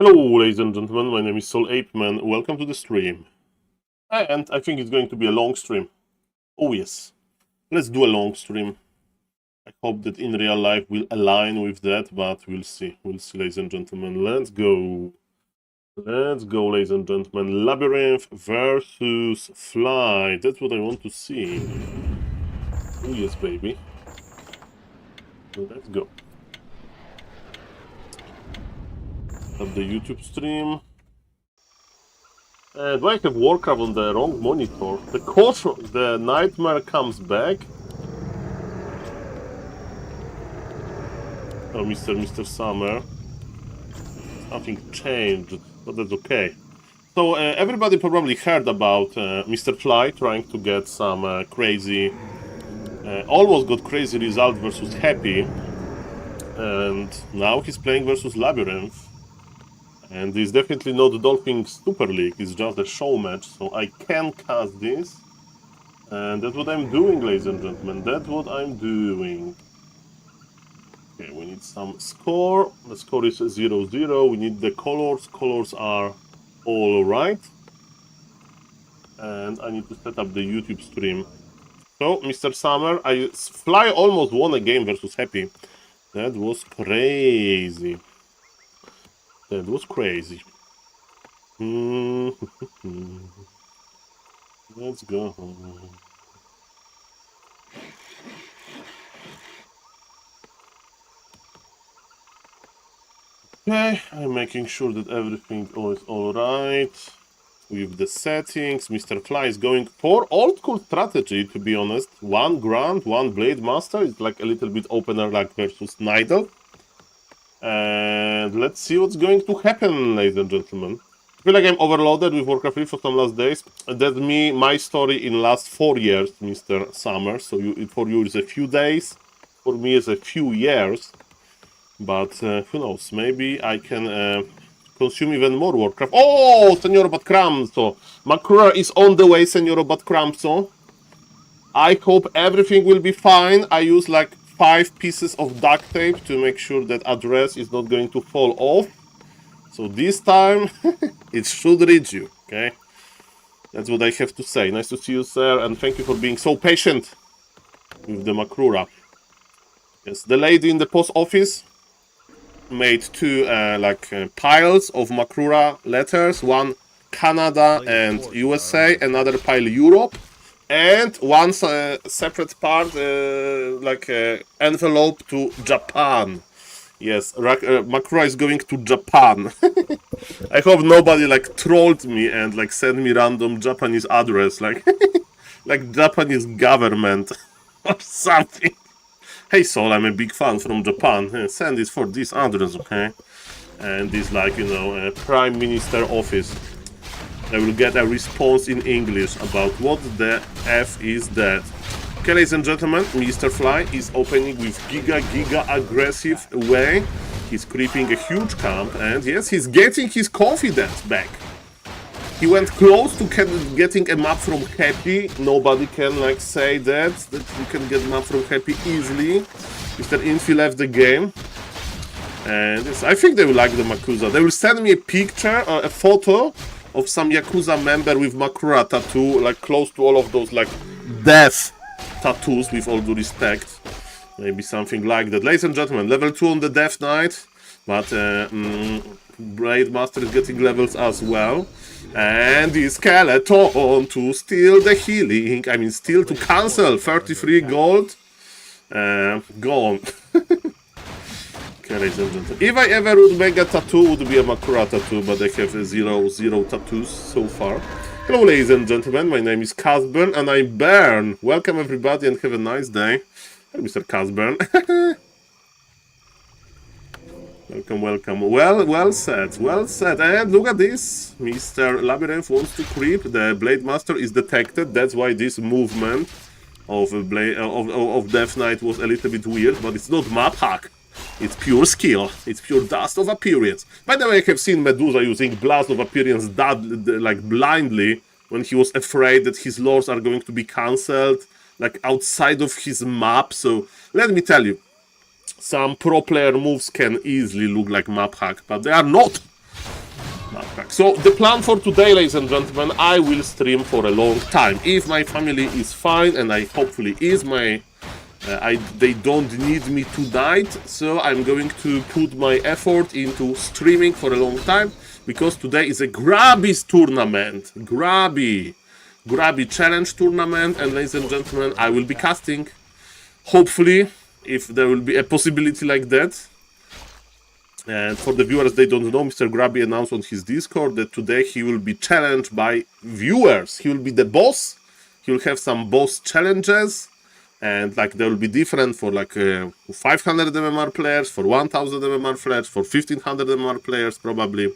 Hello, ladies and gentlemen, my name is SaulApeMan. Welcome to the stream. And I think it's going to be a long stream. Oh yes, let's do a long stream. I hope that in real life will align with that, but we'll see. We'll see, ladies and gentlemen. Let's go. Let's go, ladies and gentlemen. Labyrinth versus Fly. That's what I want to see. Oh yes, baby. Let's go. Up the YouTube stream. Do I have Warcraft on the wrong monitor? The nightmare comes back. Oh, Mr. Summer. Something changed, but that's okay. So everybody probably heard about Mr. Fly trying to get some crazy, almost got crazy result versus Happy, and now he's playing versus Labyrinth. And it's definitely not the Dolphin Super League, it's just a show match, so I can cast this. And that's what I'm doing, ladies and gentlemen, that's what I'm doing. Okay, we need some score. The score is 0-0, we need the colors. Colors are all right. And I need to set up the YouTube stream. So, Mr. Summer, Fly almost won a game versus Happy. That was crazy. That was crazy. Let's go. Okay, I'm making sure that everything is alright with the settings. Mr. Fly is going for old school strategy, to be honest. One Grand, one Blade Master. It's like a little bit opener like versus Nidal. And let's see what's going to happen, ladies and gentlemen. I feel like I'm overloaded with Warcraft 3 for some last days. That's my story in last 4 years, Mr. Summer. So for you it's a few days, for me it's a few years. But who knows, maybe I can consume even more Warcraft. Oh, Senor Batcramso! Makura is on the way, Senor Batcramso. I hope everything will be fine. I use like 5 pieces of duct tape to make sure that address is not going to fall off. So this time it should reach you, okay? That's what I have to say. Nice to see you, sir, and thank you for being so patient with the Makrura. Yes, the lady in the post office made 2 piles of Makrura letters. One Canada and USA, another pile Europe. And one separate part, envelope to Japan. Yes, Makura is going to Japan. I hope nobody trolled me and sent me random Japanese address, like Japanese government or something. Hey Saul, I'm a big fan from Japan. Send it for this address, okay? And this Prime Minister office. I will get a response in English about what the F is that. Okay, ladies and gentlemen, Mr. Fly is opening with giga aggressive way. He's creeping a huge camp, and yes, he's getting his confidence back. He went close to getting a map from Happy. Nobody can say that you can get map from Happy easily. Mr. Infi left the game. And yes, I think they will like the Makuza. They will send me a picture, a photo of some Yakuza member with Makura tattoo, close to all of those death tattoos, with all due respect. Maybe something like that. Ladies and gentlemen, level 2 on the Death Knight, but Blade Master is getting levels as well. And the skeleton to steal the healing, steal to cancel 33 gold. Gone. Ladies and gentlemen. If I ever would make a tattoo, would be a Makura tattoo, but I have zero tattoos so far. Hello, ladies and gentlemen, my name is Casburn, and I'm Burn. Welcome, everybody, and have a nice day. Hello, Mr. Casburn. Welcome. Well said, well said. And look at this. Mr. Labyrinth wants to creep. The Blade Master is detected. That's why this movement of Death Knight was a little bit weird, but it's not map hack. It's pure skill. It's pure dust of appearance. By the way, I have seen Medusa using blast of appearance blindly when he was afraid that his lords are going to be cancelled, outside of his map. So let me tell you, some pro player moves can easily look like map hack, but they are not. So the plan for today, ladies and gentlemen, I will stream for a long time. If my family is fine, and I hopefully is, they don't need me tonight, so I'm going to put my effort into streaming for a long time, because today is a Grabby's tournament. Grabby challenge tournament, and ladies and gentlemen, I will be casting. Hopefully, if there will be a possibility like that. And for the viewers, they don't know, Mr. Grabby announced on his Discord that today he will be challenged by viewers. He will be the boss. He will have some boss challenges, and like they will be different for like 500 MMR players, for 1000 MMR players, for 1500 MMR players probably.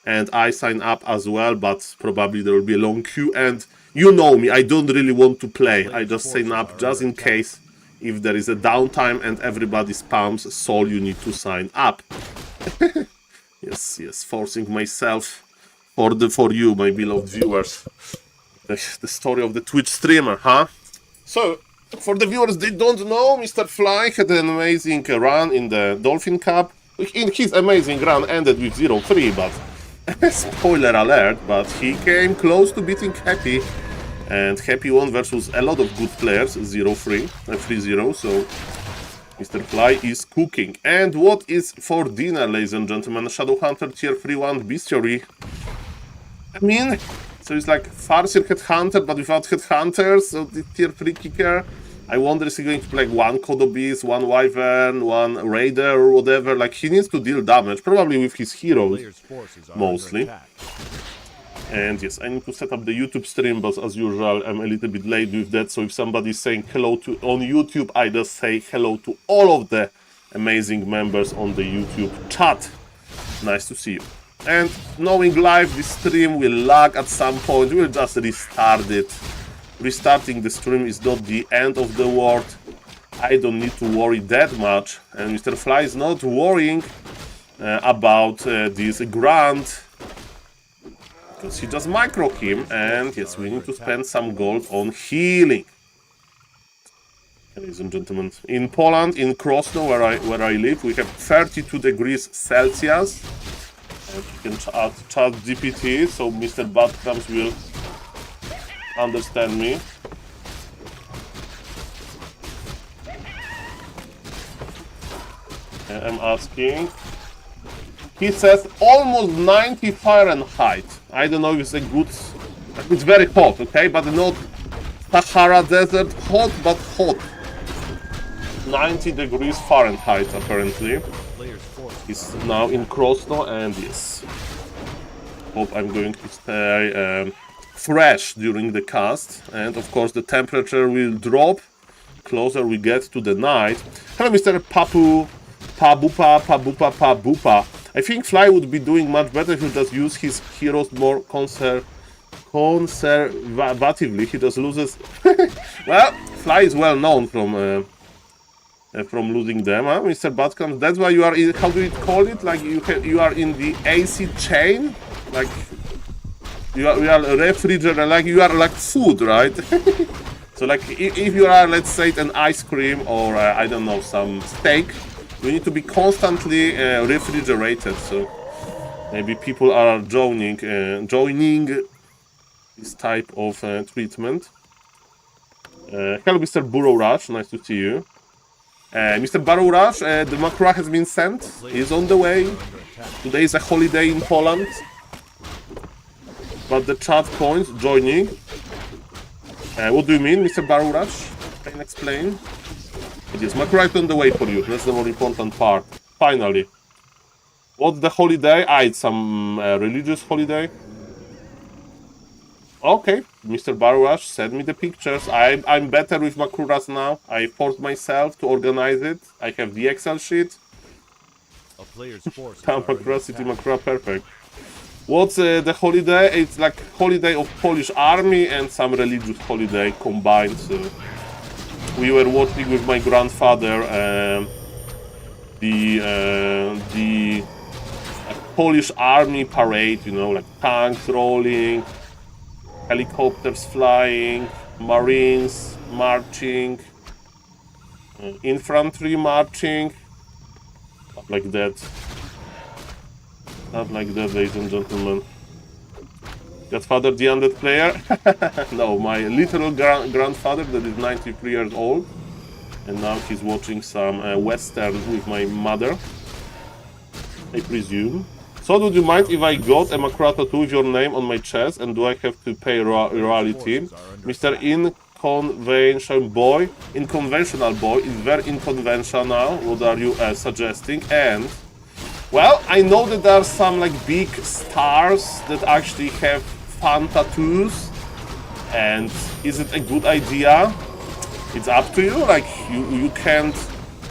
And I sign up as well, but probably there will be a long queue. And you know me, I don't really want to play. I just sign up just in case if there is a downtime and everybody spams Saul, you need to sign up. yes, forcing myself for you, my beloved viewers. The story of the Twitch streamer, huh? So, for the viewers, they don't know, Mr. Fly had an amazing run in the Dolphin Cup. In his amazing run ended with 0-3, but spoiler alert, but he came close to beating Happy. And Happy won versus a lot of good players, 0-3, 3-0, so Mr. Fly is cooking. And what is for dinner, ladies and gentlemen? Shadowhunter tier 3-1 bestiary. I mean, so it's like Farseer Headhunter, but without Headhunters, so the tier 3 kicker. I wonder is he going to play like one Kodobeast, one Wyvern, one Raider, or whatever. Like, he needs to deal damage, probably with his heroes, mostly. And yes, I need to set up the YouTube stream, but as usual, I'm a little bit late with that. So if somebody's saying hello on YouTube, I just say hello to all of the amazing members on the YouTube chat. Nice to see you. And knowing live, this stream will lag at some point. We'll just restart it. Restarting the stream is not the end of the world. I don't need to worry that much. And Mr. Fly is not worrying about this grand, because he just micro him, and yes, we need to spend some gold on healing. Ladies and gentlemen, in Poland, in Krosno, where I live, we have 32 degrees Celsius. And you can chat GPT, so Mr. Badcrams will understand me. I'm asking. He says almost 90 Fahrenheit. I don't know if it's a good... It's very hot, okay? But not Sahara Desert hot, but hot. 90 degrees Fahrenheit, apparently. He's now in Krosno, and yes. Hope I'm going to stay fresh during the cast. And of course the temperature will drop closer we get to the night. Hello, Mr. Pabupa. I think Fly would be doing much better if he just use his heroes more conservatively. He just loses. Well, Fly is well known from losing them, huh? Mr. Badcams. That's why you are in, how do you call it? Like you are in the AC chain, like you are a refrigerator, like you are like food, right? So like if you are, let's say, an ice cream or I don't know, some steak. You need to be constantly refrigerated, so maybe people are joining this type of treatment. Hello, Mr. Burrow Rush, nice to see you. Mr. Burrow Rush, the macro has been sent, is on the way. Today is a holiday in Poland, but the chat points joining. What do you mean, Mr. Burrow Rush? Can you explain? Yes, macro is on the way for you. That's the more important part. Finally. What's the holiday? It's some religious holiday. Okay, Mr. Baruash, send me the pictures. I'm better with Makuras now. I forced myself to organize it. I have the Excel sheet. Makura City, Makura, perfect. What's the holiday? It's like holiday of Polish army and some religious holiday combined. So we were watching with my grandfather the Polish army parade, you know, like tanks rolling, helicopters flying, marines marching, infantry marching, stuff like that. Not like that, ladies and gentlemen. Godfather, the undead player? No, my literal grandfather that is 93 years old. And now he's watching some Western with my mother, I presume. So, would you mind if I got a Makura tattoo with your name on my chest, and do I have to pay royalty? Mr. Inconventional boy is very unconventional. What are you suggesting? And, well, I know that there are some like big stars that actually have fun tattoos. And is it a good idea? It's up to you. Like, you can't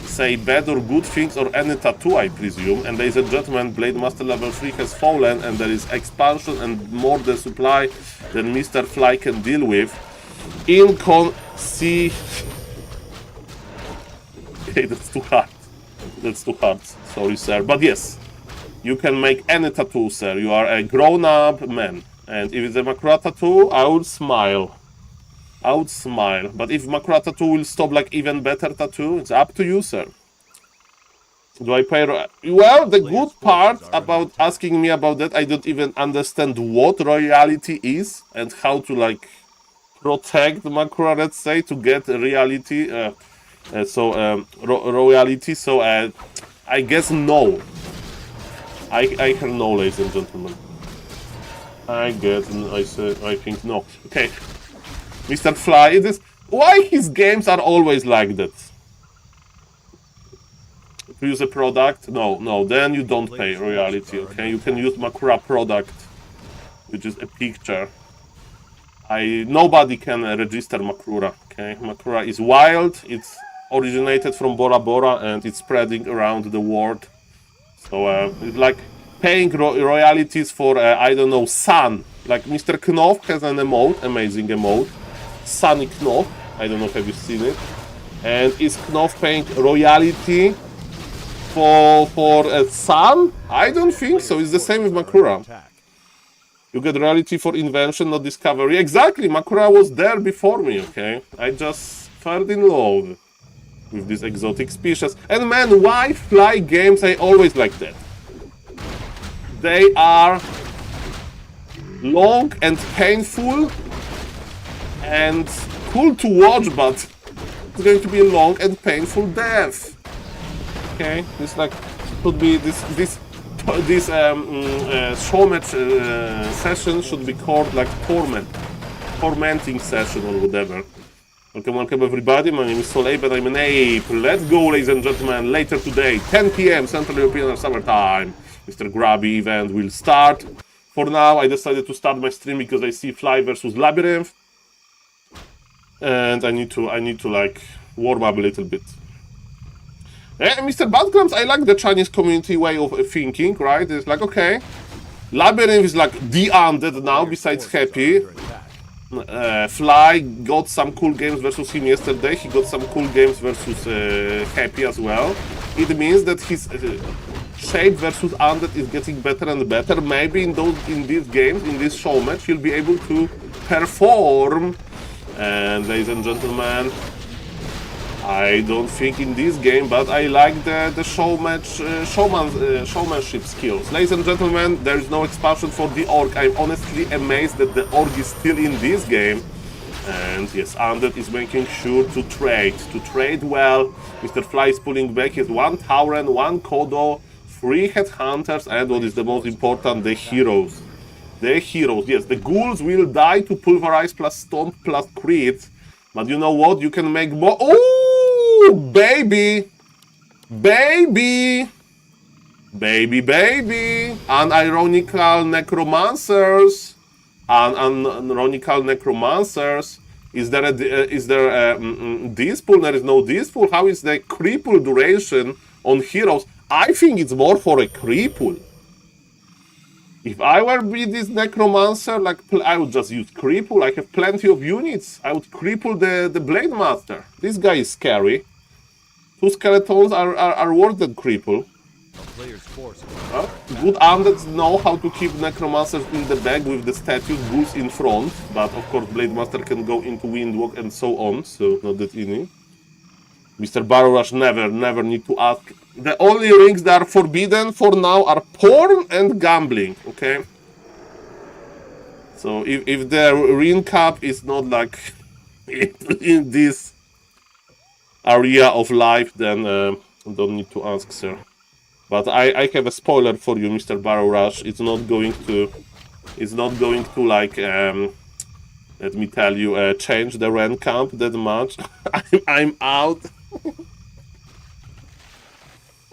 say bad or good things or any tattoo, I presume. And ladies and gentlemen, Blade Master level 3 has fallen, and there is expansion and more the supply than Mr. Fly can deal with. Okay, that's too hard. That's too hard. Sorry, sir. But yes, you can make any tattoo, sir. You are a grown-up man. And if it's a Makura tattoo, I would smile. I would smile, but if Makura tattoo will stop like even better tattoo, it's up to you, sir. Do I pay? Well, the good part about asking me about that, I don't even understand what royalty is and how to like protect Makura, let's say, to get reality. Royalty. So I guess no. I hear no, ladies and gentlemen. I think no. Okay. Mr. Fly, it is why his games are always like that. To use a product, no, then you don't pay royalty, okay? You can use Makura product, which is a picture. Nobody can register Makura, okay? Makura is wild, it's originated from Bora Bora and it's spreading around the world. So it's like paying royalties for, I don't know, Sun. Like Mr. Knopf has an emote, amazing emote. Sunny Knopf, I don't know if you've seen it. And is Knopf paying royalty for Sun? I don't think so. It's the same with Makura. You get royalty for invention, not discovery. Exactly, Makura was there before me, okay? I just fell in love with this exotic species. And man, why Fly games? I always like that. They are long and painful and cool to watch, but it's going to be a long and painful death. Okay, this like could be this show match session should be called like tormenting session or whatever. Welcome everybody. My name is SaulApeMan. I'm an ape. Let's go, ladies and gentlemen. Later today, 10 PM Central European Summer Time. Mr. Grubby event will start. For now, I decided to start my stream because I see Fly versus Labyrinth. And I need to like warm up a little bit. Mr. Badgrams, I like the Chinese community way of thinking, right? It's like, okay, Labyrinth is like the undead now, besides Happy. Fly got some cool games versus him yesterday. He got some cool games versus Happy as well. It means that his shape versus undead is getting better and better. Maybe in these games, in this show match, he'll be able to perform. And ladies and gentlemen, I don't think in this game, but I like the showmanship skills. Ladies and gentlemen, there is no expansion for the Orc. I'm honestly amazed that the Orc is still in this game. And yes, Undead is making sure to trade well. Mr. Fly is pulling back his 1 Tauren, 1 Kodo, 3 Headhunters, and what is the most important, the heroes. The heroes, yes, the ghouls will die to Pulverize plus Stomp plus Crit. But you know what? You can make more. Oh, baby! Baby! Baby, baby! Unironical Necromancers! Unironical Necromancers! Is there a dispool? There is no dispool. How is the cripple duration on heroes? I think it's more for a cripple. If I were be this necromancer, like I would just use cripple. I have plenty of units. I would cripple the Blade Master. This guy is scary. 2 skeletons are worse than cripple. Good undeads know how to keep necromancers in the back with the statues, ghouls in front. But of course, Blade Master can go into Windwalk and so on. So not that easy. Mr. Barrow Rush never need to ask The only rings that are forbidden for now are porn and gambling, okay? So if the ring cap is not like in this area of life, then don't need to ask, sir. But I have a spoiler for you, Mr. Barrow Rush. It's not going to like let me tell you change the rent camp that much. I'm out.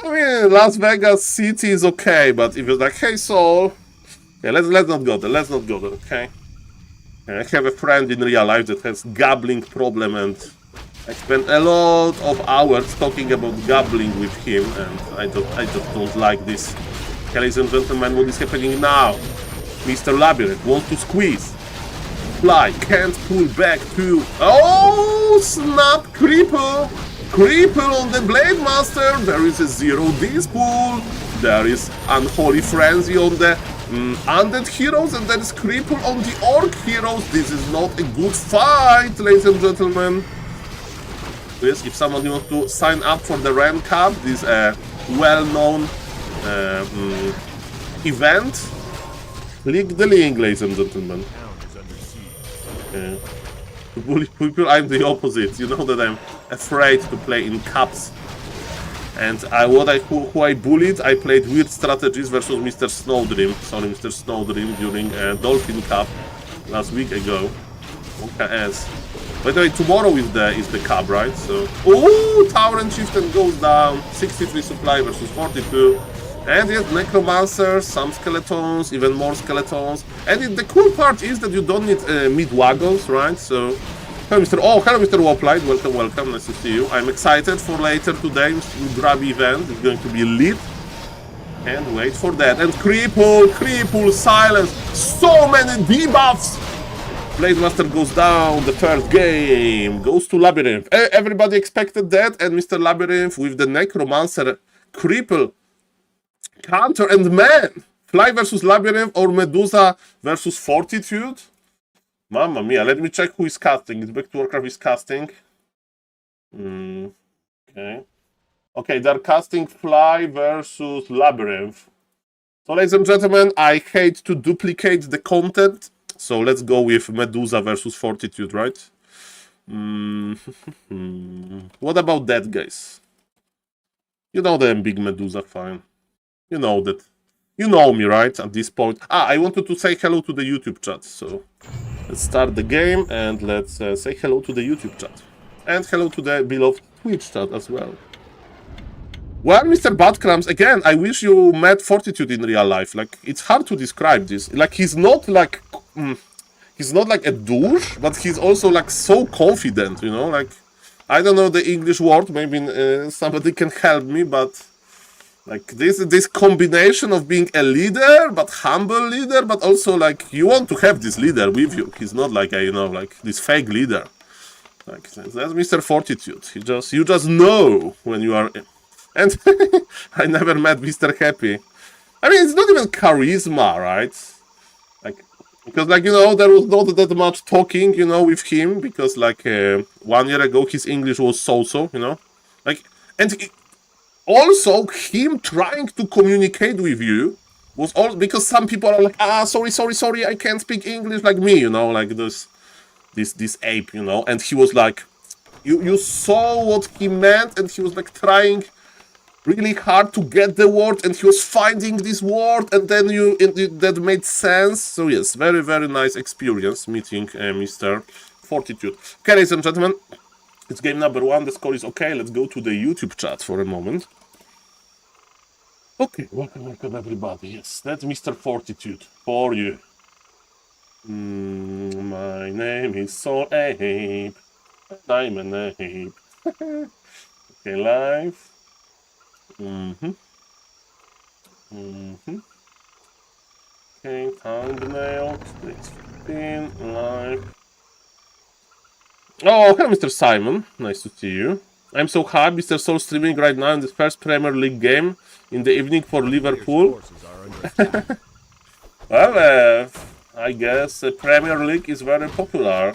I mean, Las Vegas City is okay, but if you're like, hey, Saul, yeah, let's not go there. Let's not go there, okay? I have a friend in real life that has gambling problem, and I spent a lot of hours talking about gambling with him, and I just don't like this. Okay, ladies and gentlemen, what is happening now? Mr. Labyrinth wants to squeeze. Fly, can't pull back to... Oh, snap, Cripple! Cripple on the Blade Master! There is a 0D spool. There is Unholy Frenzy on the Undead Heroes, and there is Cripple on the Orc Heroes. This is not a good fight, ladies and gentlemen. Please, if someone wants to sign up for the Ren Cup, this well-known event, click the link, ladies and gentlemen. To bully people, I'm the opposite. You know that I'm afraid to play in cups. And who I bullied, I played weird strategies versus Mr. Snowdream. Sorry, Mr. Snowdream during Dolphin Cup last week ago. OKS. By the way, tomorrow is the cup, right? So, oh, Tower and Chieftain goes down. 63 supply versus 42. And yes, Necromancers, some skeletons, even more skeletons. And the cool part is that you don't need mid-wagons, right? So, hello, Mr. Woplight. Welcome, welcome. Nice to see you. I'm excited for later today. Grab event. It's going to be lit. And wait for that. And Cripple, silence. So many debuffs. Blade Master goes down. The third game goes to Labyrinth. Everybody expected that. And Mr. Labyrinth with the Necromancer, Cripple, Counter, and man. Fly versus Labyrinth or Medusa versus Fortitude. Mamma mia, let me check who is casting. It's back to Warcraft is casting. Okay. Okay, they're casting Fly versus Labyrinth. So, ladies and gentlemen, I hate to duplicate the content. So, let's go with Medusa versus Fortitude, right? What about that, guys? You know that I'm big Medusa fan. You know that. You know me, right? At this point. I wanted to say hello to the YouTube chat, so... Let's start the game and let's say hello to the YouTube chat. And hello to the beloved Twitch chat as well. Well, Mr. Badcrams, again, I wish you met Fortitude in real life. Like, it's hard to describe this. Like, he's not like a douche, but he's also like so confident, you know? Like, I don't know the English word, maybe somebody can help me, but... Like, this combination of being a leader, but humble leader, but also, like, you want to have this leader with you. He's not like a, you know, like, this fake leader. Like, that's Mr. Fortitude. You just know when you are... And I never met Mr. Happy. I mean, it's not even charisma, right? Like, because, like, you know, there was not that much talking, you know, with him, because, like, 1 year ago, his English was so-so, you know? Like, and... Also, him trying to communicate with you was all because some people are like, sorry, I can't speak English like me, you know, like this ape, you know, and he was like, you saw what he meant, and he was like trying really hard to get the word, and he was finding this word, and then that made sense. So yes, very, very nice experience meeting Mr. Fortitude. Okay, ladies and gentlemen, it's game number 1. The score is okay. Let's go to the YouTube chat for a moment. Okay, welcome everybody. Yes, that's Mr. Fortitude for you. My name is SaulApe, and I'm an ape. Okay, live. Okay, thumbnail, please 15, live. Oh, hello, Mr. Simon. Nice to see you. I'm so happy Mr. Saul streaming right now in the first Premier League game in the evening for Liverpool. Well, I guess Premier League is very popular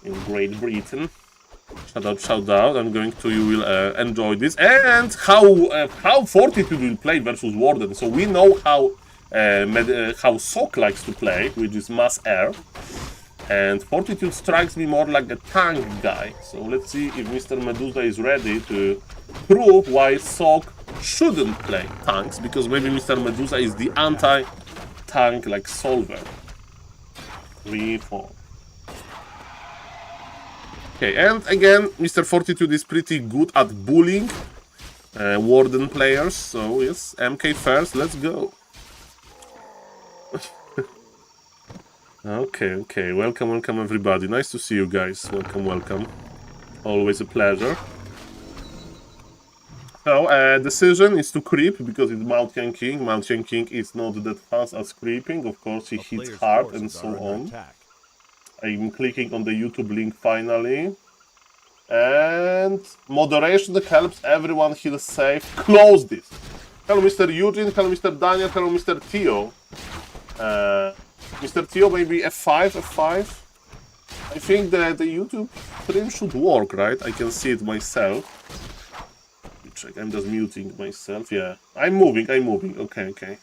in Great Britain. Shout out. I'm going to, you will enjoy this. And how Fortitude will play versus Warden. So we know how Sok likes to play, which is mass air. And Fortitude strikes me more like a tank guy. So let's see if Mr. Medusa is ready to prove why Sok shouldn't play tanks. Because maybe Mr. Medusa is the anti-tank like solver. 3, 4. Okay, and again, Mr. Fortitude is pretty good at bullying Warden players. So yes, MK first, let's go. Okay, welcome everybody. Nice to see you guys. Welcome. Always a pleasure. So, decision is to creep because it's Mountain King. Mountain King is not that fast as creeping. Of course, he hits hard and so on. I'm clicking on the YouTube link finally. And moderation helps everyone heal safe. Close this. Hello, Mr. Eugene. Hello, Mr. Daniel. Hello, Mr. Theo. Mr. Theo, maybe F5. I think that the YouTube stream should work, right? I can see it myself. Check. I'm just muting myself. Yeah, I'm moving. Okay.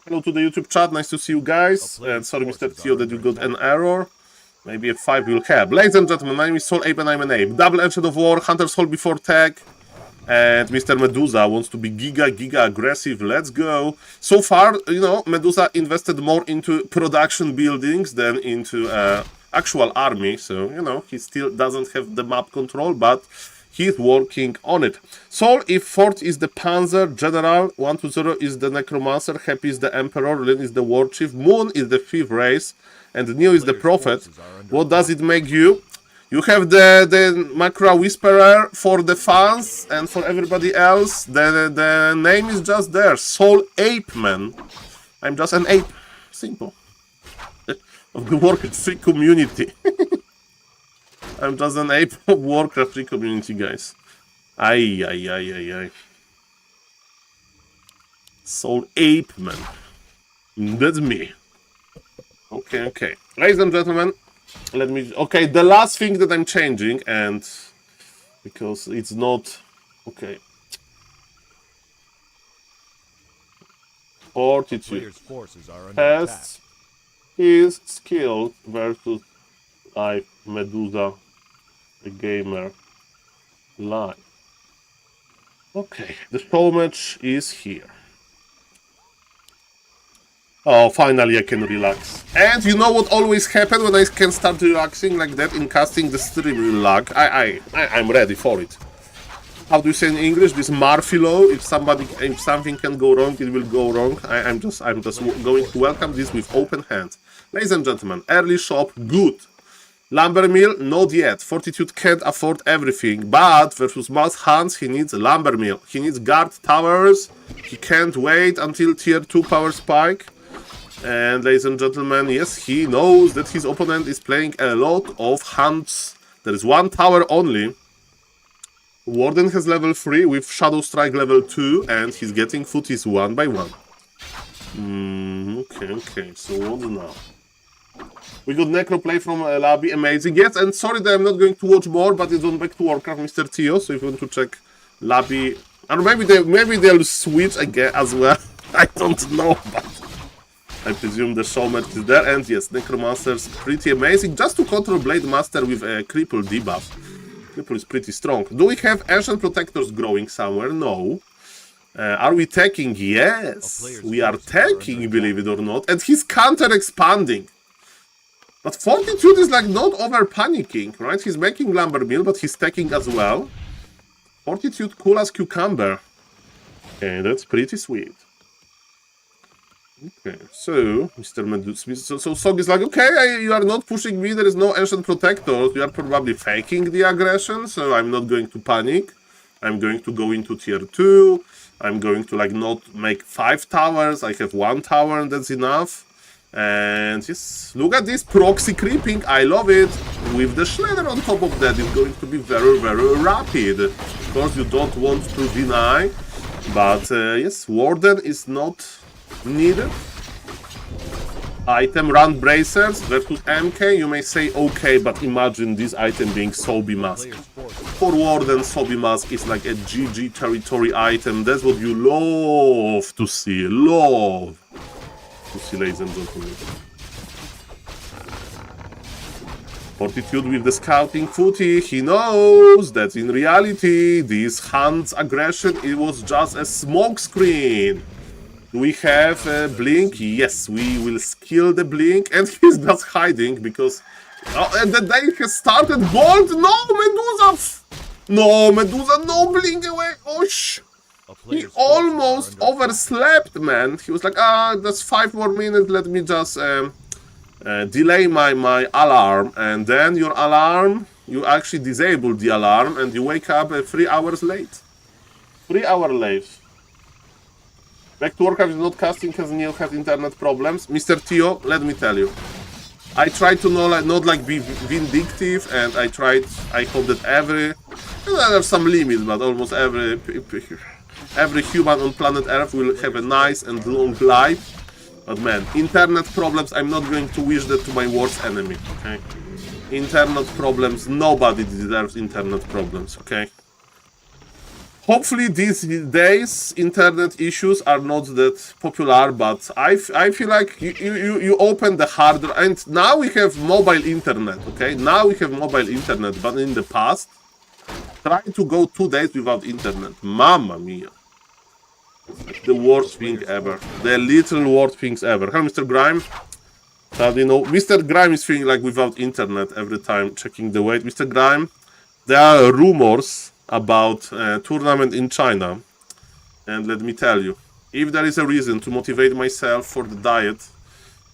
Hello to the YouTube chat. Nice to see you guys. And sorry, Mr. Theo, that you got an error. Maybe a 5 will help. Ladies and gentlemen, my name is SaulApeMan, I'm an ape. Double Engine of War, Hunter's Hall before tech. And Mr. Medusa wants to be giga aggressive. Let's go. So far, you know, Medusa invested more into production buildings than into actual army. So, you know, he still doesn't have the map control, but he's working on it. Saul, if Fort is the Panzer General, 120 is the Necromancer, Happy is the Emperor, Lin is the War Chief, Moon is the 5th race, and Neo is the Prophet. What does it make you? You have the Macro Whisperer for the fans, and for everybody else, the name is just there, SaulApeMan. I'm just an ape. Simple. Of the Warcraft 3 community. I'm just an ape of Warcraft 3 community, guys. Ay. SaulApeMan. That's me. Okay. Ladies and gentlemen, let me... Okay, the last thing that I'm changing, and... because it's not... Okay. Fortitude. Tests his skill versus life Medusa, the gamer, live. Okay, the show match is here. Oh, finally I can relax. And you know what always happens when I can start relaxing like that in casting? The stream will lag. I'm ready for it. How do you say in English? This Murphy law. If something can go wrong, it will go wrong. I'm just going to welcome this with open hands. Ladies and gentlemen, early shop, good. Lumber mill, not yet. Fortitude can't afford everything, but versus Mouse Hands, he needs a lumber mill. He needs guard towers. He can't wait until tier 2 power spike. And ladies and gentlemen, yes, he knows that his opponent is playing a lot of hunts. There is one tower only. Warden has level 3 with Shadow Strike level 2, and he's getting footies one by one. Okay, so what now? We got Necro play from Lobby, amazing. Yes, and sorry that I'm not going to watch more, but it's on Back to Warcraft, Mr. Theo, so if you want to check Lobby... Or maybe they'll switch again as well. I don't know, but... I presume the show match is there, and yes, Necromancer's pretty amazing. Just to control Blade Master with a cripple debuff. Cripple is pretty strong. Do we have Ancient Protectors growing somewhere? No. Are we taking? Yes. We are taking, believe it or not. And he's counter-expanding. But Fortitude is like not over-panicking, right? He's making Lumber Mill, but he's taking as well. Fortitude cool as cucumber. Okay, that's pretty sweet. Okay, so, Mr. Medusa, so Sog is like, okay, you are not pushing me, there is no Ancient Protectors, you are probably faking the aggression, so I'm not going to panic. I'm going to go into tier 2, I'm going to like not make 5 towers, I have 1 tower and that's enough. And yes, look at this proxy creeping, I love it. With the Shredder on top of that, it's going to be very rapid. Of course, you don't want to deny, but yes, Warden is not needed. item, run bracers versus MK, you may say okay, but imagine this item being Sobi Mask. For Warden, Sobi Mask is like a GG territory item. That's what you love to see. Love to see, ladies and gentlemen. Fortitude with the scouting footy. He knows that in reality, this Hunt's aggression, it was just a smoke screen. We have a blink. Yes, we will skill the blink, and he's just hiding because and the day has started. Bolt, no Medusa, no Medusa, no blink away. Oh sh! He almost overslept, man. He was like, that's 5 more minutes. Let me just delay my alarm, and then your alarm, you actually disable the alarm, and you wake up 3 hours late. 3 hours late. Back to Warcraft is not casting because Neil has internet problems. Mr. Tio, let me tell you. I try to not be vindictive, and I hope that there's some limits, but almost every human on planet Earth will have a nice and long life. But man, internet problems, I'm not going to wish that to my worst enemy, okay? Internet problems, nobody deserves internet problems, okay? Hopefully these days internet issues are not that popular, but I feel like you open the harder, and now we have mobile internet, okay? Now we have mobile internet, but in the past, try to go 2 days without internet. Mamma mia. The worst thing ever. The little worst things ever. Hello, Mr. Grime. How do you know? Mr. Grime is feeling like without internet every time checking the weight. Mr. Grime, there are rumors about a tournament in China, and let me tell you, if there is a reason to motivate myself for the diet,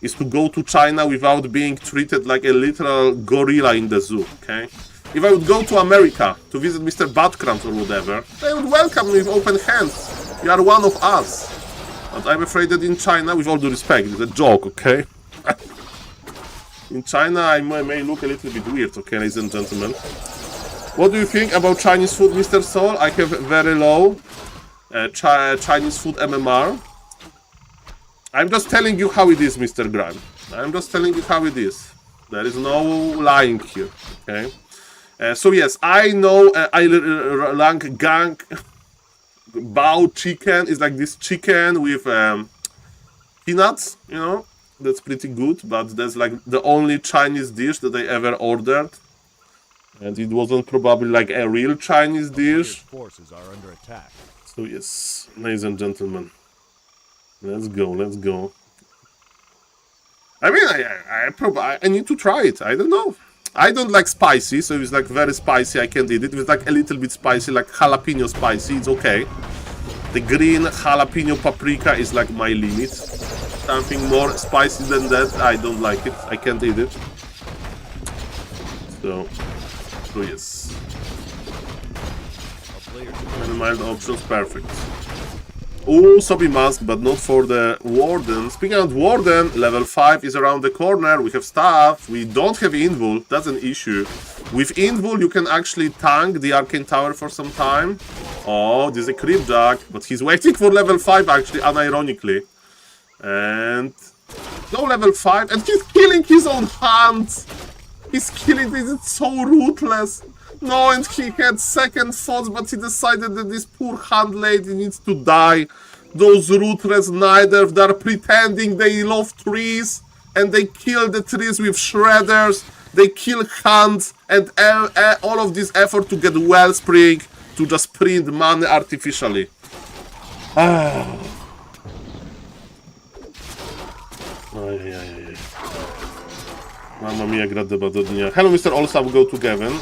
is to go to China without being treated like a literal gorilla in the zoo, okay? If I would go to America to visit Mr. Buttcrumbs or whatever, they would welcome me with open hands. You are one of us. But I'm afraid that in China, with all due respect, it's a joke, okay? In China, I may look a little bit weird, okay, ladies and gentlemen? What do you think about Chinese food, Mr. Saul? I have very low Chinese food MMR. I'm just telling you how it is, Mr. Grime. I'm just telling you how it is. There is no lying here, okay? So yes, I know I like gang bao chicken is like this chicken with peanuts, you know? That's pretty good, but that's like the only Chinese dish that I ever ordered. And it wasn't probably like a real Chinese dish. Forces are under attack. So yes, ladies and gentlemen, let's go, let's go. I mean, I need to try it. I don't know. I don't like spicy, so if it's like very spicy, I can eat it. If it's like a little bit spicy, like jalapeno spicy, it's okay. The green jalapeno paprika is like my limit. Something more spicy than that, I don't like it. I can't eat it. So yes. And mild options, perfect. Oh, Sobi Mask, but not for the Warden. Speaking of Warden, level 5 is around the corner. We have stuff. We don't have Invul. That's an issue. With Invul, you can actually tank the Arcane Tower for some time. Oh, this is a Creepjack. But he's waiting for level 5, actually, unironically. And no level 5. And he's killing his own hands. He's killing this. It's so ruthless. No, and he had second thoughts, but he decided that this poor hand lady needs to die. Those ruthless Niders, they're pretending they love trees, and they kill the trees with shredders. They kill hands, and all of this effort to get Wellspring to just print money artificially. Mamma mia, gradeba do dnia. Hello, Mr. Allsap, go to heaven.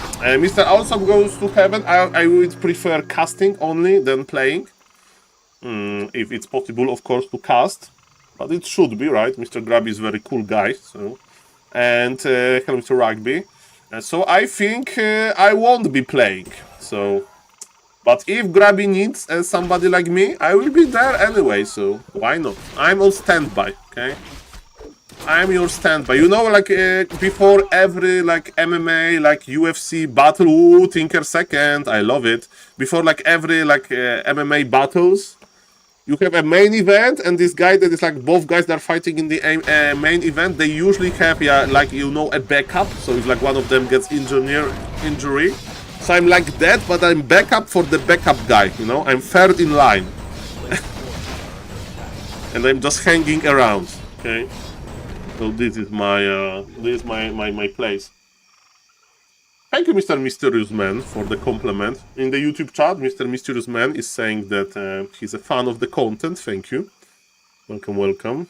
Mr. Allsap goes to heaven. I would prefer casting only than playing. If it's possible, of course, to cast. But it should be, right? Mr. Grabby is a very cool guy. So, and hello, Mr. Rugby. So I think I won't be playing. So, but if Grabby needs somebody like me, I will be there anyway. So why not? I'm on standby, okay? I'm your standby. You know, like before every like MMA, like UFC battle, ooh, Tinker second, I love it. Before like every like MMA battles, You have a main event, and this guy that is like both guys that are fighting in the main event, they usually have, yeah, like, you know, a backup. So if like one of them gets injury. So I'm like that, but I'm backup for the backup guy, you know? I'm third in line. And I'm just hanging around, okay? So this is my place. Thank you, Mr. Mysterious Man, for the compliment. In the YouTube chat, Mr. Mysterious Man is saying that he's a fan of the content. Thank you. Welcome, welcome.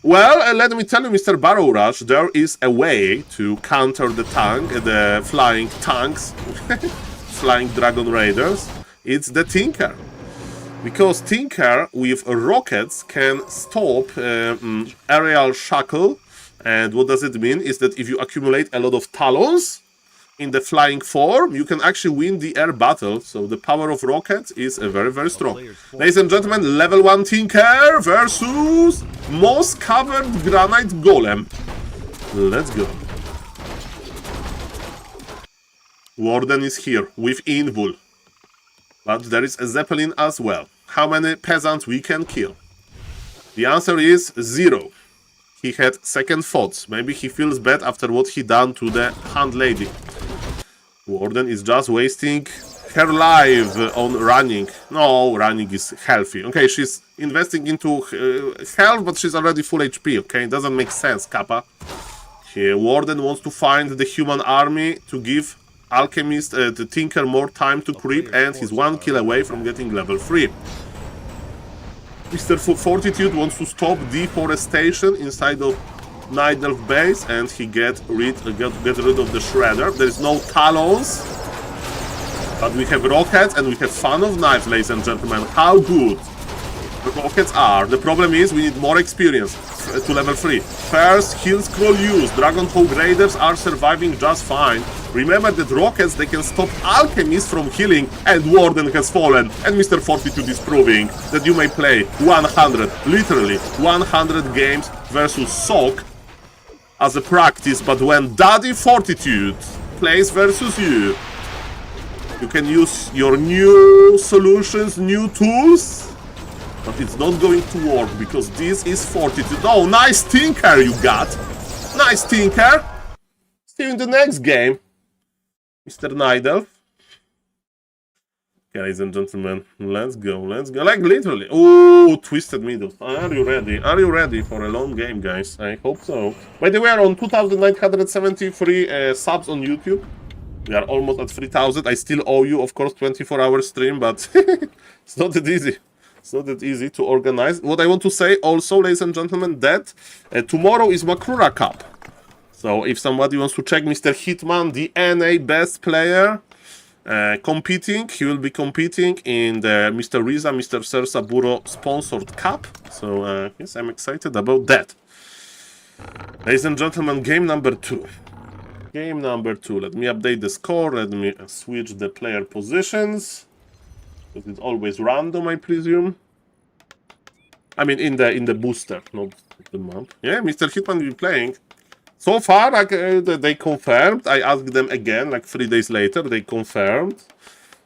Well, let me tell you, Mr. Barrow Rush, there is a way to counter the flying tanks, flying Dragon Raiders. It's the Tinker. Because Tinker with rockets can stop aerial shackle. And what does it mean is that if you accumulate a lot of talons in the flying form, you can actually win the air battle. So the power of rockets is very, very strong. Ladies and gentlemen, level 1 Tinker versus moss-covered granite golem. Let's go. Warden is here with Invul. But there is a Zeppelin as well. How many peasants we can kill? The answer is 0. He had second thoughts. Maybe he feels bad after what he done to the hand lady. Warden is just wasting her life on running. No, running is healthy. Okay, she's investing into health, but she's already full HP. Okay, it doesn't make sense, Kappa. Here, Warden wants to find the human army to give Alchemist, the Tinker, more time to creep, and he's 1 kill away from getting level 3. Mr. Fortitude wants to stop deforestation inside of Night Elf base, and he get rid of the Shredder. There is no talons, but we have rockets and we have Fan of Knives, ladies and gentlemen. How good the rockets are. The problem is we need more experience to level 3. First, heal scroll use. Dragonhawk Raiders are surviving just fine. Remember that rockets, they can stop alchemists from healing, and Warden has fallen. And Mr. Fortitude is proving that you may play 100, literally 100 games versus Sock as a practice, but when Daddy Fortitude plays versus you, you can use your new solutions, new tools, but it's not going to work because this is Fortitude. Oh, nice Tinker you got! Nice Tinker! See you in the next game, Mr. Nidelf. Okay, ladies and gentlemen, let's go, like literally. Oh, twisted middle. Are you ready? Are you ready for a long game, guys? I hope so. By the way, we are on 2,973 subs on YouTube. We are almost at 3,000. I still owe you, of course, 24-hour stream, but it's not that easy. It's not that easy to organize. What I want to say also, ladies and gentlemen, that tomorrow is Makrura Cup. So if somebody wants to check Mr. Hitman, the NA best player, competing, he will be competing in the Mr. Riza, Mr. Sersaburo sponsored cup. So yes, I'm excited about that. Ladies and gentlemen, game number 2. Game number 2. Let me update the score. Let me switch the player positions. Because it's always random, I presume. I mean, in the booster, not the map. Yeah, Mr. Hitman will be playing. So far, like, they confirmed. I asked them again, like 3 days later, they confirmed.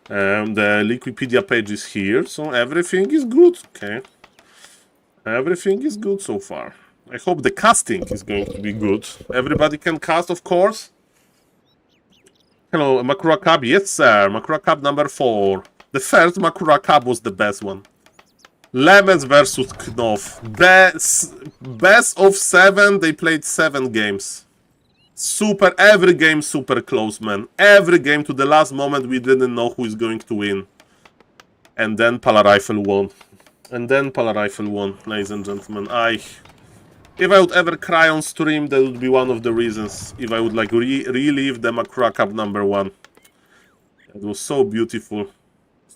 The Wikipedia page is here, so everything is good, okay? Everything is good so far. I hope the casting is going to be good. Everybody can cast, of course. Hello, Makrura Cup. Yes, sir. Makrura Cup number 4. The first Makrura Cup was the best one. Lemons versus Knopf. Best of 7, they played 7 games. Every game super close, man. Every game to the last moment we didn't know who is going to win. And then Palarifle won. Ladies and gentlemen. If I would ever cry on stream, that would be one of the reasons. If I would like relive the Makrura Cup number 1. It was so beautiful.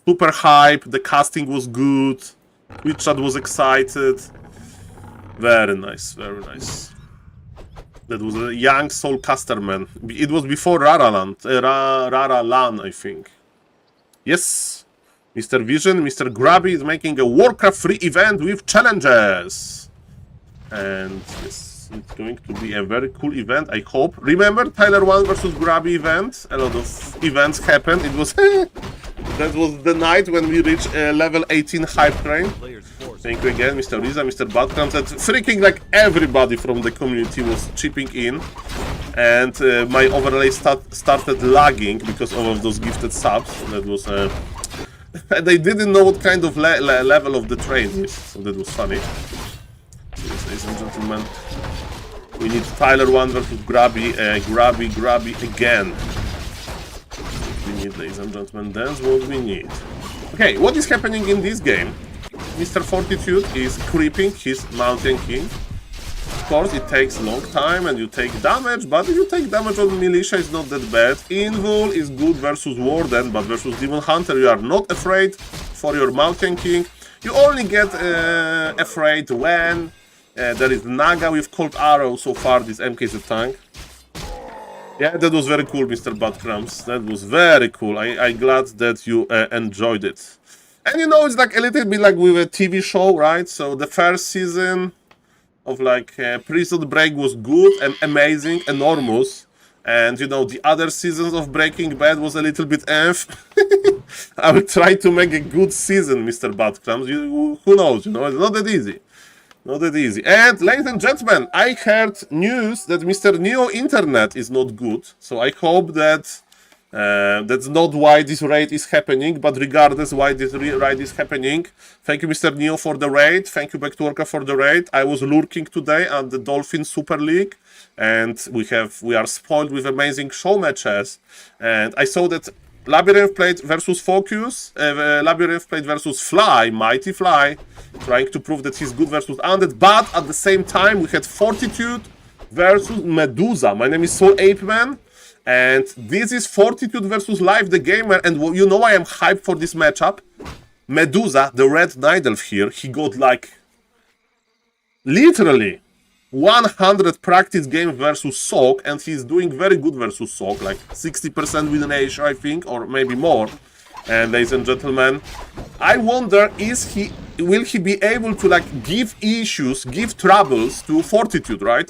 Super hype, the casting was good. Twitch chat was excited. Very nice, very nice. That was a young SaulCasterMan. It was before Raralan, I think. Yes. Mr. Vision, Mr. Grabby is making a Warcraft 3 event with challenges. And yes, it's going to be a very cool event, I hope. Remember Tyler 1 versus Grabby event? A lot of events happened. It was That was the night when we reached level 18 hype train. Thank you again, Mr. Riza, Mr. Badkrams, and freaking like everybody from the community was chipping in. And my overlay started lagging because of all of those gifted subs. That was... they didn't know what kind of level of the train is, so that was funny. Yes, ladies and gentlemen. We need Tyler 1 versus Grabby, Grabby again. We need, ladies and gentlemen, that's what we need. Okay, what is happening in this game? Mr. Fortitude is creeping his Mountain King. Of course, it takes a long time and you take damage, but if you take damage on Militia, it's not that bad. Invul is good versus Warden, but versus Demon Hunter, you are not afraid for your Mountain King. You only get afraid when there is Naga with Cold Arrow so far, this MK's tank. Yeah, that was very cool, Mr. Badkrams. That was very cool. I'm glad that you enjoyed it. And you know, it's like a little bit like with a TV show, right? So the first season of like Prison Break was good and amazing, enormous. And you know, the other seasons of Breaking Bad was a little bit I will try to make a good season, Mr. Badkrams. Who knows, you know, it's not that easy. Not that easy. And ladies and gentlemen, I heard news that Mr. Neo Internet is not good. So I hope that that's not why this raid is happening, but regardless why this raid is happening, thank you, Mr. Neo, for the raid. Thank you, Back to Worka, for the raid. I was lurking today at the Dolphin Super League, and we are spoiled with amazing show matches. And I saw that Labyrinth played versus Focus, Labyrinth played versus Fly, Mighty Fly, trying to prove that he's good versus Undead, but at the same time we had Fortitude versus Medusa. My name is SaulApeMan, and this is Fortitude versus Live the Gamer, and you know I am hyped for this matchup. Medusa, the red Night Elf here, he got like literally 100 practice games versus Sock, and he's doing very good versus Sock, like 60% win ratio, I think, or maybe more. And ladies and gentlemen, I wonder, will he be able to like give issues, give troubles to Fortitude, right?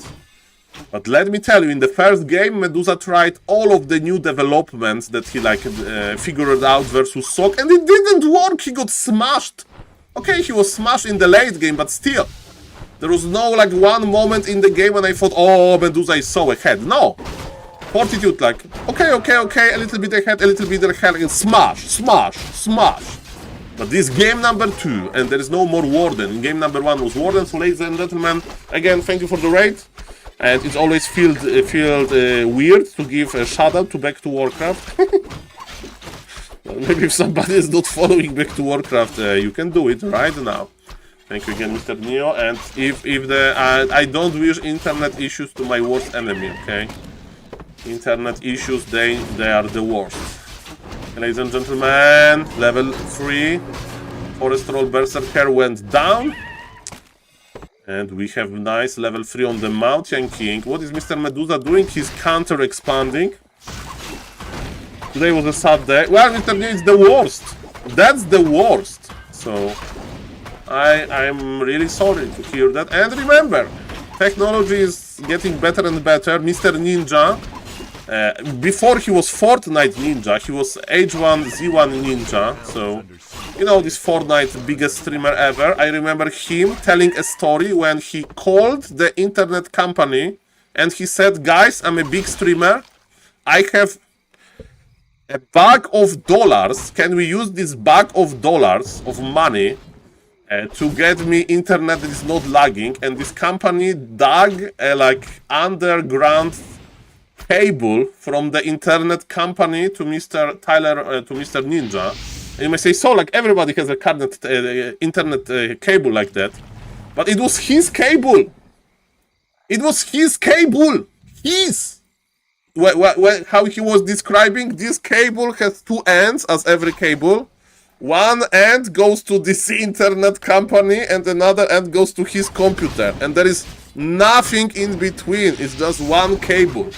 But let me tell you, in the first game, Medusa tried all of the new developments that he like figured out versus Sock, and it didn't work. He got smashed. Okay, he was smashed in the late game, but still. There was no like one moment in the game when I thought, oh, Medusa is so ahead. No. Fortitude like, okay, a little bit ahead, a little bit ahead, and smash. But this game number 2, and there is no more Warden. In game number 1 was Warden, so ladies and gentlemen, again, thank you for the raid. And it's always felt weird to give a shout out to Back to Warcraft. Maybe if somebody is not following Back to Warcraft, you can do it right now. Thank you again, Mr. Neo, and if I don't wish internet issues to my worst enemy, okay? Internet issues, they are the worst. Ladies and gentlemen, level 3, Forest Troll Berserker went down. And we have nice level 3 on the Mountain King. What is Mr. Medusa doing? He's counter-expanding. Today was a sad day. Well, Mr. Neo is the worst. That's the worst. So I'm really sorry to hear that. And remember, technology is getting better and better. Mr. Ninja, before he was Fortnite Ninja, he was H1 Z1 Ninja. So, you know, this Fortnite biggest streamer ever. I remember him telling a story when he called the internet company and he said, guys, I'm a big streamer. I have a bag of dollars. Can we use this bag of dollars, of money, to get me internet that is not lagging? And this company dug a like underground cable from the internet company to Mr. Tyler, to Mr. Ninja. And you may say, so like everybody has a internet cable like that, but it was his cable. It was his cable. His. How he was describing, this cable has 2 ends as every cable. One end goes to this internet company and another end goes to his computer. And there is nothing in between. It's just one cable.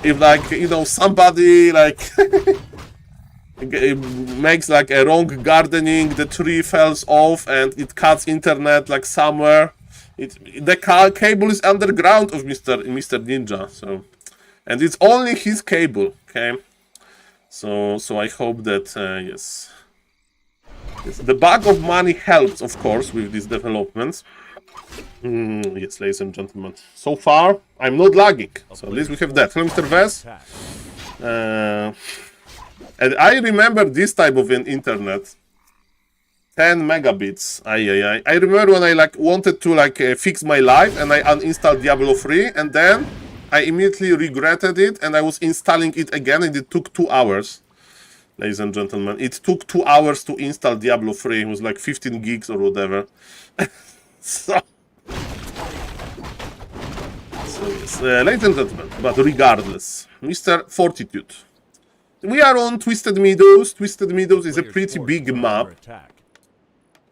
If like, you know, somebody like makes like a wrong gardening, the tree falls off and it cuts internet like somewhere. The cable is underground of Mr. Ninja. So, and it's only his cable, okay? So I hope that yes. The bag of money helps, of course, with these developments. Yes, ladies and gentlemen. So far, I'm not lagging. So at least we have that. Hello, Mr. Vess. And I remember this type of an internet. 10 megabits. I remember when I wanted to fix my life and I uninstalled Diablo 3 and then I immediately regretted it and I was installing it again and it took 2 hours. Ladies and gentlemen, it took 2 hours to install Diablo 3. It was like 15 gigs or whatever. so yes, ladies and gentlemen, but regardless, Mr. Fortitude. We are on Twisted Meadows. Twisted Meadows is a pretty big map.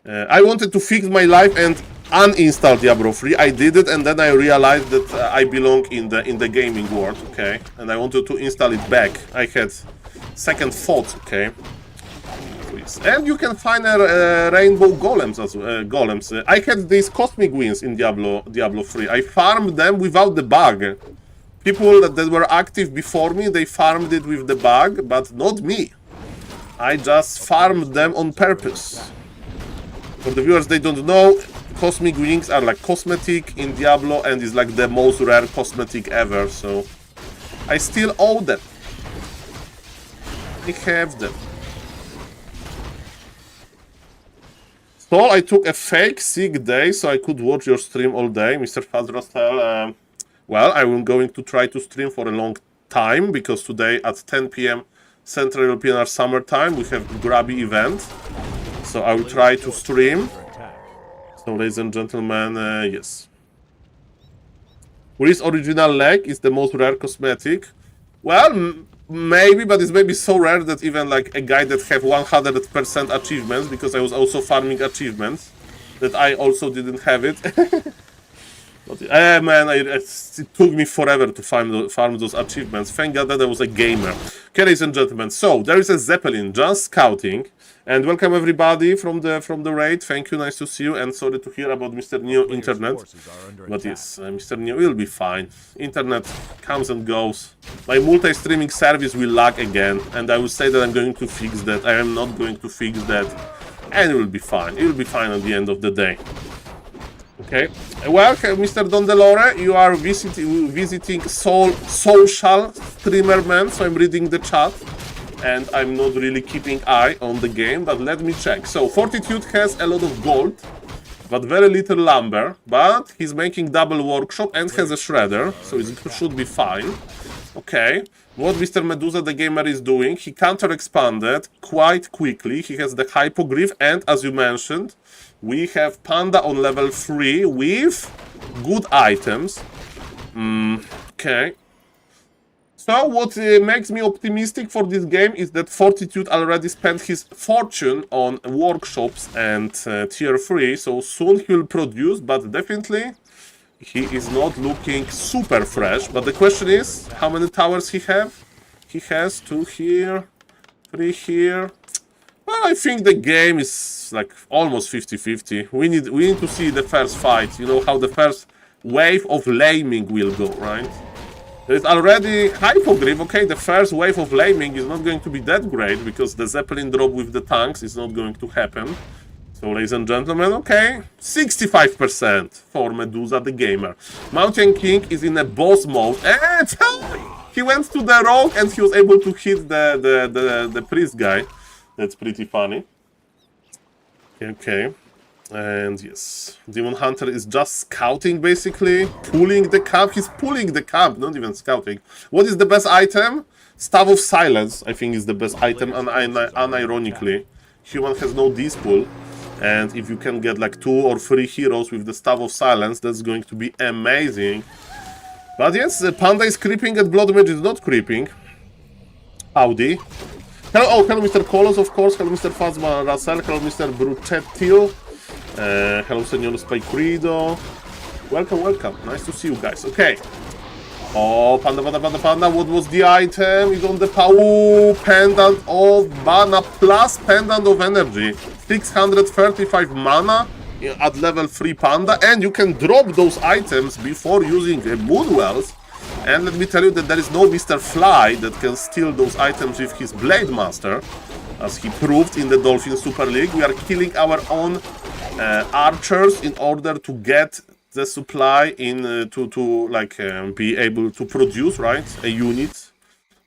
I wanted to fix my life and uninstall Diablo 3. I did it, and then I realized that I belong in the gaming world, okay? And I wanted to install it back. I had second thoughts, okay? And you can find rainbow golems as golems. I had these cosmic wings in Diablo 3. I farmed them without the bug. People that were active before me, they farmed it with the bug, but not me. I just farmed them on purpose. For the viewers, they don't know, cosmic wings are like cosmetic in Diablo and is like the most rare cosmetic ever, so I still owe them. I have them. So I took a fake sick day so I could watch your stream all day, Mr. Fazrastel. Well, I'm going to try to stream for a long time because today at 10 PM Central European Summer Time we have Grabby event. So I will try to stream. So, ladies and gentlemen, yes. Where's original leg is the most rare cosmetic? Well, maybe, but it's maybe so rare that even like a guy that have 100% achievements, because I was also farming achievements, that I also didn't have it. But, man, it took me forever to farm those achievements. Thank God that I was a gamer. Okay, ladies and gentlemen, so there is a Zeppelin just scouting. And welcome everybody from the raid. Thank you, nice to see you. And sorry to hear about Mr. Neo Internet. But yes, Mr. Neo will be fine. Internet comes and goes. My multi-streaming service will lag again. And I will say that I'm going to fix that. I am not going to fix that. And it will be fine. It will be fine at the end of the day. Okay. Well, Mr. Don Delore, you are visiting SaulStreamerMan, so I'm reading the chat. And I'm not really keeping eye on the game, but let me check. So, Fortitude has a lot of gold, but very little lumber. But he's making double workshop and has a shredder, so it should be fine. Okay. What Mr. Medusa the Gamer is doing, he counter-expanded quite quickly. He has the Hypogryph, and as you mentioned, we have Panda on level 3 with good items. Okay. So what makes me optimistic for this game is that Fortitude already spent his fortune on workshops and tier 3, so soon he will produce, but definitely he is not looking super fresh. But the question is, how many towers he have? He has 2 here, 3 here. Well, I think the game is like almost 50-50. We need to see the first fight, you know, how the first wave of laming will go, right? There's already Hypogryph. Okay, the first wave of laming is not going to be that great because the Zeppelin drop with the tanks is not going to happen. So, ladies and gentlemen, okay, 65% for Medusa the Gamer. Mountain King is in a boss mode, and he went to the rogue and he was able to hit the priest guy. That's pretty funny. Okay. And yes, Demon Hunter is just scouting, basically, pulling the camp. He's pulling the camp, not even scouting. What is the best item? Staff of Silence, I think, is the best item, unironically. Human has no dispull, and if you can get like 2 or 3 heroes with the Staff of Silence, that's going to be amazing. But yes, Panda is creeping and Blood Mage is not creeping. Howdy. Hello, hello Mr. Kolos, of course. Hello Mr. Fazma Russell. Hello Mr. Bruchettil. Hello, Senor Spycrido. Welcome, welcome. Nice to see you guys. Okay. Oh, Panda. What was the item? It's on the power. Pendant of Mana plus Pendant of Energy. 635 mana at level 3 Panda. And you can drop those items before using Moonwells. And let me tell you that there is no Mr. Fly that can steal those items with his Blade Master, as he proved in the Dolphin Super League. We are killing our own archers in order to get the supply in to be able to produce, right, a unit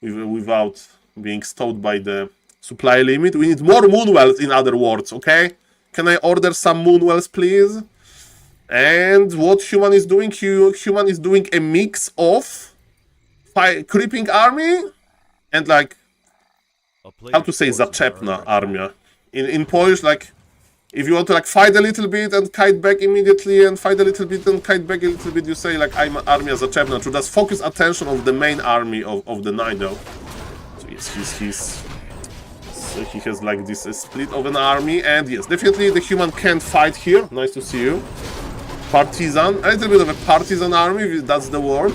without being stopped by the supply limit. We need more Moonwells, in other words, okay? Can I order some Moonwells, please? And what Human is doing? Human is doing a mix of creeping army and like, how to say, zaczepna armia. In Polish, like, if you want to like fight a little bit and kite back immediately and fight a little bit and kite back a little bit, you say like I'm armia zaczepna, to just focus attention of the main army of the Night Elf. So yes, so he has like this split of an army, and yes, definitely the Human can fight here. Nice to see you. Partisan, a little bit of a partisan army, if that's the word.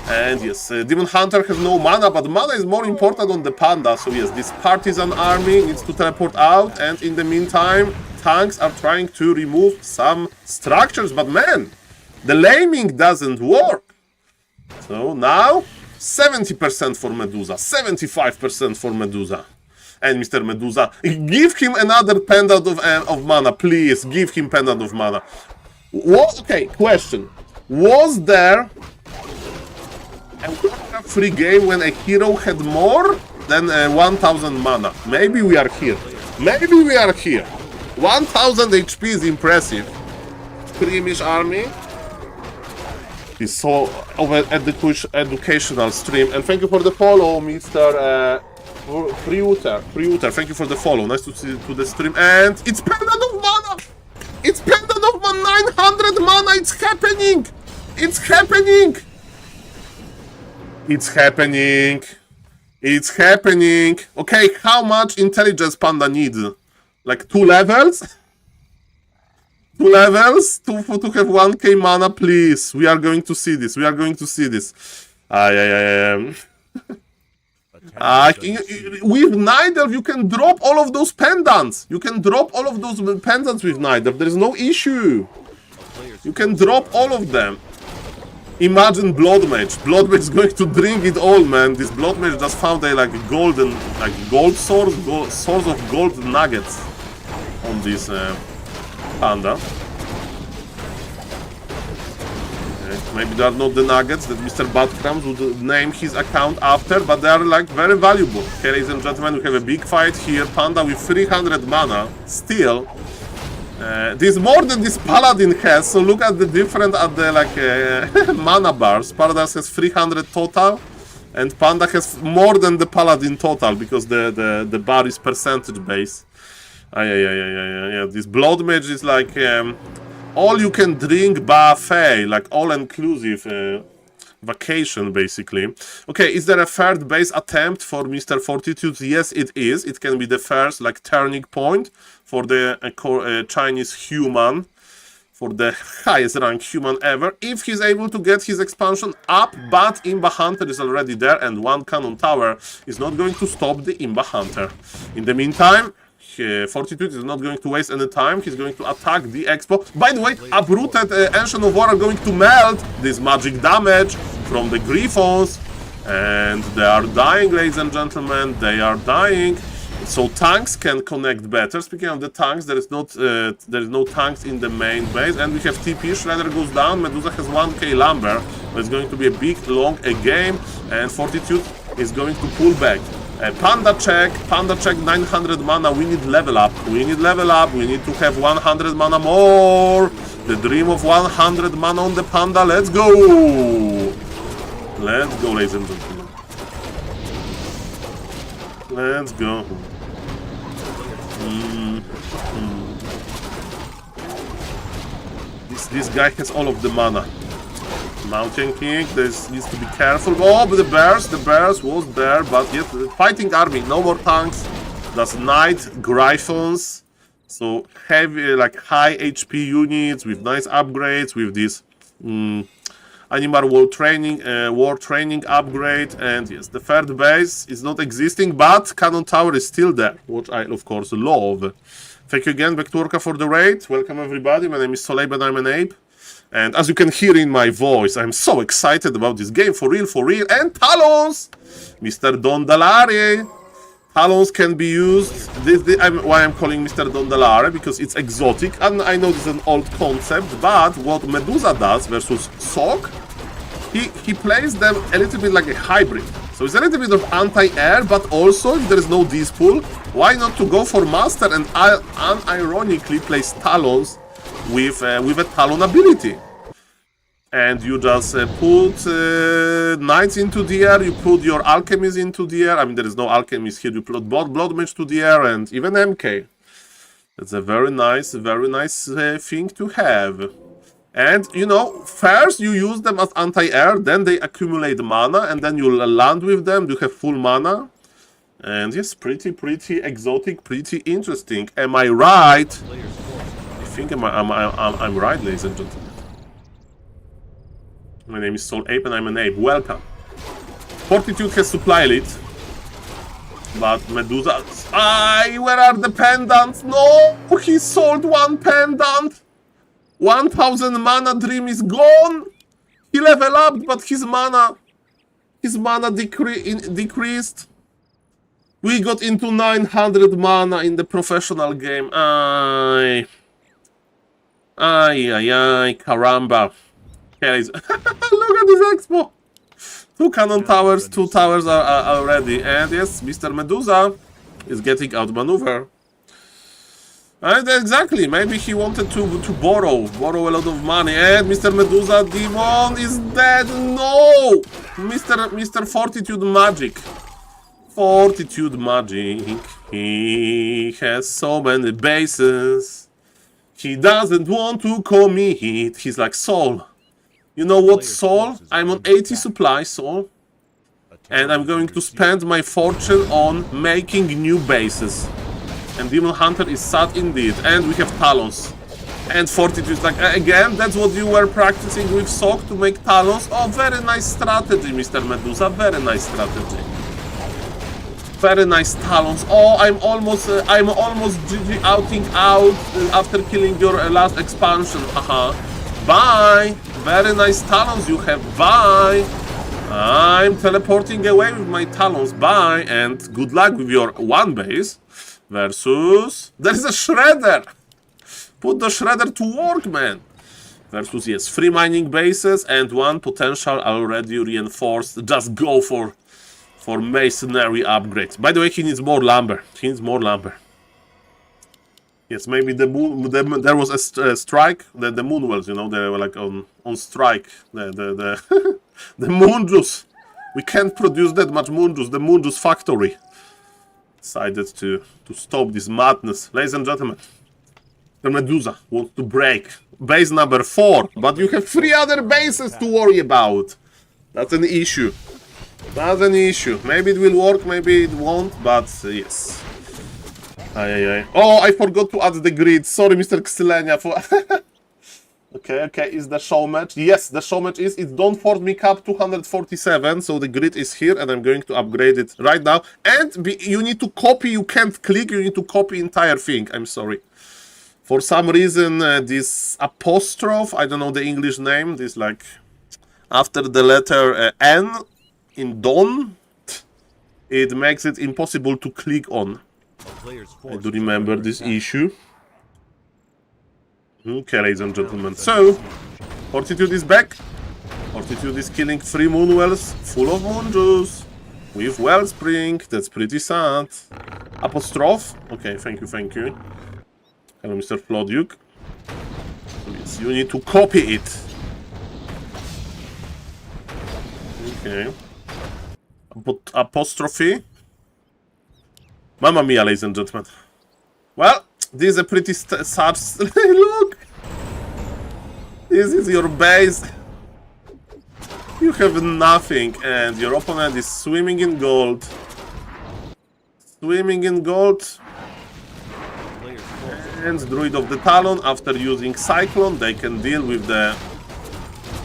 And yes, Demon Hunter has no mana, but mana is more important on the Panda. So yes, this partisan army needs to teleport out, and in the meantime, tanks are trying to remove some structures. But man, the laming doesn't work. So now, 70% for Medusa, 75% for Medusa. And Mr. Medusa, give him another pendant of mana, please. Give him pendant of mana. Okay, question. Was there a free game when a hero had more than 1000 mana? Maybe we are here. Maybe we are here. 1000 HP is impressive. Scrimish army. It's so educational stream. And thank you for the follow, Mr. Freeuter. Thank you for the follow. Nice to see to the stream. And it's pendant of mana. It's pendant of mana. 900 mana. It's happening. It's happening. It's happening. It's happening. Okay, how much intelligence Panda needs? Like 2 levels? 2 levels to have 1k mana, please. We are going to see this. We are going to see this. With Night Elf, you can drop all of those pendants. You can drop all of those pendants with Night Elf. There is no issue. You can drop all of them. Imagine Blood Mage. Blood Mage is going to drink it all, man. This Blood Mage just found a like golden, like gold source of gold nuggets on this Panda. Okay. Maybe they are not the nuggets that Mr. Badkrams would name his account after, but they are like very valuable. Okay, ladies and gentlemen, we have a big fight here. Panda with 300 mana still. This is more than this Paladin has, so look at the different at the like mana bars. Paladin has 300 total, and Panda has more than the Paladin total because the bar is percentage based. Yeah. This Blood Mage is like all you can drink buffet, like all inclusive vacation basically. Okay, is there a third base attempt for Mr. Fortitude? Yes, it is. It can be the first like turning point for the Chinese human, for the highest rank human ever, if he's able to get his expansion up. But Imba Hunter is already there, and one cannon tower is not going to stop the Imba Hunter. In the meantime, Fortitude is not going to waste any time. He's going to attack the Expo. By the way, Uprooted Ancient of War are going to melt this magic damage from the Griffons, and they are dying, ladies and gentlemen. They are dying. So tanks can connect better. Speaking of the tanks, there is no tanks in the main base, and we have TP. Shredder goes down. Medusa has 1k lumber. But it's going to be a big, long game, and Fortitude is going to pull back. Panda check 900 mana. We need level up. We need to have 100 mana more. The dream of 100 mana on the Panda. Let's go. Let's go, ladies and gentlemen. Let's go. This guy has all of the mana. Mountain King, this needs to be careful. Oh, but the bears was there, but yet the fighting army, no more tanks. That's Knight Griffons. So heavy, like high HP units with nice upgrades, with this Animal War Training upgrade. And yes, the third base is not existing, but Cannon Tower is still there, which I of course love. Thank you again, Bekturka, for the raid. Welcome everybody. My name is SaulApeMan, I'm an ape. And as you can hear in my voice, I'm so excited about this game, for real, for real. And Talons! Mr. Dondalare. Talons can be used. Why I'm calling Mr. Dondalare, because it's exotic. And I know this is an old concept, but what Medusa does versus Sauk, he plays them a little bit like a hybrid. So it's a little bit of anti-air, but also if there is no dispool, why not to go for Master and unironically place Talons with a Talon ability. And you just put Knights into the air, you put your Alchemies into the air. I mean, there is no Alchemist here, you put Blood Mage to the air, and even MK. That's a very nice thing to have. And, you know, first you use them as anti-air, then they accumulate mana, and then you land with them, you have full mana. And yes, pretty exotic, pretty interesting. Am I right? I think I'm right, ladies and gentlemen. My name is SaulApe and I'm an ape. Welcome. Fortitude has supply elite. But Medusa... where are the pendants? No! He sold one pendant! 1000 mana dream is gone! He leveled up, but his mana decreased. We got into 900 mana in the professional game. Caramba. Look at this expo! 2 cannon towers, 2 towers are already. And yes, Mr. Medusa is getting outmaneuvered. And exactly, maybe he wanted to borrow a lot of money. And Mr. Medusa Demon is dead. No! Mr. Fortitude Magic. Fortitude Magic. He has so many bases. He doesn't want to commit. He's like Saul. You know what, Saul? I'm on 80 supply, Saul. And I'm going to spend my fortune on making new bases. And Demon Hunter is sad indeed. And we have Talons. And Fortitude, like, again, that's what you were practicing with Sauk to make Talons. Oh, very nice strategy, Mr. Medusa. Very nice strategy. Very nice Talons. Oh, I'm almost GG outing out after killing your last expansion. Haha. Bye. Very nice Talons you have. Bye. I'm teleporting away with my Talons. Bye. And good luck with your one base versus... There is a Shredder. Put the Shredder to work, man. Versus, yes, 3 mining bases and 1 potential already reinforced. Just go for masonry upgrades. By the way, he needs more lumber. He needs more lumber. Yes, maybe there was a strike. The Moonwells, you know, they were like on strike. The moon juice. We can't produce that much moon juice. The moon juice factory decided to stop this madness. Ladies and gentlemen, the Medusa wants to break base number 4, but you have 3 other bases to worry about. That's an issue. That's an issue. Maybe it will work, maybe it won't, but yes. Oh, I forgot to add the grid. Sorry, Mr. Xylenia, for... Okay, is the show match? Yes, the show match is. It's Don't Force Me Cup 247, so the grid is here, and I'm going to upgrade it right now. And you need to copy, you can't click, you need to copy entire thing. I'm sorry. For some reason, this apostrophe, I don't know the English name, this like, after the letter N in Don, it makes it impossible to click on. I do remember this issue. Okay, ladies and gentlemen. So, Fortitude is back. Fortitude is killing 3 Moonwells full of moon juice with Wellspring. That's pretty sad. Apostrophe. Okay, thank you. Hello, Mr. Floduke. Yes, you need to copy it. Okay. Apostrophe. Mamma mia, ladies and gentlemen. Well, this is a pretty sad... Look! This is your base. You have nothing, and your opponent is swimming in gold. Swimming in gold. And Druid of the Talon, after using Cyclone, they can deal with the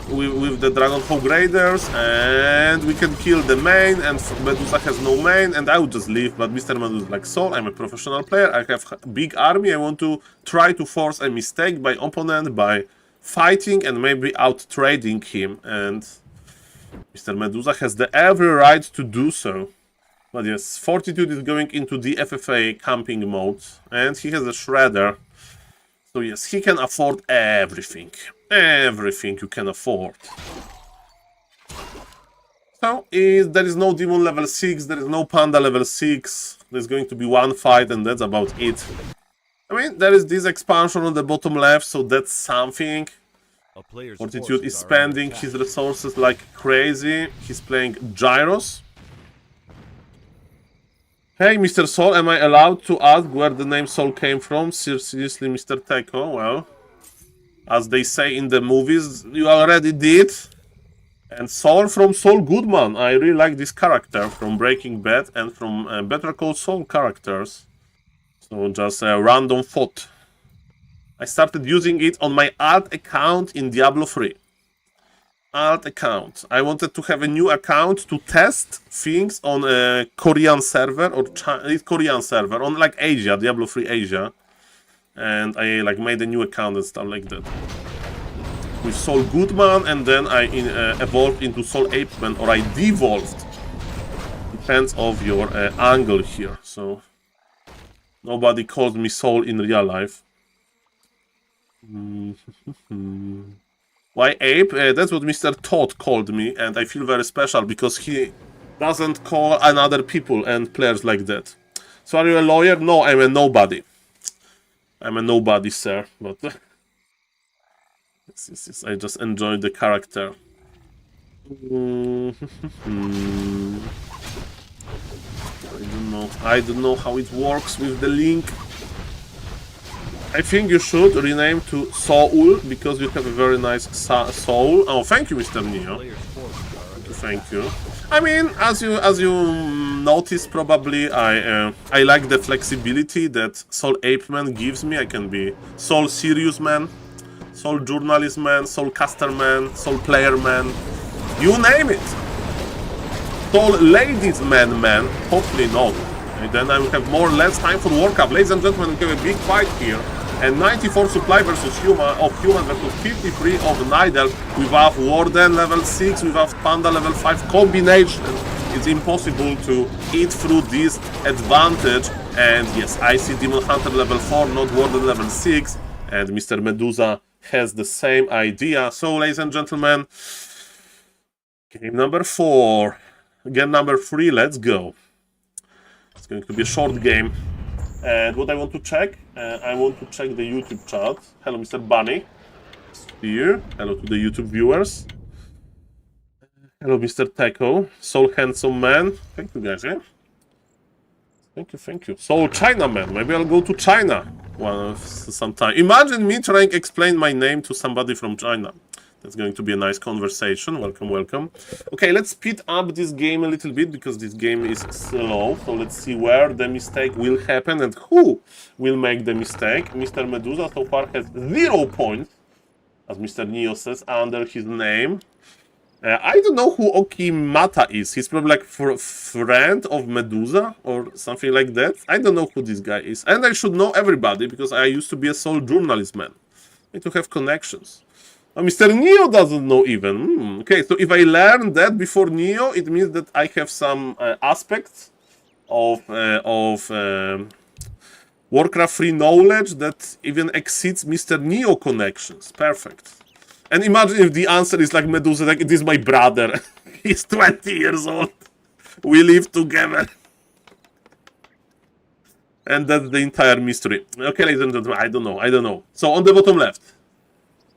Dragonhawk Raiders, and we can kill the main, and Medusa has no main, and I would just leave, but Mr. Medusa is like, Saul, I'm a professional player, I have a big army, I want to try to force a mistake by opponent by fighting and maybe out-trading him, and Mr. Medusa has the every right to do so. But yes, Fortitude is going into the FFA camping mode, and he has a Shredder. So yes, he can afford everything. Everything you can afford. So, there is no Demon level 6, there is no Panda level 6. There's going to be one fight and that's about it. I mean, there is this expansion on the bottom left, so that's something. Fortitude is spending his resources like crazy. He's playing Gyros. Hey, Mr. Saul, am I allowed to ask where the name Saul came from? Seriously, Mr. Teco? Well, as they say in the movies, you already did. And Saul from Saul Goodman. I really like this character from Breaking Bad and from Better Call Saul characters. So just a random thought. I started using it on my alt account in Diablo 3. Alt account. I wanted to have a new account to test things on a Korean server or Korean server on like Asia, Diablo 3 Asia. And I like made a new account and stuff like that. With Saul Goodman, and then I evolved into SaulApeMan, or I devolved. Depends of your angle here. So nobody called me Saul in real life. Why Ape? That's what Mr. Todd called me, and I feel very special because he doesn't call another people and players like that. So are you a lawyer? No, I'm a nobody. I'm a nobody, sir. But yes, I just enjoy the character. I don't know how it works with the link. I think you should rename to Saul because you have a very nice soul. Oh, thank you, Mr. Neo. Thank you. I mean, as you noticed probably, I like the flexibility that SaulApeMan gives me. I can be Saul Serious Man, Saul Journalist Man, SaulCasterMan, SaulPlayerMan, you name it. Saul Ladies Man, hopefully not. And then I will have more or less time for World Cup. Ladies and gentlemen, we have a big fight here. And 94 supply versus human versus 53 of Nidal. We have Warden level 6, we have Panda level 5 combination. It's impossible to eat through this advantage. And yes, I see Demon Hunter level 4, not Warden level 6. And Mr. Medusa has the same idea. So, ladies and gentlemen, game number 4. Game number 3, let's go. It's going to be a short game. And what I want to check, I want to check the YouTube chat. Hello, Mr. Bunny. Here. Hello to the YouTube viewers. Hello, Mr. Teco. Saul Handsome Man. Thank you, guys, yeah? Thank you. Saul China Man. Maybe I'll go to China sometime. Imagine me trying to explain my name to somebody from China. That's going to be a nice conversation. Welcome. Okay, let's speed up this game a little bit because this game is slow. So let's see where the mistake will happen and who will make the mistake. Mr. Medusa so far has 0 points, as Mr. Neo says, under his name. I don't know who Okimata is. He's probably like friend of Medusa or something like that. I don't know who this guy is. And I should know everybody because I used to be a Saul journalist man. I need to have connections. Mr. Neo doesn't know even. Okay, so if I learn that before Neo, it means that I have some aspects of Warcraft 3 knowledge that even exceeds Mr. Neo connections. Perfect. And imagine if the answer is like Medusa, like, it is my brother. He's 20 years old. We live together. And that's the entire mystery. Okay, ladies and gentlemen, I don't know. So on the bottom left.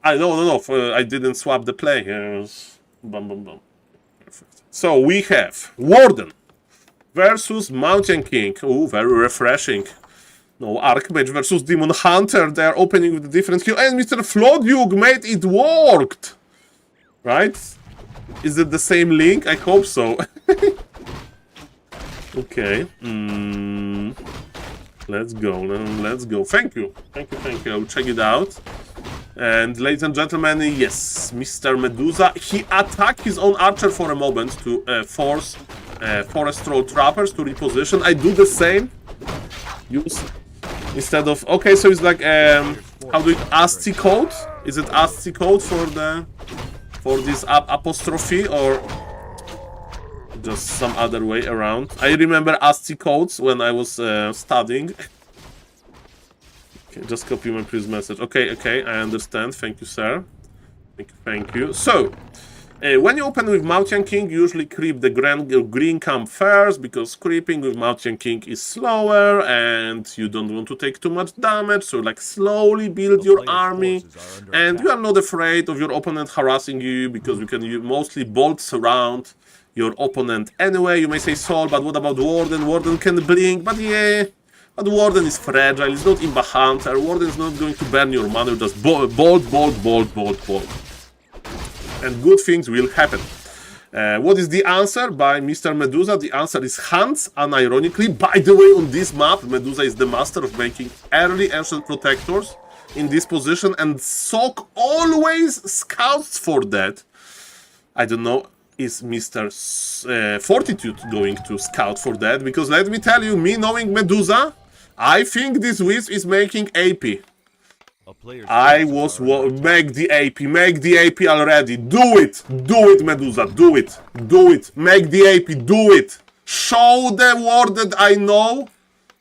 No, I didn't swap the play. Bum. Perfect. So we have Warden versus Mountain King. Ooh, very refreshing. No, Archmage versus Demon Hunter. They are opening with a different skill. And Mr. Flodug made it worked! Right? Is it the same link? I hope so. Okay. Let's go. Thank you. I'll check it out. And ladies and gentlemen, yes, Mr. Medusa, he attacked his own archer for a moment to force Forest Troll Trappers to reposition. I do the same. Use instead of... Okay, so it's like, how do you... ASCII code? Is it ASCII code for this apostrophe, or just some other way around? I remember ASCII codes when I was studying. Okay, just copy my previous message. Okay, I understand. Thank you, sir. Thank you. So, when you open with Mountain King, you usually creep the green camp first, because creeping with Mountain King is slower and you don't want to take too much damage, so like slowly build your army, and you are not afraid of your opponent harassing you, because you can mostly bolt surround your opponent anyway. You may say, Saul, but what about Warden? Warden can blink, but yeah, but Warden is fragile, it's not Imba Hunter. Warden is not going to burn your mana, just bolt. And good things will happen. What is the answer by Mr. Medusa? The answer is Hands, unironically. By the way, on this map, Medusa is the master of making early Ancient Protectors in this position, and Sok always scouts for that. I don't know, is Mr. Fortitude going to scout for that? Because let me tell you, me knowing Medusa, I think this Wisp is making AP. I was make the AP already. Do it, Medusa, do it, make the AP, do it. Show the world that I know.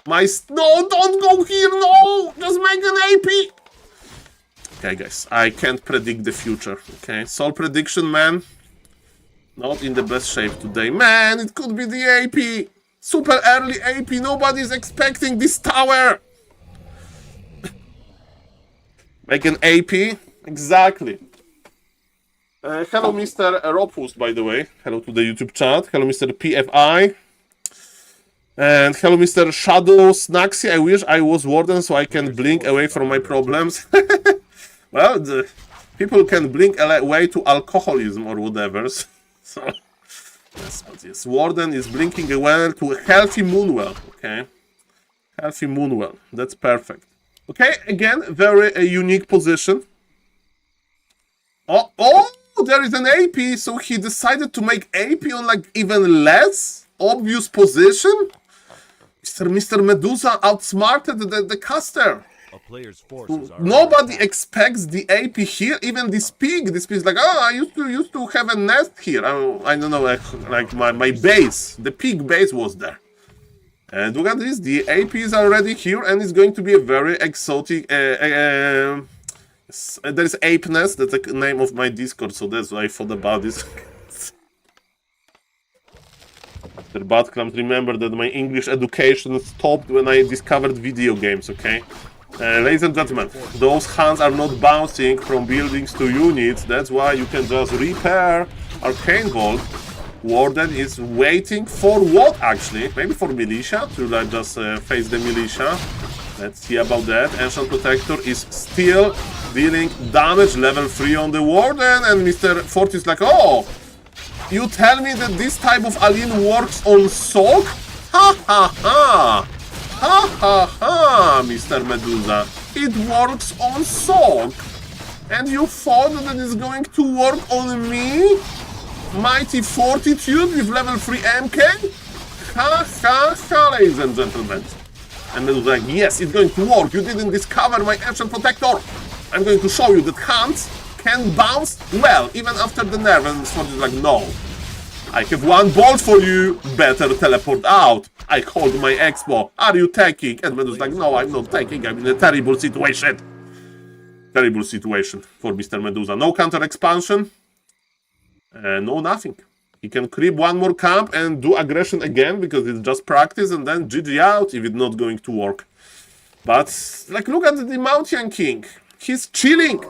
No, don't go here, no, just make an AP. Okay, guys, I can't predict the future. Okay, Soul prediction, man. Not in the best shape today, man. It could be the AP, super early AP. Nobody's expecting this tower. Make an AP? Exactly. Hello, Mr. Ropust, by the way. Hello to the YouTube chat. Hello, Mr. PFI. And hello, Mr. Shadow Snaxy. I wish I was Warden so I can blink away from my problems. Well, the people can blink away to alcoholism or whatever. So, yes, but yes, Warden is blinking away to healthy Moonwell. Okay. Healthy Moonwell. That's perfect. Okay, again, very unique position. Oh, there is an AP, so he decided to make AP on like even less obvious position. Mr. Medusa outsmarted the caster. Nobody expects the AP here. Even this pig is like, oh, I used to have a nest here. I don't know, like my base, the pig base was there. And look at this, the AP is already here, and it's going to be a very exotic... there is Apeness, that's the name of my Discord, so that's why I thought about this. Mr. Badcrams, remember that my English education stopped when I discovered video games, okay? Ladies and gentlemen, those hands are not bouncing from buildings to units, that's why you can just repair Arcane Vault. Warden is waiting for what, actually? Maybe for Militia, to like just face the Militia. Let's see about that. Ancient Protector is still dealing damage, level 3 on the Warden, and Mr. Fort is like, oh, you tell me that this type of alien works on Sok? Ha ha ha! Ha ha ha, Mr. Medusa. It works on Sok. And you thought that it's going to work on me? Mighty Fortitude with level 3 MK? Ha ha ha, ladies and gentlemen. And it was like, yes, it's going to work. You didn't discover my Ancient Protector. I'm going to show you that hands can bounce well, even after the nerf. And Sword is like, no. I have one bolt for you. Better teleport out. I hold my expo. Are you taking? And Medusa's like, no, I'm not taking. I'm in a terrible situation. Terrible situation for Mr. Medusa. No counter expansion. No, nothing. He can creep one more camp and do aggression again because it's just practice, and then GG out if it's not going to work. But, like, look at the Mountain King. He's chilling.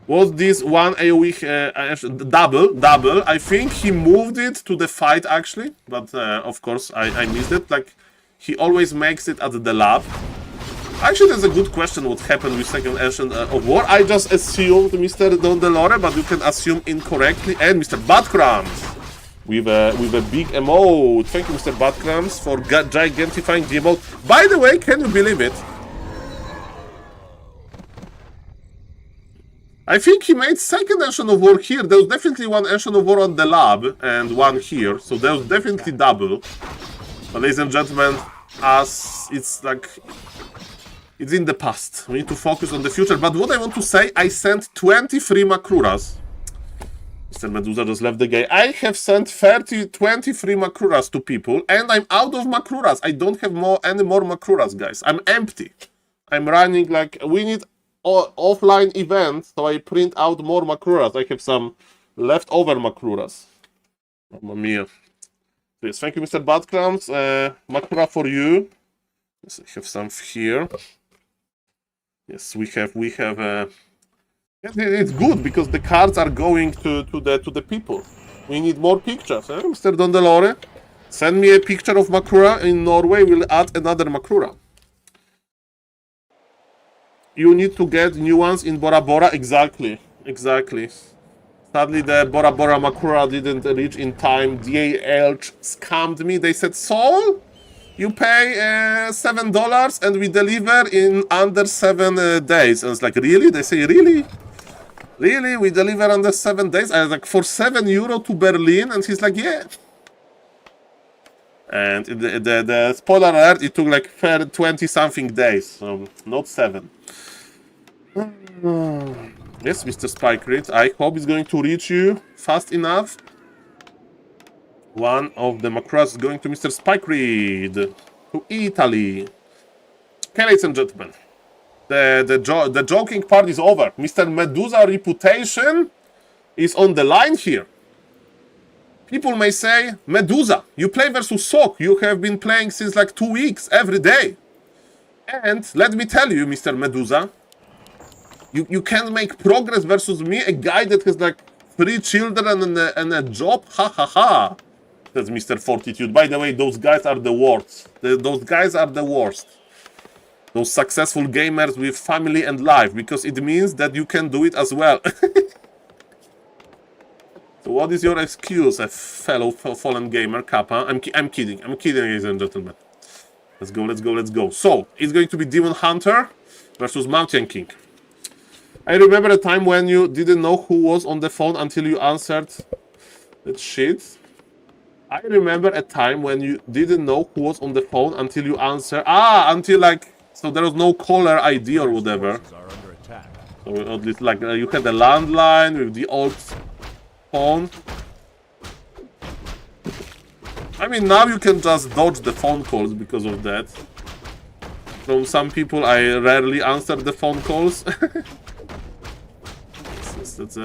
Was this one AoE double? I think he moved it to the fight, actually. But, of course, I missed it. Like, he always makes it at the lab. Actually, that's a good question what happened with Second Ancient of War. I just assumed Mr. Don Delore, but you can assume incorrectly. And Mr. Badcrams with a big emote. Thank you, Mr. Badcrams, for gigantifying the emote. By the way, can you believe it? I think he made Second Ancient of War here. There was definitely one Ancient of War on the lab and one here. So there was definitely double. But ladies and gentlemen, as it's like... It's in the past. We need to focus on the future. But what I want to say, I sent 23 Makruras. Mr. Medusa just left the game. I have sent 23 Makruras to people, and I'm out of Makruras. I don't have any more Makruras, guys. I'm empty. I'm running like... We need offline events, so I print out more Makruras. I have some leftover Makruras. Mamma mia. Yes, thank you, Mr. Badcrams. Makrura for you. Yes, I have some here. Yes, we have. It's good because the cards are going to the people. We need more pictures, Mr. Dondelore. Send me a picture of Makrura in Norway. We'll add another Makrura. You need to get new ones in Bora Bora. Exactly. Sadly, the Bora Bora Makrura didn't reach in time. DAL scammed me. They said, Saul, you pay $7 and we deliver in under 7 days. And it's like, really? They say, really? Really? We deliver under 7 days? I was like, for €7 to Berlin? And he's like, yeah. And the spoiler alert, it took like 20-something days. So, not 7. Yes, Mr. Spike Reed. I hope it's going to reach you fast enough. One of the Makruras is going to Mr. Spike Reed. To Italy. Okay, ladies and gentlemen. The joking part is over. Mr. Medusa reputation is on the line here. People may say, Medusa, you play versus Sok. You have been playing since like 2 weeks, every day. And let me tell you, Mr. Medusa, you can make progress versus me, a guy that has like 3 children and a job. Ha ha ha. That's Mr. Fortitude. By the way, those guys are the worst. Those guys are the worst. Those successful gamers with family and life, because it means that you can do it as well. So what is your excuse, a fellow fallen gamer, Kappa? I'm kidding, ladies and gentlemen. Let's go. So, it's going to be Demon Hunter versus Mountain King. I remember a time when you didn't know who was on the phone until you answered that shit. I remember a time when you didn't know who was on the phone until you answered. Until like... So there was no caller ID or whatever. So at least like you had a landline with the old phone. I mean, now you can just dodge the phone calls because of that. From some people, I rarely answer the phone calls. That's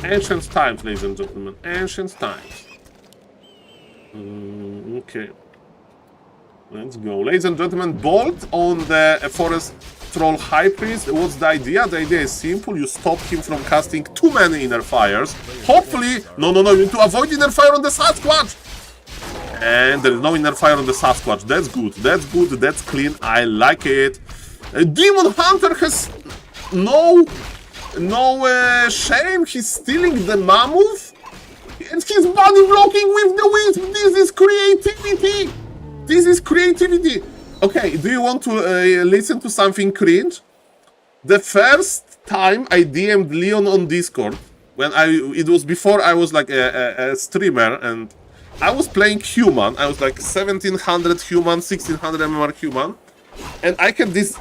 ancient times, ladies and gentlemen. Ancient times. Okay. Let's go. Ladies and gentlemen, bolt on the Forest Troll High Priest. What's the idea? The idea is simple. You stop him from casting too many inner fires. Hopefully... No, you need to avoid inner fire on the Sasquatch! And there is no inner fire on the Sasquatch. That's good. That's clean. I like it. Demon Hunter has no shame. He's stealing the mammoth. And he's body blocking with the wisp. This is creativity. Okay, do you want to listen to something cringe? The first time I DM'd Leon on Discord, it was before I was like a streamer, and I was playing human. I was like 1700 human, 1600 MMR human, and I had this,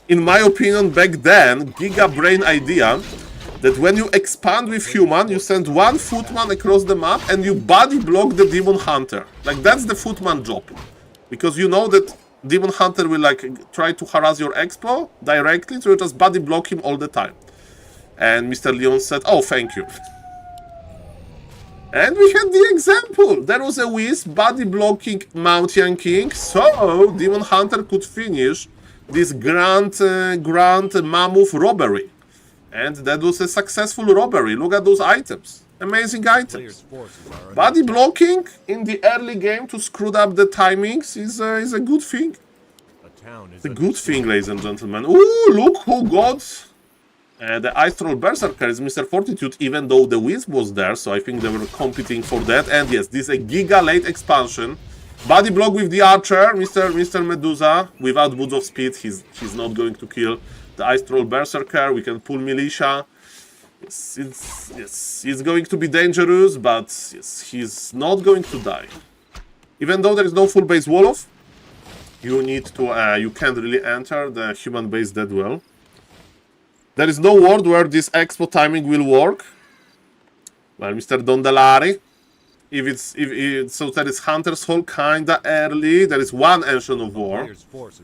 in my opinion back then, giga brain idea that when you expand with human, you send one footman across the map and you body block the Demon Hunter. Like, that's the footman job. Because you know that Demon Hunter will like try to harass your expo directly, so you just body block him all the time. And Mr. Leon said, oh, thank you. And we had the example. There was a wisp body blocking Mountain King, so Demon Hunter could finish this grand mammoth robbery. And that was a successful robbery. Look at those items. Amazing items. Body blocking in the early game to screw up the timings is a good thing. It's a good thing, ladies and gentlemen. Ooh, look who got the Ice Troll Berserker is Mr. Fortitude, even though the Wisp was there, so I think they were competing for that. And yes, this is a giga late expansion. Body block with the Archer, Mr. Medusa. Without Boots of Speed, he's not going to kill the Ice Troll Berserker. We can pull Militia. It's going to be dangerous, but yes, he's not going to die. Even though there is no full base Wolof, You need to, you can't really enter the human base that well. There is no world where this expo timing will work. Well, Mr. Dondelari, so there is Hunter's Hall kinda early. There is one Ancient of War.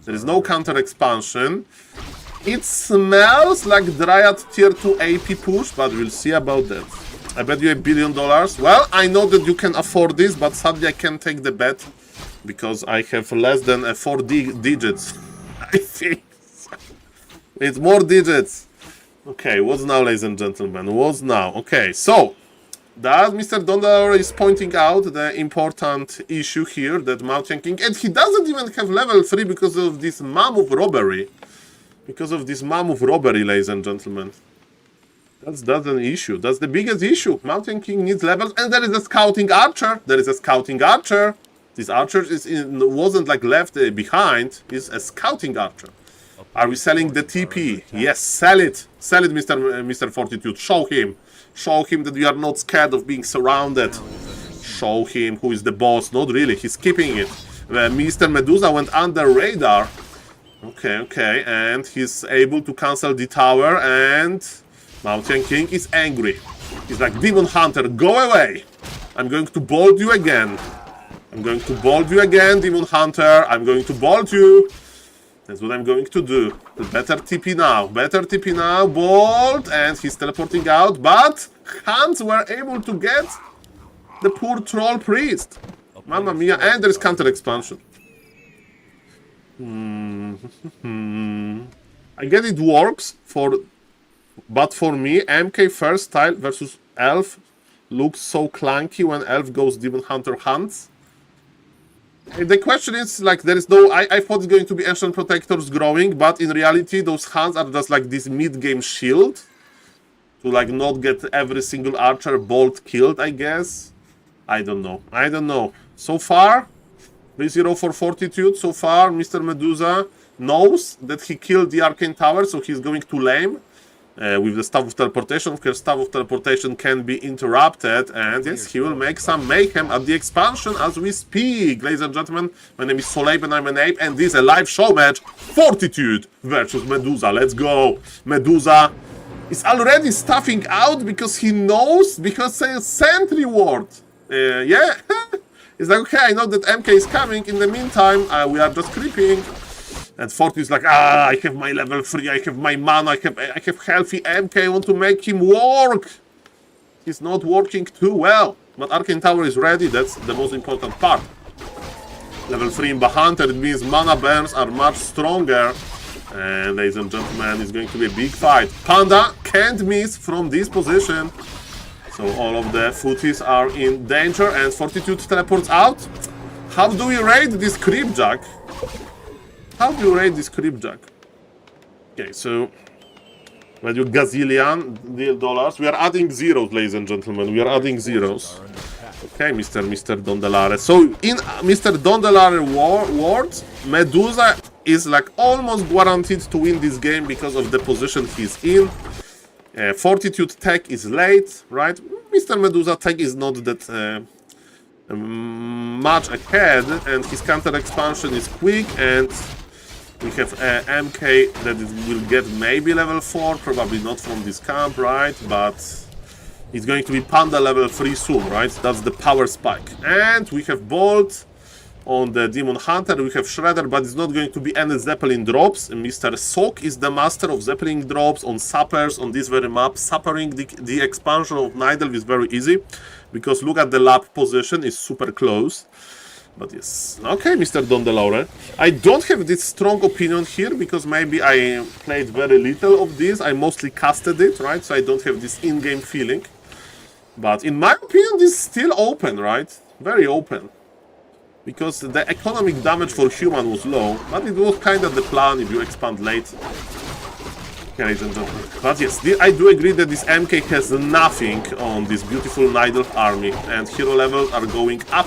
There is no counter expansion. It smells like Dryad tier 2 AP push, but we'll see about that. I bet you $1 billion. Well, I know that you can afford this, but sadly I can't take the bet because I have less than 4 digits. I think it's more digits. Okay, what's now, ladies and gentlemen? What's now? Okay, so that Mr. Dondelari is pointing out the important issue here that Mountain King, and he doesn't even have level 3 because of this mammoth robbery. Because of this mammoth robbery, ladies and gentlemen. That's an issue. That's the biggest issue. Mountain King needs levels, and there is a scouting archer. There is a scouting archer. This archer wasn't like left behind. He's a scouting archer. Are we selling the TP? Yes, sell it. Sell it, Mr. Fortitude. Show him. Show him that we are not scared of being surrounded. Show him who is the boss. Not really. He's keeping it. Mr. Medusa went under radar. Okay. And he's able to cancel the tower, and Mountain King is angry. He's like, Demon Hunter, go away! I'm going to bolt you again. I'm going to bolt you again, Demon Hunter. I'm going to bolt you. That's what I'm going to do. Better TP now. Better TP now. Bolt. And he's teleporting out. But Hans were able to get the poor troll priest. Mamma mia. And there's counter expansion. I get it works but for me, MK first style versus Elf looks so clunky when Elf goes Demon Hunter hunts. The question is, like, there is no... I thought it's going to be Ancient Protectors growing, but in reality, those hunts are just like this mid-game shield to, like, not get every single archer bolt killed, I guess. I don't know. So far, 3-0 for Fortitude. So far, Mr. Medusa knows that he killed the Arcane Tower, so he's going to lame. With the Staff of Teleportation. Of course, Staff of Teleportation can be interrupted, and yes, he will make some mayhem at the expansion as we speak. Ladies and gentlemen, my name is SaulApeMan and I'm an ape, and this is a live show match. Fortitude versus Medusa. Let's go. Medusa is already stuffing out because he knows, because it's Sentry Ward. Yeah, it's like, okay, I know that MK is coming. In the meantime, we are just creeping. And Fortitude is like, I have my level 3, I have my mana, I have healthy MK, I want to make him work. He's not working too well. But Arcane Tower is ready, that's the most important part. Level 3 in Bahunter, it means mana burns are much stronger. And ladies and gentlemen, it's going to be a big fight. Panda can't miss from this position. So all of the footies are in danger, and Fortitude teleports out. How do we raid this Creepjack? How do you rate this Creepjack? Okay, so value gazillion dollars. We are adding zeros, ladies and gentlemen. We are adding zeros. Okay, Mr. Dondelari. So in Mr. Dondelari words, Medusa is like almost guaranteed to win this game because of the position he's in. Fortitude tech is late, right? Mr. Medusa tech is not that much ahead, and his counter expansion is quick, and we have MK that will get maybe level 4, probably not from this camp, right? But it's going to be Panda level 3 soon, right? That's the power spike. And we have Bolt on the Demon Hunter, we have Shredder, but it's not going to be any Zeppelin drops. Mr. Sok is the master of Zeppelin drops on Sappers on this very map. Sappering the expansion of Nidal is very easy, because look at the lap position, is super close. But yes, okay, Mr. Dondelari. I don't have this strong opinion here, because maybe I played very little of this. I mostly casted it, right? So I don't have this in-game feeling. But in my opinion, this is still open, right? Very open. Because the economic damage for human was low, but it was kind of the plan if you expand late. Okay, ladies and gentlemen. But yes, I do agree that this MK has nothing on this beautiful Nidal army, and hero levels are going up.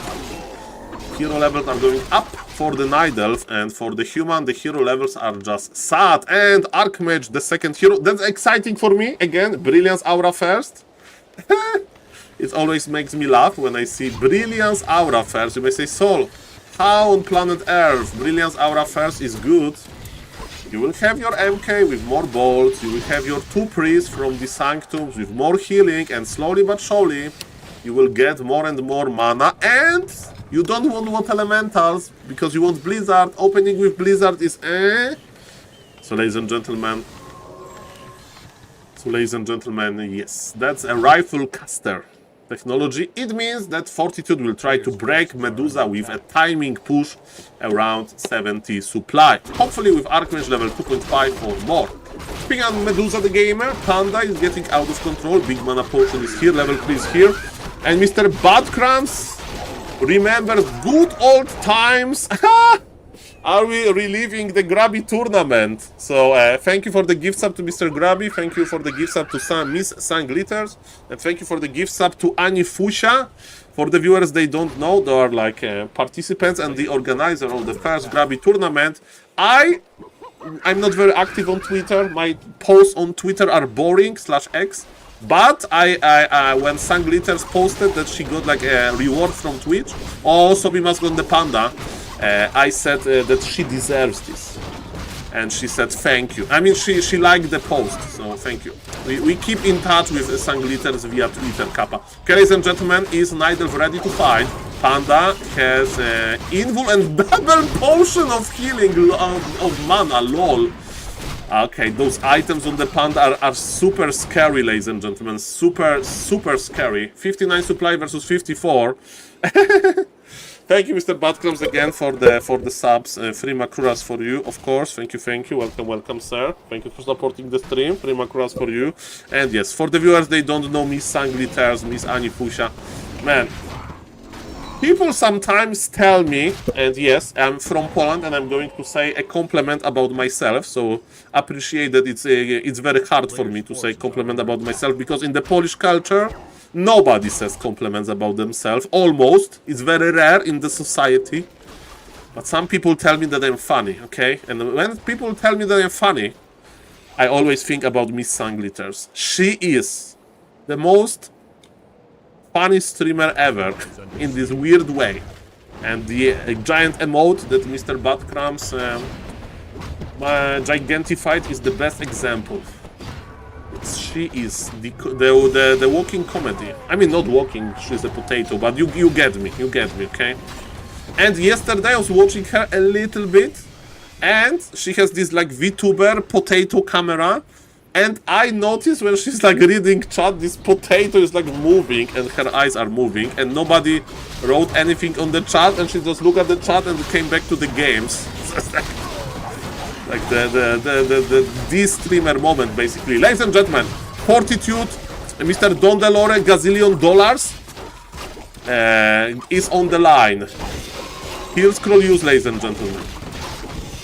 Hero levels are going up for the Nidal, and for the human, the hero levels are just sad. And Archmage, the second hero, that's exciting for me. Again, Brilliance Aura first. It always makes me laugh when I see Brilliance Aura first. You may say, Saul, How on planet Earth Brilliance Aura first is good. You will have your MK with more bolts, you will have your 2 priests from the Sanctums with more healing, and slowly but surely you will get more and more mana, and you don't want elementals because you want Blizzard. Opening with Blizzard is So ladies and gentlemen, yes, that's a rifle caster technology. It means that Fortitude will try to break Medusa with a timing push around 70 supply. Hopefully with Archmage level 2.5 or more. Speaking on Medusa the Gamer, Panda is getting out of control. Big Mana Potion is here, level 3 is here. And Mr. Badcrams remembers good old times. Are we reliving the Grabby tournament? So thank you for the gift sub to Mr. Grabby, thank you for the gift sub to Miss Sunglitters, and thank you for the gift sub to Ani Fusha. For the viewers, they don't know, they are like participants and the organizer of the first Grabby tournament. I'm not very active on Twitter, my posts on Twitter are boring /X, but when Sunglitters posted that she got like a reward from Twitch, also we must go on the Panda. I said that she deserves this, and she said thank you. I mean, she liked the post, so thank you. We keep in touch with Sunglitters via Twitter, Kappa. Okay, ladies and gentlemen, is Nidelf ready to fight? Panda has invul and double potion of healing of mana, lol. Okay, those items on the Panda are super scary, ladies and gentlemen. Super scary. 59 supply versus 54. Thank you, Mr. Badcrams, again for the subs. Free Makuras for you, of course. Thank you. Welcome, sir. Thank you for supporting the stream. Free Makuras for you. And yes, for the viewers, they don't know Miss Sunglitters, Miss Ani Fusha. Man, people sometimes tell me, and yes, I'm from Poland, and I'm going to say a compliment about myself. So appreciate that it's very hard for me to say compliment about myself, because in the Polish culture, nobody says compliments about themselves, almost. It's very rare in the society. But some people tell me that I'm funny, okay? And when people tell me that I'm funny, I always think about Miss Sunglitters. She is the most funny streamer ever, in this weird way. And the giant emote that Mr. Badcrams gigentified is the best example. She is the walking comedy. I mean, not walking, she's a potato, but you get me, okay? And yesterday I was watching her a little bit, and she has this like VTuber potato camera, and I noticed when she's like reading chat, this potato is like moving, and her eyes are moving, and nobody wrote anything on the chat, and she just looked at the chat and came back to the games. Like this streamer moment, basically. Ladies and gentlemen, Fortitude, Mr. Don Delore, gazillion dollars, is on the line. Heal scroll use, ladies and gentlemen.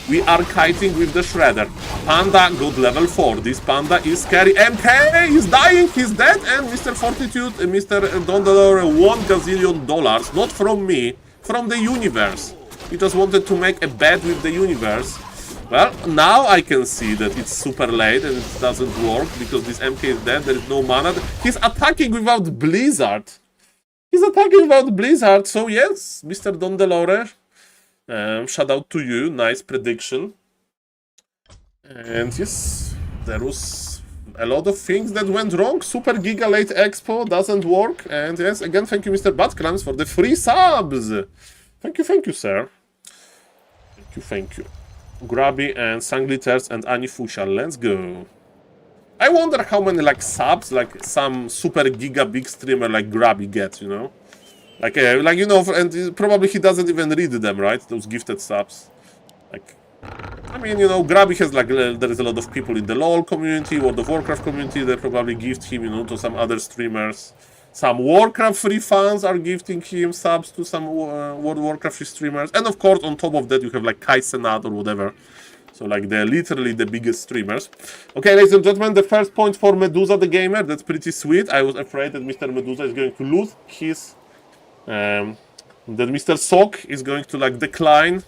We are kiting with the Shredder. Panda got level 4. This Panda is scary. MK is dying, he's dead, and Mr. Fortitude, Mr. Don Delore won gazillion dollars. Not from me, from the universe. He just wanted to make a bet with the universe. Well, now I can see that it's super late and it doesn't work because this MK is dead, there is no mana. He's attacking without Blizzard. So yes, Mr. Don Delore, shout out to you, nice prediction. And yes, there was a lot of things that went wrong. Super Giga Late Expo doesn't work. And yes, again, thank you, Mr. Badcrams, for the free subs. Thank you, sir. Thank you. Grabby and Sunglitters and Ani Fusha, let's go. I wonder how many like subs like some super giga big streamer like Grabby gets, you know? Like you know, and probably he doesn't even read them, right? Those gifted subs. Like, I mean, you know, Grabby has like, there is a lot of people in the LoL community, World of Warcraft community, they probably gift him, you know, to some other streamers. Some Warcraft free fans are gifting him subs to some World of Warcraft free streamers. And of course, on top of that, you have like Kai Senat or whatever. So like they're literally the biggest streamers. Okay, ladies and gentlemen, the first point for Medusa the Gamer. That's pretty sweet. I was afraid that Mr. Medusa is going to lose his... that Mr. Sok is going to like decline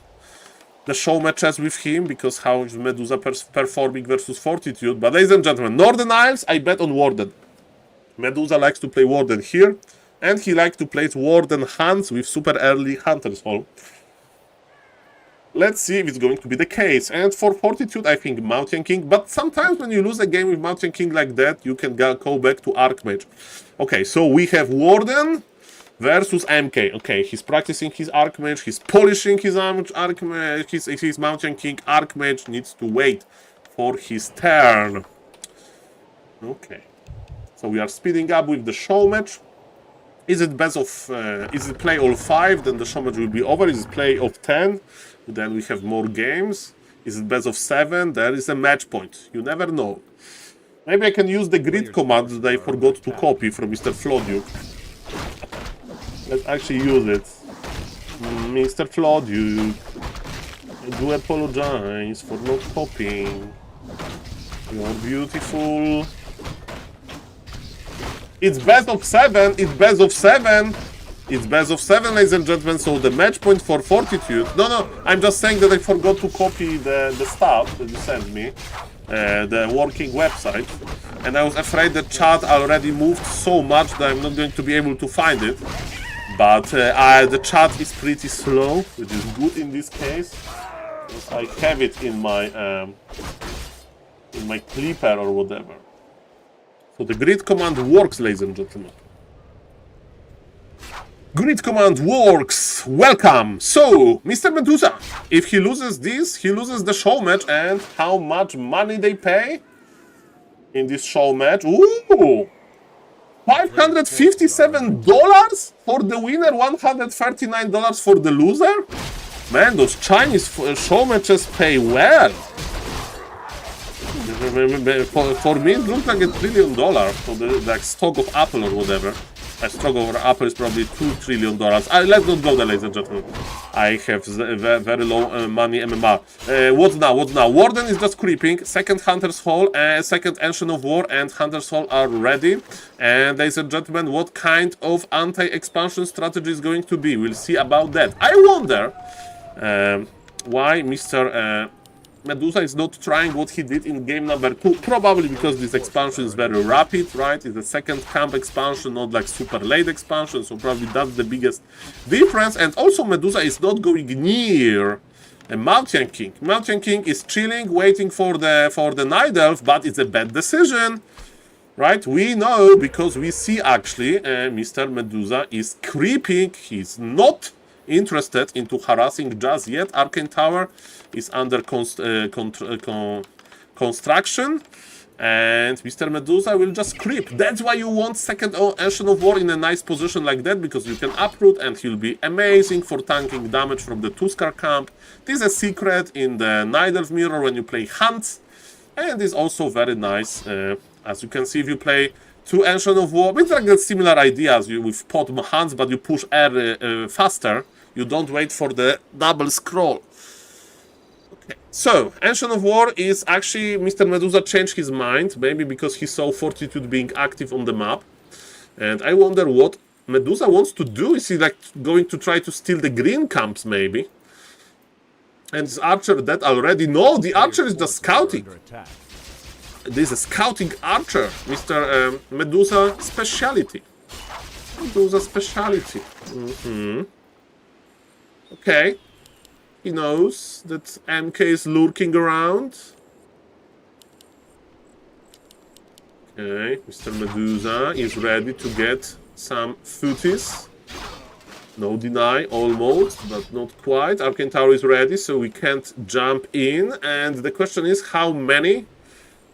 the show matches with him because how is Medusa performing versus Fortitude. But ladies and gentlemen, Northern Isles, I bet on Warden. Medusa likes to play Warden here, and he likes to play Warden Hunts with super early Hunter's Hall. Let's see if it's going to be the case. And for Fortitude, I think Mountain King. But sometimes when you lose a game with Mountain King like that, you can go back to Archmage. Okay, so we have Warden versus MK. Okay, he's practicing his Archmage. He's polishing his Archmage. His Mountain King. Archmage needs to wait for his turn. Okay. So we are speeding up with the show match. Is it best of? Is it play all 5? Then the show match will be over. Is it play of 10? Then we have more games. Is it best of 7? There is a match point. You never know. Maybe I can use the grid command that I forgot to copy from Mr. Floduke. Let's actually use it. Mr. Floduke, I do apologize for not copying. You're beautiful. It's best of 7. It's best of 7. It's best of 7, ladies and gentlemen, so the match point for Fortitude... No, I'm just saying that I forgot to copy the stuff that you sent me, the working website, and I was afraid the chat already moved so much that I'm not going to be able to find it. But the chat is pretty slow, which is good in this case, because I have it in my clipper or whatever. So the grid command works, ladies and gentlemen. Grid command works! Welcome! So, Mr. Medusa, if he loses this, he loses the show match, and how much money they pay in this show match? Ooh! $557 for the winner, $139 for the loser? Man, those Chinese show matches pay well. For me, it looks like $1 trillion for the like, stock of Apple or whatever. A stock of Apple is probably $2 trillion. Let's not go there, ladies and gentlemen. I have very low money MMR. What now? What now? Warden is just creeping. Second Hunter's Hall, second Ancient of War, and Hunter's Hall are ready. And ladies and gentlemen, what kind of anti-expansion strategy is going to be? We'll see about that. I wonder why Mr. Medusa is not trying what he did in game number 2, probably because this expansion is very rapid, right? It's a second camp expansion, not like super late expansion, so probably that's the biggest difference. And also Medusa is not going near a Mountain King. Mountain King is chilling, waiting for the Night Elf, but it's a bad decision, right? We know, because we see actually Mr. Medusa is creeping. He's not interested into harassing just yet. Arcane Tower is under construction, and Mr. Medusa will just creep. That's why you want second Ancient of War in a nice position like that, because you can uproot and he'll be amazing for tanking damage from the Tuskar camp. This is a secret in the Night Elf mirror when you play Hunts, and is also very nice. As you can see, if you play 2 Ancient of War, it's like a similar idea as you with Pot Hunts, but you push R faster. You don't wait for the double scroll. Okay. So, Ancient of War is actually, Mr. Medusa changed his mind, maybe because he saw Fortitude being active on the map. And I wonder what Medusa wants to do. Is he like going to try to steal the green camps, maybe? And is Archer dead already? No, the Archer is just scouting. This is a scouting Archer, Mr. Medusa speciality. Medusa speciality. Okay, he knows that MK is lurking around. Okay, Mr. Medusa is ready to get some footies. No deny, almost, but not quite. Arcane Tower is ready, so we can't jump in. And the question is how many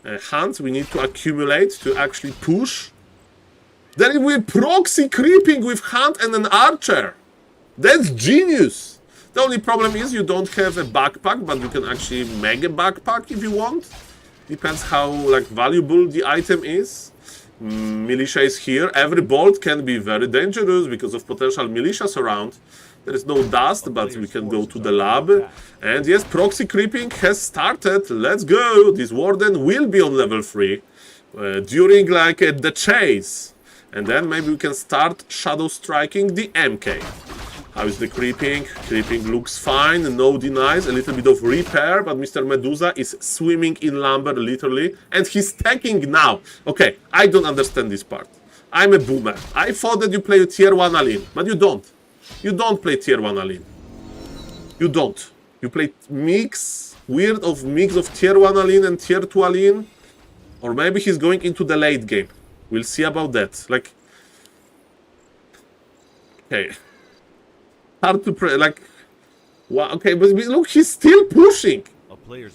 hunts we need to accumulate to actually push. Then we're proxy creeping with Hunt and an Archer. That's genius! The only problem is you don't have a backpack, but you can actually make a backpack if you want. Depends how like valuable the item is. Militia is here. Every bolt can be very dangerous because of potential militias around. There is no dust, but we can go to the lab. And yes, proxy creeping has started. Let's go! This Warden will be on level 3 during like the chase. And then maybe we can start shadow striking the MK. How is the creeping? Creeping looks fine, no denies, a little bit of repair, but Mr. Medusa is swimming in lumber, literally, and he's tanking now. Okay, I don't understand this part. I'm a boomer. I thought that you play tier 1 Aline, but you don't. You don't play tier 1 Aline. You don't. You play weird mix of tier 1 Aline and tier 2 Aline. Or maybe he's going into the late game. We'll see about that. Like, okay. Hard to pray, like, wow, okay, but look, he's still pushing.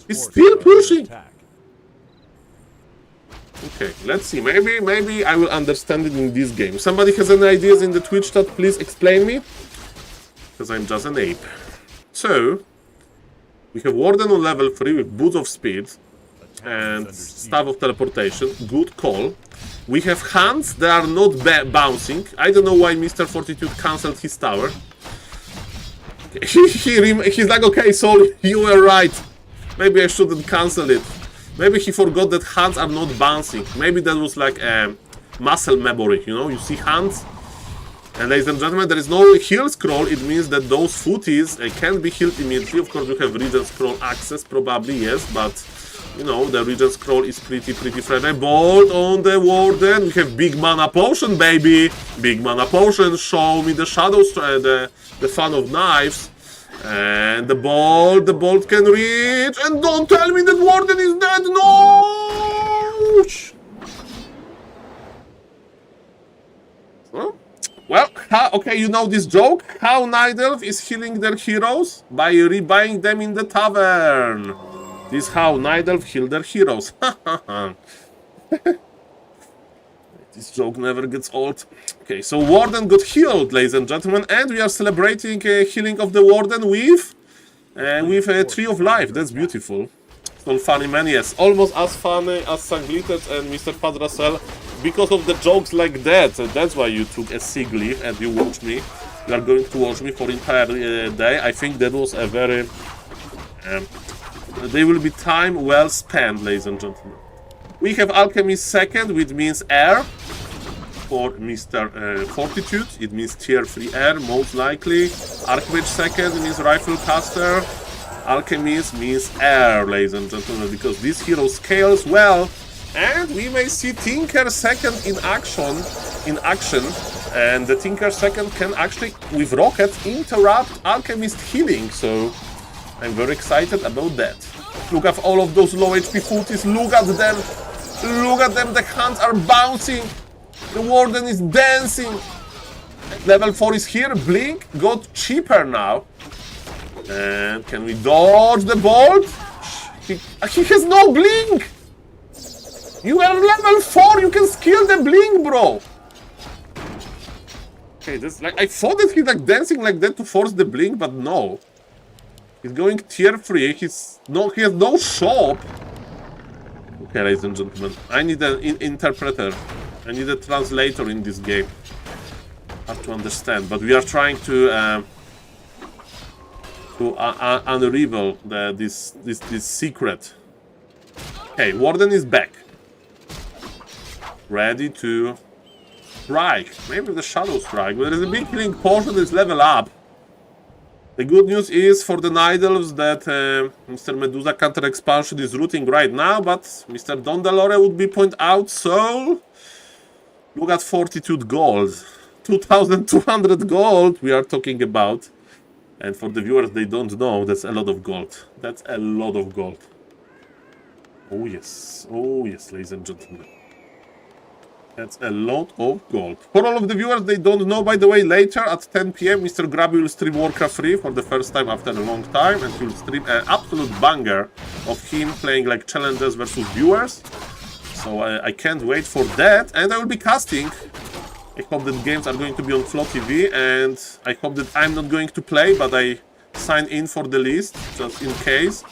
He's still pushing. Okay, let's see. Maybe I will understand it in this game. Somebody has any ideas in the Twitch chat? Please explain me. Because I'm just an ape. So, we have Warden on level 3 with Boots of Speed and Staff of Teleportation. Good call. We have hands that are not bouncing. I don't know why Mr. Fortitude cancelled his tower. He's like, okay, Saul, you were right. Maybe I shouldn't cancel it. Maybe he forgot that hands are not bouncing. Maybe that was like a muscle memory, you know? You see hands. And ladies and gentlemen, there is no heal scroll. It means that those footies can be healed immediately. Of course, you have region scroll access, probably, yes. But, you know, the region scroll is pretty fragile. Bolt on the Warden. We have big mana potion, baby. Big mana potion. Show me the shadows, the fan of knives. And the bolt can reach. And don't tell me that Warden is dead. No! So, well, okay, you know this joke? How Night Elf is healing their heroes? By rebuying them in the tavern. This is how Night Elf heal their heroes. This joke never gets old. Okay, so Warden got healed, ladies and gentlemen, and we are celebrating healing of the Warden with a Tree of Life. That's beautiful. SaulPlayerMan, yes, almost as funny as Sanglited and Mr. Padracel, because of the jokes like that. That's why you took a sick leave and you watched me. You are going to watch me for entire day. I think that was a very... they will be time well spent, ladies and gentlemen. We have Alchemy second, which means air for Mr. Fortitude. It means tier 3 air, most likely. Archmage second means Rifle Caster. Alchemist means air, ladies and gentlemen, because this hero scales well. And we may see Tinker second in action. And the Tinker second can actually, with Rocket, interrupt Alchemist healing. So I'm very excited about that. Look at all of those low HP footies. Look at them. Look at them. The hands are bouncing. The Warden is dancing. Level 4 is here. Blink got cheaper now. And can we dodge the bolt? He has no blink. You are level 4. You can skill the blink, bro. Okay, this like I thought that he's like dancing like that to force the blink, but no. He's going tier 3. He has no shop. Okay, ladies and gentlemen, I need an interpreter. I need a translator in this game. Hard to understand, but we are trying to unravel this secret. Okay, Warden is back, ready to strike. Maybe the Shadow Strike, but there is a big healing potion that is level up. The good news is for the Night Elves that Mr. Medusa counter expansion is rooting right now, but Mr. Dondalore would be point out, so look at Fortitude gold. 2,200 gold we are talking about. And for the viewers, they don't know, that's a lot of gold. That's a lot of gold. Oh yes, ladies and gentlemen. That's a lot of gold. For all of the viewers, they don't know, by the way, later at 10 PM, Mr. Grabby will stream Warcraft 3 for the first time after a long time, and he'll stream an absolute banger of him playing like challenges versus viewers. So I can't wait for that, and I will be casting. I hope that games are going to be on Flow TV, and I hope that I'm not going to play, but I sign in for the list, just in case,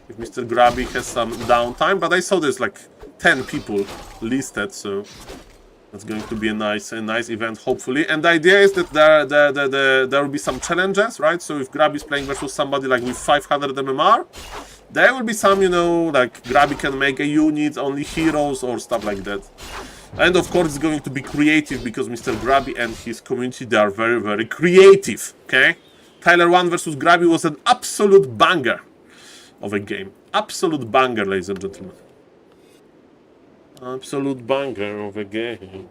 if Mr. Grabby has some downtime. But I saw there's like 10 people listed, so that's going to be a nice event, hopefully. And the idea is that there will be some challenges, right? So if Grabby is playing versus somebody like with 500 MMR, there will be some, you know, like Grabby can make a unit, only heroes or stuff like that. And of course, it's going to be creative because Mr. Grabby and his community, they are very, very creative, okay? Tyler 1 versus Grabby was an absolute banger of a game. Absolute banger, ladies and gentlemen. Absolute banger of a game.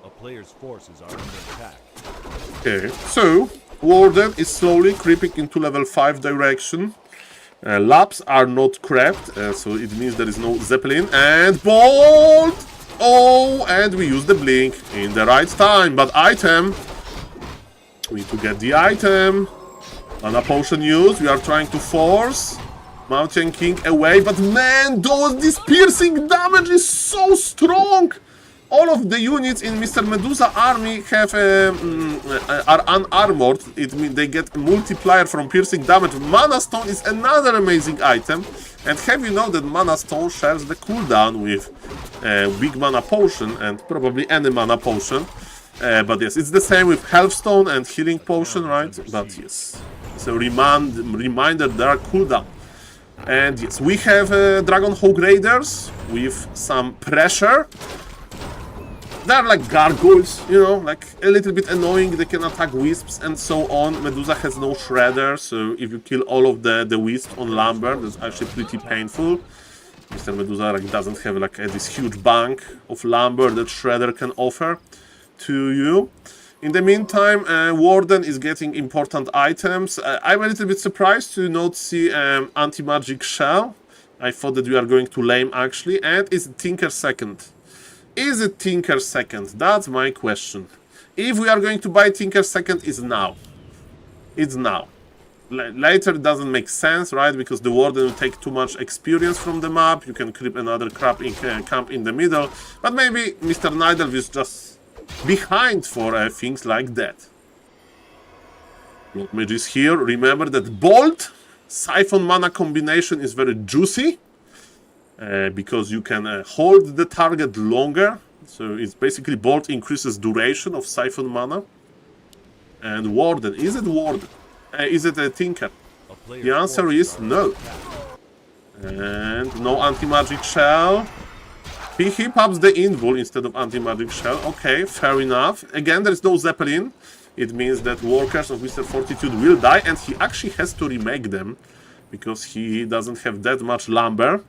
A player's forces are under attack. Okay, so Warden is slowly creeping into level 5 direction. Laps are not cracked, so it means there is no Zeppelin. And Bolt! Oh, and we use the blink in the right time. But item, we need to get the item. Mana potion used, we are trying to force Mountain King away. But man, this piercing damage is so strong! All of the units in Mr. Medusa army have are unarmored. It means they get a multiplier from piercing damage. Mana Stone is another amazing item. And have you know that Mana Stone shares the cooldown with Big Mana Potion and probably any Mana Potion. But yes, it's the same with Health Stone and Healing Potion, right? But yes, it's a reminder there are cooldown. And yes, we have Dragon Hawk Raiders with some pressure. They're like gargoyles, you know, like a little bit annoying. They can attack wisps and so on. Medusa has no shredder, so if you kill all of the wisps on Lambert, that's actually pretty painful. Mr. Medusa like doesn't have like this huge bank of Lambert that shredder can offer to you. In the meantime, Warden is getting important items. I'm a little bit surprised to not see anti-magic shell. I thought that we are going to lame actually, and is Tinker second. Is it Tinker second? That's my question. If we are going to buy Tinker second, is now. It's now. Later it doesn't make sense, right? Because the Warden will take too much experience from the map. You can creep another camp in the middle. But maybe Mr. Nidal is just behind for things like that. Blood Mage is here. Remember that Bolt Siphon Mana combination is very juicy. Because you can hold the target longer. So it's basically Bolt increases duration of Siphon Mana. And Warden. Is it Warden? Is it a Tinker? The answer is no. And no anti-magic shell. He pops the Invul instead of anti-magic shell. Okay, fair enough. Again, there is no Zeppelin. It means that workers of Mr. Fortitude will die. And he actually has to remake them. Because he doesn't have that much lumber.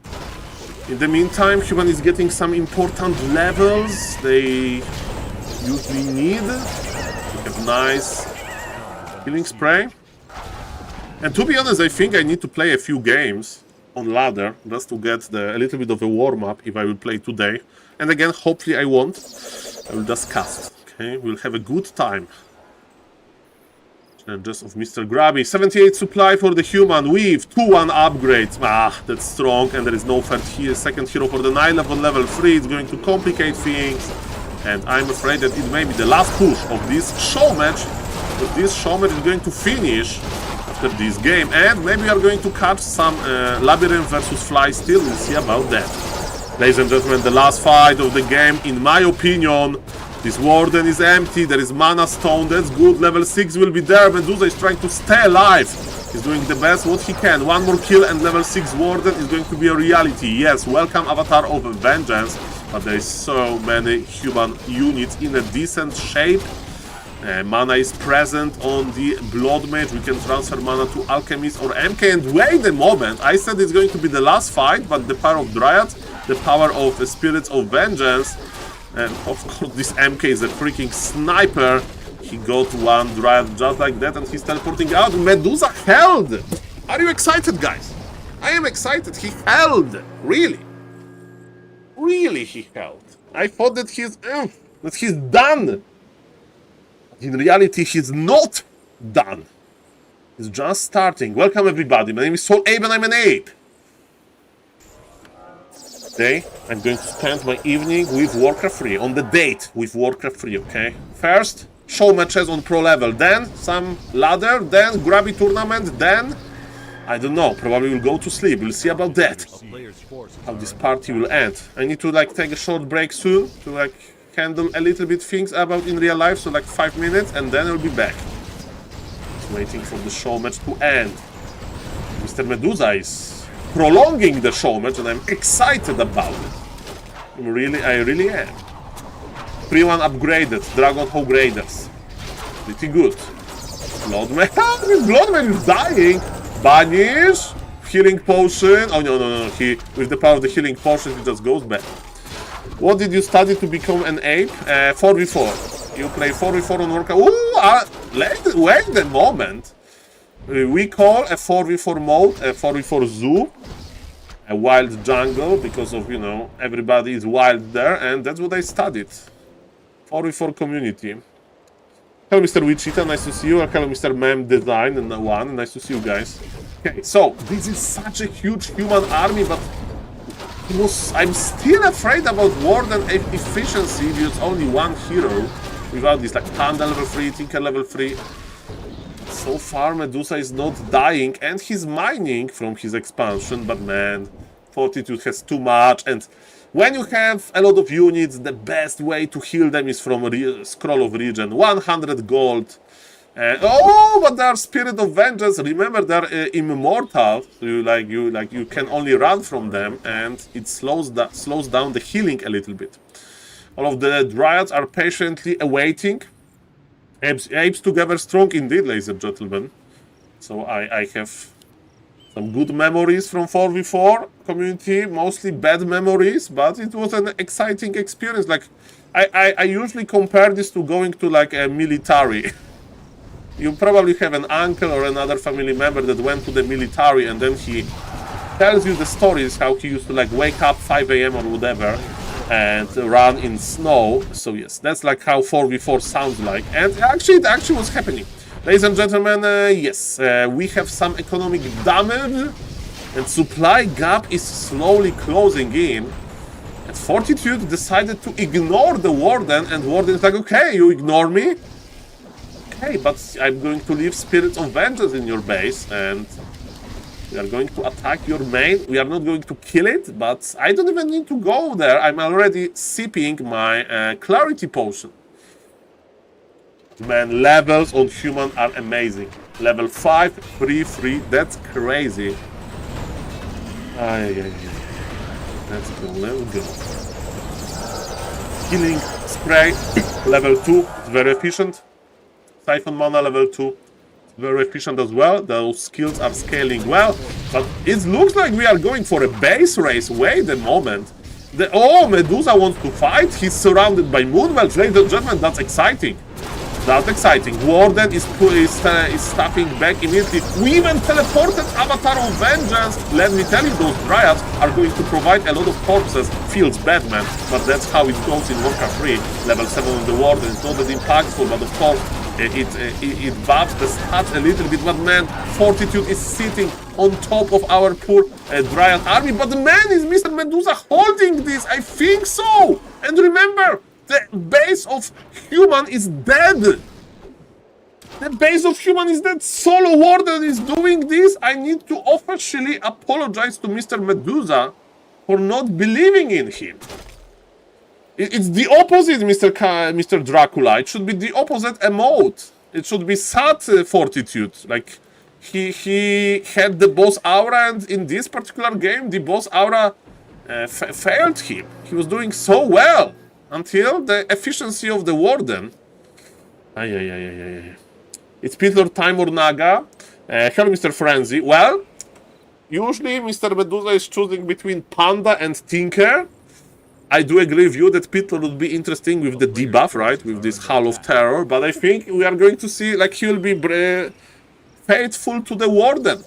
In the meantime, Human is getting some important levels they usually need. We have nice healing spray. And to be honest, I think I need to play a few games on ladder just to get a little bit of a warm-up if I will play today. And again, hopefully I won't. I will just cast. Okay, we'll have a good time. Just of Mr. Grabby. 78 supply for the Human with 2-1 upgrades. Ah, that's strong. And there is no second hero for the 9 level. Level 3. It's going to complicate things. And I'm afraid that it may be the last push of this show match. But this show match is going to finish after this game. And maybe we are going to catch some Labyrinth versus Fly still. We'll see about that. Ladies and gentlemen, the last fight of the game, in my opinion. This Warden is empty, there is Mana Stone, that's good, level 6 will be there, Medusa is trying to stay alive. He's doing the best what he can, one more kill and level 6 Warden is going to be a reality. Yes, welcome Avatar of Vengeance, but there is so many Human units in a decent shape. Mana is present on the Blood Mage, we can transfer Mana to Alchemist or MK, and wait a moment, I said it's going to be the last fight, but the power of Dryad, the power of the Spirits of Vengeance. And of course this MK is a freaking sniper. He got one Dryad just like that and he's teleporting out. Medusa held! Are you excited, guys? I am excited. He held! Really? Really he held. I thought that he's done. In reality, he's not done. He's just starting. Welcome everybody. My name is SaulApeMan, I'm an ape. Today, I'm going to spend my evening with Warcraft 3, on the date with Warcraft 3, okay? First, show matches on pro level, then some ladder, then grabby tournament, then, I don't know, probably we'll go to sleep, we'll see about that. How this party will end. I need to like take a short break soon, to like handle a little bit things about in real life, so like 5 minutes, and then I'll be back. Just waiting for the show match to end. Mr. Medusa is prolonging the show match and I'm excited about it. I really am. 3-1 upgraded, Dragon Hawk Raiders. Pretty good. Blood Mage. This Blood Mage is dying. Banish. Healing potion. Oh no. He, with the power of the healing potion, he just goes back. What did you study to become an ape? 4v4. You play 4v4 on workout. Ooh, wait a moment. We call a 4v4 mode, a 4v4 zoo, a wild jungle, because of, you know, everybody is wild there, and that's what I studied. 4v4 community. Hello, Mr. Wichita, nice to see you. Hello, Mr. Mem Design and One, nice to see you guys. Okay, so this is such a huge human army, but I'm still afraid about Warden efficiency if there's only one hero without this, like Panda level 3, Tinker level 3. So far, Medusa is not dying, and he's mining from his expansion, but man, Fortitude has too much, and when you have a lot of units, the best way to heal them is from Scroll of Regen, 100 gold. Oh, but they are Spirit of Vengeance. Remember, they're immortal. So you can only run from them, and it slows down the healing a little bit. All of the Dryads are patiently awaiting. Apes together strong indeed, ladies and gentlemen. So I have some good memories from 4v4 community, mostly bad memories, but it was an exciting experience. Like I usually compare this to going to like a military. You probably have an uncle or another family member that went to the military, and then he tells you the stories how he used to like wake up 5 a.m. or whatever and run in snow. So yes, that's like how 4v4 sounds like, and it actually was happening. Ladies and gentlemen, yes, we have some economic damage, and supply gap is slowly closing in. And Fortitude decided to ignore the Warden, and Warden is like, okay, you ignore me? Okay, but I'm going to leave Spirits of Vengeance in your base, and we are going to attack your main. We are not going to kill it, but I don't even need to go there. I'm already sipping my Clarity Potion. Man, levels on human are amazing. Level 5, 3, 3, that's crazy. Let's go. Healing Spray, level 2, it's very efficient. Siphon Mana, level 2. Very efficient as well. Those skills are scaling well, but it looks like we are going for a base race. Wait a moment. Medusa wants to fight. He's surrounded by Moonwells. Ladies and gentlemen, that's exciting. That's exciting. Warden is stepping back immediately. We even teleported Avatar of Vengeance. Let me tell you, those Dryads are going to provide a lot of corpses. Feels bad, man, but that's how it goes in Warcraft 3. Level 7 on the Warden is not that impactful, but of course, it buffs the stats a little bit, but man, Fortitude is sitting on top of our poor Dryad army, but the man is Mr. Medusa holding this, I think so! And remember, the base of human is dead! The base of human is dead! Solo Warden is doing this! I need to officially apologize to Mr. Medusa for not believing in him. It's the opposite, Mr. Dracula. It should be the opposite emote. It should be sad Fortitude. Like, he had the boss aura, and in this particular game, the boss aura failed him. He was doing so well until the efficiency of the Warden. It's Pitler time or Naga. Hello, Mr. Frenzy. Well, usually Mr. Medusa is choosing between Panda and Tinker. I do agree with you that Pitler would be interesting with the debuff, right? With this Hall of Terror. But I think we are going to see, like, he will be faithful to the Warden.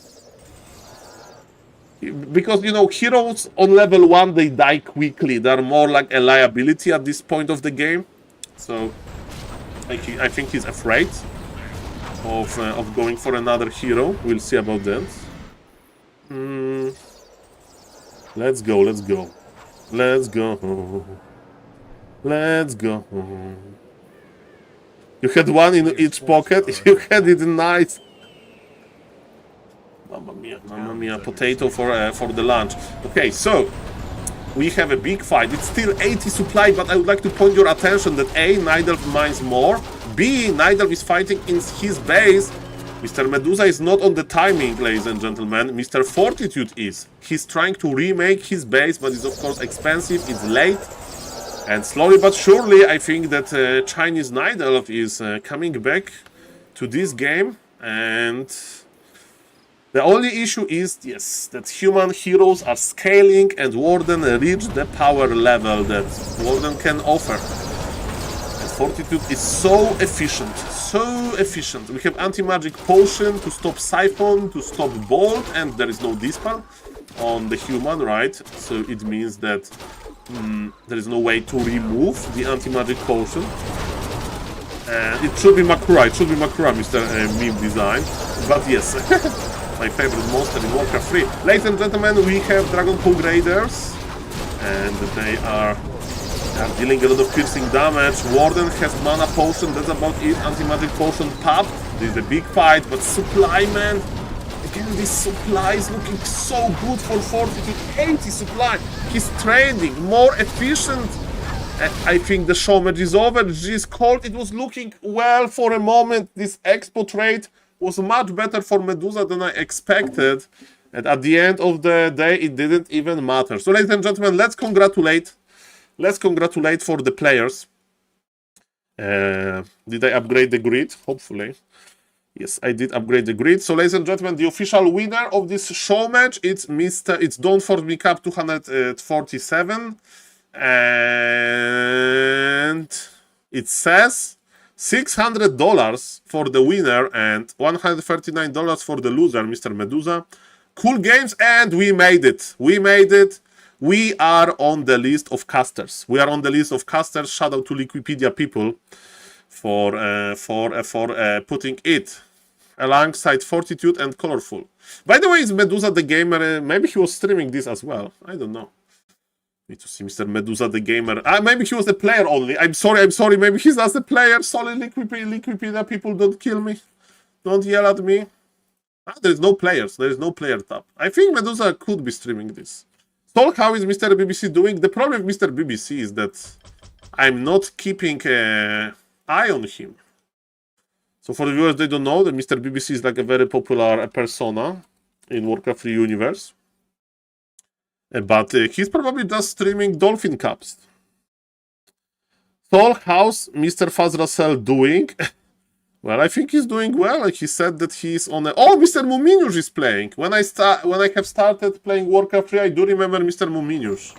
Because, you know, heroes on level 1, they die quickly. They're more like a liability at this point of the game. So, I think he's afraid of going for another hero. We'll see about that. Let's go. Let's go. You had one in each pocket. You had it nice. Mamma mia, potato for the lunch. Okay, so we have a big fight. It's still 80 supply, but I would like to point your attention that A, Nidalf mines more. B, Nidalf is fighting in his base. Mr. Medusa is not on the timing, ladies and gentlemen. Mr. Fortitude is. He's trying to remake his base, but it's of course expensive, it's late. And slowly but surely, I think that Chinese Nidalf is coming back to this game. And the only issue is, yes, that human heroes are scaling and Warden reached the power level that Warden can offer. And Fortitude is so efficient, so efficient. We have anti-magic potion to stop siphon, to stop bolt, and there is no dispel on the human, right? So it means that there is no way to remove the anti-magic potion. And it should be Makura, Mr. Meme Design. But yes, my favorite monster in Warcraft 3. Ladies and gentlemen, we have Dragon Hog Raiders, and they are dealing a lot of piercing damage. Warden has mana potion, that's about it. Anti-magic potion pop. This is a big fight, but SaulPlayerMan. Again, this supply is looking so good for Fortitude. 80 supply. He's trading more efficient. I think the show match is over. G is cold. It was looking well for a moment. This expo trade was much better for Medusa than I expected. And at the end of the day, it didn't even matter. So, ladies and gentlemen, let's congratulate. Let's congratulate for the players. Did I upgrade the grid? Hopefully. Yes, I did upgrade the grid. So, ladies and gentlemen, the official winner of this show match, it's Don't Force Me Cup 247. And it says $600 for the winner and $139 for the loser, Mr. Medusa. Cool games, and we made it. We made it. We are on the list of casters. We are on the list of casters. Shout out to Liquipedia people for putting it alongside Fortitude and Colorful. By the way, is Medusa the gamer? Maybe he was streaming this as well. I don't know. Need to see Mr. Medusa the gamer. Maybe he was a player only. I'm sorry. Maybe he's not a player. Sorry, Liquipedia people, don't kill me. Don't yell at me. There is no players. There is no player tab. I think Medusa could be streaming this. Saul, how is Mr. BBC doing? The problem with Mr. BBC is that I'm not keeping an eye on him. So for the viewers, they don't know that Mr. BBC is like a very popular persona in Warcraft 3 universe. But he's probably just streaming Dolphin Cups. Saul, how's Mr. Fazrasel doing? Well, I think he's doing well. He said that he's on a... Oh, Mr. Muminiusz is playing. When I have started playing Warcraft 3, I do remember Mr. Muminiusz.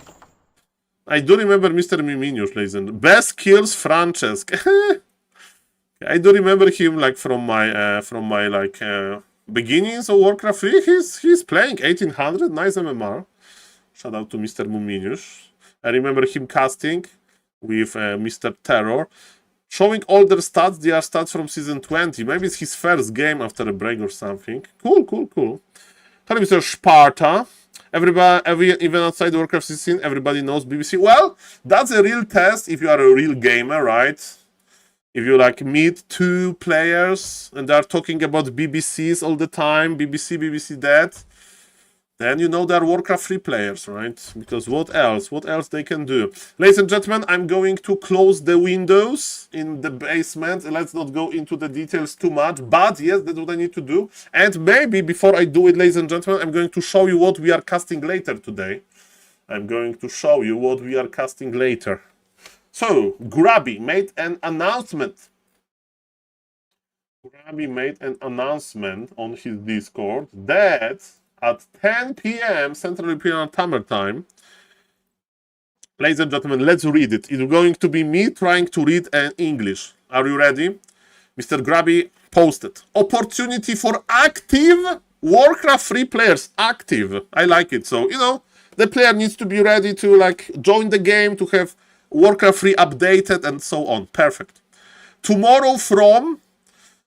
Ladies and best kills, Francesc. I do remember him like from my beginnings of Warcraft 3. He's playing 1800, nice MMR. Shout out to Mr. Muminiusz. I remember him casting with Mr. Terror. Showing all their stats, they are stats from season 20. Maybe it's his first game after a break or something. Cool. Hello, Mr. Sparta. Every even outside the Warcraft scene, everybody knows BBC. Well, that's a real test if you are a real gamer, right? If you like meet two players and they are talking about BBCs all the time, BBC that, then you know they're Warcraft 3 players, right? Because what else? What else they can do? Ladies and gentlemen, I'm going to close the windows in the basement. Let's not go into the details too much. But yes, that's what I need to do. And maybe before I do it, ladies and gentlemen, I'm going to show you what we are casting later today. So, Grabby made an announcement. On his Discord that at 10 p.m. Central European Summer Time. Ladies and gentlemen, let's read it. It's going to be me trying to read in English. Are you ready? Mr. Grabby posted. Opportunity for active Warcraft 3 players. Active. I like it. So, the player needs to be ready to join the game, to have Warcraft 3 updated and so on. Perfect. Tomorrow from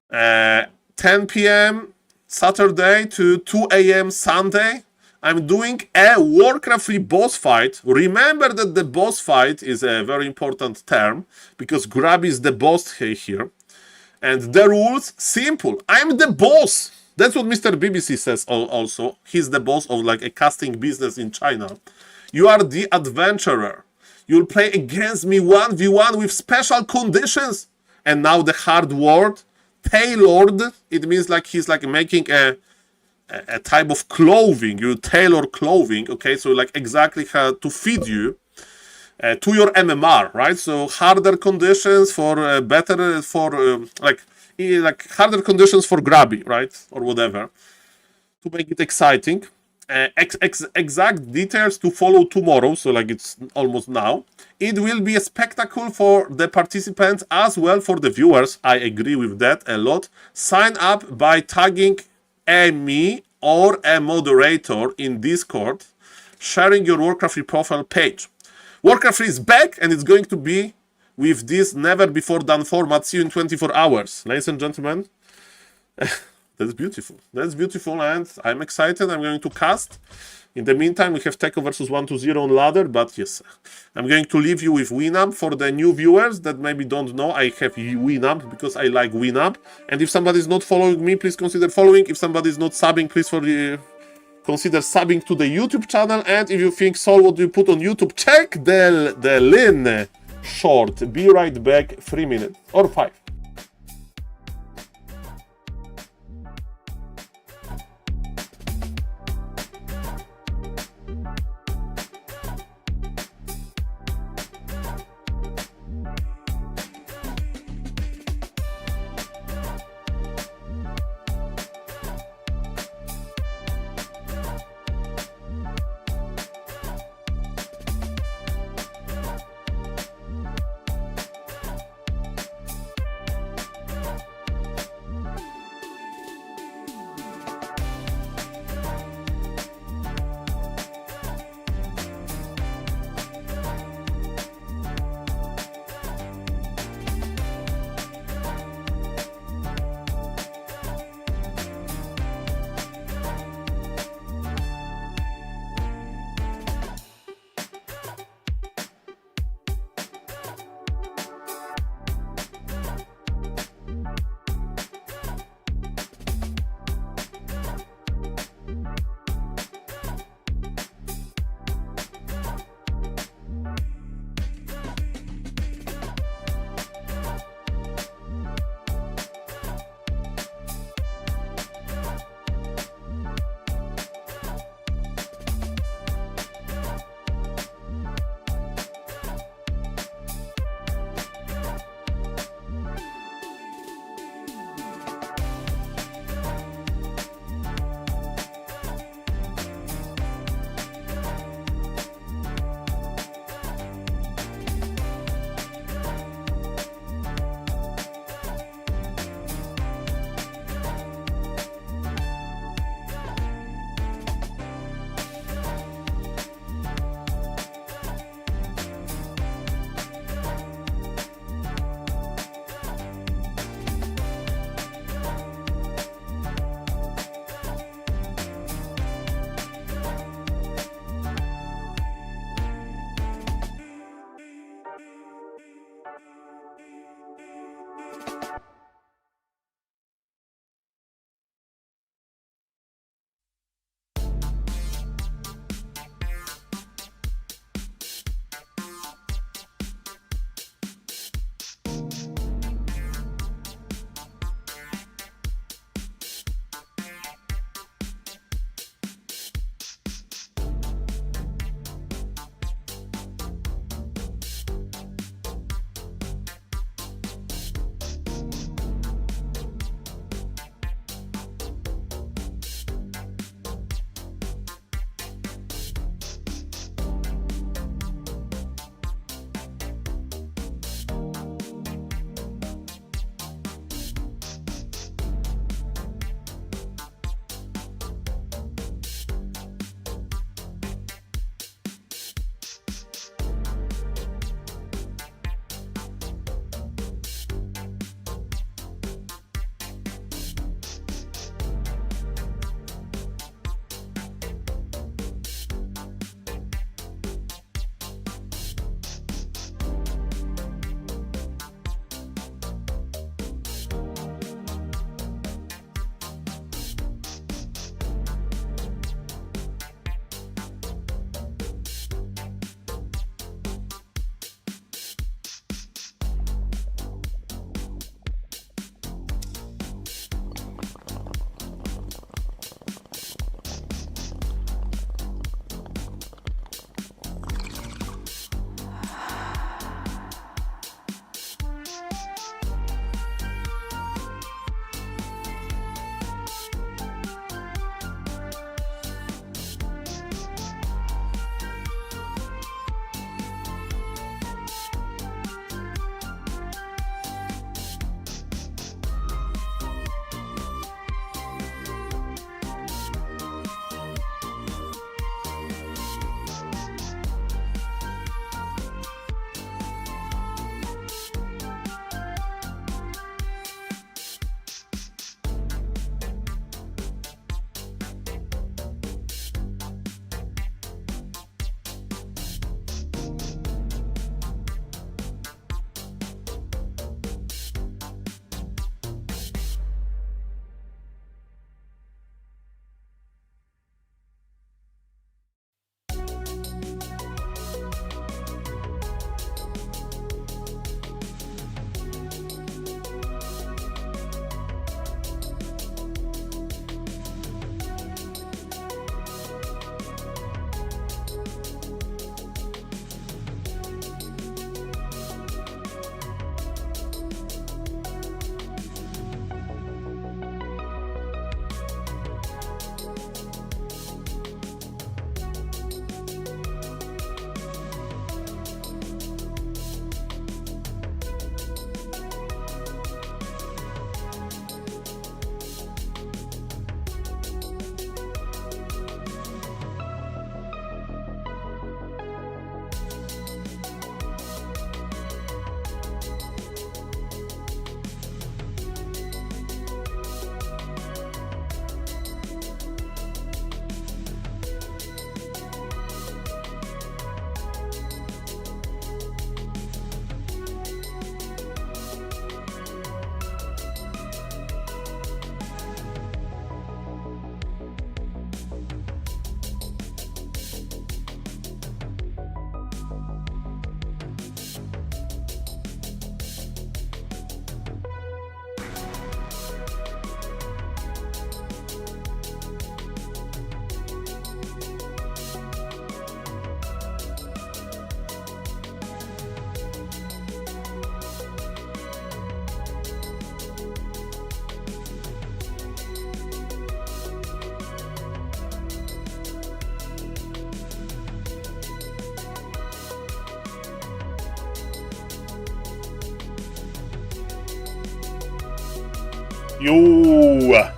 10 p.m. Saturday to 2 a.m. Sunday, I'm doing a Warcraft 3 boss fight. Remember that the boss fight is a very important term because Grab is the boss here. And the rules, simple. I'm the boss. That's what Mr. BBC says also. He's the boss of a casting business in China. You are the adventurer. You'll play against me 1v1 with special conditions. And now the hard word. Tailored, it means he's making a type of clothing. You tailor clothing, okay? So exactly how to feed you to your MMR, right? So harder conditions for harder conditions for Grabby, right? Or whatever. To make it exciting. exact details to follow tomorrow, so like it's almost now. It will be a spectacle for the participants as well for the viewers. I agree with that a lot. Sign up by tagging me or a moderator in Discord, sharing your Warcraft 3 profile page. Warcraft 3 is back, and it's going to be with this never before done format. See you in 24 hours, ladies and gentlemen. That's beautiful. That's beautiful, and I'm excited. I'm going to cast. In the meantime, we have Techo versus 1-2-0 on ladder, but yes, I'm going to leave you with Winamp. For the new viewers that maybe don't know, I have Winamp because I like Winamp. And if somebody is not following me, please consider following. If somebody is not subbing, please consider subbing to the YouTube channel. And if you think, Saul, what do you put on YouTube? Check the Lin short. Be right back, 3 minutes or 5. Yo!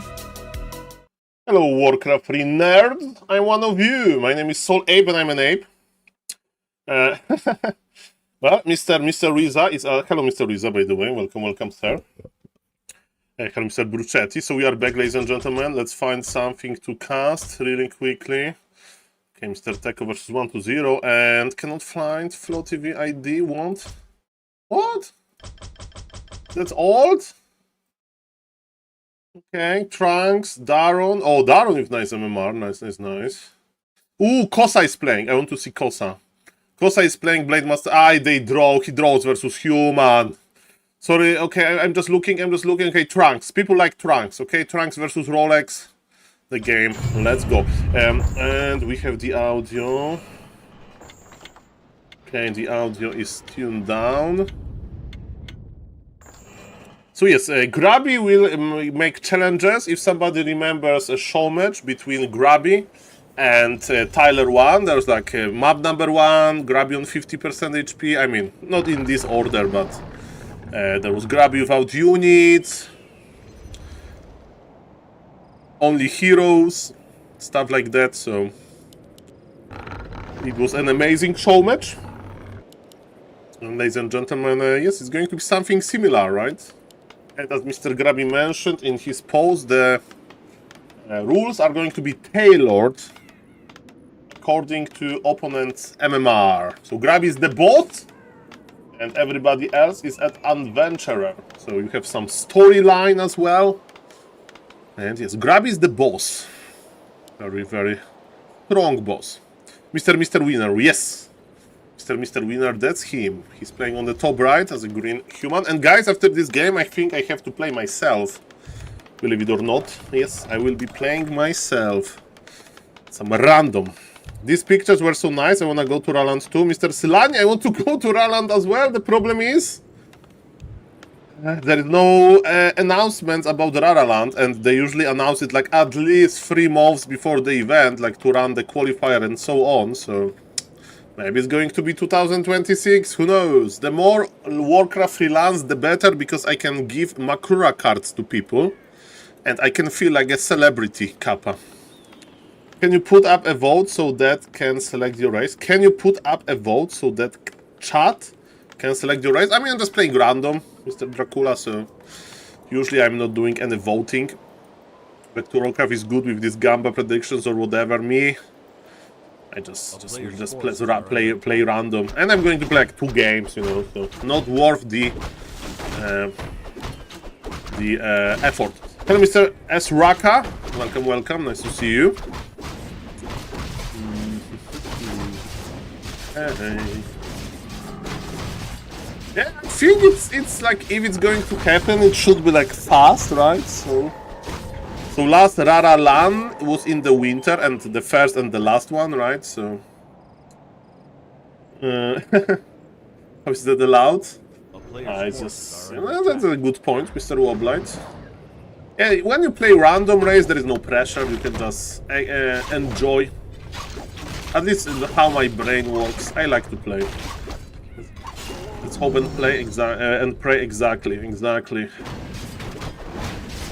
Hello, Warcraft 3 nerds. I'm one of you. My name is SaulApe and I'm an ape. Well, Mr. Riza is... hello, Mr. Riza, by the way. Welcome, sir. Hello, Mr. Bruchetti. So we are back, ladies and gentlemen. Let's find something to cast really quickly. Okay, Mr. Techo versus 1-0. And cannot find Flow TV ID. Want? What? That's old? Okay, Trunks, Daron. Oh, Daron is nice MMR. Nice. Ooh, Kosa is playing. I want to see Kosa. Kosa is playing Blade Master. They draw. He draws versus Human. Sorry, okay, I'm just looking. Okay, Trunks. People like Trunks. Okay, Trunks versus Rolex. The game. Let's go. And we have the audio. Okay, the audio is tuned down. So yes, Grabby will make challenges. If somebody remembers a show match between Grabby and Tyler 1, there's like map number 1, Grabby on 50% HP. I mean, not in this order, but there was Grabby without units, only heroes, stuff like that. So it was an amazing show match. And ladies and gentlemen, yes, it's going to be something similar, right? And as Mr. Grabby mentioned in his post, the rules are going to be tailored according to opponent's MMR. So Grabby is the bot, and everybody else is an adventurer. So you have some storyline as well. And yes, Grabby is the boss. Very strong boss. Mr. Winner, yes. Mr. Winner, that's him. He's playing on the top right as a green human. And guys, after this game, I think I have to play myself. Believe it or not. Yes, I will be playing myself. Some random. These pictures were so nice. I want to go to Raland too. Mr. Silani, I want to go to Raland as well. The problem is there is no announcements about Raraland, and they usually announce it like at least 3 months before the event, like to run the qualifier and so on. So maybe it's going to be 2026, who knows? The more Warcraft freelance, the better, because I can give Makura cards to people, and I can feel like a celebrity, Kappa. Can you put up a vote so that can select your race? Can you put up a vote so that chat can select your race? I mean, I'm just playing random, Mr. Dracula, so usually I'm not doing any voting. But Warcraft is good with these Gamba predictions or whatever. Me, I just play random, and I'm going to play like 2 games, you know, so not worth the effort. Hello, Mr. S. Raka. Welcome. Nice to see you. Hey. Yeah, I think it's like if it's going to happen, it should be like fast, right? So last Rara LAN was in the winter, and the first and the last one, right? So how is that allowed? It's just that's a good point, Mr. Woblight. Yeah, when you play random race, there is no pressure. You can just enjoy. At least how my brain works. I like to play. Let's hope and play and pray exactly. I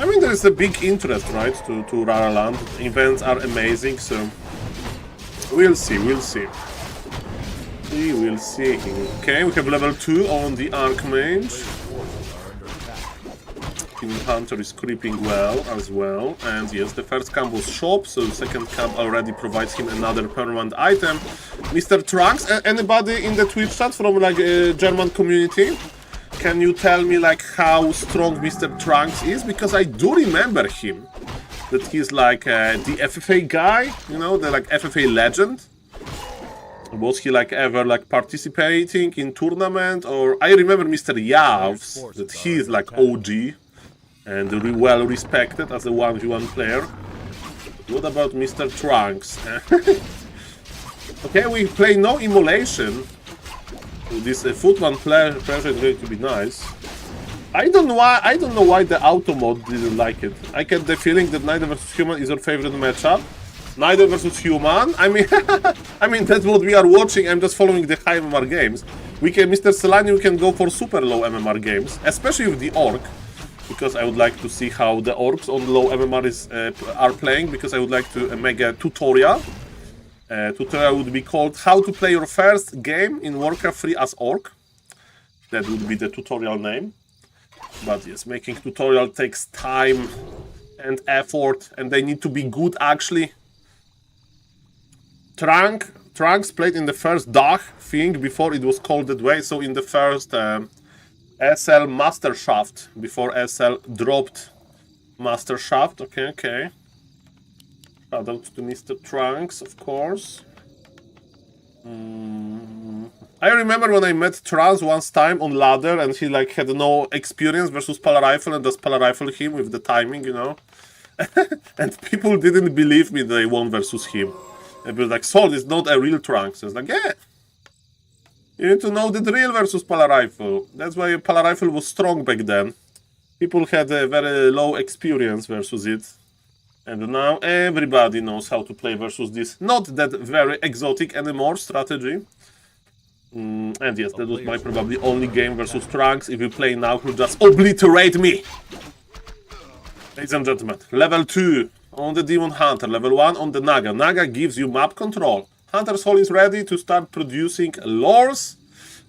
mean, there is a big interest, right, to Raraland. Events are amazing, so we'll see. We will see. Okay, we have level 2 on the Archmage. Team Hunter is creeping well as well. And yes, the first camp was shop, so the second camp already provides him another permanent item. Mr. Trunks, anybody in the Twitch chat from like German community? Can you tell me like how strong Mr. Trunks is? Because I do remember him. That he's like the FFA guy, you know, the like FFA legend. Was he like ever like participating in tournament? Or I remember Mr. Yavs, that he's like OG and well respected as a 1v1 player. What about Mr. Trunks? Okay, we play no immolation. This footman pressure is going to be nice. I don't know why the auto mode didn't like it. I get the feeling that Neither vs Human is your favorite matchup. Neither vs Human. I mean that's what we are watching. I'm just following the high MMR games. We can, Mr. Solani, we can go for super low MMR games, especially with the Orc. because I would like to see how the orcs on low MMR are playing, because I would like to make a tutorial. Tutorial would be called How to Play Your First Game in Warcraft 3 as Orc. That would be the tutorial name. But yes, making tutorial takes time and effort, and they need to be good actually. Trunks played in the first Dach thing before it was called that way, so in the first SL Master Shaft, before SL dropped Master Shaft. Okay. Shout out to Mr. Trunks, of course. I remember when I met Trunks once time on ladder, and he like had no experience versus Pala Rifle, and just Pala Rifle him with the timing, you know. And people didn't believe me that I won versus him. They were like, Saul is not a real Trunks. I was like, yeah. You need to know the drill versus Pala Rifle. That's why Pala Rifle was strong back then. People had a very low experience versus it. And now everybody knows how to play versus this not that very exotic anymore strategy. And yes, that was my probably only game versus Trunks. If you play now, he'll just obliterate me. Ladies and gentlemen, level 2 on the Demon Hunter, level 1 on the Naga. Naga gives you map control. Hunter Soul is ready to start producing lores.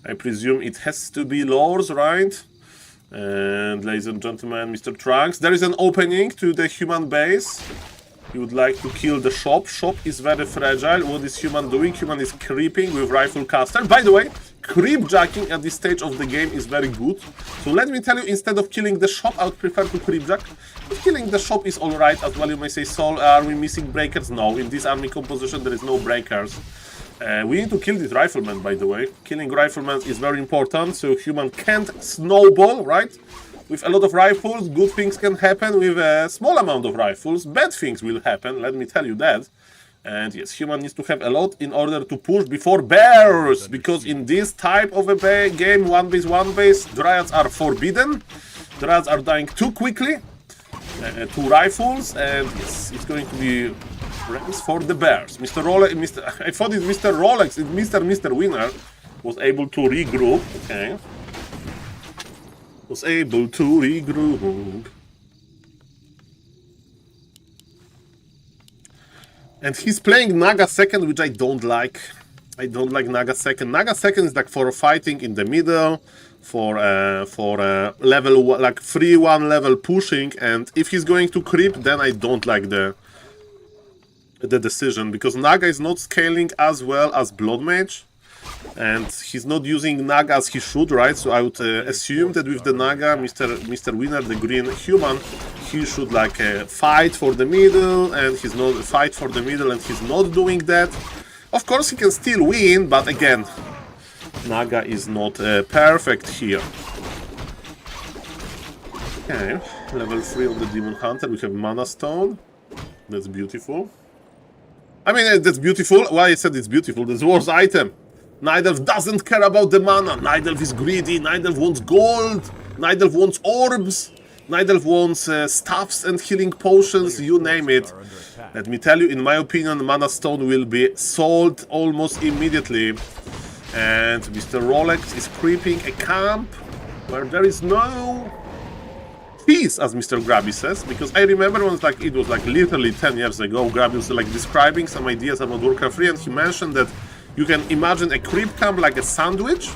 I presume it has to be lores, right? And ladies and gentlemen, Mr. Trunks, there is an opening to the human base. He would like to kill the shop. Shop is very fragile. What is human doing? Human is creeping with rifle caster. By the way, creep jacking at this stage of the game is very good. So let me tell you, instead of killing the shop, I would prefer to creep jack. But killing the shop is alright as well. You may say, Saul, are we missing breakers? No, in this army composition there is no breakers. We need to kill this rifleman, by the way. Killing rifleman is very important, so human can't snowball, right? With a lot of rifles, good things can happen. With a small amount of rifles, bad things will happen, let me tell you that. And yes, human needs to have a lot in order to push before bears, because in this type of a game, one base, dryads are forbidden. Dryads are dying too quickly. 2 rifles, and yes, it's going to be race for the bears. Mr. Rolex, I thought it's Mr. Rolex, it's Mr. Winner was able to regroup. Okay. Was able to regroup. And he's playing Naga second, which I don't like. I don't like Naga second. Naga second is like for fighting in the middle, for level like 3-1 level pushing. And if he's going to creep, then I don't like the decision, because Naga is not scaling as well as Blood Mage. And he's not using Naga as he should, right? So I would assume that with the Naga, Mr. Winner, the green human, he should like fight for the middle, and he's not he's not doing that. Of course, he can still win, but again, Naga is not perfect here. Okay, level 3 on the Demon Hunter. We have Mana Stone. That's beautiful. I mean, that's beautiful. Why I said it's beautiful? That's worst item. Nidelf doesn't care about the mana. Nidelf is greedy. Nidelf wants gold. Nidelf wants orbs. Nidelf wants staffs and healing potions. You name it. Let me tell you, in my opinion, Mana Stone will be sold almost immediately. And Mr. Rolex is creeping a camp where there is no peace, as Mr. Grabby says, because I remember when it was like literally 10 years ago, Grabby was like describing some ideas about Warcraft 3, and he mentioned that you can imagine a creep camp like a sandwich,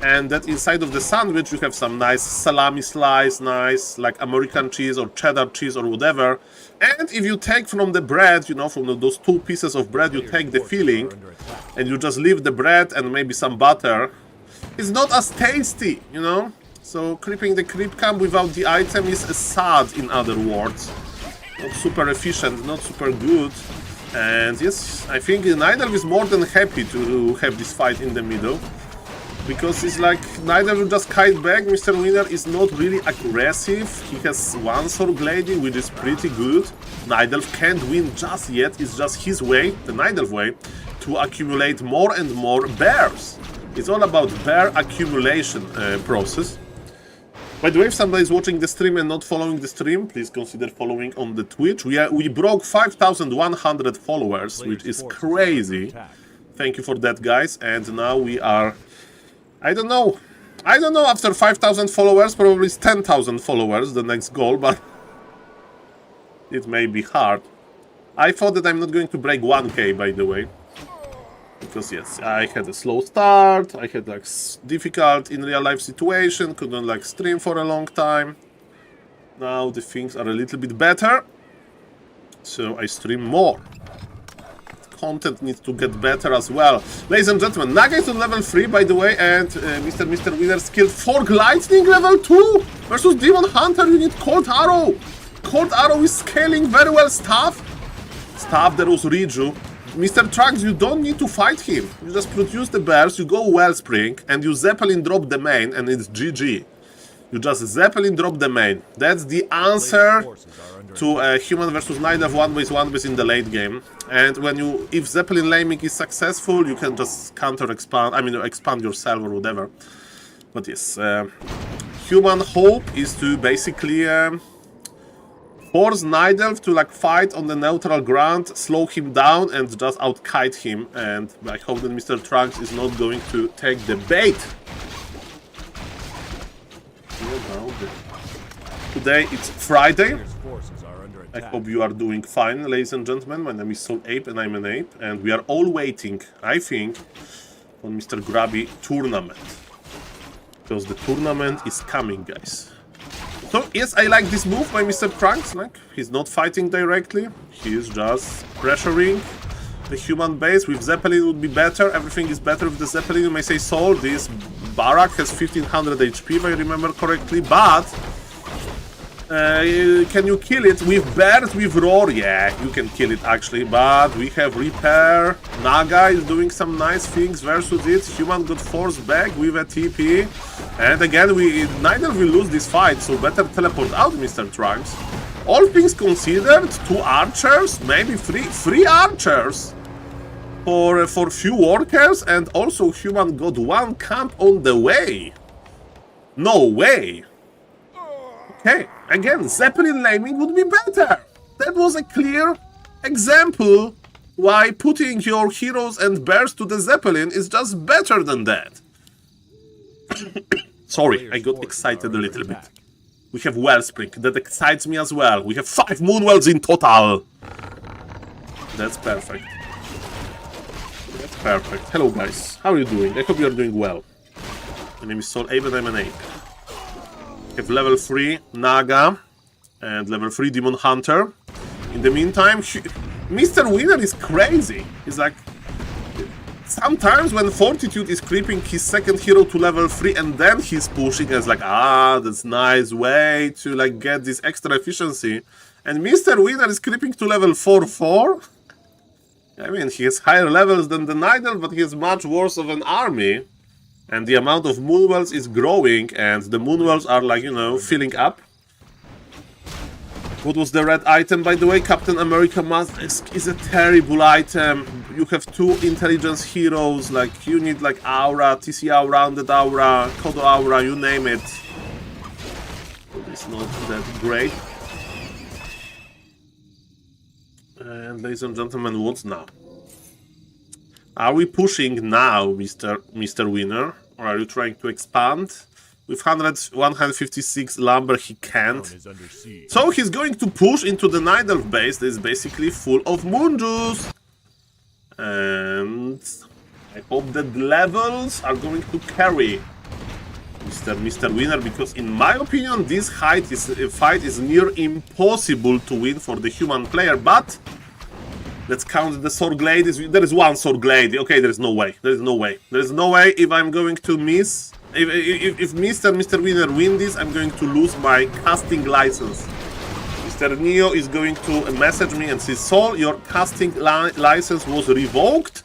and that inside of the sandwich you have some nice salami slice, nice like American cheese or cheddar cheese or whatever, and if you take from the bread, you know, from those 2 pieces of bread, you take the filling, and you just leave the bread and maybe some butter, it's not as tasty, you know? So creeping the creep camp without the item is sad, in other words. Not super efficient, not super good. And yes, I think Nidelf is more than happy to have this fight in the middle. Because it's like, Nidelf will just kite back. Mr. Winner is not really aggressive. He has 1 sword glading, which is pretty good. Nidelf can't win just yet. It's just his way, the Nidelf way, to accumulate more and more bears. It's all about bear accumulation process. By the way, if somebody is watching the stream and not following the stream, please consider following on the Twitch. We broke 5,100 followers, which is crazy. Thank you for that, guys. And now we are, I don't know, I don't know, after 5,000 followers, probably it's 10,000 followers, the next goal, but it may be hard. I thought that I'm not going to break 1k, by the way. Because, yes, I had a slow start, I had, like, difficult in real-life situation, couldn't, like, stream for a long time. Now the things are a little bit better, so I stream more. Content needs to get better as well. Ladies and gentlemen, Naga is on level 3, by the way, and Mr. Winner skilled Fork Lightning level 2 versus Demon Hunter. You need Cold Arrow. Cold Arrow is scaling very well. Staff, there was Riju. Mr. Trunks, you don't need to fight him. You just produce the bears, you go Wellspring, and you Zeppelin drop the main, and it's GG. You just Zeppelin drop the main. That's the answer to a human versus Nidal 1v1 in the late game. And when you, if Zeppelin laming is successful, you can just counter expand, I mean expand yourself or whatever. But yes, human hope is to basically force Nidal to like fight on the neutral ground, slow him down and just outkite him. And I hope that Mr. Trunks is not going to take the bait. Today it's Friday. I hope you are doing fine, ladies and gentlemen. My name is SaulApe and I'm an ape, and we are all waiting, I think, for Mr. Grabby tournament. Because the tournament is coming, guys. So, yes, I like this move by Mr. Trunks. Like, he's not fighting directly, he is just pressuring the human base. With Zeppelin would be better, everything is better with the Zeppelin. You may say, Saul, this barrack has 1500 HP, if I remember correctly, but can you kill it with bears, with roar? Yeah, you can kill it actually, but we have repair. Naga is doing some nice things versus it. Human got forced back with a TP, and again neither will lose this fight, so better teleport out, Mr. Trunks. All things considered, 2 archers, maybe 3 archers for few workers, and also human got 1 camp on the way. No way. Okay, again, Zeppelin laming would be better. That was a clear example why putting your heroes and bears to the Zeppelin is just better than that. Sorry, I got excited a little bit. We have Wellspring, that excites me as well. We have 5 Moonwells in total. That's perfect. That's perfect. Hello guys, how are you doing? I hope you are doing well. My name is SaulApe and I'm an ape. We have level 3 Naga and level 3 Demon Hunter. In the meantime, Mr. Winner is crazy. He's like, sometimes when Fortitude is creeping his second hero to level 3 and then he's pushing, and it's like, that's nice way to like get this extra efficiency. And Mr. Winner is creeping to level 4-4. I mean, he has higher levels than the Nidal, but he has much worse of an army. And the amount of Moonwells is growing, and the Moonwells are like, you know, filling up. What was the red item, by the way? Captain America Mask is a terrible item. You have 2 intelligence heroes, like, you need like Aura, TC Aura, Rounded Aura, Kodo Aura, you name it. It's not that great. And ladies and gentlemen, what now? Are we pushing now, Mr. Winner? Or are you trying to expand? With 156 lumber, he can't. So he's going to push into the Nidal base that is basically full of moon juice. And I hope that the levels are going to carry Mr. Winner, because in my opinion, this fight is near impossible to win for the human player, but let's count the sword glade. There is 1 sword glade. Okay, there is no way. There is no way. There is no way if I'm going to miss. If Mr. Winner win this, I'm going to lose my casting license. Mr. Neo is going to message me and say, Saul, your casting license was revoked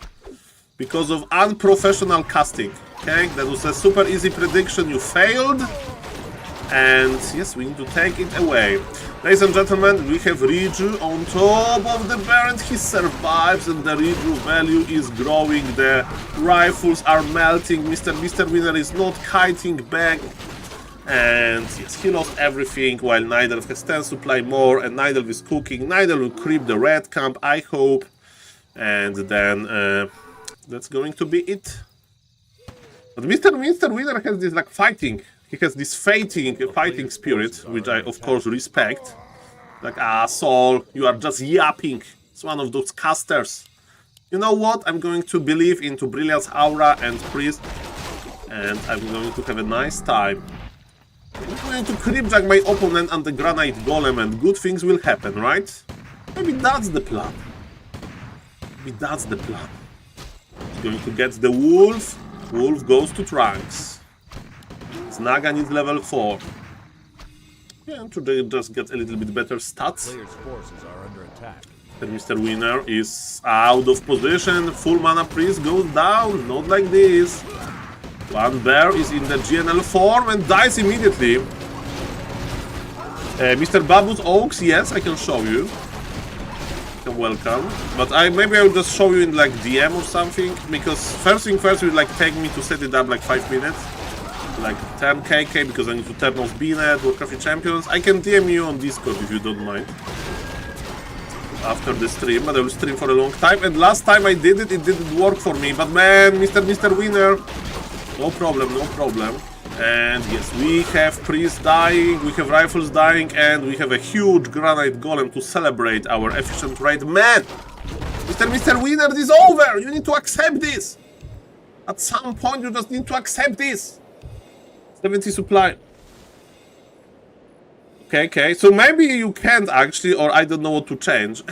because of unprofessional casting. Okay, that was a super easy prediction. You failed. And yes, we need to take it away. Ladies and gentlemen, we have Riju on top of the bear and he survives, and the Riju value is growing. The rifles are melting. Mr. Winner is not kiting back. And yes, he lost everything while Nidal has 10 supply more, and Nidal is cooking. Nidal will creep the red camp, I hope. And then that's going to be it. But Mr. Winner has this like fighting. He has this fighting spirit, which I of course respect. Like, Saul, you are just yapping. It's one of those casters. You know what? I'm going to believe into Brilliance Aura and Priest. And I'm going to have a nice time. I'm going to creepjack my opponent and the Granite Golem and good things will happen, right? Maybe that's the plan. Maybe that's the plan. He's going to get the Wolf. Wolf goes to Trunks. Snaga needs level 4. Yeah, today just get a little bit better stats. Players' forces are under attack. And Mr. Winner is out of position. Full mana priest goes down. Not like this. One bear is in the GNL form and dies immediately. Mr. Babu's Oaks, yes, I can show you. You're welcome. But maybe I'll just show you in like DM or something. Because first thing first, it will like take me to set it up like 5 minutes. Like 10 KK because I need to turn off BNet, Warcraft Champions. I can DM you on Discord if you don't mind. After the stream, but I will stream for a long time. And last time I did it, it didn't work for me. But man, Mr. Winner, no problem, no problem. And yes, we have priests dying, we have rifles dying, and we have a huge granite golem to celebrate our efficient raid. Man, Mr. Winner, this is over. You need to accept this. At some point, you just need to accept this. 70 supply. Okay, so maybe you can't actually, or I don't know what to change.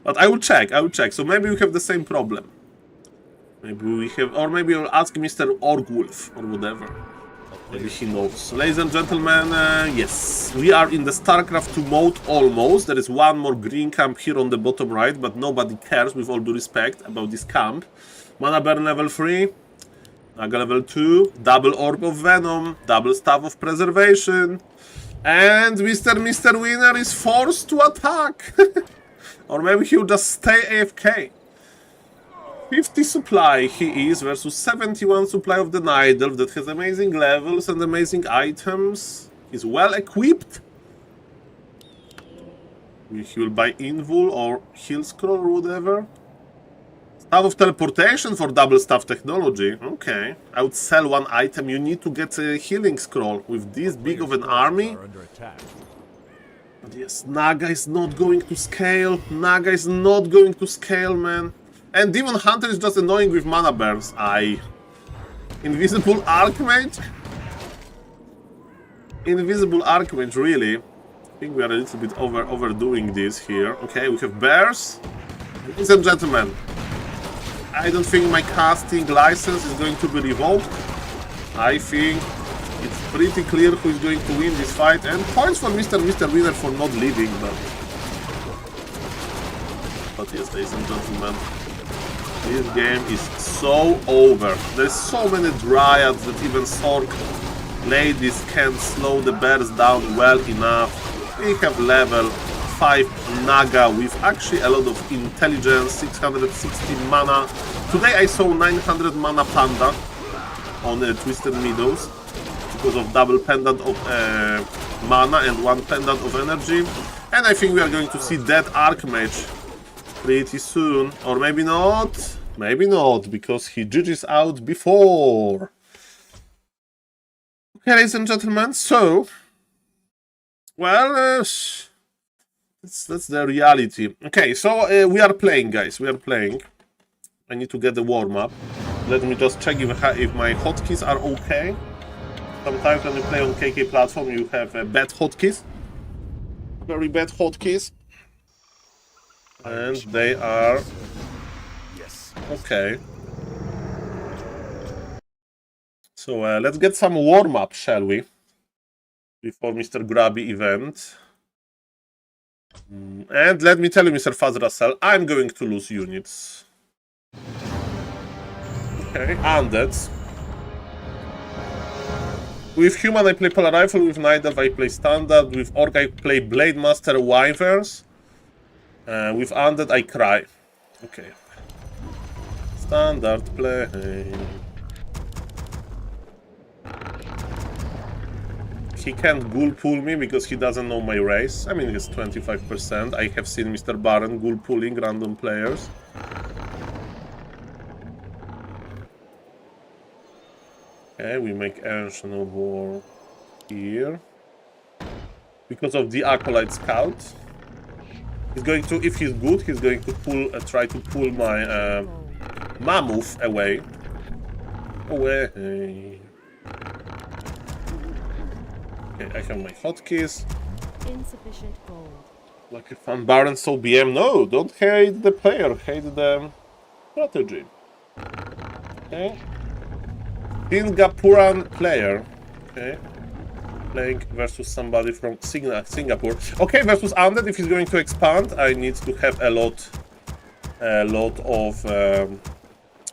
But I will check. So maybe we have the same problem. Maybe we have, or maybe I'll ask Mr. Orgwolf, or whatever. Maybe he knows. Ladies and gentlemen, yes, we are in the StarCraft 2 mode almost. There is one more green camp here on the bottom right, but nobody cares, with all due respect, about this camp. Mana burn level 3. Naga level 2, double Orb of Venom, double Staff of Preservation, and Mr. Winner is forced to attack! Or maybe he'll just stay AFK. 50 supply he is versus 71 supply of the Night Elf that has amazing levels and amazing items. He's well equipped. He will buy Invul or Heal Scroll or whatever. Staff of Teleportation for double staff technology. Okay. I would sell one item. You need to get a healing scroll with this big of an army. But yes, Naga is not going to scale. Naga is not going to scale, man. And Demon Hunter is just annoying with mana burns. Invisible Archmage? Invisible Archmage, really? I think we are a little bit overdoing this here. Okay, we have bears. Ladies and gentlemen, I don't think my casting license is going to be revoked. I think it's pretty clear who is going to win this fight. And points for Mr. Winner for not leaving, but yes, ladies and gentlemen, this game is so over. There's so many dryads that even Sork ladies can't slow the bears down well enough. We have level 5 Naga with actually a lot of intelligence, 660 mana. Today I saw 900 mana Panda on Twisted Meadows because of double pendant of mana and one pendant of energy. And I think we are going to see that Archmage pretty soon. Or maybe not. Maybe not, because he GG's out before. Okay, ladies and gentlemen, so... Well, that's the reality. Okay, so we are playing, guys. We are playing. I need to get the warm-up. Let me just check if my hotkeys are okay. Sometimes when you play on KK platform, you have bad hotkeys. Very bad hotkeys. And they are... okay. So let's get some warm-up, shall we? Before Mr. Grabby event. And let me tell you, Mr. Fazrasel, I'm going to lose units. Okay, undeads. With human I play Polar Rifle, with Night Elf I play Standard, with Orc I play Blade Master Wyverns. With Undead I cry. Okay. Standard play. He can't ghoul pull me because he doesn't know my race. I mean, it's 25%. I have seen Mr. Baron ghoul pulling random players. Okay, we make Ancient of War here. Because of the Acolyte Scout. He's going to, if he's good, he's going to pull, try to pull my Mammoth away. Away. Okay, I have my hotkeys. Insufficient gold. Lucky Fan Baron, so BM. No, don't hate the player, hate the strategy. Okay. Singaporean player. Okay. Playing versus somebody from Singapore. Okay, versus Undead, if he's going to expand, I need to have a lot of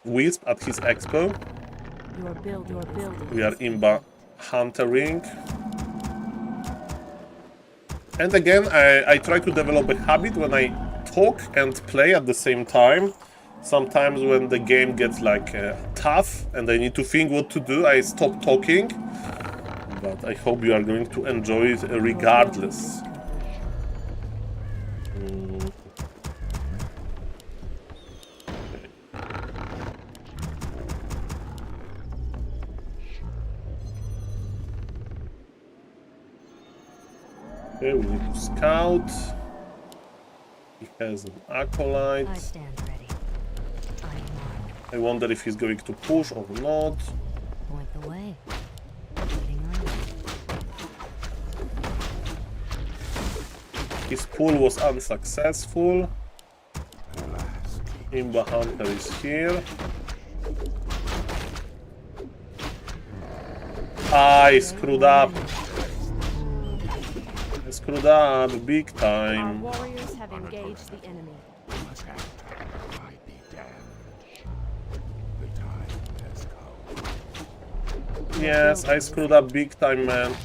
Wisp at his expo. We are Imba Huntering. And again, I try to develop a habit when I talk and play at the same time. Sometimes when the game gets like tough and I need to think what to do, I stop talking. But I hope you are going to enjoy it regardless. Okay, we need to scout. He has an Acolyte. I stand ready. I wonder if he's going to push or not. Point the way. Waiting on you. His pull was unsuccessful. Imba Hunter is here. I screwed up. I screwed up big Our time. warriors have engaged the enemy. Yes, I screwed up big time, man.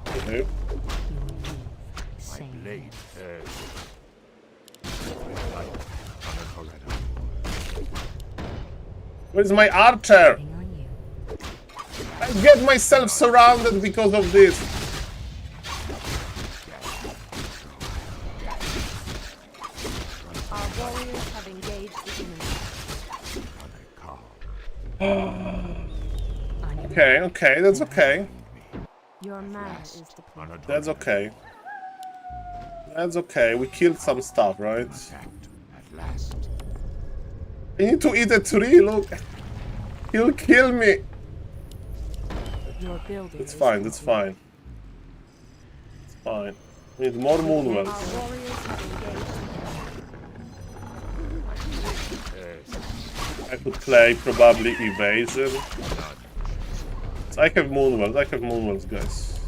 Okay. Where's my archer? Waiting on you. I get myself surrounded because of this. Our warriors have engaged the enemy. Okay, okay, that's okay. Your mana is depleted. That's okay. That's okay. We killed some stuff, right? I need to eat a tree, look. He'll kill me. Your building It's is fine, that's complete. fine. It's fine. We need more Our moonwells. warriors have engaged the enemy. I could play probably evasion. I have moonwells, guys.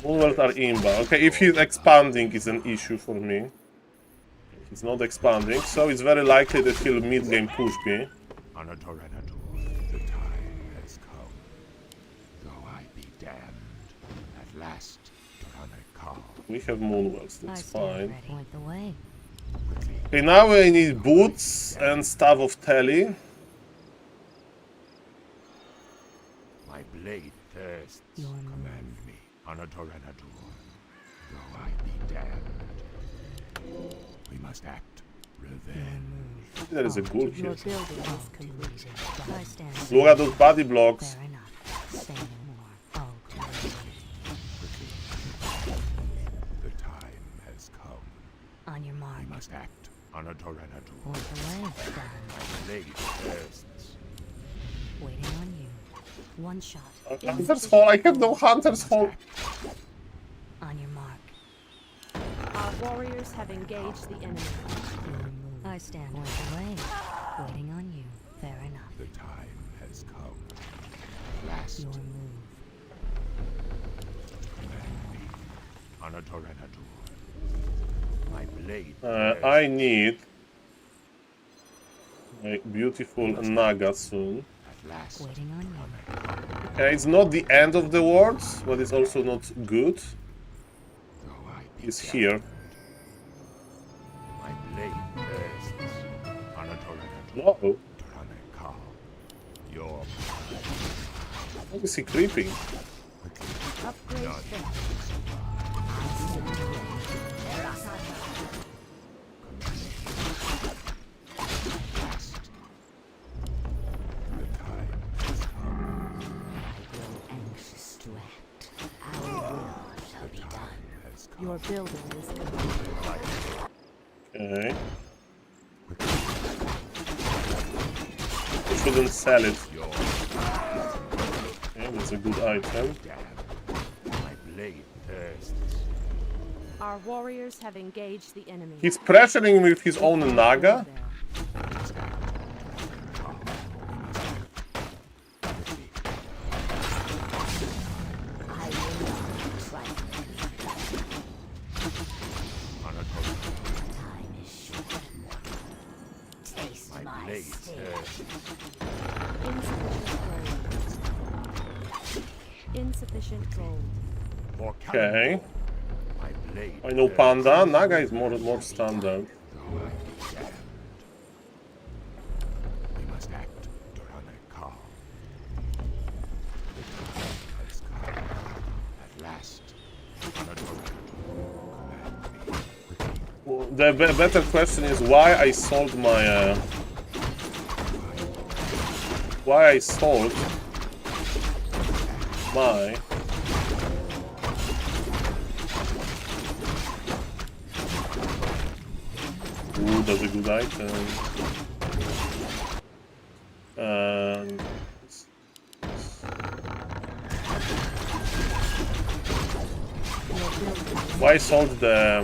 Moonwells are imba. Okay, if he's expanding is an issue for me. He's not expanding, so it's very likely that he'll mid-game push me. The time has come. Though I be damned, at last Tyrannical. We have moonwells, I that's stand fine. ready. Point the way. Okay, now I need boots and Staff of Telly. My blade thirsts. Your Command me, Anatorenadur. Though I be damned. We must act. Revenge. There is a ghoul Your here. building is completed. I stand ready. Look at those body blocks. Fair enough. Say no more. Oh, clear. The time has come. On your mark. We must act. Anatorenadur. Point the way. Done. My blade thirsts. Waiting on you. One shot. Hunter's Hall, I have no Hunter's Hall. On your mark. Our warriors have engaged the enemy. I stand point the way. Waiting on you. Fair enough. The time has come. At last. Your move. Command me, Anatorenadur. My blade. I need a beautiful Naga soon. At last. Waiting on you. Okay, it's not the end of the world, but it's also not good. Though I be It's damned, here. My blade No. Your Why is he creeping? Upgrade finished. Anxious to act. Our will shall be done. Your building is complete. Okay. I shouldn't sell it. Okay, that's a good item. my blade thirsts. Our warriors have engaged the enemy. He's pressuring me with his own Naga? Insufficient gold. Okay. I know Panda. Naga is more standard. We must act to run a car. Has come. At last. Well, the better question is why I sold my why I sold my Ooh, that's a good item. And why I sold the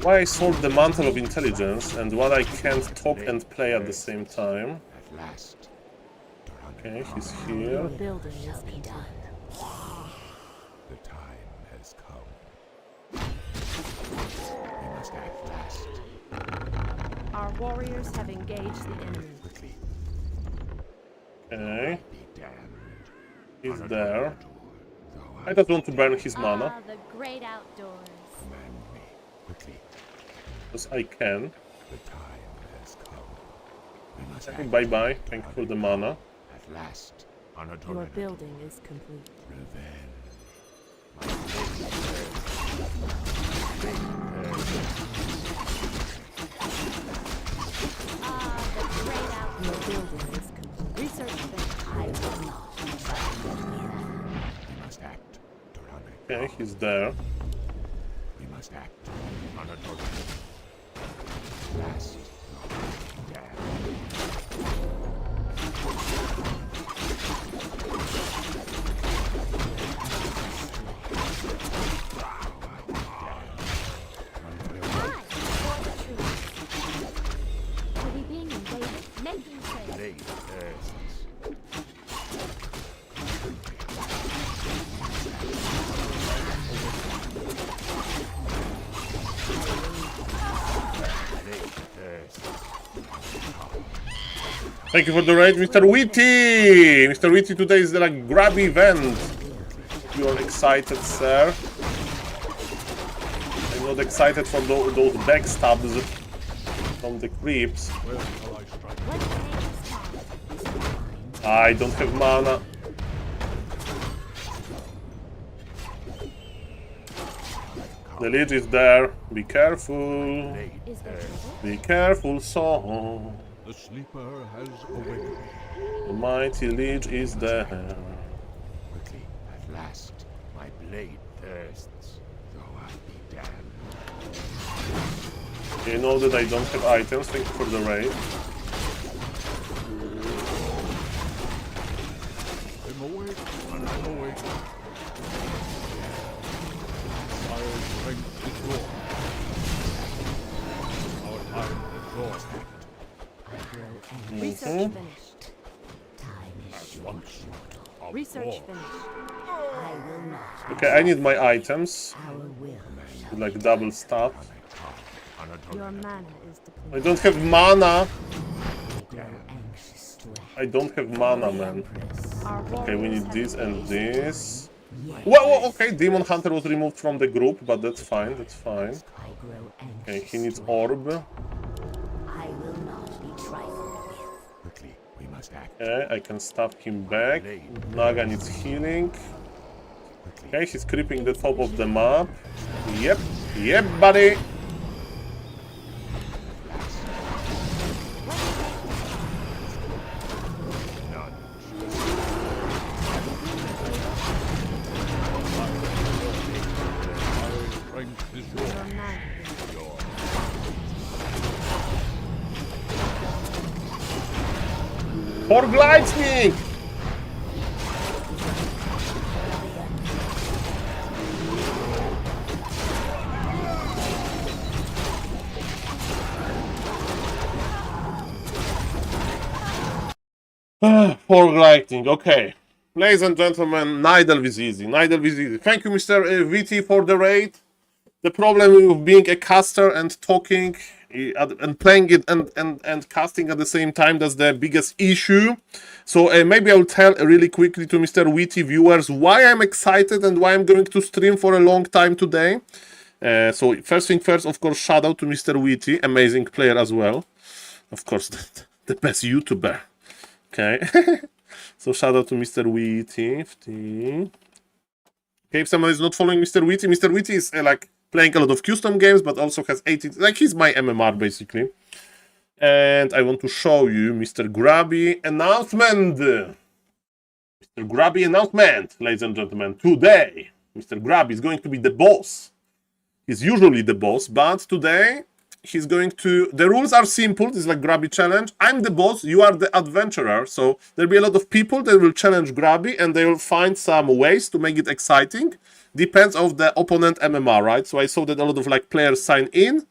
why I sold the Mantle of Intelligence and what I can't talk and play at the same time. At last. Okay, he's here. Building is be done. The time has come. We must act fast. Our warriors have engaged the enemy. Quickly. Okay, Be damned. he's there. I just want to burn his mana, Ah, the great outdoors. Command me. Quickly. because I can. The time has come. We must act Bye bye, thank you for the mana. at last. Your building is complete. Revenge. Ah, the great outdoors. Your building is complete. Research finished. I will not. We must act to run a Okay, he's there. We must act on a target. Last. Are we being invaded? Making trade. Blade thirsts. Blade thirsts. Thank you for the raid, Mr. Witty! Mr. Witty, today is the like grab event. You are excited, sir? I'm not excited for those backstabs from the creeps. I don't have mana. The Lich is there. Be careful. Is there trouble? Be careful, Saul. The sleeper has awakened. The mighty Lich is there. Quickly, at last, my blade thirsts, though I be damned. You know that I don't have items. Thank you for the raid. I'm awake, and I'm awake. Our strength is yours. Our time is yours. Research finished. Time is Once of Research war. finished. I will not. Okay, I need my items. Our will. Like double staff. Your mana is I depleted. don't have mana. Grow anxious to act. I don't have mana, man. Our Okay, we warriors need have this and engaged. this. Well, okay, Demon Hunter was removed from the group, but that's fine, that's fine. I grow Okay, anxious. he needs orb. I will not be trifled with. Quickly, we must act. Okay, I can stab him back. Naga needs healing. Quickly. Okay, he's creeping the top of the map. Yep, yep, buddy. For lightning! For lightning, okay. Ladies and gentlemen, Nidal is easy. Nidal is easy. Thank you, Mr. VT, for the raid. The problem with being a caster and talking and playing it and casting at the same time, that's the biggest issue. So maybe I'll tell really quickly to Mr. Witty viewers why I'm excited and why I'm going to stream for a long time today. So first thing first, of course, shout out to Mr. Witty, amazing player as well. Of course, the best YouTuber. Okay. So shout out to Mr. Witty. Okay, if someone is not following Mr. Witty is like playing a lot of custom games, but also has 80, like he's my MMR basically. And I want to show you Mr. Grabby announcement. Mr. Grabby announcement, ladies and gentlemen. Today, Mr. Grabby is going to be the boss. He's usually the boss, but today he's going to... The rules are simple. It's like Grabby challenge. I'm the boss, you are the adventurer. So there'll be a lot of people that will challenge Grabby and they will find some ways to make it exciting. Depends on the opponent MMR, right? So I saw that a lot of like players sign in.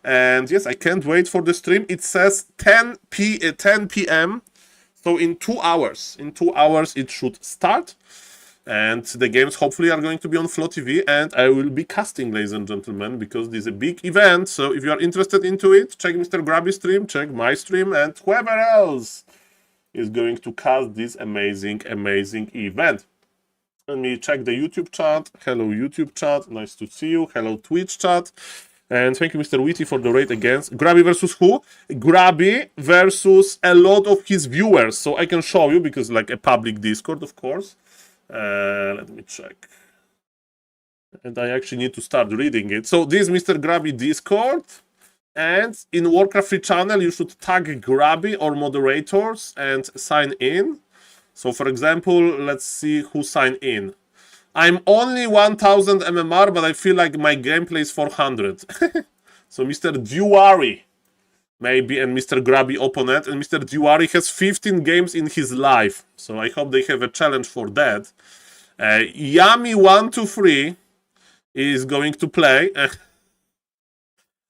And yes, I can't wait for the stream. It says 10 p.m. So in 2 hours. In 2 hours it should start. And the games hopefully are going to be on Flow TV, and I will be casting, ladies and gentlemen, because this is a big event. So if you are interested into it, check Mr. Grabby's stream, check my stream, and whoever else is going to cast this amazing event. Let me check the YouTube chat. Hello, YouTube chat. Nice to see you. Hello, Twitch chat. And thank you, Mr. Witty, for the raid against. Grabby versus who? Grabby versus a lot of his viewers. So I can show you, because like a public Discord, of course. Let me check. And I actually need to start reading it. So this is Mr. Grabby Discord. And in Warcraft Free Channel, you should tag Grabby or moderators and sign in. So for example, let's see who signed in. I'm only 1000 MMR, but I feel like my gameplay is 400. So Mr. Duari, maybe, and Mr. Grabby opponent. And Mr. Duari has 15 games in his life. So I hope they have a challenge for that. Yami123 is going to play.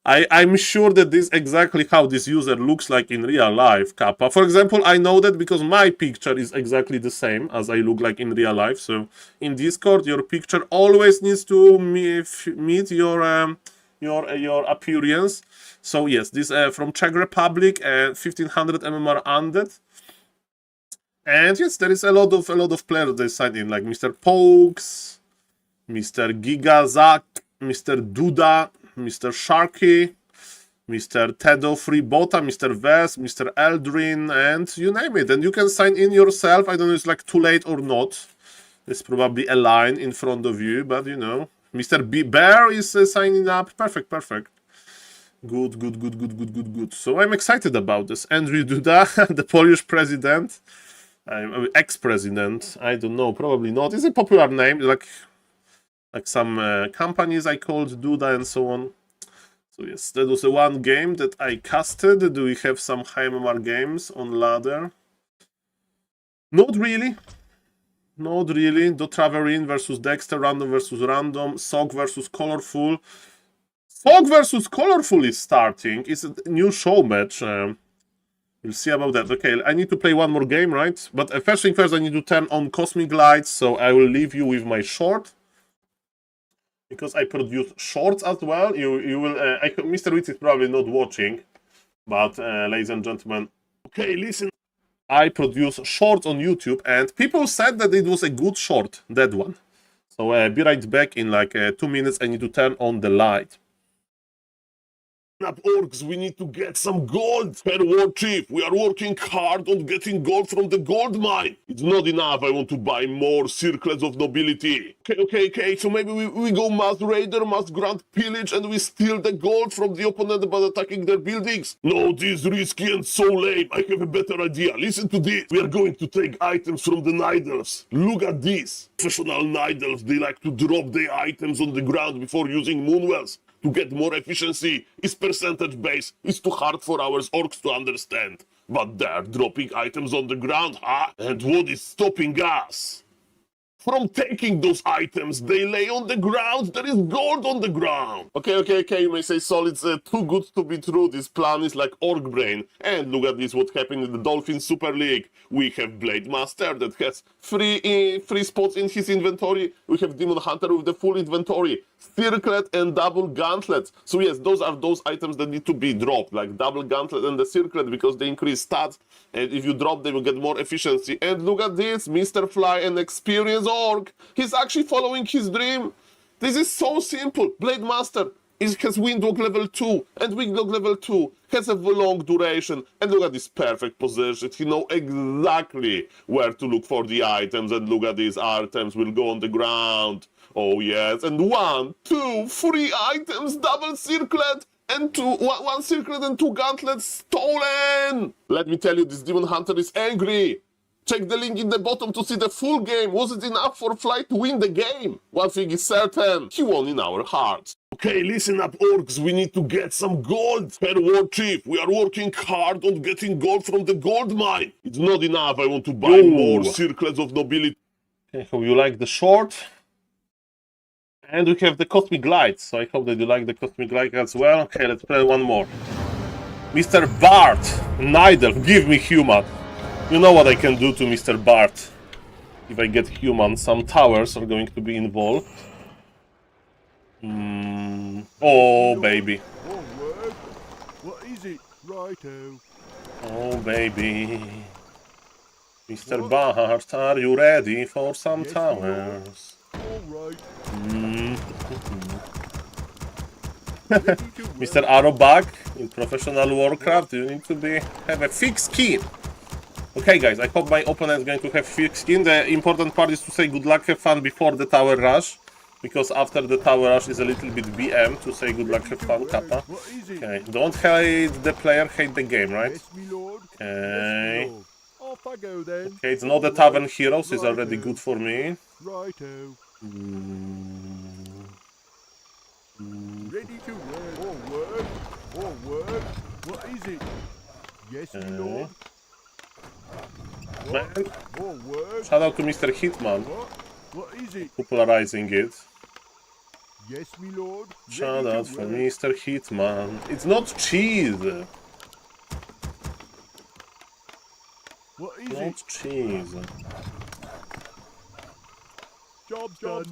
I'm sure that this is exactly how this user looks like in real life, Kappa. For example, I know that because my picture is exactly the same as I look like in real life. So in Discord, your picture always needs to meet your appearance. So yes, this from Czech Republic, 1500 MMR undead. And yes, there is a lot of players that signed in, like Mr. Pokes, Mr. Gigazak, Mr. Duda, Mr. Sharky, Mr. Tedo Freebota, Mr. Ves, Mr. Eldrin, and you name it. And you can sign in yourself. I don't know if it's like too late or not. There's probably a line in front of you, but you know. Mr. Bear is signing up. Perfect. Good. So I'm excited about this. Andrew Duda, the Polish president. Ex-president. I don't know, probably not. It's a popular name, like some companies I called Duda and so on. So yes, that was the one game that I casted. Do we have some high MMR games on ladder? Not really. Dotraverin versus Dexter, random versus random, Sock versus Colorful. Sock versus Colorful is starting. It's a new show match. We'll see about that. Okay, I need to play one more game, right? But first thing first, I need to turn on Cosmic Lights, so I will leave you with my short. Because I produce shorts as well. You will... Mr. Witz is probably not watching. But, ladies and gentlemen... Okay, listen. I produce shorts on YouTube, and people said that it was a good short, that one. So be right back in like 2 minutes. I need to turn on the light. Up orcs, we need to get some gold. Fair War Chief, we are working hard on getting gold from the gold mine. It's not enough, I want to buy more circlets of nobility. Okay, so maybe we go mass raider, mass grand pillage, and we steal the gold from the opponent by attacking their buildings. No, this is risky and so lame. I have a better idea. Listen to this. We are going to take items from the Nidals. Look at this. Professional Nidals, they like to drop their items on the ground before using moonwells. To get more efficiency, is percentage based. It's too hard for our orcs to understand. But they're dropping items on the ground, huh? And what is stopping us from taking those items? They lay on the ground. There is gold on the ground. Okay. You may say, Saul, it's too good to be true. This plan is like orc brain. And look at this, what happened in the Dolphin Super League. We have Blade Master that has free spots in his inventory. We have Demon Hunter with the full inventory. Circlet and double gauntlets. So yes, those are those items that need to be dropped, like double gauntlet and the circlet, because they increase stats, and if you drop them, you get more efficiency. And look at this, Mr. Fly, an experienced orc. He's actually following his dream. This is so simple. Blade Master has Windwalk level 2 and Windwalk level 2, has a long duration, and look at this perfect position. He knows exactly where to look for the items, and look at these items will go on the ground. Oh yes, and 1, 2, 3 items, double circlet, and one circlet and 2 gauntlets stolen! Let me tell you, this Demon Hunter is angry. Check the link in the bottom to see the full game. Was it enough for Fly to win the game? One thing is certain, he won in our hearts. Okay, listen up orcs, we need to get some gold. Fair War Chief, we are working hard on getting gold from the gold mine. It's not enough, I want to buy more circlets of nobility. Okay, hope you like the short. And we have the Cosmic Light, so I hope that you like the Cosmic Light as well. Okay, let's play one more. Mr. Bart, Nidal, give me human. You know what I can do to Mr. Bart. If I get human, some towers are going to be involved. Oh, baby. What is it? Righto. Oh, baby. Mr. Bart, are you ready for some towers? Alright. Mr. Arrowback, in Professional Warcraft, you need to have a thick skin. Okay, guys, I hope my opponent is going to have thick skin. The important part is to say good luck, have fun before the tower rush. Because after the tower rush is a little bit BM to say good luck, have fun, Kappa. Okay, don't hate the player, hate the game, right? Okay. Okay, it's not the Tavern Heroes, is already good for me. Righto. Ready to work. More work. What is it? Yes, my lord. Man. More work. Shout out to Mr. Hitman. What is it? Popularizing it. Yes, my lord. Shout out for Mr. Hitman. It's not cheese. What is Not it? cheese. Job's done.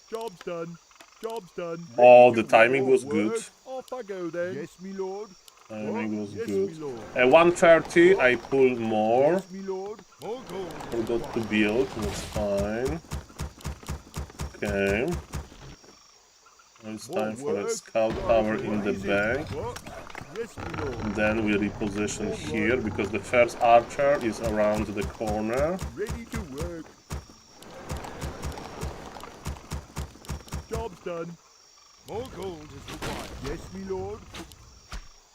Job's done. Job's done. Oh, the timing was good. Off I go then. Yes, my lord. Timing was Yes, good. my lord. At 130, I pull more. Yes, my lord. More gold. Forgot to build, that's fine. Okay. Now it's time for a scout tower in the back. Yes, my lord. And then we reposition here because the first archer is around the corner. Ready to work. Job's done. More gold is required. Yes, my lord.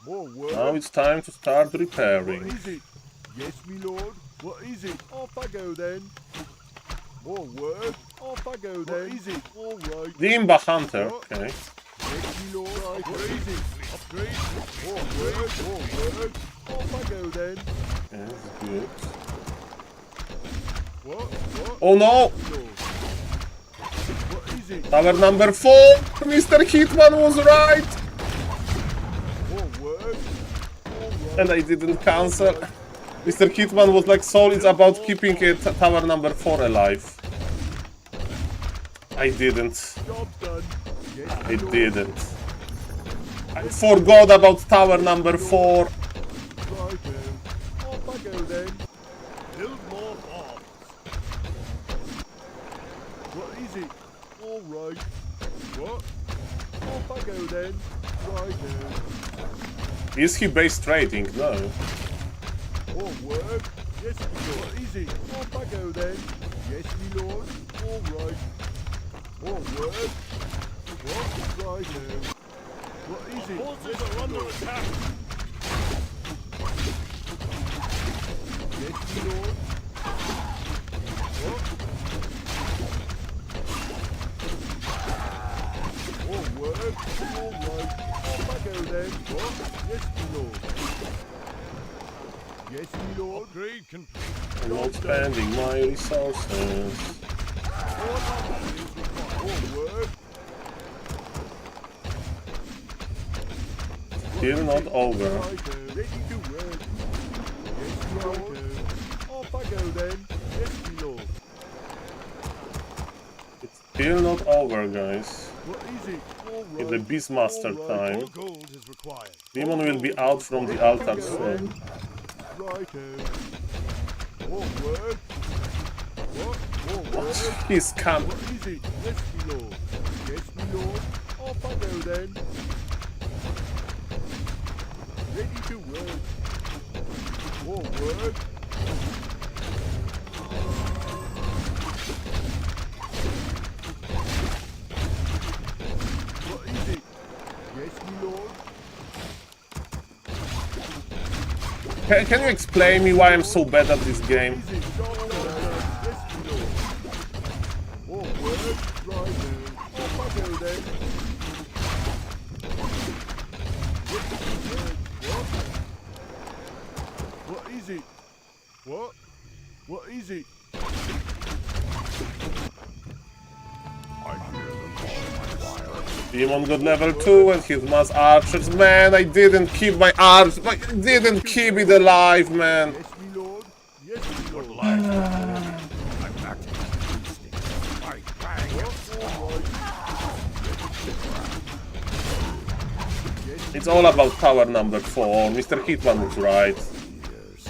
More work. Now it's time to start What repairing. is it? Yes, my lord. What is it? Off I go then. More work. Off I go then. What is it? All right. Dimba Hunter, okay. Yes, my lord. Right. What is it? Upgrade. More work. More work. Off I go then. Yeah, that's good. What? Oh no! Lord. What is it? Tower number 4! Mr. Hitman was right! More work. All right. And I didn't cancel. Mr. Hitman was like, Saul, it's about keeping tower number 4 alive. I didn't. Job's done. Yes, I didn't. I forgot about tower number 4. right then. Off I go then. Build more bombs. What is it? All right. What? Off I go then. Right now. Is he base trading? No. All work. Yes, my lord. Easy. Off I go then. Yes, my lord. All right. All work. What? Right now. What is it? Forces are under attack. Yes, my lord. What? All work. All right. Off I go then. What? Yes, my lord. Yes, my lord. Upgrade complete. I'm not spending my resources. All work. Still not over. Ready to work. Yes, my lord. Off I go then. Yes, my lord. It's still not over, guys. What is it? All right. It's the Beastmaster All right. time. More gold is required. Demon will be out from the altar soon. Righto. All work. What? All work. He's come. What is it? Yes, my lord. Yes, my lord. Off I go then. Ready to work. All work. What is it? Yes, my lord. Can you explain me why I'm so bad at this game? Is it? Yes, my lord. All work. Right now. Off I go then. What is it? What? What is it? Demon got level 2 and his mass archers. Man, I didn't keep my arms. I didn't keep it alive, man. Yes, my lord. Yes, my lord. I'm back to instinct. Bang, bang. All right. Yes, It's all about power number 4. Mr. Hitman was right.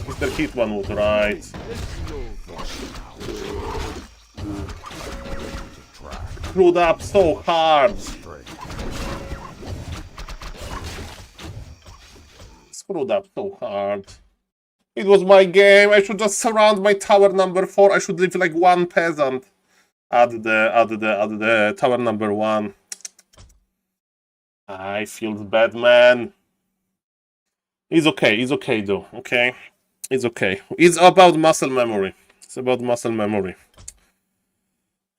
Mr. Hitman was right. yes, my lord. Screwed up so hard. Screwed up so hard. It was my game. I should just surround my tower number 4. I should leave like one peasant at the tower number 1. I feel bad, man. It's okay though, okay? It's okay. It's about muscle memory. It's about muscle memory.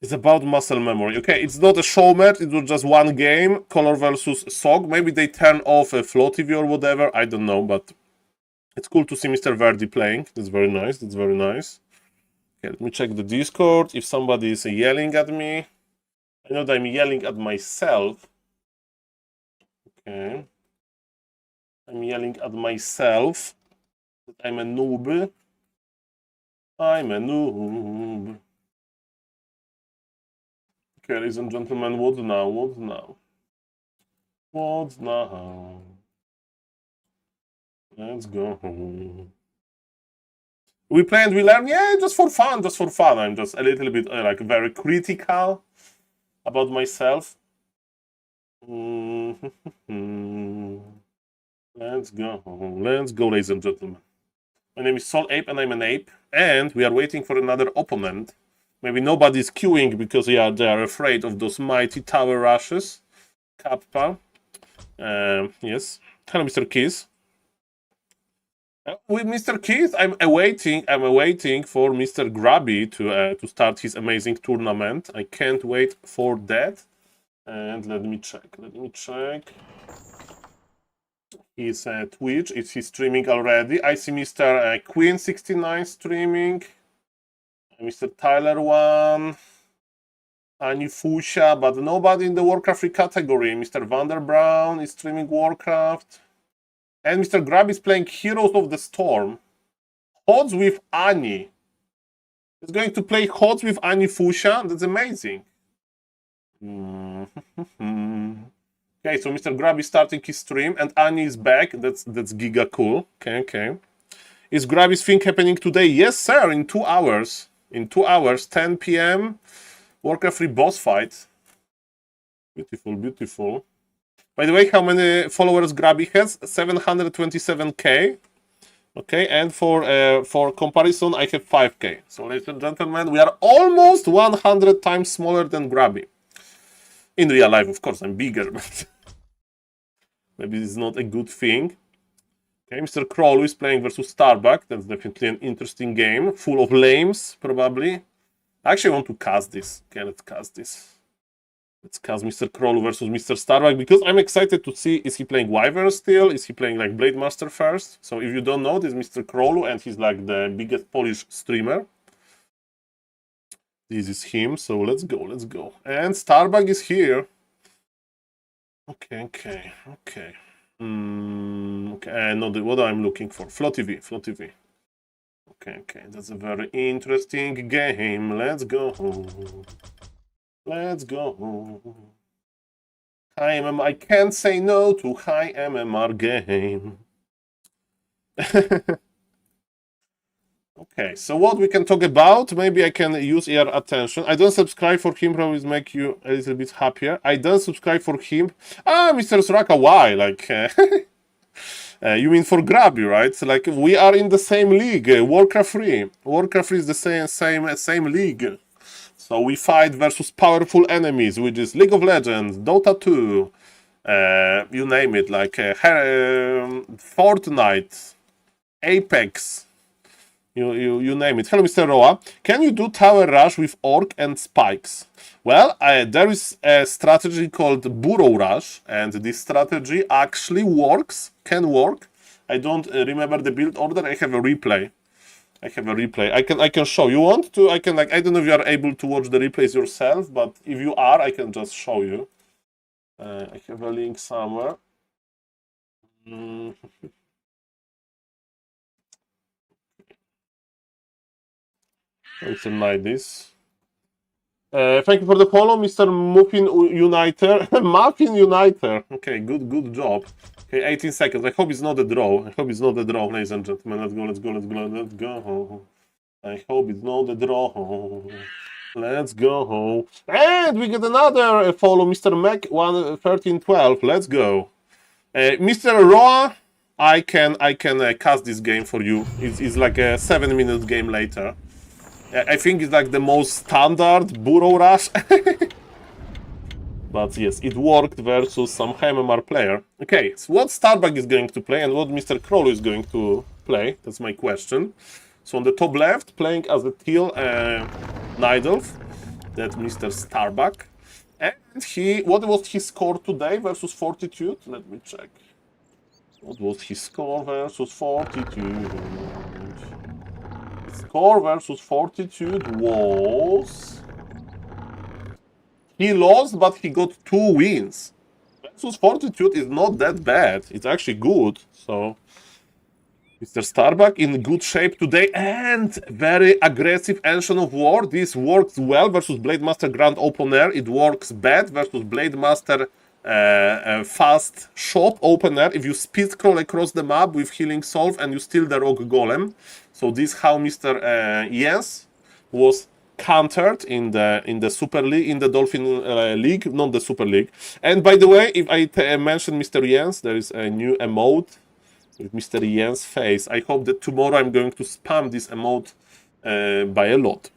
It's about muscle memory, okay? It's not a show match, it was just one game, Color versus SOG. Maybe they turn off a Flow TV or whatever, I don't know, but it's cool to see Mr. Verdi playing. That's very nice, that's very nice. Okay, let me check the Discord, if somebody is yelling at me. I know that I'm yelling at myself. Okay. I'm yelling at myself that I'm a noob. I'm a noob. Okay, ladies and gentlemen, what now? What now? What now? Let's go. We play and we learn? Yeah, just for fun, just for fun. I'm just a little bit like very critical about myself. Let's go, ladies and gentlemen. My name is SaulApe and I'm an ape, and we are waiting for another opponent. Maybe nobody's queuing because they are afraid of those mighty tower rushes. Kappa. Yes. Hello, Mr. Keys. With Mr. Keys, I'm awaiting for Mr. Grubby to start his amazing tournament. I can't wait for that. And let me check. His Twitch, is he streaming already? I see Mr. Queen69 streaming. Mr. Tyler 1, Anifusha, but nobody in the Warcraft 3 category. Mr. Vanderbrown is streaming Warcraft. And Mr. Grab is playing Heroes of the Storm. Hodds with Ani. He's going to play Hodds with Anifusha. That's amazing. Okay, so Mr. Grab is starting his stream and Ani is back. That's giga cool. Okay. Is Grabby's thing happening today? Yes, sir, in 2 hours. In 2 hours, 10 p.m. Warcraft 3 boss fight. Beautiful, beautiful. By the way, how many followers Grabby has? 727k. Okay, and for comparison, I have 5k. So, ladies and gentlemen, we are almost 100 times smaller than Grabby. In real life, of course, I'm bigger, but maybe it's not a good thing. Okay, Mr. Kroll is playing versus Starbuck. That's definitely an interesting game. Full of lames, probably. I actually want to cast this. Okay, let's cast this. Let's cast Mr. Kroll versus Mr. Starbuck because I'm excited to see, is he playing Wyvern still? Is he playing like Blade Master first? So if you don't know, this is Mr. Kroll and he's like the biggest Polish streamer. This is him, so let's go, let's go. And Starbuck is here. Okay. Okay, not what I'm looking for. Flow TV. Okay, that's a very interesting game. Let's go. Let's go. High MMR. I can't say no to high MMR game. Okay, so what we can talk about? Maybe I can use your attention. I don't subscribe for him, probably make you a little bit happier. I don't subscribe for him. Ah, Mr. Soraka, why? Like, you mean for Grabby, right? So, like, we are in the same league, Warcraft 3. Warcraft 3 is the same league. So we fight versus powerful enemies, which is League of Legends, Dota 2, you name it, like Fortnite, Apex, you name it. Hello, Mr. Roa. Can you do Tower Rush with Orc and Spikes? Well, there is a strategy called Burrow Rush, and this strategy actually works, can work. I don't remember the build order, I have a replay. I can show. You want to? I can, like, I don't know if you are able to watch the replays yourself, but if you are, I can just show you. I have a link somewhere. Something like this. Thank you for the follow, Mr. Muffin Uniter. Muffin Uniter. Okay, good job. Okay, 18 seconds. I hope it's not a draw. Ladies and gentlemen. Let's go. I hope it's not a draw. Let's go. And we get another follow, Mr. Mac 1312. Let's go. Mr. Roa, I can cast this game for you. It's like a 7-minute game later. I think it's like the most standard Burrow Rush. But yes, it worked versus some high MMR player. Okay, so what Starbuck is going to play and what Mr. Kroll is going to play? That's my question. So on the top left, playing as a teal Nidolf, that's Mr. Starbuck. And what was his score today versus Fortitude? Let me check. What was his score versus Fortitude? His score versus Fortitude was... He lost, but he got 2 wins. Versus Fortitude is not that bad. It's actually good. So, Mr. Starbuck in good shape today and very aggressive Ancient of War. This works well versus Blade Master Grand Open Air. It works bad versus Blade Master Fast Shop Open Air. If you speed scroll across the map with Healing Solve and you steal the Rogue Golem. So this is how Mr. JENS was countered in the Super League, in the Dolphin League, not the Super League. And by the way, if I mention Mr. JENS, there is a new emote with Mr. JENS face. I hope that tomorrow I'm going to spam this emote by a lot.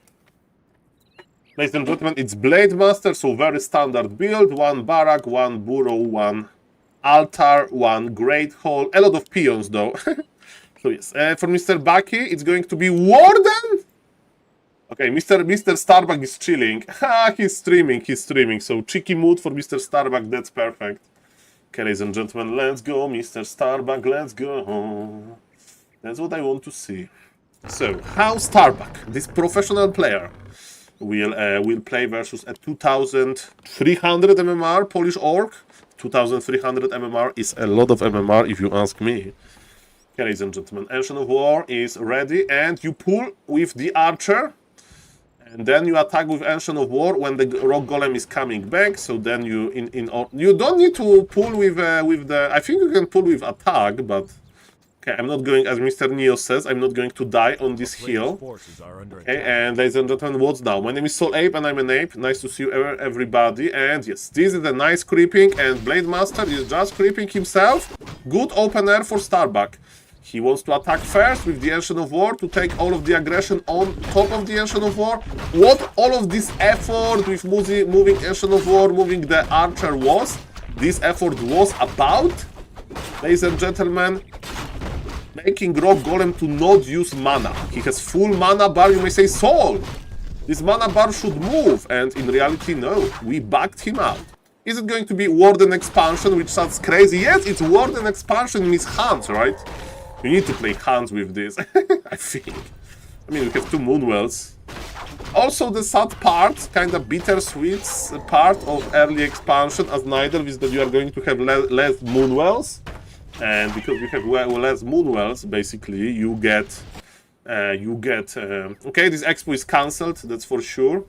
Ladies and gentlemen, it's Blade Master, so very standard build. 1 Barrack, 1 Burrow, 1 Altar, 1 Great Hall. A lot of peons though. So yes, for Mr. Bucky, it's going to be Warden. Okay, Mr. Starbuck is chilling. He's streaming. So cheeky mood for Mr. Starbuck, that's perfect. Okay, ladies and gentlemen, let's go, Mr. Starbuck, let's go. That's what I want to see. So, how Starbuck, this professional player, will play versus a 2,300 MMR Polish Orc. 2,300 MMR is a lot of MMR if you ask me. Okay, ladies and gentlemen, Ancient of War is ready, and you pull with the Archer. And then you attack with Ancient of War when the Rock Golem is coming back. So then you don't need to pull with the. I think you can pull with attack, but Okay, I'm not going, as Mr. Neo says, I'm not going to die on this hill. Forces are under Okay, attack. and ladies and gentlemen, what's now? My name is SaulApe and I'm an ape. Nice to see you everybody. And yes, this is a nice creeping, and Blade Master is just creeping himself. Good open air for Starbuck. He wants to attack first with the Ancient of War to take all of the aggression on top of the Ancient of War. What all of this effort with moving Ancient of War, moving the archer was, this effort was about, ladies and gentlemen, making Rock Golem to not use mana. He has full mana bar, you may say, Saul, this mana bar should move, and in reality, no, we backed him out. Is it going to be Warden expansion, which sounds crazy? Yes, it's Warden expansion, means hands, right? You need to play hands with this, I think. I mean, we have 2 Moonwells. Also, the sad part, kind of bittersweet part of early expansion as Nidal is that you are going to have less Moonwells. And because you have less Moonwells, basically, you get... okay, this expo is cancelled, that's for sure.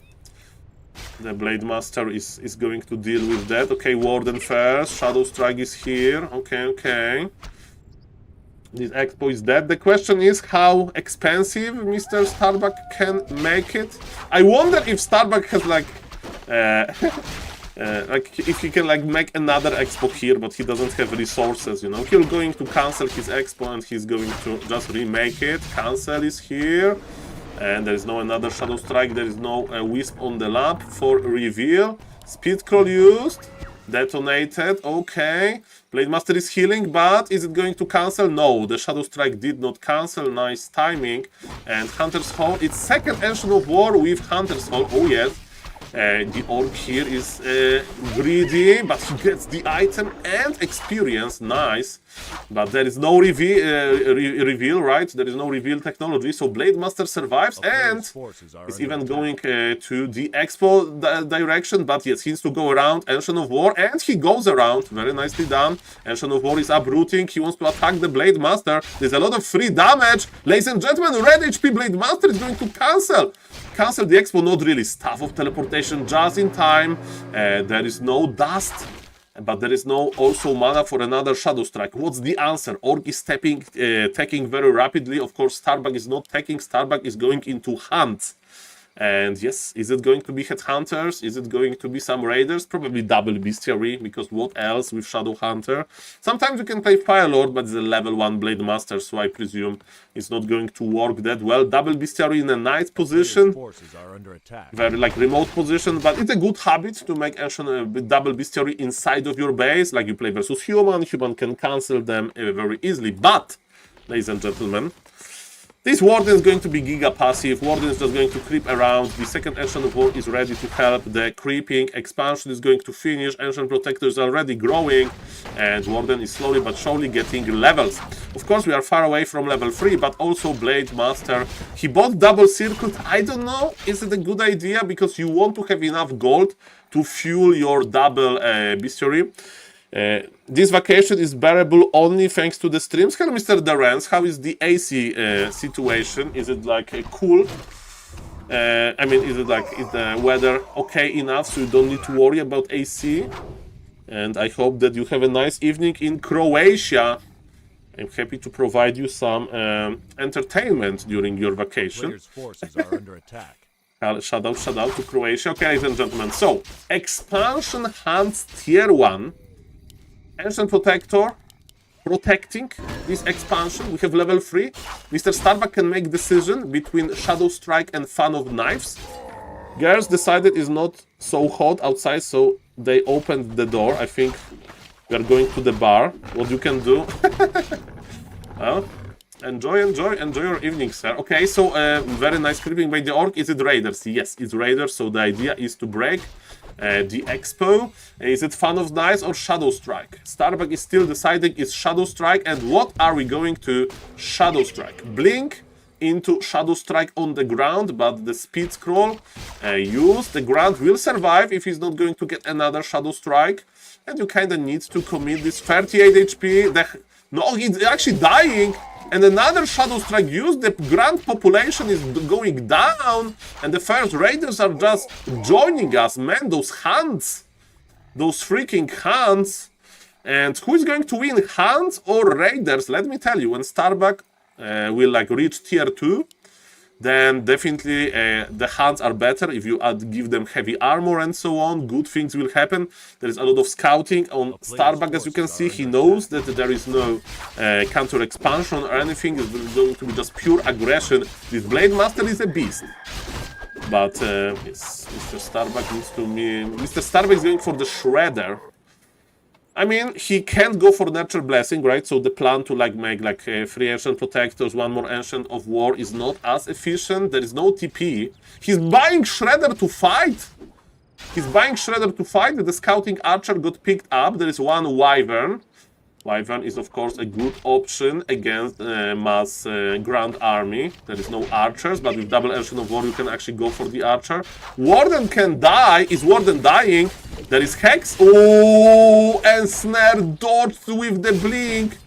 The Blade Master is going to deal with that. Okay, Warden first, Shadow Strike is here. Okay. This expo is dead. The question is how expensive Mr. Starbuck can make it. I wonder if Starbuck has like if he can like make another expo here, but he doesn't have resources, you know. He's going to cancel his expo and he's going to just remake it. Cancel is here. And there is no another Shadow Strike, there is no Wisp on the lap for reveal. Speed Crawl used. Detonated, okay. Blade Master is healing, but is it going to cancel? No, the Shadow Strike did not cancel. Nice timing. And Hunter's Hall, it's second Ancient of War with Hunter's Hall. Oh yes. The orc here is greedy, but he gets the item and experience. Nice. But there is no reveal, right? There is no reveal technology. So Blade Master survives and is even going to the expo direction. But yes, he needs to go around Ancient of War, and he goes around. Very nicely done. Ancient of War is uprooting. He wants to attack the Blade Master. There's a lot of free damage. Ladies and gentlemen, red HP Blade Master is going to cancel the expo. Not really. Staff of Teleportation just in time. There is no dust, but there is no also mana for another Shadow Strike. What's the answer? Orc is taking very rapidly. Of course, Starbuck is not taking. Starbuck is going into hunt. And yes, is it going to be Headhunters? Is it going to be some Raiders? Probably double Bestiary, because what else with Shadow Hunter? Sometimes you can play Fire Lord, but it's a level 1 Blade Master, so I presume it's not going to work that well. Double Bestiary in a nice position. Very like remote position, but it's a good habit to make double Bestiary inside of your base. Like you play versus human can cancel them very easily. But, ladies and gentlemen, this Warden is going to be Giga passive. Warden is just going to creep around. The second Ancient of War is ready to help. The creeping expansion is going to finish. Ancient Protector is already growing. And Warden is slowly but surely getting levels. Of course, we are far away from level 3, but also Blade Master. He bought double circuit. I don't know, is it a good idea? Because you want to have enough gold to fuel your double bestiary. This vacation is bearable only thanks to the streams. Hello, Mr. Darens. How is the AC situation? Is it like cool? I mean, is the weather okay enough so you don't need to worry about AC? And I hope that you have a nice evening in Croatia. I'm happy to provide you some entertainment during your vacation. Forces are under attack. Shout out to Croatia. Okay, ladies and gentlemen. So, expansion hunts tier 1. Ancient Protector protecting this expansion. We have level 3. Mr. Starbuck can make decision between Shadow Strike and Fan of Knives. Girls decided it's not so hot outside, so they opened the door. I think we are going to the bar. What you can do? Well, enjoy your evening, sir. Okay, so very nice creeping by the orc. Is it Raiders? Yes, it's Raiders. So the idea is to break the expo. Is it Fan of Knives or Shadow Strike? Starbuck is still deciding it's Shadow Strike. And what are we going to Shadow Strike? Blink into Shadow Strike on the ground, but the speed scroll used. The ground will survive if he's not going to get another Shadow Strike. And you kind of need to commit this 38 HP. No, he's actually dying. And another Shadow Strike used. The grand population is going down. And the first Raiders are just joining us. Man, those hands. Those freaking hands. And who is going to win, Hunts or Raiders? Let me tell you, when Starbuck will like reach tier 2, then definitely the Hunts are better. If you give them heavy armor and so on, good things will happen. There is a lot of scouting on Starbuck, as you can see. He knows that there is no counter expansion or anything. It's going to be just pure aggression. This Blade Master is a beast. But yes, Mr. Starbuck needs to me. Mr. Starbuck is going for the Shredder. I mean, he can't go for Nurture Blessing, right? So the plan to like make like 3 Ancient Protectors, 1 more Ancient of War is not as efficient. There is no TP. He's buying Shredder to fight. He's buying Shredder to fight. The Scouting Archer got picked up. There is 1 Wyvern. Wyvern is of course a good option against mass Grand Army. There is no archers, but with double Ancient of War you can actually go for the archer. Warden can die. Is Warden dying? There is Hex. Oh, and Snare dodged with the blink.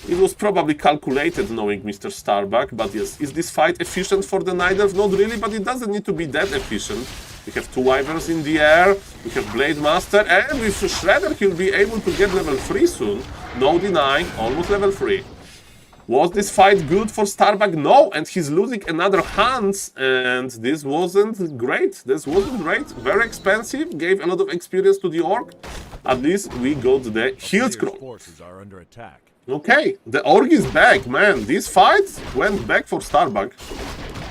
It was probably calculated knowing Mr. Starbuck, but yes, is this fight efficient for the Night Elf? Not really, but it doesn't need to be that efficient. We have 2 Wyverns in the air, we have Blade Master, and with Shredder he'll be able to get level 3 soon. No denying, almost level 3. Was this fight good for Starbuck? No, and he's losing another Hans, and this wasn't great. This wasn't great. Very expensive, gave a lot of experience to the Orc. At least we got the heal scroll. Forces are under attack. Okay, the Orc is back, man. This fight went back for Starbuck.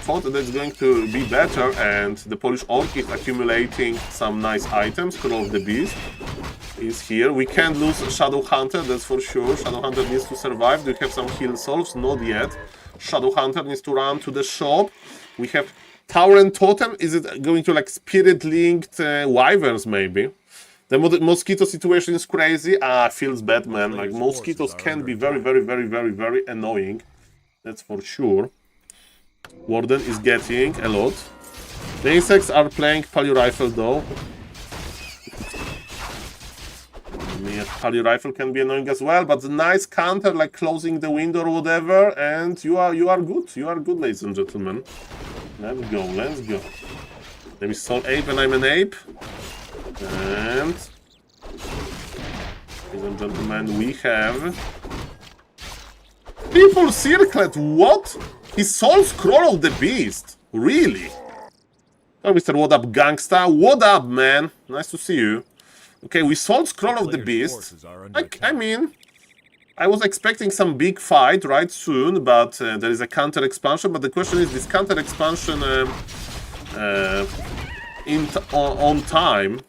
Thought that it's going to be better, and the Polish Orc is accumulating some nice items. Scroll of the Beast is here. We can't lose Shadow Hunter, that's for sure. Shadow Hunter needs to survive. Do we have some heal solves? Not yet. Shadow Hunter needs to run to the shop. We have Tower and Totem. Is it going to like spirit-linked Wyverns, maybe? The mosquito situation is crazy. Feels bad, man. Like, mosquitoes can be very, very, very, very, very annoying. That's for sure. Warden is getting a lot. The insects are playing Palio Rifle, though. Yeah, Palio Rifle can be annoying as well, but the nice counter, like closing the window or whatever, and you are good. You are good, ladies and gentlemen. Let's go, let's go. Name is SaulApe and I'm an ape. And ladies and gentlemen, we have Triple Circlet. What? His Soul Scroll of the Beast. Really? Oh, Mr. What Up Gangsta. What up, man? Nice to see you. Okay, we Soul Scroll of the Beast. I mean, I was expecting some big fight right soon, but there is a counter expansion. But the question is, this counter expansion on time?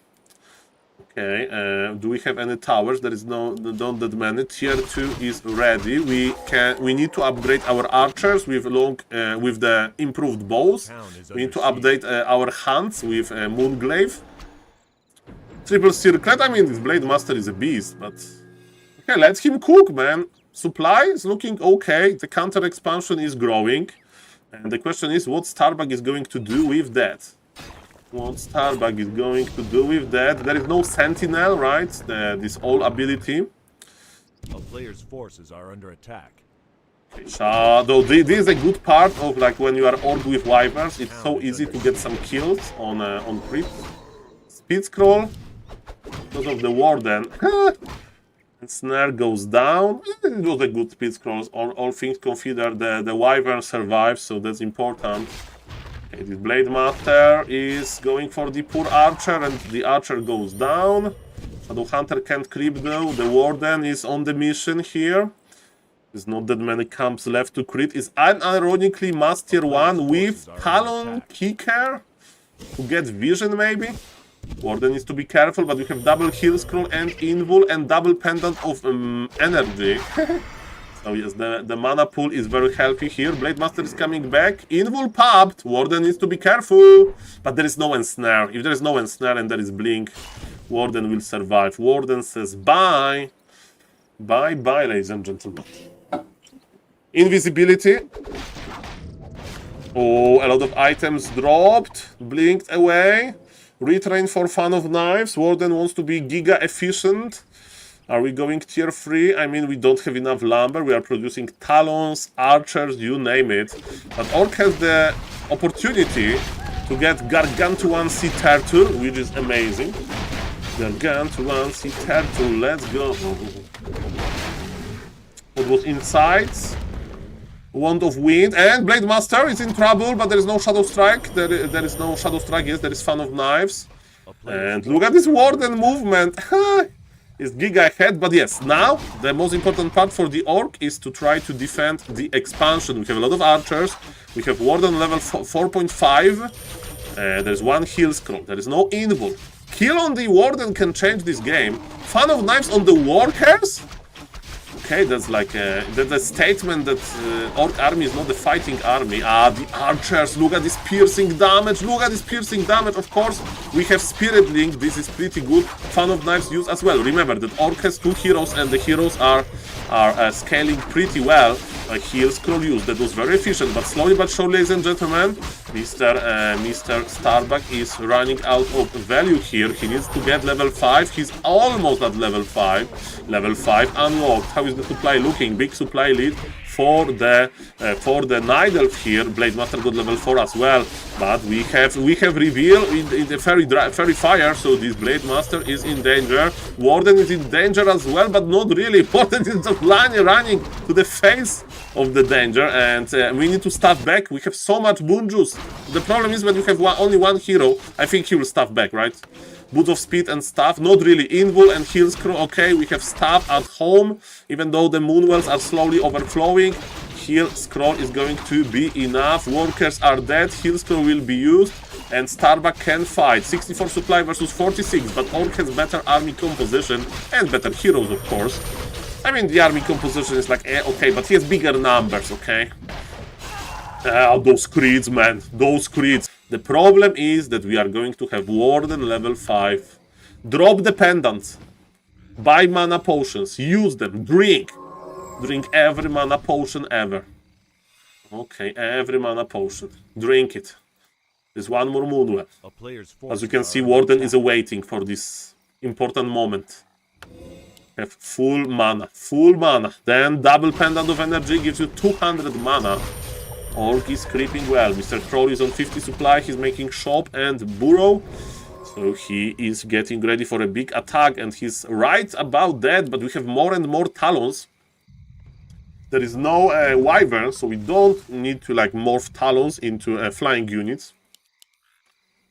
Okay, do we have any towers? There is not that many. Tier 2 is ready. We need to upgrade our archers with with the improved bows. We need to update our hunts with Moonglaive. Triple Circlet. I mean, this Blade Master is a beast, but okay, let him cook, man. Supply is looking okay. The counter expansion is growing, and the question is, what Starbuck is going to do with that? What Starbuck is going to do with that? There is no Sentinel, right? This all ability. A player's forces are under attack. Okay, Shadow. This is a good part of like when you are Orc with Wyverns. It's so easy to get some kills on crit. Speed scroll because of the Warden. And Snare goes down. It was a good speed scroll. All things considered, the Wyvern survives, so that's important. Okay, this Blade Master is going for the poor Archer, and the Archer goes down. Shadow Hunter can't creep though. The Warden is on the mission here. There's not that many camps left to crit. Is unironically Master 1 with Talon Kicker to get vision maybe? Warden needs to be careful, but we have double heal scroll and invul and double pendant of energy. So yes, the mana pool is very healthy here. Blade Master is coming back. Invul popped. Warden needs to be careful. But there is no ensnare. If there is no ensnare and there is blink, Warden will survive. Warden says bye. Bye-bye, ladies and gentlemen. Invisibility. Oh, a lot of items dropped. Blinked away. Retrain for Fan of Knives. Warden wants to be giga efficient. Are we going tier 3? I mean, we don't have enough lumber. We are producing talons, archers, you name it. But Orc has the opportunity to get Gargantuan Sea Turtle, which is amazing. Gargantuan sea turtle, let's go. What was inside? Wand of Wind, and Blade Master is in trouble, but there is no Shadow Strike. There is no Shadow Strike, yes, there is Fan of Knives. And look at this Warden movement. It's giga ahead, but yes, now the most important part for the Orc is to try to defend the expansion. We have a lot of archers. We have Warden level 4.5. There's one heal scroll. There is no invul. Kill on the Warden can change this game. Fan of Knives on the Workers? Okay, that's like that's a statement that Orc army is not the fighting army. The archers, look at this piercing damage, look at this piercing damage. Of course, we have Spirit Link, this is pretty good. Fan of Knives use as well. Remember that Orc has 2 heroes and the heroes are scaling pretty well. Heal scroll use, that was very efficient, but slowly but surely, ladies and gentlemen, Mr. Starbuck is running out of value here. He needs to get level 5. He's almost at level 5. Level 5 unlocked. How is the supply looking? Big supply lead for the Night Elf here. Blade Master got level 4 as well, but we have reveal in the fairy fire, so this Blade Master is in danger. Warden is in danger as well, but not really. Warden is just running to the face of the danger, and we need to staff back. We have so much boon juice. The problem is when you have only one hero, I think he will staff back, right? Boots of Speed and staff, not really. Invul and Heal Scroll, okay, we have staff at home, even though the Moonwells are slowly overflowing. Heal Scroll is going to be enough. Workers are dead, Heal Scroll will be used, and Starbuck can fight. 64 supply versus 46, but Orc has better army composition, and better heroes, of course. I mean, the army composition is like, okay, but he has bigger numbers, okay? Those creeds, man, those creeds. The problem is that we are going to have Warden level 5. Drop the pendants. Buy mana potions. Use them. Drink. Drink every mana potion ever. Okay, every mana potion. Drink it. There's one more Moonwell. As you can see, Warden is awaiting for this important moment. Have full mana. Full mana. Then double pendant of energy gives you 200 mana. Orc is creeping well. Mr. Troll is on 50 supply. He's making shop and burrow. So he is getting ready for a big attack. And he's right about that. But we have more and more Talons. There is no Wyvern. So we don't need to like morph Talons into flying units.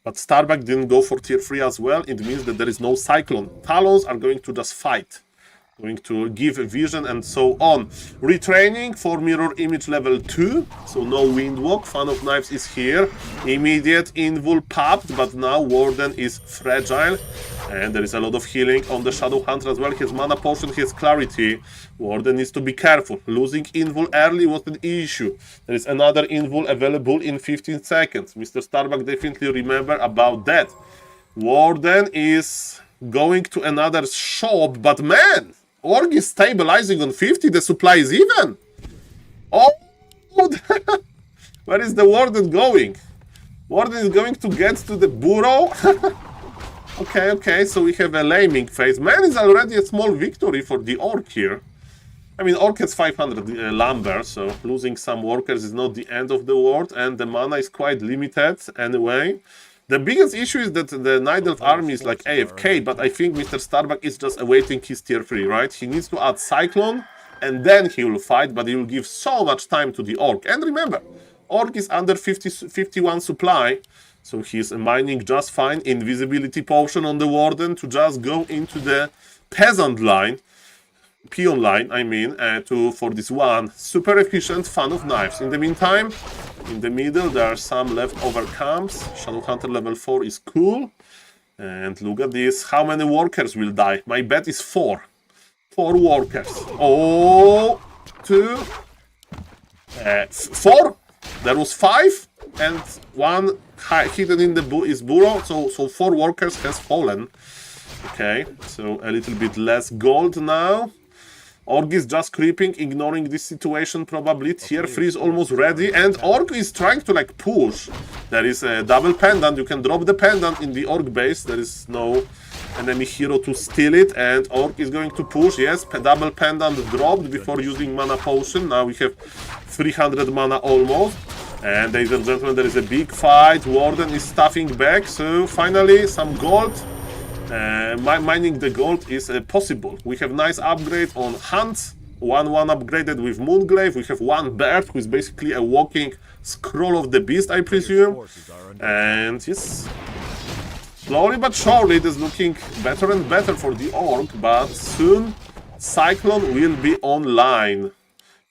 But Starbuck didn't go for tier 3 as well. It means that there is no Cyclone. Talons are going to just fight. Going to give vision and so on. Retraining for mirror image level 2. So no Windwalk. Fan of Knives is here. Immediate invul popped, but now Warden is fragile. And there is a lot of healing on the Shadow Hunter as well. He has mana potion, he has clarity. Warden needs to be careful. Losing invul early was an issue. There is another invul available in 15 seconds. Mr. Starbuck definitely remember about that. Warden is going to another shop, but man! Orc is stabilizing on 50, the supply is even. Oh, where is the Warden going? Warden is going to get to the burrow. Okay, so we have a laming phase. Man, is already a small victory for the Orc here. I mean, Orc has 500 lumber, so losing some workers is not the end of the world, and the mana is quite limited anyway. The biggest issue is that the Night Elf army is like AFK, but I think Mr. Starbuck is just awaiting his tier 3, right? He needs to add Cyclone, and then he will fight, but he will give so much time to the Orc. And remember, Orc is under 51 supply, so he's mining just fine. Invisibility potion on the Warden to just go into the Peasant line. Peon line, I mean, for this one super efficient Fan of Knives. In the meantime, in the middle there are some leftover camps. Shadow Hunter level 4 is cool. And look at this. How many workers will die? My bet is 4. 4 workers. Oh, 2, 4. There was 5 and 1 hidden in the burrow. So 4 workers has fallen. Okay, so a little bit less gold now. Orc is just creeping, ignoring this situation probably. Tier 3 is almost ready, and Orc is trying to like push. There is a double pendant, you can drop the pendant in the Orc base. There is no enemy hero to steal it, and Orc is going to push. Yes, double pendant dropped before using mana potion. Now we have 300 mana almost. And ladies and gentlemen, there is a big fight. Warden is stuffing back, so finally some gold. mining the gold is possible. We have nice upgrade on Hunt, 1-1 upgraded with Moonglaive. We have one bird who is basically a walking scroll of the beast, I presume. And yes, slowly but surely it is looking better and better for the Orc, but soon Cyclone will be online.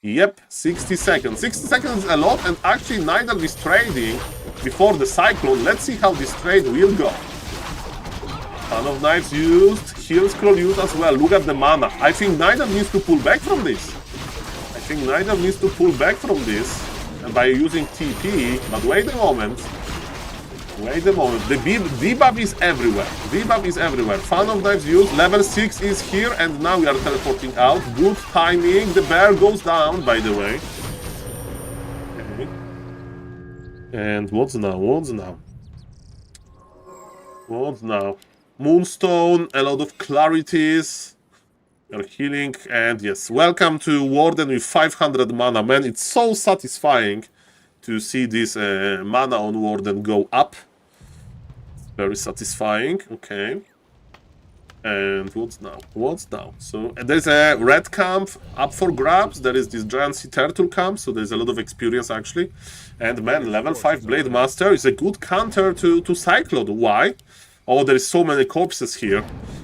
Yep, 60 seconds. 60 seconds is a lot, and actually Nidal is trading before the Cyclone. Let's see how this trade will go. Ton of Knives used, Heal Scroll used as well. Look at the mana. I think Nidal needs to pull back from this. By using TP, but wait a moment. The debuff is everywhere. Fan of Knives used, level 6 is here, and now we are teleporting out. Good timing. The bear goes down, by the way. Okay. And what's now? Moonstone, a lot of clarities. We are healing, and yes, welcome to Warden with 500 mana. Man, it's so satisfying to see this mana on Warden go up. Very satisfying. Okay. And what's now? So there's a red camp up for grabs. There is this giant sea turtle camp, so there's a lot of experience actually. And man, level 5 Blade Master is a good counter to Cyclone. Why? Oh, there is so many corpses here.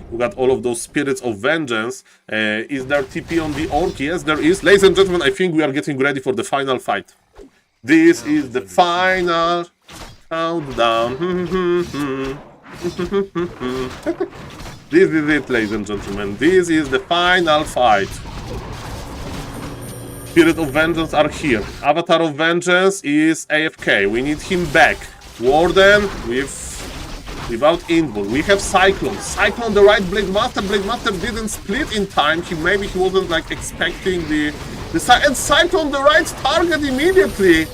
We got all of those Spirits of Vengeance. Is there TP on the Orc? Yes, there is. Ladies and gentlemen, I think we are getting ready for the final fight. This is the final countdown. This is it, ladies and gentlemen. This is the final fight. Spirit of Vengeance are here. Avatar of Vengeance is AFK. We need him back. Warden without invul. We have Cyclone. Cyclone, the right Blade Master. Blade Master didn't split in time. Maybe he wasn't like expecting the and Cyclone, the right target immediately.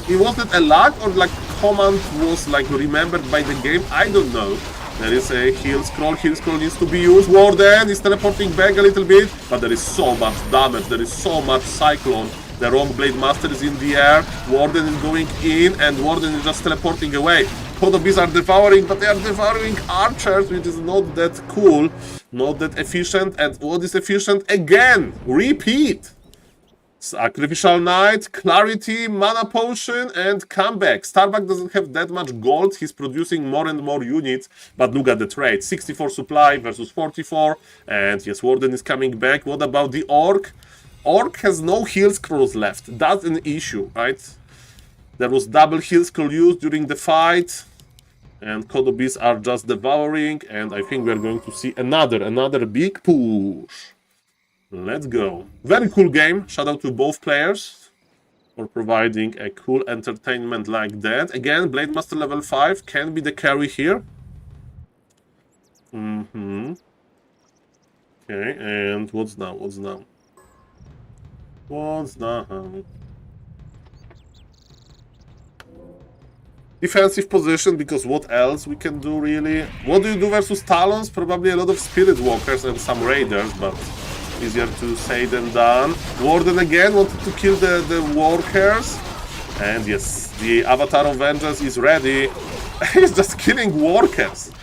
It wasn't a lag or like command was like remembered by the game. I don't know. There is a heal scroll. Heal scroll needs to be used. Warden is teleporting back a little bit, but there is so much damage. There is so much Cyclone. The wrong Blade Master is in the air. Warden is going in, and Warden is just teleporting away. Podobees are devouring, but they are devouring archers, which is not that cool, not that efficient. And what is efficient? Again, repeat. Sacrificial Knight, Clarity, Mana Potion, and Comeback. Starbuck doesn't have that much gold. He's producing more and more units, but look at the trade. 64 supply versus 44. And yes, Warden is coming back. What about the Orc? Orc has no heal scrolls left. That's an issue, right? There was double heal scroll used during the fight. And Podobees are just devouring. And I think we're going to see another big push. Let's go. Very cool game. Shout out to both players for providing a cool entertainment like that. Again, Blade Master level 5 can be the carry here. Okay, and what's now? Defensive position, because what else we can do really? What do you do versus Talons? Probably a lot of Spirit Walkers and some Raiders, but easier to say than done. Warden again wanted to kill the workers. And yes, the Avatar of Vengeance is ready. He's just killing workers.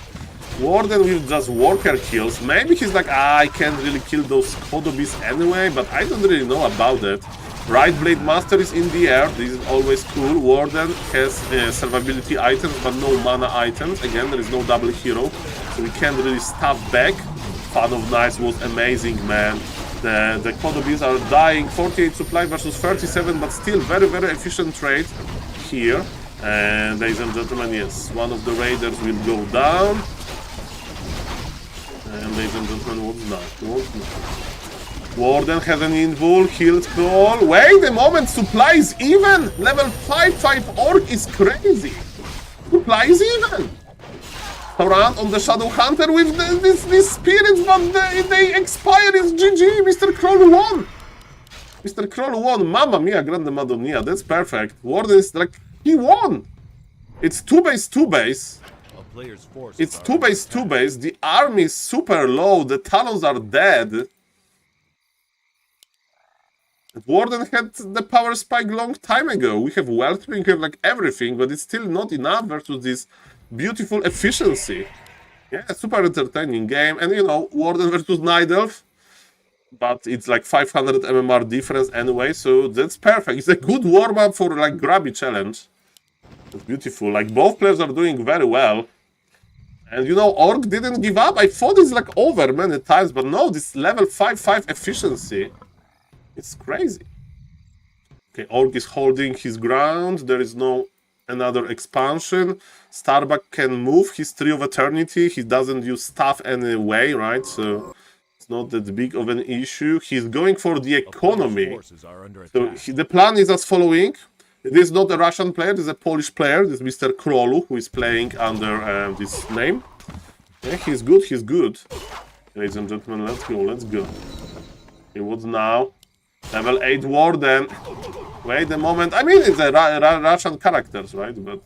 Warden with just worker kills. Maybe he's like, I can't really kill those Podobees anyway, but I don't really know about that. Right Blade Master is in the air. This is always cool. Warden has survivability items, but no mana items. Again, there is no double hero, so we can't really stab back. Fan of Knives was amazing, man. The Podobees are dying. 48 supply versus 37, but still very, very efficient trade here. And ladies and gentlemen, yes, one of the Raiders will go down. And ladies and gentlemen, what's now? Warden has an invul, heal scroll. Wait a moment, supply is even! Level 5 Orc is crazy! Supply is even! Around on the Shadow Hunter with these spirits, but they expire. It's GG. Mr. Kroll won. Mr. Kroll won. Mamma mia, grande madonna. That's perfect. Warden is like, he won. It's 2-base, 2-base. It's 2-base, 2-base. The army is super low. The Talons are dead. Warden had the power spike long time ago. We have wealth, we have like everything, but it's still not enough versus this beautiful efficiency. Yeah, super entertaining game. And you know, Warden versus Night Elf, but it's like 500 MMR difference anyway, so that's perfect. It's a good warm-up for like grabby challenge. It's beautiful. Like both players are doing very well. And you know, Orc didn't give up. I thought it's like over many times, but no, this level 5-5 efficiency. It's crazy. Okay, Orc is holding his ground. There is no another expansion. Starbuck can move his Tree of Eternity. He doesn't use stuff anyway, right? So it's not that big of an issue. He's going for the economy. So the plan is as following. This is not a Russian player, this is a Polish player. This is Mr. Krolu, who is playing under this name. Yeah, he's good, he's good. Ladies and gentlemen, let's go, let's go. Okay, what's now? Level 8 Warden. Wait a moment. I mean, it's a Russian characters, right? But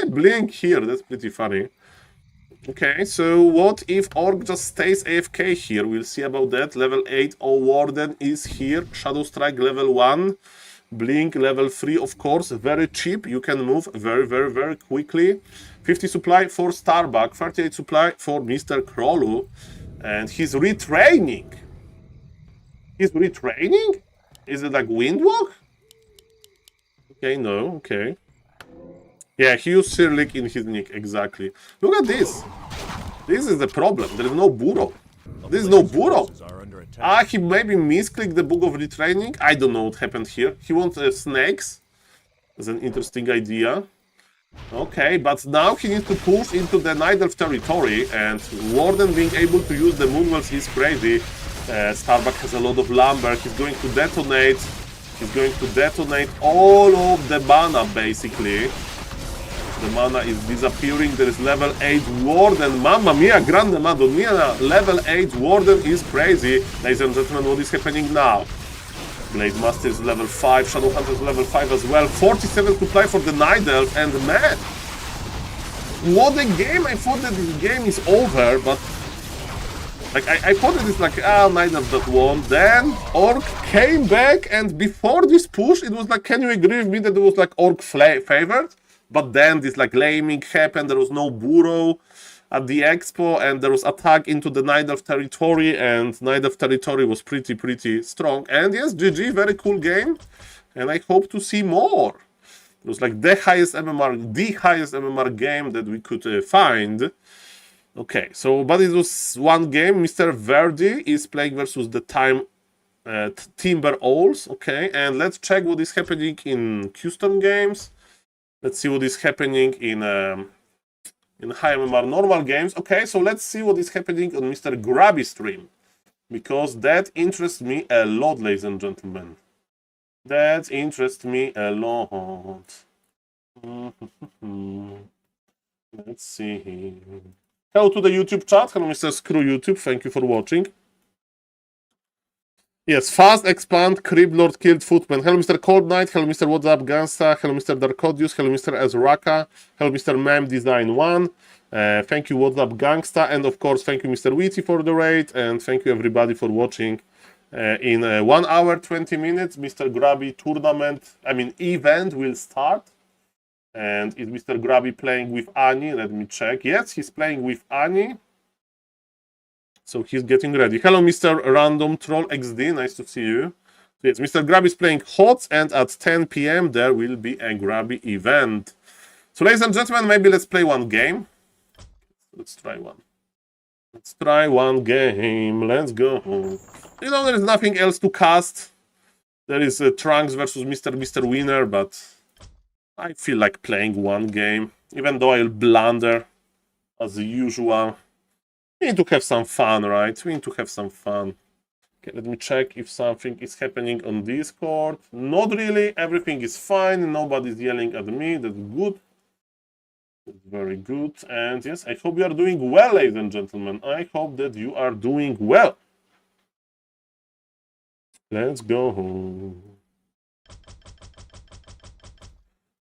blink here, that's pretty funny. Okay, so what if Orc just stays AFK here? We'll see about that. Level 8 Warden is here. Shadow Strike level 1. Blink level 3, of course, very cheap. You can move very quickly. 50 supply for Starbuck, 38 supply for Mr. Krolu. And he's retraining. He's retraining? Is it like Windwalk? Okay, no, okay. Yeah, he used Sirlik in his nick, exactly. Look at this. This is the problem. There is no Burrow. There is no Burrow. He maybe misclicked the Book of Retraining. I don't know what happened here. He wants snakes. That's an interesting idea. Okay, but now he needs to push into the Night Elf territory, and Warden being able to use the Moonwells is crazy. Starbuck has a lot of lumber. He's going to detonate. He's going to detonate all of the mana, basically. The mana is disappearing. There is level 8 Warden. Mamma mia, grande madonnina. Level 8 Warden is crazy. Ladies and gentlemen, what is happening now? Blade Master is level 5. Shadowhunter is level 5 as well. 47 to play for the Night Elf. And man, what a game. I thought that this game is over, but like I thought that it's like, Night Elf that won. Then Orc came back, and before this push, it was like, can you agree with me that it was like Orc favored? But then this like laming happened, there was no Burrow at the expo, and there was attack into the Night Elf territory, and Night Elf territory was pretty strong. And yes, GG, very cool game, and I hope to see more. It was like the highest MMR game that we could find. Okay, so, but it was one game. Mr. Verdi is playing versus the Timber Owls, okay, and let's check what is happening in custom games. Let's see what is happening in high MMR normal games. Okay, so let's see what is happening on Mr. Grabby stream, because that interests me a lot, ladies and gentlemen. That interests me a lot. Let's see. Hello to the YouTube chat. Hello, Mr. Screw YouTube. Thank you for watching. Yes, fast expand, Crib Lord killed Footman. Hello, Mr. Cold Knight. Hello, Mr. What's Up Gangsta. Hello, Mr. Darkodius. Hello, Mr. Ezraka. Hello, Mr. Mem Design 1. Thank you, What's Up Gangsta. And of course, thank you, Mr. Witty, for the raid. And thank you, everybody, for watching. In 1 hour, 20 minutes, Mr. Grabby event will start. And is Mr. Grabby playing with Annie? Let me check. Yes, he's playing with Annie. So he's getting ready. Hello, Mr. Random Troll XD. Nice to see you. So yes, Mr. Grabby is playing HOTS, and at 10 p.m. there will be a Grabby event. So, ladies and gentlemen, maybe let's play one game. Let's try one. Let's try one game. Let's go. You know, there is nothing else to cast. There is Trunks versus Mr. Winner, but I feel like playing one game, even though I'll blunder as usual. We need to have some fun, right? We need to have some fun. Okay, let me check if something is happening on Discord. Not really. Everything is fine. Nobody's yelling at me. That's good. That's very good. And yes, I hope you are doing well, ladies and gentlemen. I hope that you are doing well. Let's go.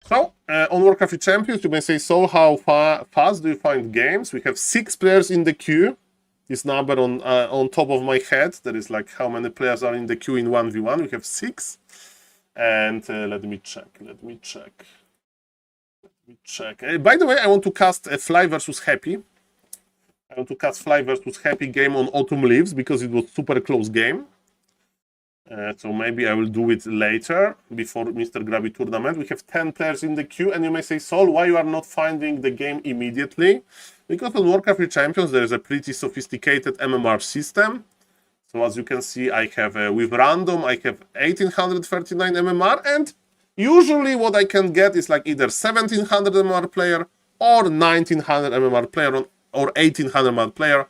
So, on Warcraft Champions, you may say, so how fast do you find games? We have 6 players in the queue. This number on top of my head, there is like how many players are in the queue in 1v1. We have 6. And let me check. By the way, I want to cast a Fly versus Happy. I want to cast Fly versus Happy game on Autumn Leaves because it was super close game. So maybe I will do it later before Mr. Grabby tournament. We have 10 players in the queue, and you may say, Saul, why you are not finding the game immediately? Because on Warcraft 3 Champions there is a pretty sophisticated MMR system. So as you can see, I have with random I have 1839 MMR, and usually what I can get is like either 1700 MMR player or 1900 MMR player or 1800 MMR player.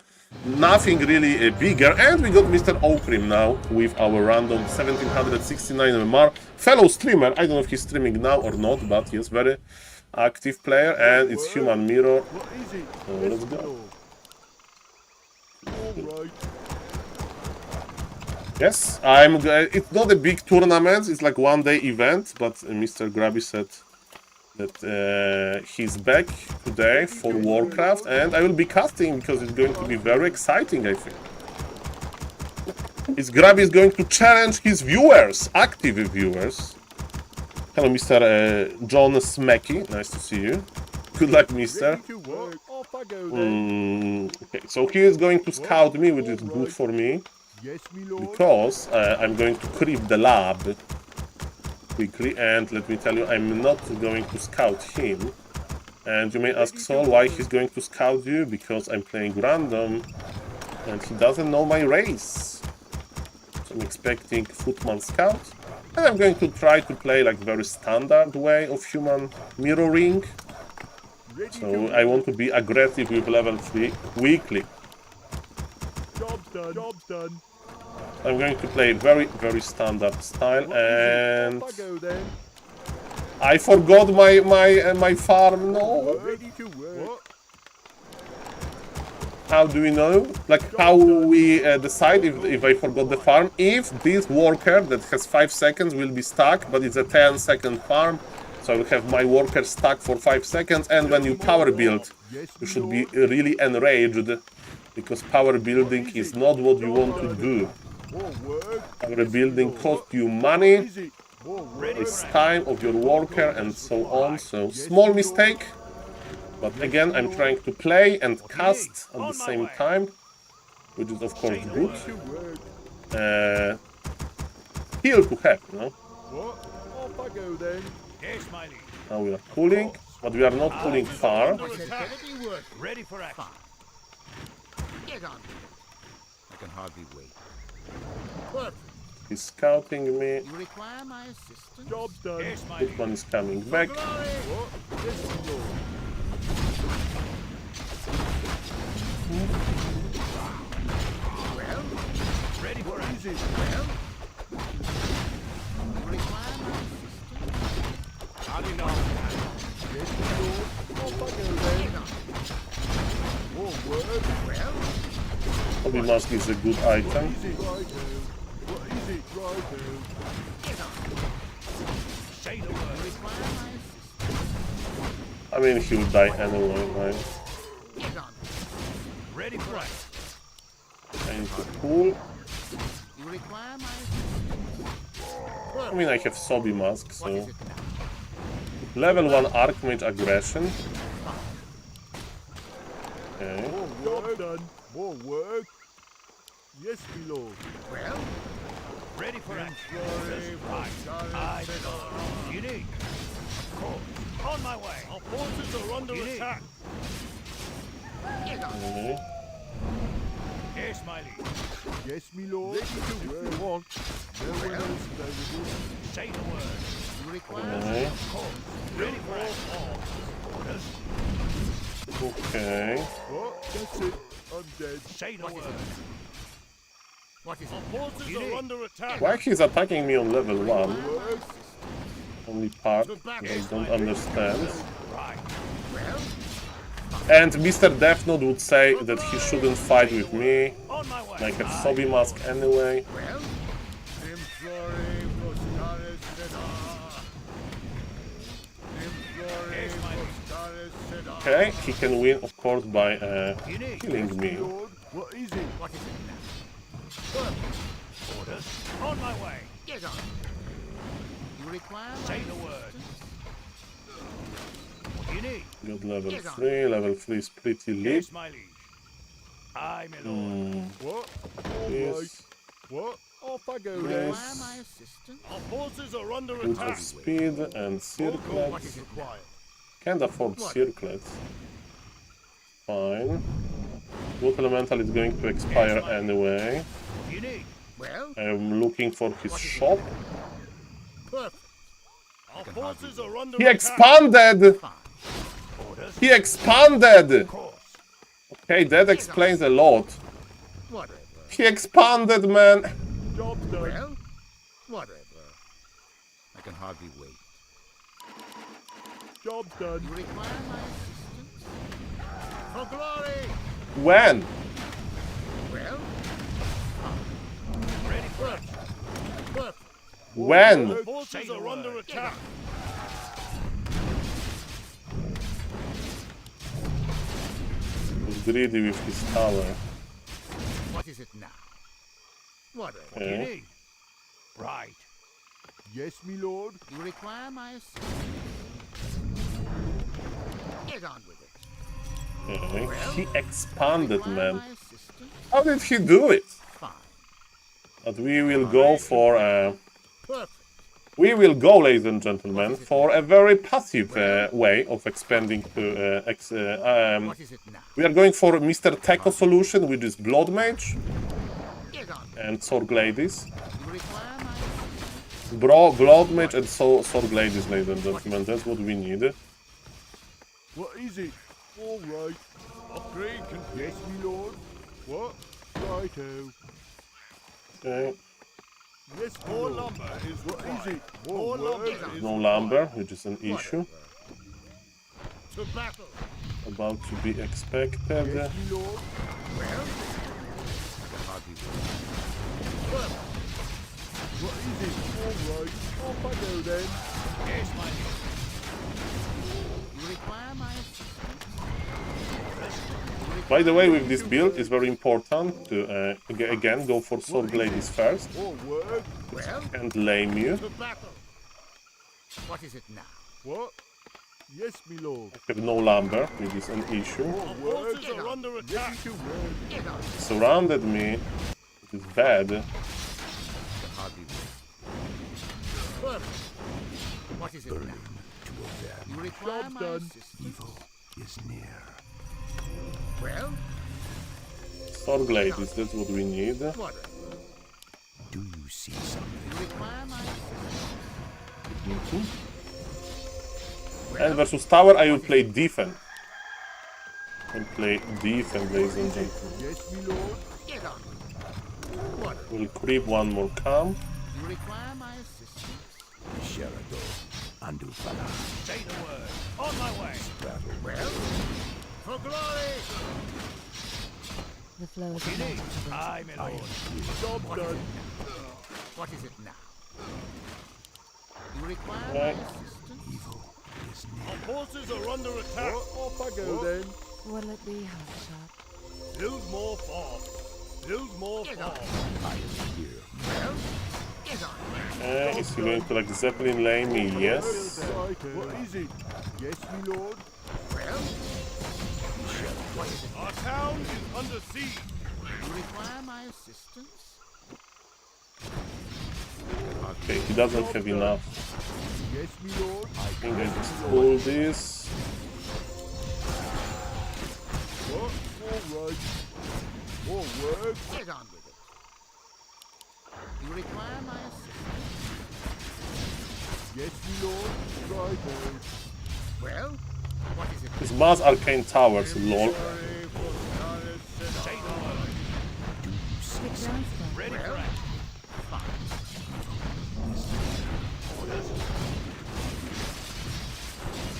Nothing really bigger, and we got Mr. Okrim now with our random 1769 MMR. Fellow streamer, I don't know if he's streaming now or not, but yes, very active player, and it's Human Mirror. So let's go. Yes, it's not a big tournament, it's like one-day event, but Mr. Grabby said that he's back today for Warcraft, and I will be casting because it's going to be very exciting, I think. Grabby is going to challenge his viewers, active viewers. Hello, Mr. John Smacky, nice to see you. Good luck, mister. Okay, so he is going to scout me, which is good for me, because I'm going to creep the lab quickly, and let me tell you, I'm not going to scout him. And you may ask Saul why he's going to scout you, because I'm playing random and he doesn't know my race. So I'm expecting Footman Scout, and I'm going to try to play like very standard way of human mirroring. So I want to be aggressive with level 3 weekly. Job's done. Job's done. I'm going to play very standard style, and I forgot my farm. No. How do we know? Like how we decide if I forgot the farm? If this worker that has 5 seconds will be stuck, but it's a 10-second farm, so I will have my worker stuck for 5 seconds. And when you power build, you should be really enraged, because power building is not what you want to do. Power building costs you money, it's time of your worker, and so on. So small mistake, but again I'm trying to play and cast at the same time, which is of course good. Heal to have, you know. Now we are pulling, but we are not pulling far. Ready for action. Get on. I can hardly wait. He's scouting me. You require my assistance? Job's done. This one is coming back. Well, ready for action. Well, you require my assistance? How do you know? Yes, my lord. Off I go then. More work. Well, Hobby mask is a good item. Easy, right now. What is it, right now? get on. Say the word. You require my assistance? I mean, he will die anyway, right? Get on. Ready for action. I need to pull. You require my assistance? I mean, I have Sobby mask, What so is it now? level 1 Archmage aggression. Okay. More work done. More work. Yes, my lord. Well, ready for action. You need. On my way. Our forces are under attack. Get on. Okay. Yes, my liege. Yes, my lord. Ready to if you want. No one else available. Say the word. You require Okay. ready for action. Orders. Okay. Oh, that's it. I'm dead. Say the word. What is it? Our forces are under attack. Why he's attacking me on level 1? Work. Only part I don't understand. Right. Well, And Mr. Death Note would say that he shouldn't fight with me. on my way. I have Sobby mask anyway. Well, yes, my liege. Okay, he can win, of course, by You need. killing me. Lord, what is it? What is it now? Orders. On my way. Get on. You require say the word. What do you need? Got level 3. Level 3 is pretty lit. Yes, my liege. Aye, my lord. What? All right. Yes. What? Off I go then. Require Yes. my assistance? Our forces are under Boots of attack. speed and What circlets. is required? Can't afford circlets. Fine. Wood elemental is going to expire anyway. What do you need? Well, I'm looking for his shop. perfect. Our forces are under He attack. expanded! Fine. Orders, He expanded! of course. Okay, that explains a lot. Whatever. He expanded, man! Job's done. Well, whatever. I can hardly wait. Job's done. You require my assistance? For glory! When? Well, ready for it. Perfect. When? Our forces are under attack. He's greedy with his tower. What is it now? Whatever. What do you need? Right. Yes, me lord. You require my assistance? Get on with it. Okay. He expanded, Require man. my assistance? How did he do it? Fine. But we will go for Perfect. we will go, ladies and gentlemen, for a very passive way of expanding to What is it now? we are going for Mr. Techo solution, which is Blood Mage Get on. and Sword Ladies. You require my assistance? Blood Mage and Sword Ladies, ladies and gentlemen. That's what we need. What is it? All right. Upgrade can Yes, me lord. What? Righto. Okay. Yes, me more lord. lumber is What is it? More More lumber work? is No lumber, which is an issue. to battle. About to be expected. Yes, me lord. Well, I can hardly wait. Perfect. What is it? All right. Off I go then. Yes, my lord. You require my assistance? By the way, with this build, it's very important to again go for Sword Ladies first All work. Well, and lame you. to battle. What is it now? What? Yes, me lord. I have no lumber, which is an issue. All work. Forces are under attack. Ready to work. Get on. Surrounded me, which is bad. I can hardly wait. Perfect. What is it now? You require Job's my done. assistance? is near. Well, Sword Ladies, that's what we need. whatever. Do you see something? You require my assistance? And versus tower, I will play defense. I'll play defense, ladies and gentlemen. Yes, me lord. Get on. Whatever. We'll creep one more camp. You require my assistance? Sherado, Andufala, Say the word. On my way. Well, for glory. The flow is You need. about to Aye, my lord. Job's done. What is it now? You require Right. my assistance? evil is near. Our forces are under attack. Off I go then. What'll it be, Hotshot? Build more farms. Build more farms. I am here. Well, get on. Is he going to like Zeppelin lane me? Yes. Righto. What is it? Yes, me lord. Well, our town is under siege. You require my assistance? Okay, he doesn't have enough. Yes, me lord. I think I just pull this. What? All right. All work. Get on with it. You require my assistance? Yes, me lord. Righto. Well, what is it? His Mass Arcane Towers, lol. Say the word. Get down slow. Ready for action. Fine. Orders.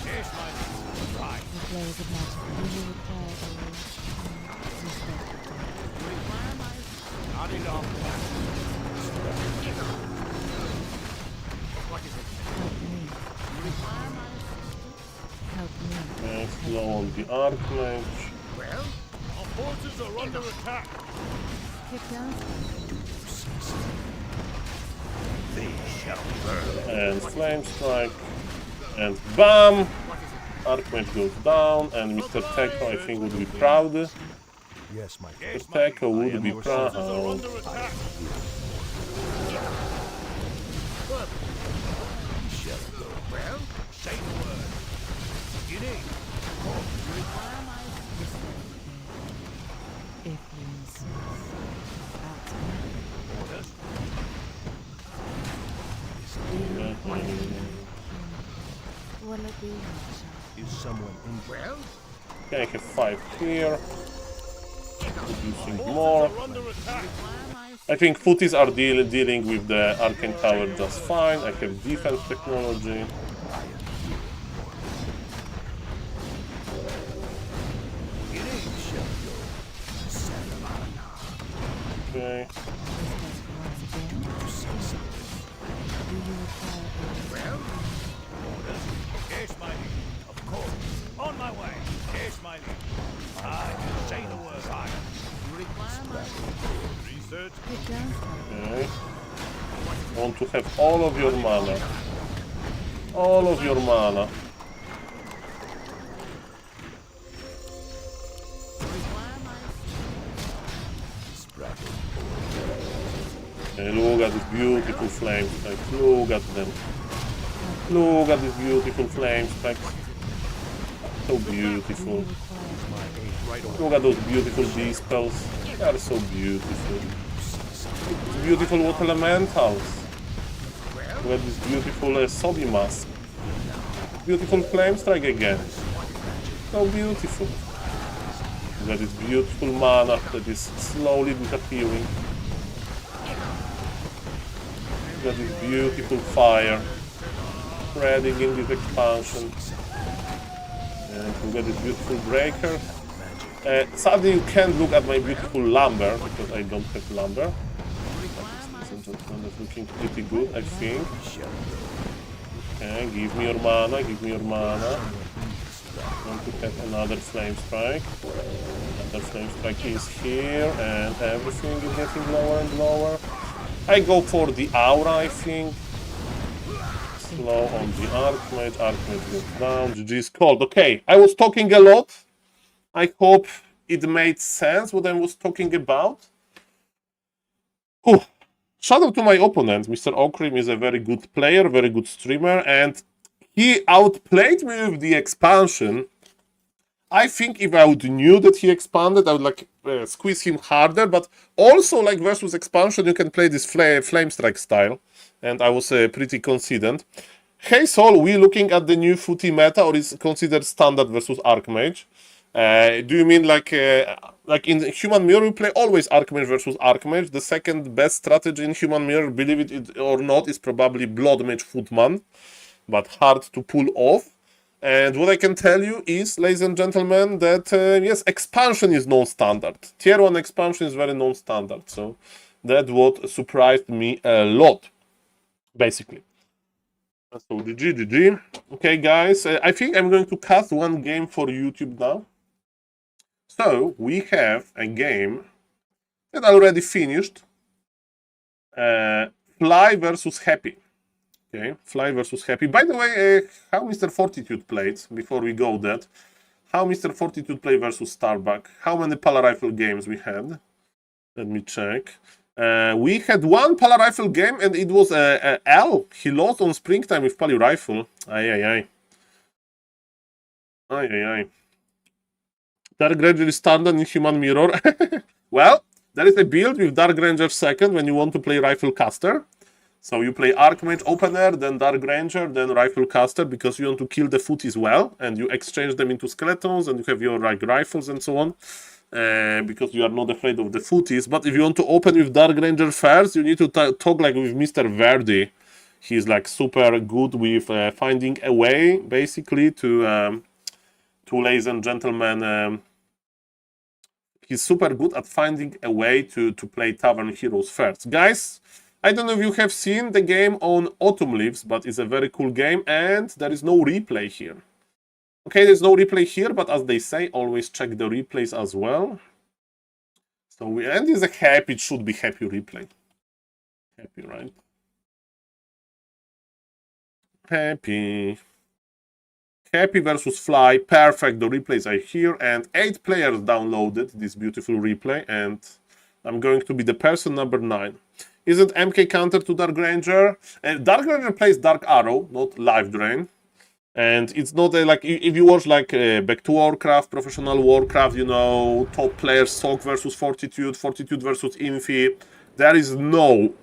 Yes, my lord. Right. The flow is about to really require respect. You require my assistance? Not enough. Get on. What is it? Help me. You require my assistance? Help me. Slow on the Archmage. Well, our forces are under attack. Get down slow. They shall burn. And Flame Strike. And BAM! What is it? Archmage goes down, and Mr. Techo, I think, would be proud. Yes, my Yes, The my liege. Teco would be Are proud. under attack. Well, say the word. You need. You require my If you insist. orders. Will it be hot? is someone in. Well, Okay, I have 5 here. Producing forces more. are under attack. I think footies are dealing with the Arcane Tower just fine. I have defense technology. Okay. Well, orders. Yes, my liege. Of course. On my way. Yes, my liege. I can say the word. I. You require my research. Okay. I want to have all of your mana. All of your mana. Okay, look at these beautiful flame spikes. Look at them. Look at these beautiful flame spikes. So beautiful. Look at those beautiful D-spells. They are so beautiful. Beautiful water elementals. Look at this beautiful Sobi mask. Beautiful flame strike again. So beautiful. Look at this beautiful mana that is slowly disappearing. Look at this beautiful fire spreading in this expansion. And look at this beautiful breaker. Sadly, you can't look at my beautiful lumber because I don't have lumber. That's looking pretty good, I think. Okay, give me your mana, give me your mana. I want to have another flame strike. Another flame strike is here, and everything is getting lower and lower. I go for the aura, I think. Slow on the Archmage. Archmage goes down. GG is cold. Okay, I was talking a lot. I hope it made sense what I was talking about. Whew. Shout out to my opponent. Mr. Okrim is a very good player, very good streamer, and he outplayed me with the expansion. I think if I would knew that he expanded, I would like squeeze him harder. But also, like versus expansion, you can play this flame strike style, and I was pretty confident. Hey Saul, we looking at the new footy meta, or is it considered standard versus Archmage? Do you mean like in Human Mirror you play always Archmage versus Archmage? The second best strategy in Human Mirror, believe it or not, is probably Blood Mage Footman, but hard to pull off. And what I can tell you is, ladies and gentlemen, that yes, expansion is non-standard. Tier 1 expansion is very non-standard, so that's what surprised me a lot, basically. So GG. Okay, guys, I think I'm going to cast one game for YouTube now. So we have a game that I already finished. Fly versus Happy. Okay, Fly versus Happy. By the way, how Mr. Fortitude played, before we go that. How Mr. Fortitude played versus Starbuck. How many Pala Rifle games we had? Let me check. We had one Pala Rifle game and it was L. He lost on Springtime with Pala Rifle. Ay. Dark Ranger is standard in Human Mirror. Well, there is a build with Dark Ranger second when you want to play Rifle Caster. So you play Archmage Opener, then Dark Ranger, then Rifle Caster, because you want to kill the footies well, and you exchange them into skeletons, and you have your like rifles and so on, because you are not afraid of the footies. But if you want to open with Dark Ranger first, you need to talk like with Mr. Verdi. He's like super good with finding a way, basically, to ladies and gentlemen. He's super good at finding a way to play Tavern Heroes first. Guys, I don't know if you have seen the game on Autumn Leaves, but it's a very cool game, and there is no replay here. Okay, there's no replay here, but as they say, always check the replays as well. So and it's a happy, it should be happy replay. Happy, right? Happy. Happy versus Fly, perfect, the replays are here, and 8 players downloaded this beautiful replay, and I'm going to be the person number 9. Isn't MK counter to Dark Ranger? Dark Ranger plays Dark Arrow, not Life Drain. And it's not like, if you watch like Back to Warcraft, Professional Warcraft, you know, top players, Sock versus Fortitude, Fortitude versus Infi, there is no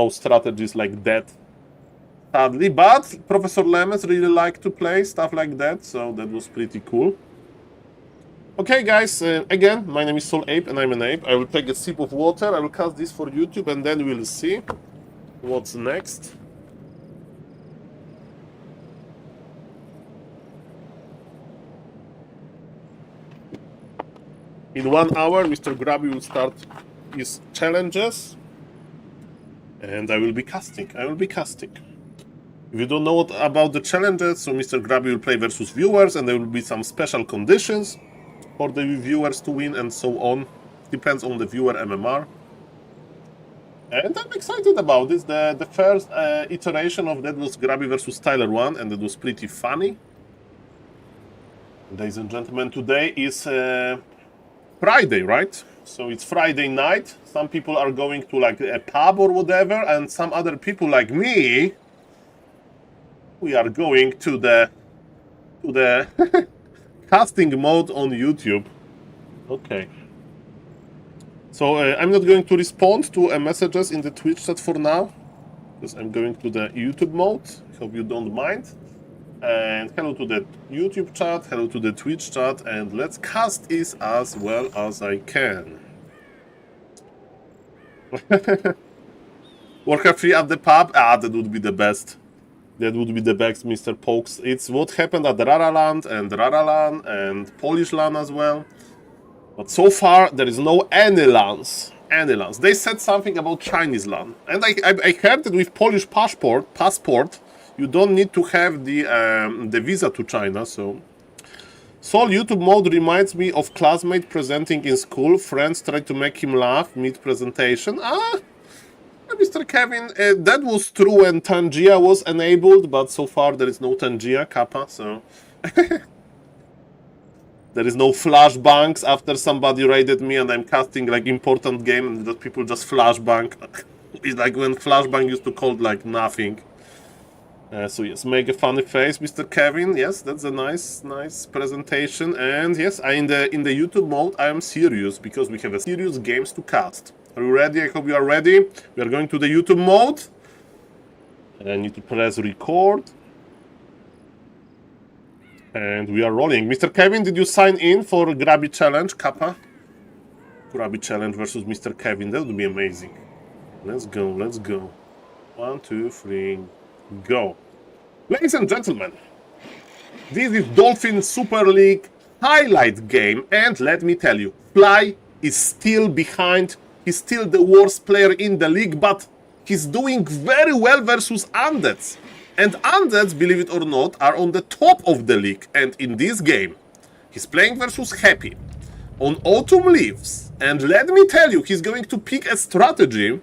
strategies like that, sadly. But Professor Lemons really liked to play stuff like that, so that was pretty cool. Okay, guys, again, my name is SaulApe and I'm an ape. I will take a sip of water, I will cast this for YouTube, and then we'll see what's next. In 1 hour, Mr. Grabby will start his challenges, and I will be casting. If you don't know about the challenges, so Mr. Grabby will play versus viewers, and there will be some special conditions for the viewers to win, and so on. Depends on the viewer MMR. And I'm excited about this. The first iteration of that was Grabby versus Tyler 1, and it was pretty funny. Ladies and gentlemen, today is Friday, right? So it's Friday night. Some people are going to like a pub or whatever, and some other people like me, we are going to the casting mode on YouTube. Okay. So I'm not going to respond to messages in the Twitch chat for now, because I'm going to the YouTube mode. Hope you don't mind. And hello to the YouTube chat, hello to the Twitch chat, and let's cast this as well as I can. Warcraft 3 at the pub? Ah, that would be the best. That would be the best, Mr. Pokes. It's what happened at Raraland and Polish LAN as well. But so far, there is no any LANs. They said something about Chinese LAN. And I heard that with Polish passport, you don't need to have the visa to China, so... Saul YouTube mode reminds me of classmate presenting in school. Friends try to make him laugh mid-presentation. Mr. Kevin, that was true when Tangia was enabled, but so far there is no Tangia, Kappa, so... There is no flashbangs after somebody raided me and I'm casting like important game and that people just flashbang. It's like when flashbang used to call like nothing. So yes, make a funny face, Mr. Kevin. Yes, that's a nice presentation. And yes, in the YouTube mode, I am serious because we have a serious games to cast. Are you ready? I hope you are ready. We are going to the YouTube mode. I need to press record. And we are rolling. Mr. Kevin, did you sign in for Grabby Challenge, Kappa? Grabby Challenge versus Mr. Kevin. That would be amazing. Let's go. 1, 2, 3... Go. Ladies and gentlemen, this is Dolphin Super League highlight game, and let me tell you, Fly is still behind. He's still the worst player in the league, but he's doing very well versus Undeads. And Undeads, believe it or not, are on the top of the league. And in this game, he's playing versus Happy on Autumn Leaves. And let me tell you, he's going to pick a strategy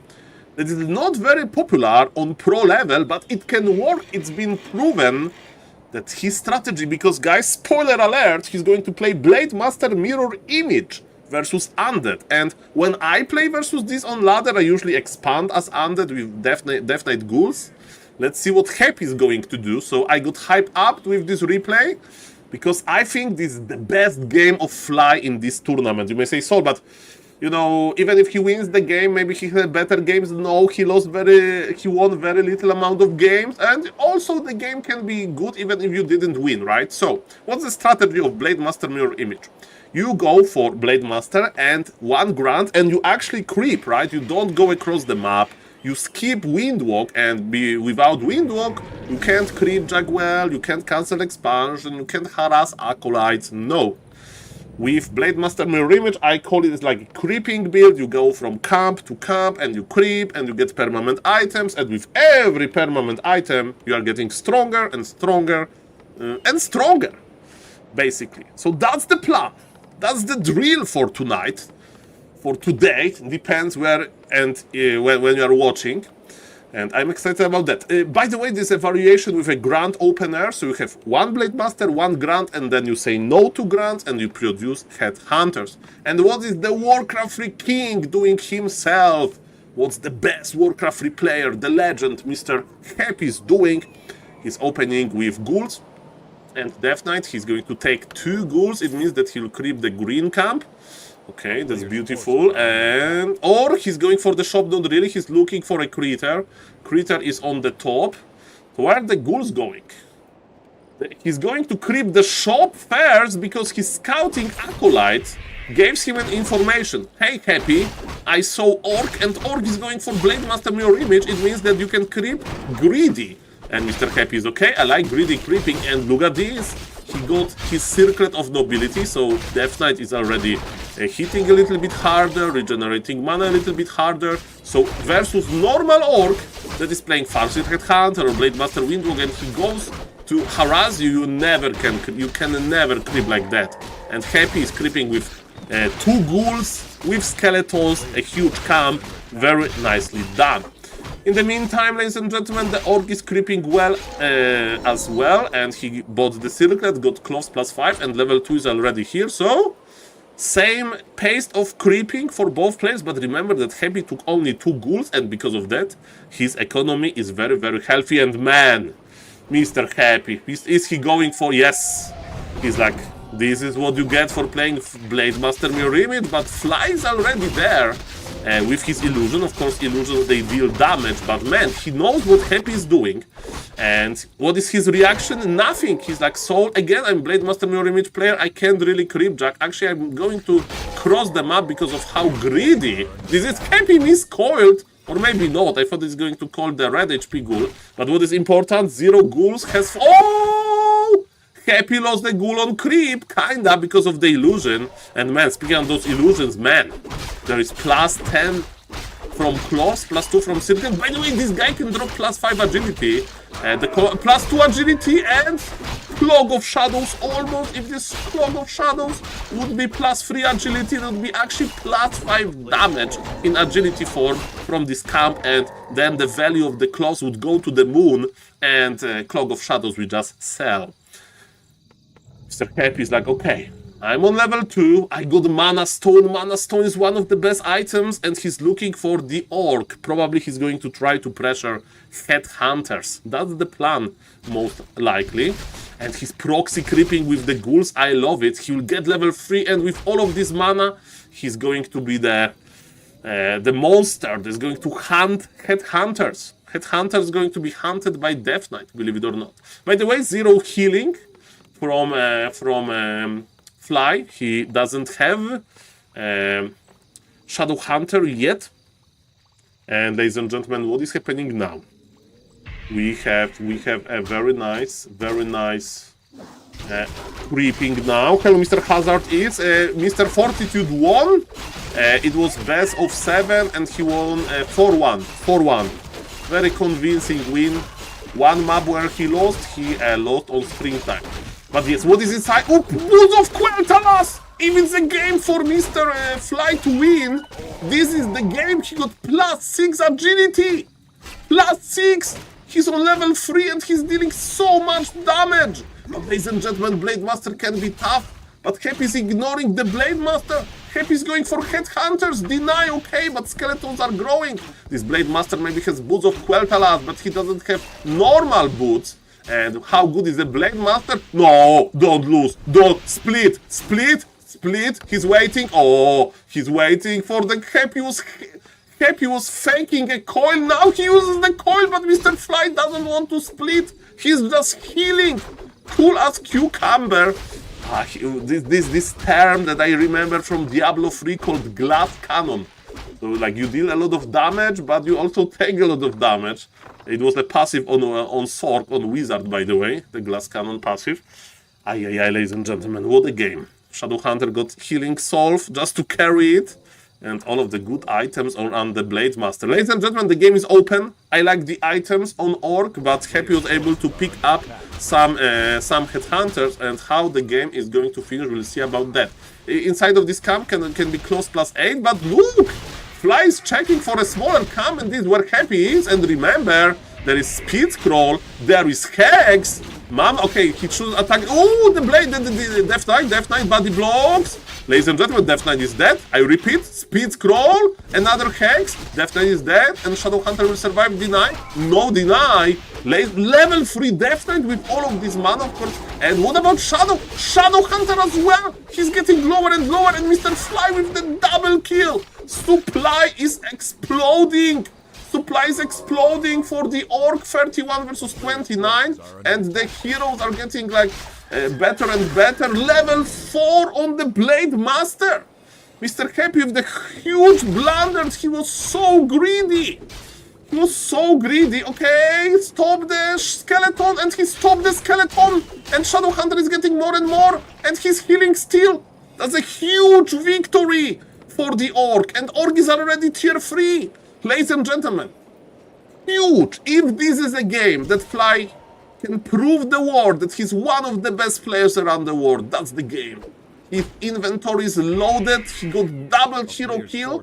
that is not very popular on pro level, but it can work. It's been proven that his strategy, because guys, spoiler alert, he's going to play Blade Master Mirror Image versus Undead. And when I play versus this on ladder, I usually expand as Undead with Death Knight Ghouls. Let's see what Happy is going to do. So I got hyped up with this replay, because I think this is the best game of Fly in this tournament. You may say, Saul, but... You know, even if he wins the game, maybe he had better games. No, he won very little amount of games. And also the game can be good even if you didn't win, right? So, what's the strategy of Blade Master Mirror Image? You go for Blade Master and 1 grunt and you actually creep, right? You don't go across the map. You skip Windwalk, and without Windwalk, you can't creep Jagwell, you can't cancel expansion, you can't harass Acolytes, no. With Blade Master Mirror Image, I call it like a creeping build. You go from camp to camp and you creep and you get permanent items, and with every permanent item you are getting stronger and stronger and stronger, basically. So that's the plan. That's the drill for tonight, for today. Depends where and when you are watching. And I'm excited about that. By the way, there's a variation with a Grand Opener. So you have one Blade Master, one Grand, and then you say no to Grants, and you produce Headhunters. And what is the Warcraft 3 King doing himself? What's the best Warcraft 3 player, the legend, Mr. Happy is doing? He's opening with Ghouls and Death Knight. He's going to take 2 Ghouls. It means that he'll creep the green camp. Okay, that's beautiful. And or he's going for the shop, not really. He's looking for a Critter. Critter is on the top. Where are the Ghouls going? He's going to creep the shop first because his scouting acolyte gives him an information. Hey, Happy, I saw Orc, and Orc is going for Blade Master Mirror Image. It means that you can creep Greedy. And Mr. Happy is okay. I like Greedy creeping, and look at this. He got his Circlet of Nobility, so Death Knight is already hitting a little bit harder, regenerating mana a little bit harder. So versus normal Orc that is playing Farseer Headhunter or Blade Master Windwalk, and he goes to harass you, you can never creep like that. And Happy is creeping with 2 Ghouls, with Skeletons, a huge camp, very nicely done. In the meantime, ladies and gentlemen, the Orc is creeping well as well, and he bought the Circlet, got Cloves +5, and level 2 is already here, so same pace of creeping for both players, but remember that Happy took only 2 Ghouls, and because of that, his economy is very, very healthy, and man, Mr. Happy, is he going for, yes, he's like, this is what you get for playing Blade Master Mirror Image, but Fly is already there. With his illusion, of course, illusions, they deal damage, but man, he knows what Happy is doing. And what is his reaction? Nothing. He's like, Saul, again, I'm Blade Master Mirror Image player, I can't really creep Jack. Actually, I'm going to cross the map because of how greedy. This is Happy miscoiled, or maybe not. I thought it's going to call the red HP Ghoul. But what is important, 0 Ghouls has... Oh! Happy lost the Ghoul on creep, kinda, because of the illusion. And man, speaking of those illusions, man, there is +10 from Claws, +2 from Circuit. By the way, this guy can drop +5 agility, +2 agility, and Clog of Shadows almost. If this Clog of Shadows would be +3 agility, it would be actually +5 damage in agility form from this camp, and then the value of the Claws would go to the moon, and Clog of Shadows we just sell. Mr. Happy is like, okay, I'm on level 2, I got Mana Stone. Mana Stone is one of the best items, and he's looking for the Orc. Probably he's going to try to pressure Headhunters. That's the plan, most likely. And he's proxy creeping with the Ghouls. I love it. He will get level 3, and with all of this mana, he's going to be the monster that's going to hunt Headhunters. Headhunters is going to be hunted by Death Knight, believe it or not. By the way, 0 healing from Fly. He doesn't have Shadow Hunter yet. And ladies and gentlemen, what is happening now? We have a very nice creeping now. Hello, Mr. Hazard is Mr. Fortitude won. It was best of 7, and he won 4-1. Very convincing win. One map where he lost on Springtime. But yes, what is inside? Oh, Boots of Quel'Thalas! If it's a game for Mr. Fly to win, this is the game. He got +6 agility! +6! He's on level 3 and he's dealing so much damage! But ladies and gentlemen, Blade Master can be tough, but Happy's ignoring the Blade Master. Happy's going for Headhunters, deny, okay, but Skeletons are growing. This Blade Master maybe has Boots of Quel'Thalas, but he doesn't have normal boots. And how good is the Blade Master? No, don't lose. Don't split. He's waiting. Oh, he's waiting for the Happy was faking a coil. Now he uses the coil, but Mr. Fly doesn't want to split. He's just healing. Cool as cucumber. This term that I remember from Diablo 3 called Glass Cannon. So like you deal a lot of damage, but you also take a lot of damage. It was a passive on Sword, on Wizard, by the way, the Glass Cannon passive. Ay, ladies and gentlemen, what a game. Shadowhunter got Healing Solve just to carry it, and all of the good items are on the Blade Master. Ladies and gentlemen, the game is open. I like the items on Orc, but Happy was able to pick up some Headhunters, and how the game is going to finish, we'll see about that. Inside of this camp can be close +8, but look! Fly is checking for a smaller camp, and this is where Happy is. And remember, there is Speed Scroll, there is Hex. Mom, okay, he should attack. Oh, the blade, the Death Knight body blocks. Ladies and gentlemen, Death Knight is dead. I repeat, Speed Scroll, another Hex. Death Knight is dead, and Shadow Hunter will survive. Deny? No deny. Level 3 Death Knight with all of this mana, of course. And what about Shadow? Shadow Hunter as well. He's getting lower and lower, and Mr. Fly with the double kill. Supply is exploding. Supply is exploding for the Orc, 31 versus 29, and the heroes are getting like better and better. Level 4 on the Blade Master. Mr. Happy with the huge blunders. He was so greedy. He was so greedy. Okay, stop the skeleton, and he stopped the skeleton. And Shadow Hunter is getting more and more, and he's healing still. That's a huge victory for the Orc, and Orc is already tier 3. Ladies and gentlemen, huge! If this is a game that Fly can prove the world that he's one of the best players around the world, that's the game. His inventory is loaded, he got double hero kill,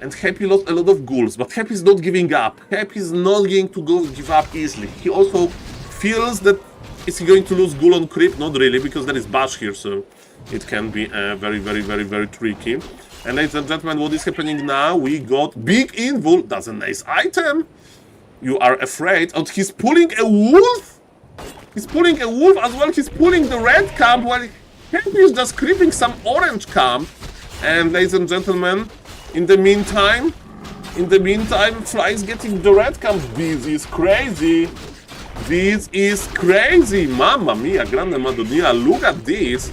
and Happy lost a lot of ghouls, but Happy is not giving up. Happy is not going to give up easily. He also feels that is he going to lose ghoul on creep? Not really, because there is Bash here, so it can be very tricky. And ladies and gentlemen, what is happening now? We got Big Invul. That's a nice item. You are afraid. And he's pulling a wolf? He's pulling a wolf as well. He's pulling the red camp while Happy is just creeping some orange camp. And ladies and gentlemen, in the meantime, Fly is getting the red camp. This is crazy. This is crazy. Mamma mia, grande Madonna. Look at this.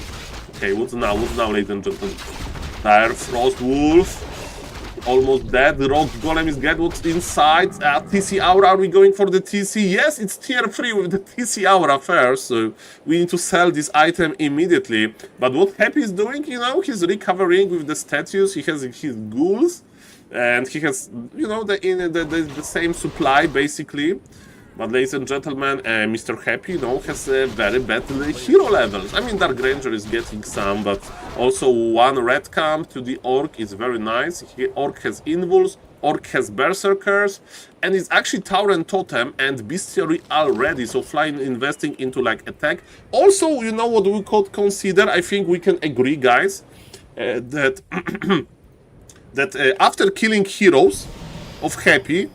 Okay, what's now? What's now, ladies and gentlemen? There, Frost Wolf, almost dead. The Rock Golem is dead. What's inside? TC Aura, are we going for the TC? Yes, it's tier 3 with the TC Aura first, so we need to sell this item immediately. But what Happy is doing, you know, he's recovering with the statues, he has his ghouls, and he has, you know, the same supply, basically. But ladies and gentlemen, Mr. Happy, you know, has very bad hero levels. I mean, Dark Ranger is getting some, but also one red camp to the Orc is very nice. Orc has Invuls, Orc has Berserkers, and it's actually Tower and Totem and Bestiary already, so Flying investing into like attack. Also, you know what we could consider, I think we can agree, guys, that, after killing heroes of Happy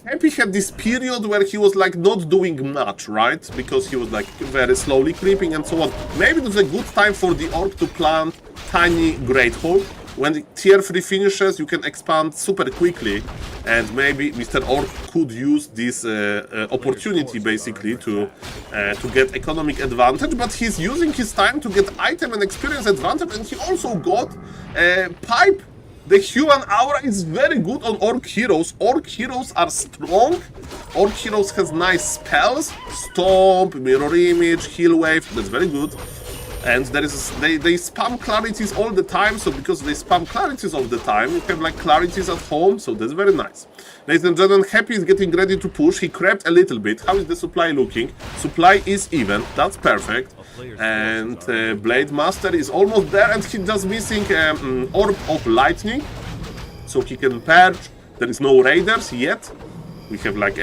had this period where he was like not doing much, right? Because he was like very slowly creeping and so on. Maybe it was a good time for the Orc to plant tiny Great Hole. When the tier 3 finishes, you can expand super quickly, and maybe Mr. Orc could use this opportunity basically to get economic advantage, but he's using his time to get item and experience advantage, and he also got Pipe. The human aura is very good on Orc heroes. Orc heroes are strong. Orc heroes has nice spells. Stomp, Mirror Image, Heal Wave. That's very good. And there is they spam clarities all the time. So because they spam clarities all the time, you have like clarities at home. So that's very nice. Ladies and gentlemen, Happy is getting ready to push. He crept a little bit. How is the supply looking? Supply is even. That's perfect. And Blade Master is almost there, and he's just missing Orb of Lightning, so he can purge. There is no Raiders yet. We have like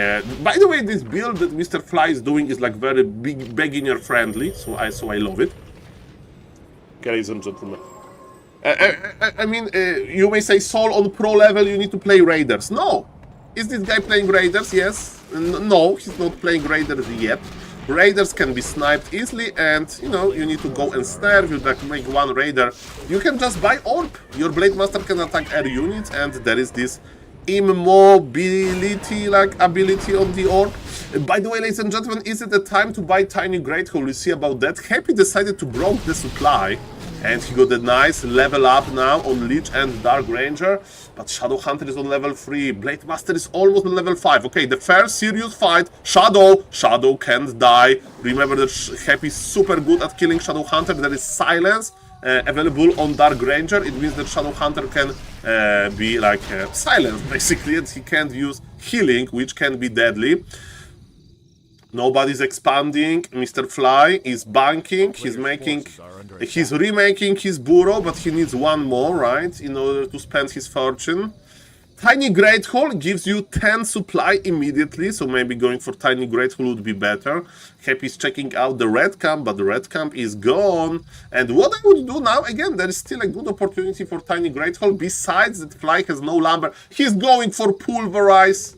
by the way, this build that Mr. Fly is doing is like very big beginner friendly, so I love it. Okay, ladies and gentlemen. I mean, you may say, Saul, on pro level you need to play Raiders. No! Is this guy playing Raiders? Yes. No, he's not playing Raiders yet. Raiders can be sniped easily, and you know, you need to go and snare. You like make one raider. You can just buy Orb. Your Blade Master can attack air units, and there is this immobility like ability on the Orb. By the way, ladies and gentlemen, is it the time to buy Tiny Great Hole? You see about that? Happy decided to broke the supply, and he got a nice level up now on Lich and Dark Ranger. But Shadow Hunter is on level 3. Blade Master is almost on level 5. Okay, the first serious fight. Shadow can't die. Remember that Happy is super good at killing Shadow Hunter. There is silence available on Dark Ranger. It means that Shadow Hunter can be like silenced basically, and he can't use healing, which can be deadly. Nobody's expanding. Mr. Fly is banking. He's remaking his burrow, but he needs one more, right, in order to spend his fortune. Tiny Great Hole gives you 10 supply immediately, so maybe going for Tiny Great Hole would be better. Happy's checking out the red camp, but the red camp is gone. And what I would do now, again, there is still a good opportunity for Tiny Great Hole. Besides that, Fly has no lumber. He's going for Pulverize.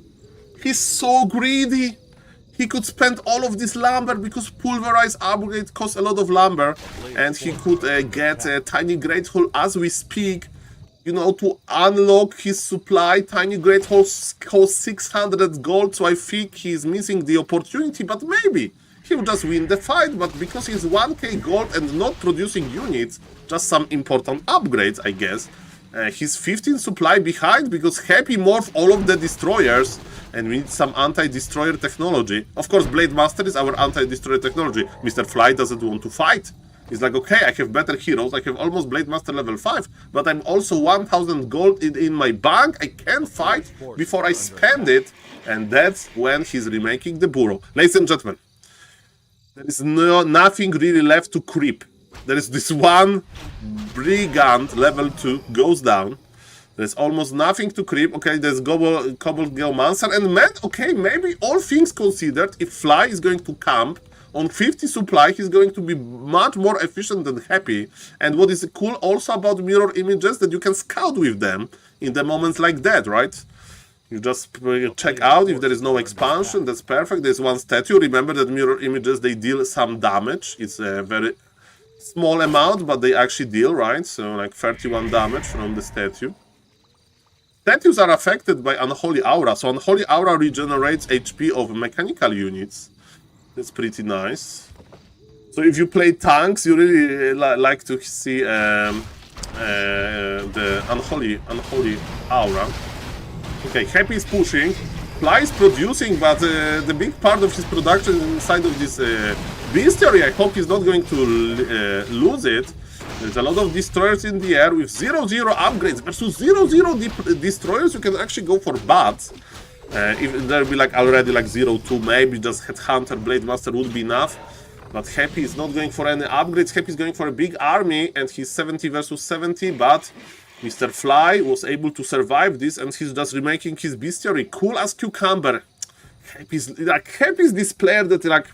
He's so greedy. He could spend all of this lumber because Pulverize upgrade costs a lot of lumber. And he could get a Tiny Great Hole as we speak. You know, to unlock his supply. Tiny Great Holes cost 600 gold, so I think he's missing the opportunity, but maybe he'll just win the fight. But because he's 1k gold and not producing units, just some important upgrades, I guess. He's 15 supply behind because Happy morphed all of the destroyers, and we need some anti-destroyer technology. Of course, Blade Master is our anti-destroyer technology. Mr. Fly doesn't want to fight. He's like, okay, I have better heroes, I have almost Blade Master level 5, but I'm also 1000 gold in my bank, I can fight before I spend it, and that's when he's remaking the burrow. Ladies and gentlemen, there is nothing really left to creep. There is this one Brigand level 2 goes down. There's almost nothing to creep. Okay, there's Cobalt Geomancer, and man, okay, maybe all things considered, if Fly is going to camp on 50 supply, he's going to be much more efficient than Happy. And what is cool also about mirror images, that you can scout with them in the moments like that, right? You just check out if there is no expansion, that's perfect. There's one statue. Remember that mirror images, they deal some damage. It's a very small amount, but they actually deal, right? So like 31 damage from the statue. Statues are affected by Unholy Aura. So Unholy Aura regenerates HP of mechanical units. That's pretty nice. So if you play tanks, you really like to see the Unholy Aura. Okay, Happy is pushing. Fly is producing, but the big part of his production is inside of this bestiary. I hope he's not going to lose it. There's a lot of destroyers in the air with 0-0 upgrades. Versus 0-0 destroyers, you can actually go for bats. If there'll be like already like 0-2, maybe just Headhunter, Blade Master would be enough. But Happy is not going for any upgrades. Happy is going for a big army, and he's 70 versus 70. But Mr. Fly was able to survive this, and he's just remaking his bestiary. Cool as cucumber. Happy's this player that like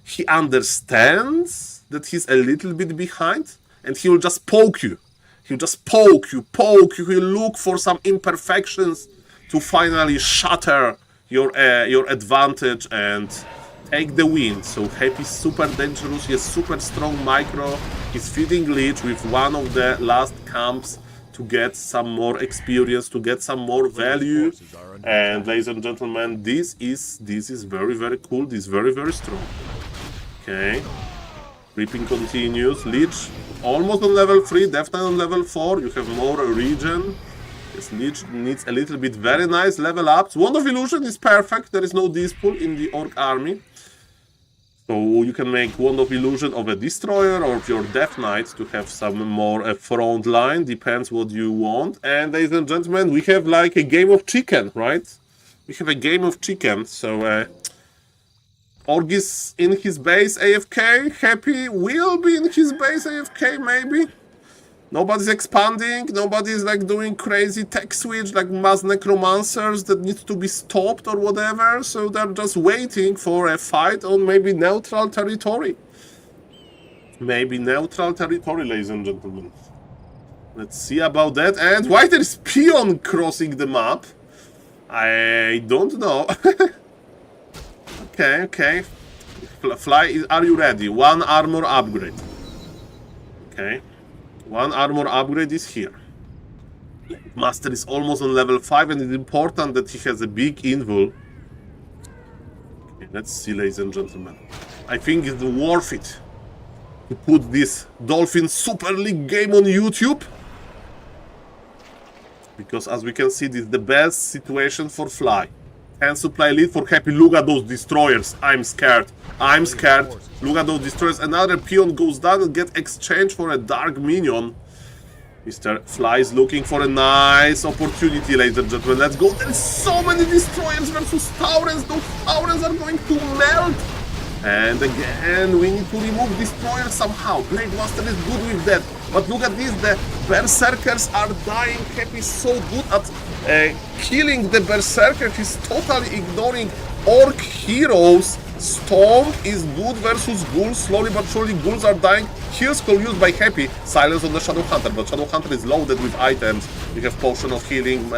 he understands that he's a little bit behind, and he will just poke you. He'll just poke you. He'll look for some imperfections to finally shatter your advantage and take the win. So Happy's super dangerous, he has super strong micro, he's feeding Leech with one of the last camps to get some more experience, to get some more value. And ladies and gentlemen, this is very, very cool, this is very, very strong. Okay, Reaping continues, Leech almost on level 3, Death Knight on level 4, you have more regen. This Leech needs a little bit very nice level ups. Wand of Illusion is perfect. There is no Dispool in the Orc army. So you can make Wand of Illusion of a Destroyer or of your Death Knight to have some more front line. Depends what you want. And ladies and gentlemen, we have like a game of chicken, right? We have a game of chicken. So Orc is in his base AFK. Happy will be in his base AFK maybe. Nobody's expanding, nobody's like doing crazy tech switch like mass necromancers that need to be stopped or whatever, so they're just waiting for a fight on maybe neutral territory. Maybe neutral territory, ladies and gentlemen. Let's see about that. And why there is Peon crossing the map? I don't know. Okay. Fly, are you ready? One armor upgrade. Okay. One armor upgrade is here. Master is almost on level 5, and it's important that he has a big invul. Okay, let's see, ladies and gentlemen. I think it's worth it to put this Dolphin Super League game on YouTube. Because as we can see, this is the best situation for Fly. 10 supply lead for Happy. Look at those destroyers. I'm scared. Look at those destroyers. Another peon goes down and get exchanged for a dark minion. Mr. Fly is looking for a nice opportunity, ladies and gentlemen. Let's go. There's so many destroyers versus Taurens. Those Taurens are going to melt. And again, we need to remove Destroyer somehow. Blade Master is good with that. But look at this, the Berserkers are dying. Happy is so good at killing the Berserker. He's totally ignoring Orc heroes. Storm is good versus Ghouls. Slowly but surely, Ghouls are dying. Heal Skull used by Happy. Silence on the Shadow Hunter. But Shadow Hunter is loaded with items. We have Potion of Healing,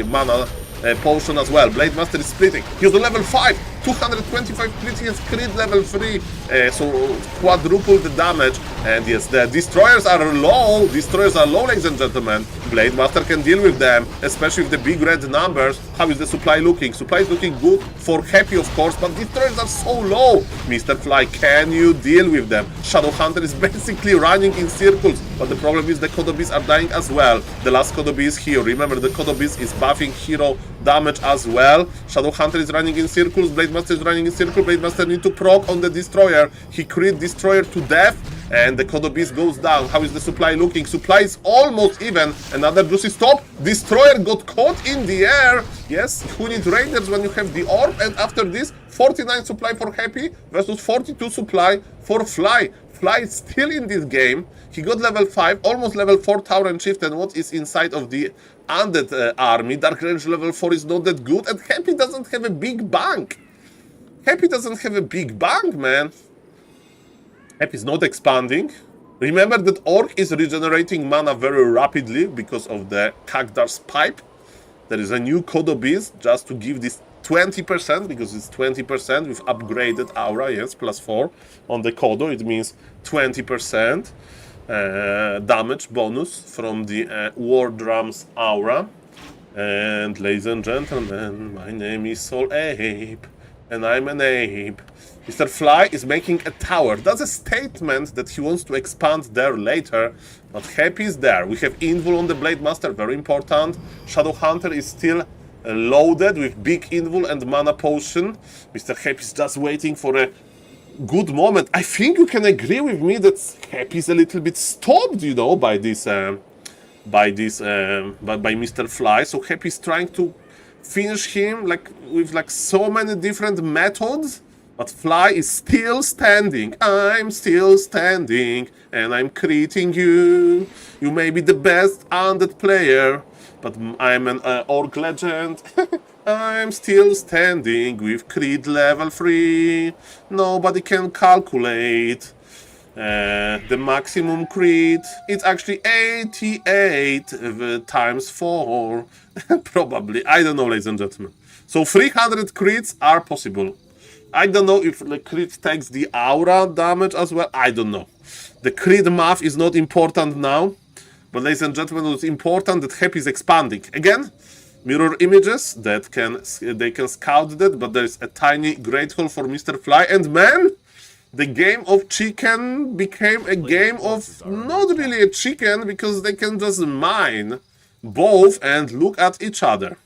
Mana Potion as well. Blade Master is splitting. He's on level 5. 225 crit, he has crit level 3, so quadruple the damage. And yes, the Destroyers are low. Destroyers are low, ladies and gentlemen. Blade Master can deal with them, especially with the big red numbers. How is the supply looking? Supply is looking good for Happy, of course, but Destroyers are so low. Mr. Fly, can you deal with them? Shadow Hunter is basically running in circles, but the problem is the Kodobis are dying as well. The last Kodobi is here. Remember, the Kodobis is buffing hero damage as well. Shadow Hunter is running in circles. Blade Master is running in circle. Blade Master need to proc on the Destroyer. He crit Destroyer to death, and the Kodobis goes down. How is the supply looking? Supply is almost even. Another juicy stop. Destroyer got caught in the air. Yes, who needs Raiders when you have the Orb? And after this, 49 supply for Happy versus 42 supply for Fly. Fly is still in this game. He got level 5, almost level 4 Tower and Shift, and what is inside of the Undead army. Dark Range level 4 is not that good, and Happy doesn't have a big bank. Happy doesn't have a big bank, man. Happy is not expanding. Remember that Orc is regenerating mana very rapidly because of the Kagdar's Pipe. There is a new Kodobis just to give this 20%, because it's 20% with upgraded aura, yes, plus 4 on the Kodo. It means 20% damage bonus from the War Drums aura. And ladies and gentlemen, my name is SaulApe, and I'm an ape. Mr. Fly is making a tower. That's a statement that he wants to expand there later, but Happy is there. We have Invul on the Blade Master, very important. Shadow Hunter is still loaded with big Invul and Mana Potion. Mr. Happy is just waiting for a good moment. I think you can agree with me that Happy is a little bit stopped, you know, by Mr. Fly. So Happy is trying to finish him with so many different methods, but Fly is still standing. I'm still standing, and I'm creating you. You may be the best undead player, but I'm an Orc legend. I'm still standing with crit level 3. Nobody can calculate the maximum crit. It's actually 88 times 4. Probably. I don't know, ladies and gentlemen. So 300 crits are possible. I don't know if the crit takes the aura damage as well. I don't know. The crit math is not important now. But ladies and gentlemen, it's important that Happy is expanding. Again, mirror images that they can scout that, but there's a tiny great hole for Mr. Fly. And man, the game of chicken became a game of not really a chicken, because they can just mine both and look at each other.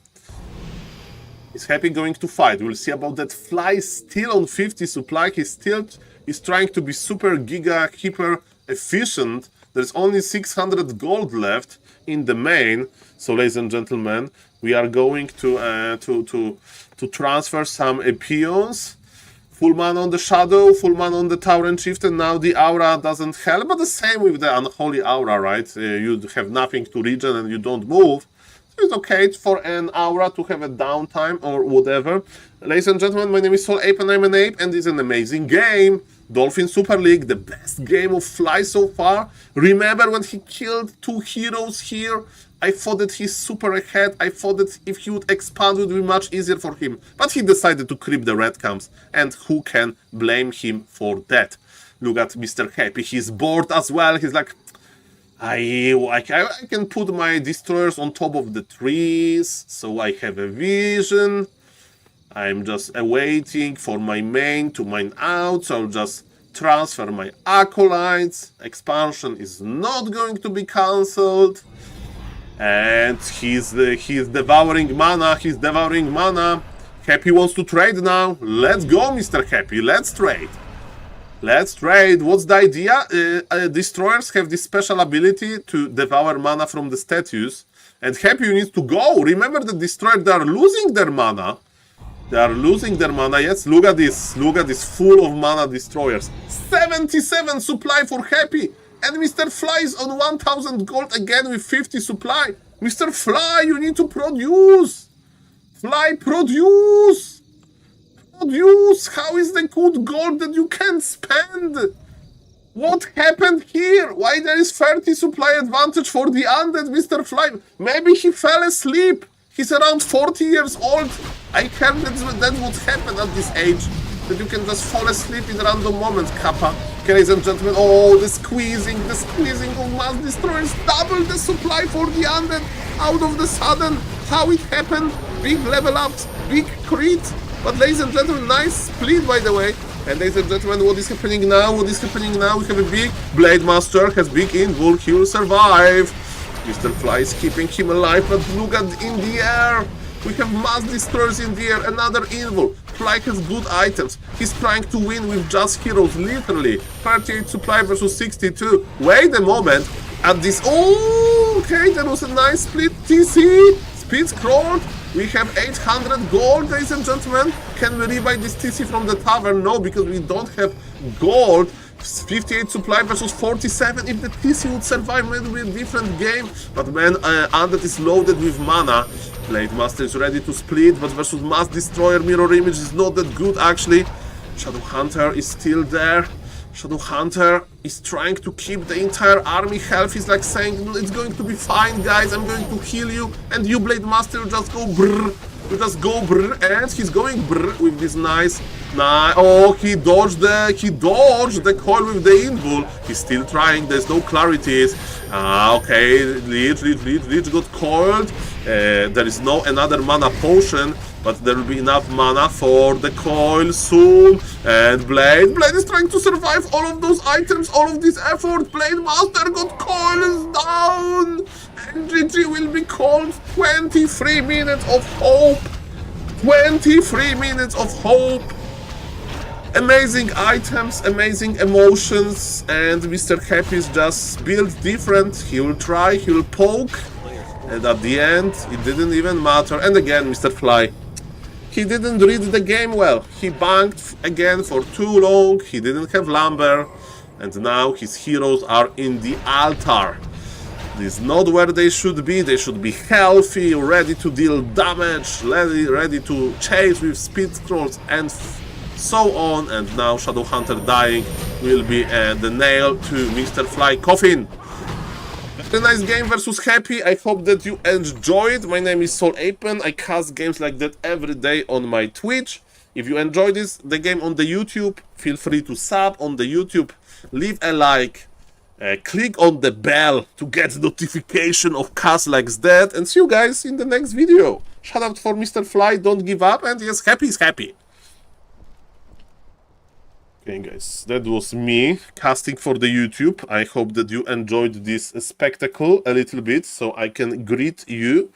Is Happy going to fight? We'll see about that. Fly is still on 50 supply. He's trying to be super giga hyper efficient. There's only 600 gold left in the main. So, ladies and gentlemen, we are going to transfer some peons. Full mana on the Shadow, full mana on the Tower and Shift, and now the Aura doesn't help. But the same with the Unholy Aura, right? You have nothing to regen and you don't move. So it's okay for an Aura to have a downtime or whatever. Ladies and gentlemen, my name is SaulApe and I'm an ape, and it's an amazing game. Dolphin Super League, the best game of Fly so far. Remember when he killed 2 heroes here? I thought that he's super ahead. I thought that if he would expand, it would be much easier for him. But he decided to creep the red camps. And who can blame him for that? Look at Mr. Happy. He's bored as well. He's like, I can put my destroyers on top of the trees, so I have a vision. I'm just awaiting for my main to mine out, so I'll just transfer my acolytes. Expansion is not going to be cancelled. And he's devouring mana. He's devouring mana. Happy wants to trade now. Let's go, Mr. Happy. Let's trade. Let's trade. What's the idea? Destroyers have this special ability to devour mana from the statues. And Happy needs to go. Remember the Destroyers, they are losing their mana. They are losing their mana. Yes, look at this. Look at this, full of mana destroyers. 77 supply for Happy. And Mr. Fly is on 1000 gold again with 50 supply. Mr. Fly, you need to produce. Fly, produce. Produce. How is the good gold that you can spend? What happened here? Why there is 30 supply advantage for the undead, Mr. Fly? Maybe he fell asleep. He's around 40 years old. I heard that's what happened at this age. That you can just fall asleep in random moments, Kappa. Okay, ladies and gentlemen, oh, the squeezing of mass destroyers. Double the supply for the undead out of the sudden. How it happened? Big level ups, big crit. But ladies and gentlemen, nice split by the way. And ladies and gentlemen, what is happening now? What is happening now? We have a big Blade Master, has big invul, he will survive. Mr. Fly is keeping him alive, but look at in the air. We have mass destroyers in the air, another invul. Fly has good items. He's trying to win with just heroes, literally. 38 supply versus 62. Wait a moment. At this... Oh, okay, that was a nice split. TC, speed scroll. We have 800 gold, ladies and gentlemen. Can we rebuy this TC from the tavern? No, because we don't have gold. 58 supply versus 47. If the TC would survive, maybe it would be a different game. But man, Undead is loaded with mana. Blade Master is ready to split, but versus Mass Destroyer Mirror Image is not that good actually. Shadow Hunter is still there. Shadow Hunter is trying to keep the entire army health. He's like saying, it's going to be fine, guys, I'm going to heal you. And you, Blade Master, you just go brrr. You just go brrr, and he's going brrr with this nice... Oh, he dodged the coil with the invul. He's still trying, there's no clarities. Okay, Leech got coiled. There is no another mana potion, but there will be enough mana for the coil soon. And Blade is trying to survive all of those items, all of this effort. Blade Master got coils down. And GG will be called. 23 minutes of hope. 23 minutes of hope. Amazing items, amazing emotions, and Mr. Happy is just built different. He will try, he will poke, and at the end, it didn't even matter. And again, Mr. Fly, he didn't read the game well. He banked again for too long, he didn't have lumber, and now his heroes are in the altar. This is not where they should be healthy, ready to deal damage, ready to chase with speed scrolls and so on. And now Shadow Hunter dying will be the nail to Mr. Fly coffin. Very nice game versus Happy. I hope that you enjoyed. My name is SaulApeMan. I cast games like that every day on my Twitch. If you enjoyed the game on the YouTube, feel free to sub on the YouTube, leave a like, click on the bell to get notification of casts like that, and see you guys in the next video. Shout out for Mr. Fly, don't give up, and yes, Happy is happy. Okay guys, that was me casting for the YouTube. I hope that you enjoyed this spectacle a little bit, so I can greet you.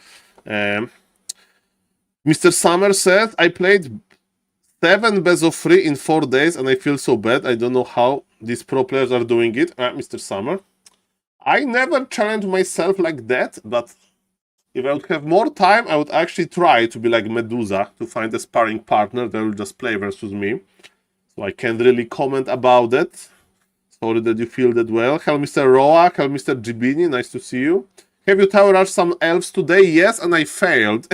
Mr. Summer said, I played 7 best of 3 in 4 days and I feel so bad. I don't know how these pro players are doing it. Mr. Summer, I never challenge myself like that, but if I would have more time, I would actually try to be like Medusa, to find a sparring partner that will just play versus me. So I can't really comment about that. Sorry that you feel that well. Hello, Mr. Roa. Hello, Mr. Gibini. Nice to see you. Have you tower rushed some elves today? Yes, and I failed.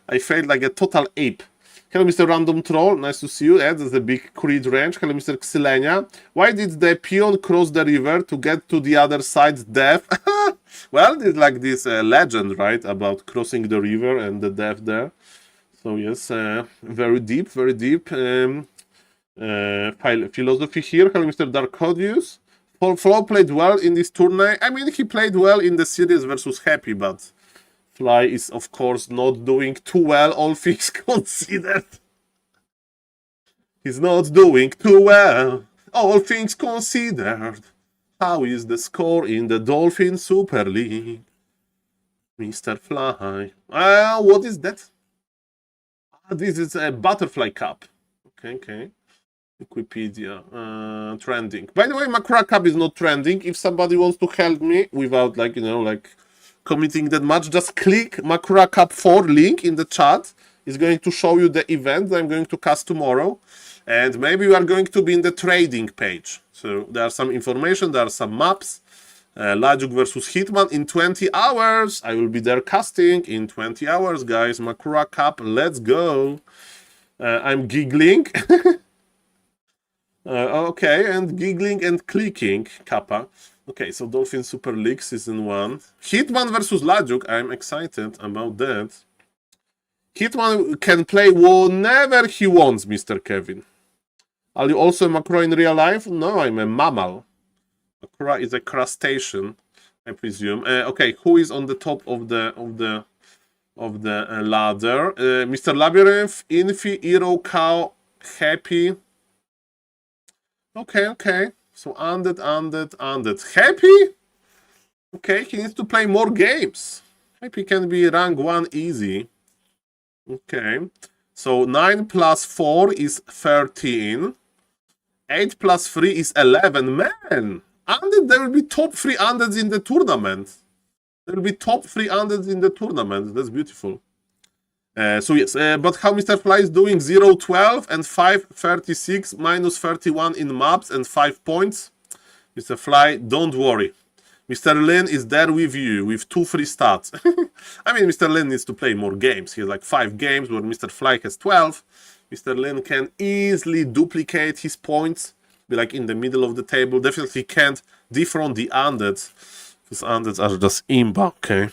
I failed like a total ape. Hello, Mr. Random Troll. Nice to see you. Yeah, that's a big crit range. Hello, Mr. Xylenia. Why did the peon cross the river to get to the other side deaf? Well, it's like this legend, right? About crossing the river and the death there. So yes, very deep, very deep. Philosophy here. Hello, Mr. Darkodius. Flo played well in this tournament. I mean, he played well in the series versus Happy, but Fly is, of course, not doing too well, all things considered. He's not doing too well, all things considered. How is the score in the Dolphin Super League? Mr. Fly. What is that? This is a Butterfly Cup. Okay. Wikipedia, trending. By the way, Makura Cup is not trending. If somebody wants to help me without, like, you know, like committing that much, just click Makura Cup 4 link in the chat is going to show you the event that I'm going to cast tomorrow. And maybe we are going to be in the trading page. So there are some information, there are some maps. Lajuk versus Hitman in 20 hours. I will be there casting in 20 hours, guys. Makura Cup, let's go. I'm giggling. Okay, and giggling and clicking, Kappa. Okay, so Dolphin Super League Season 1. Hitman versus Lajuk, I'm excited about that. Hitman can play whenever he wants, Mr. Kevin. Are you also a Makura in real life? No, I'm a mammal. Makura is a crustacean, I presume. Okay, who is on the top of the ladder? Mr. Labyrinth, Infi, Hero, Cow, Happy. Okay. So Undead. Happy? Okay, he needs to play more games. Happy can be rank 1 easy. Okay. So 9 plus 4 is 13. 8 plus 3 is 11. Man! Undead, there will be top 3 undeads in the tournament. There will be top 3 undeads in the tournament. That's beautiful. So yes, but how Mr. Fly is doing 0-12 and 5-36 minus 31 in maps and 5 points. Mr. Fly, don't worry. Mr. Lin is there with you with 2 free stats. I mean, Mr. Lin needs to play more games. He has like 5 games where Mr. Fly has 12. Mr. Lin can easily duplicate his points, be like in the middle of the table. Definitely can't dethrone the undeads, because undeads are just imba, okay?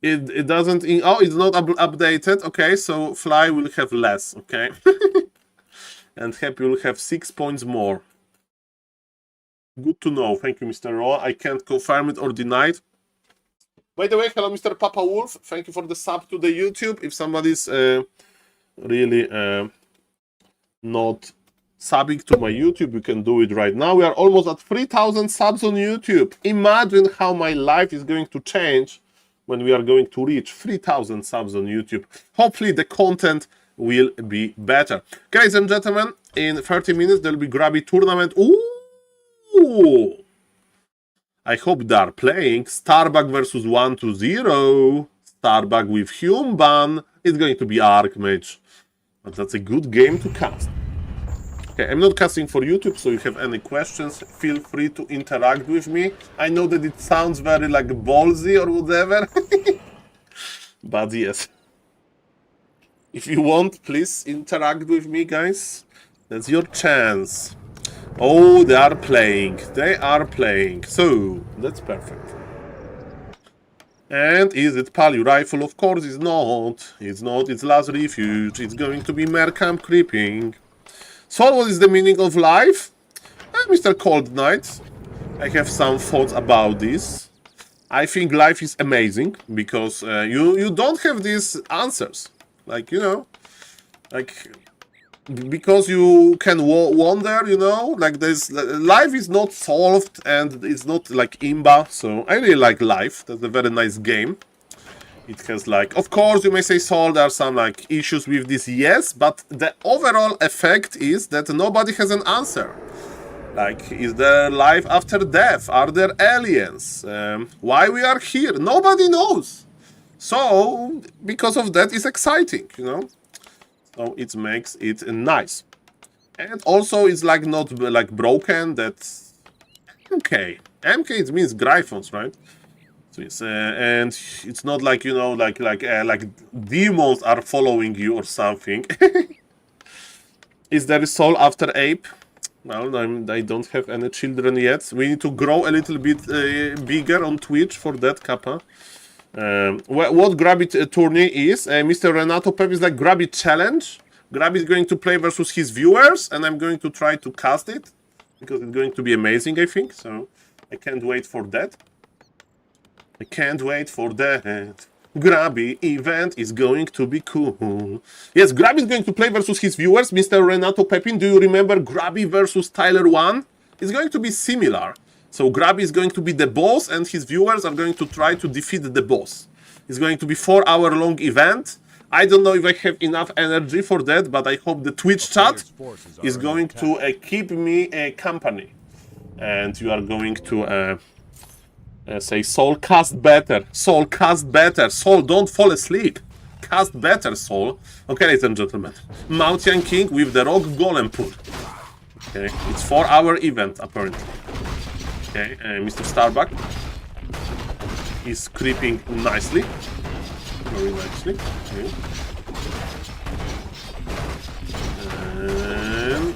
It doesn't... Oh, it's not updated. Okay, so Fly will have less, okay? And Happy will have 6 points more. Good to know. Thank you, Mr. Raw. I can't confirm it or deny it. By the way, hello, Mr. Papa Wolf. Thank you for the sub to the YouTube. If somebody's really not subbing to my YouTube, you can do it right now. We are almost at 3,000 subs on YouTube. Imagine how my life is going to change when we are going to reach 3,000 subs on YouTube. Hopefully the content will be better. Guys and gentlemen, in 30 minutes there will be Grabby tournament. Ooh! I hope they are playing Starbuck versus 1-0. Starbuck with Human. It's going to be Archmage. But that's a good game to cast. Okay, I'm not casting for YouTube, so if you have any questions, feel free to interact with me. I know that it sounds very like ballsy or whatever. But yes. If you want, please interact with me, guys. That's your chance. Oh, they are playing. They are playing. So, that's perfect. And is it Palu Rifle? Of course it's not. It's not. It's Last Refuge. It's going to be Mercamp Creeping. So, what is the meaning of life? Mr. Cold Knight, I have some thoughts about this. I think life is amazing because you don't have these answers. Like, you know, like... Because you can wonder, you know, like there's life is not solved and it's not like imba, so I really like life. That's a very nice game. It has like, of course you may say, Saul, there are some like issues with this, yes, but the overall effect is that nobody has an answer. Like, is there life after death? Are there aliens? Why we are here? Nobody knows. So because of that, it's exciting, you know. So it makes it nice. And also it's like not like broken, that's MK. MK it means Gryphons, right? So yes, and it's not like, you know, like demons are following you or something. Is there a soul after ape? Well, I don't have any children yet. We need to grow a little bit bigger on Twitch for that, Kappa. What Grabby tourney is? Mr. Renato Pep is like Grabby challenge. Grabby is going to play versus his viewers, and I'm going to try to cast it because it's going to be amazing, I think. So I can't wait for that. I can't wait for that. Grabby event is going to be cool. Yes, Grabby is going to play versus his viewers. Mr. Renato Pepin, do you remember Grabby versus Tyler 1? It's going to be similar. So Grabby is going to be the boss and his viewers are going to try to defeat the boss. It's going to be 4-hour long event. I don't know if I have enough energy for that, but I hope the Twitch chat is going to keep me company. And you are going to Say, Saul, cast better. Saul, cast better. Saul, don't fall asleep. Cast better, Saul. Okay, ladies and gentlemen. Mountain King with the Rock Golem pull. Okay, it's 4-hour event, apparently. Okay, Mr. Starbuck is creeping nicely. Very nicely. Okay. And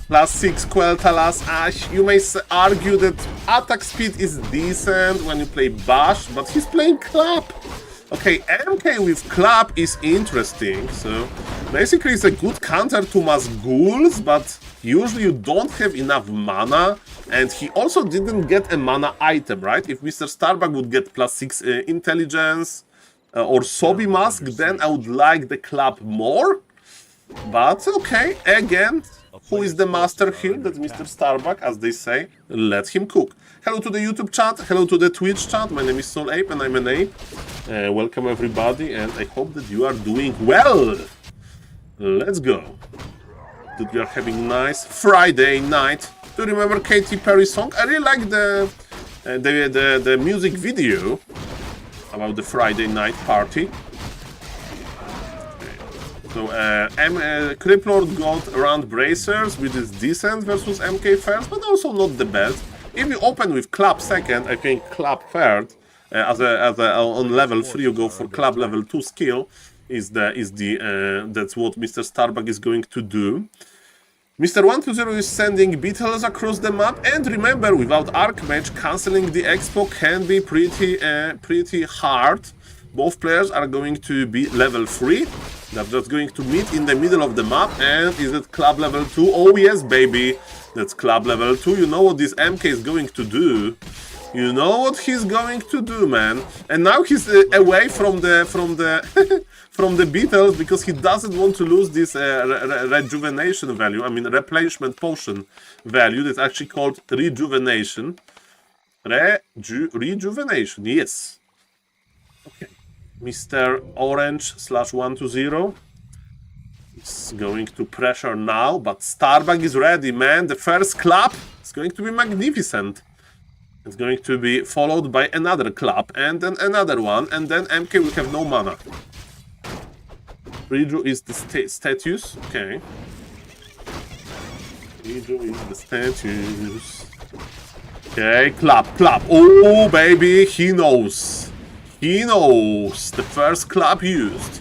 +6 Quel'Thalas Ash. You may argue that attack speed is decent when you play Bash, but he's playing Clap. Okay, MK with Clap is interesting, so basically it's a good counter to Mazghouls, but usually you don't have enough mana, and he also didn't get a mana item, right? If Mr. Starbuck would get +6 intelligence or Sobi Mask, then I would like the Clap more, but okay, again, who is the master here? That's Mr. Starbuck, as they say. Let him cook. Hello to the YouTube chat, hello to the Twitch chat. My name is SaulApe and I'm an ape. Welcome everybody, and I hope that you are doing well. Let's go. That we are having nice Friday night. Do you remember Katy Perry's song? I really like the music video about the Friday night party. So, Criplord got around Bracers, which is decent versus MK first, but also not the best. If you open with Clap second, I think Clap third, on level 3 you go for Clap level 2 skill, that's what Mr. Starbuck is going to do. Mr. 120 is sending Beetles across the map, and remember, without Archmage, cancelling the Expo can be pretty hard. Both players are going to be level 3. They're just going to meet in the middle of the map. And is it club level 2? Oh yes, baby. That's club level 2. You know what this MK is going to do. You know what he's going to do, man. And now he's away from the from the Beetles because he doesn't want to lose this rejuvenation value. I mean, replenishment potion value. That's actually called rejuvenation. Rejuvenation, yes. Okay. Mr. Orange /120 is going to pressure now, but Starbuck is ready, man. The first clap is going to be magnificent. It's going to be followed by another clap, and then another one, and then MK will have no mana. Reju is the status, okay. Reju is the status. Okay, clap, clap. Oh, baby, he knows. He knows the first clap used.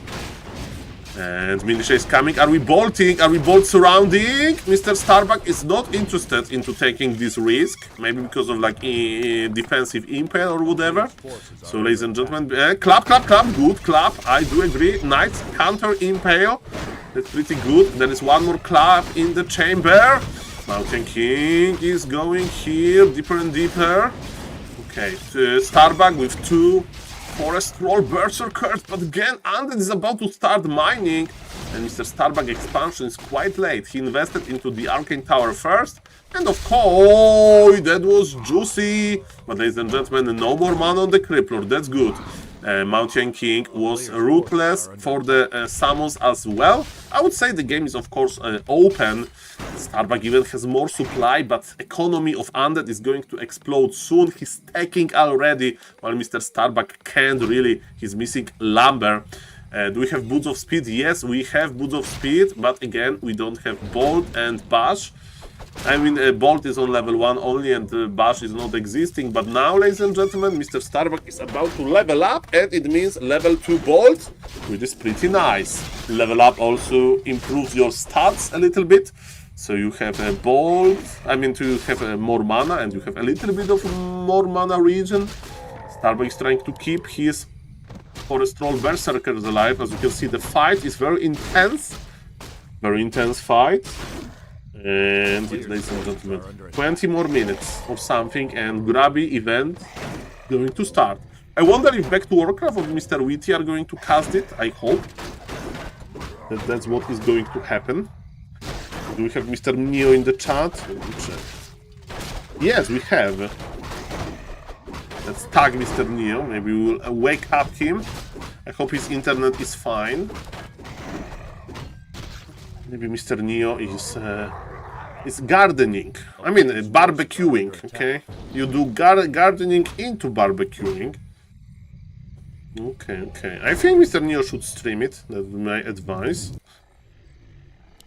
And Minisha is coming. Are we bolting? Are we bolt surrounding? Mr. Starbuck is not interested into taking this risk. Maybe because of like defensive impale or whatever. So, ladies and gentlemen, clap, clap, clap. Good clap. I do agree. Nice counter impale. That's pretty good. There is one more clap in the chamber. Mountain King is going here deeper and deeper. Okay, Starbuck with 2 Forest Roll Berserkers, but again, Undead is about to start mining, and Mr. Starbuck expansion is quite late. He invested into the Arcane Tower first, and of course, that was juicy. But ladies and gentlemen, no more mana on the Crippler, that's good. Mountain King was ruthless for the summons as well. I would say the game is of course open. Starbuck even has more supply, but economy of Undead is going to explode soon. He's stacking already, while Mr. Starbuck can't really. He's missing lumber. Do we have Boots of Speed? Yes, we have Boots of Speed, but again, we don't have Bolt and Bash. I mean, Bolt is on level 1 only, and Bash is not existing. But now, ladies and gentlemen, Mr. Starbuck is about to level up, and it means level 2 Bolt, which is pretty nice. Level up also improves your stats a little bit. So you have a Bolt, I mean, to have more mana, and you have a little bit of more mana region. Starbuck is trying to keep his Forest Roll Berserkers alive. As you can see, the fight is very intense. Very intense fight. And ladies and gentlemen, 20 more minutes of something, and Grubby event going to start. I wonder if Back to Warcraft or Mr. Witty are going to cast it. I hope that that's what is going to happen. Do we have Mr. Neo in the chat? Yes, we have. Let's tag Mr. Neo. Maybe we will wake up him. I hope his internet is fine. Maybe Mr. Neo is It's gardening. I mean, barbecuing, okay? You do gardening into barbecuing. Okay. I think Mr. Neo should stream it. That's my advice.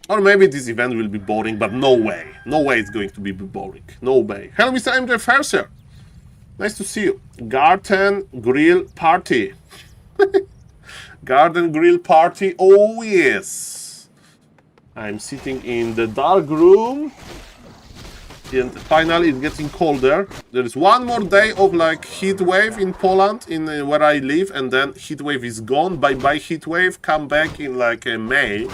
Or maybe this event will be boring, but no way. No way it's going to be boring. No way. Hello, Mr. MJ Ferser. Nice to see you. Garden Grill Party. Garden Grill Party. Oh, yes. I'm sitting in the dark room. And finally it's getting colder. There is one more day of like heat wave in Poland, in where I live, and then heat wave is gone. Bye heat wave. Come back in like May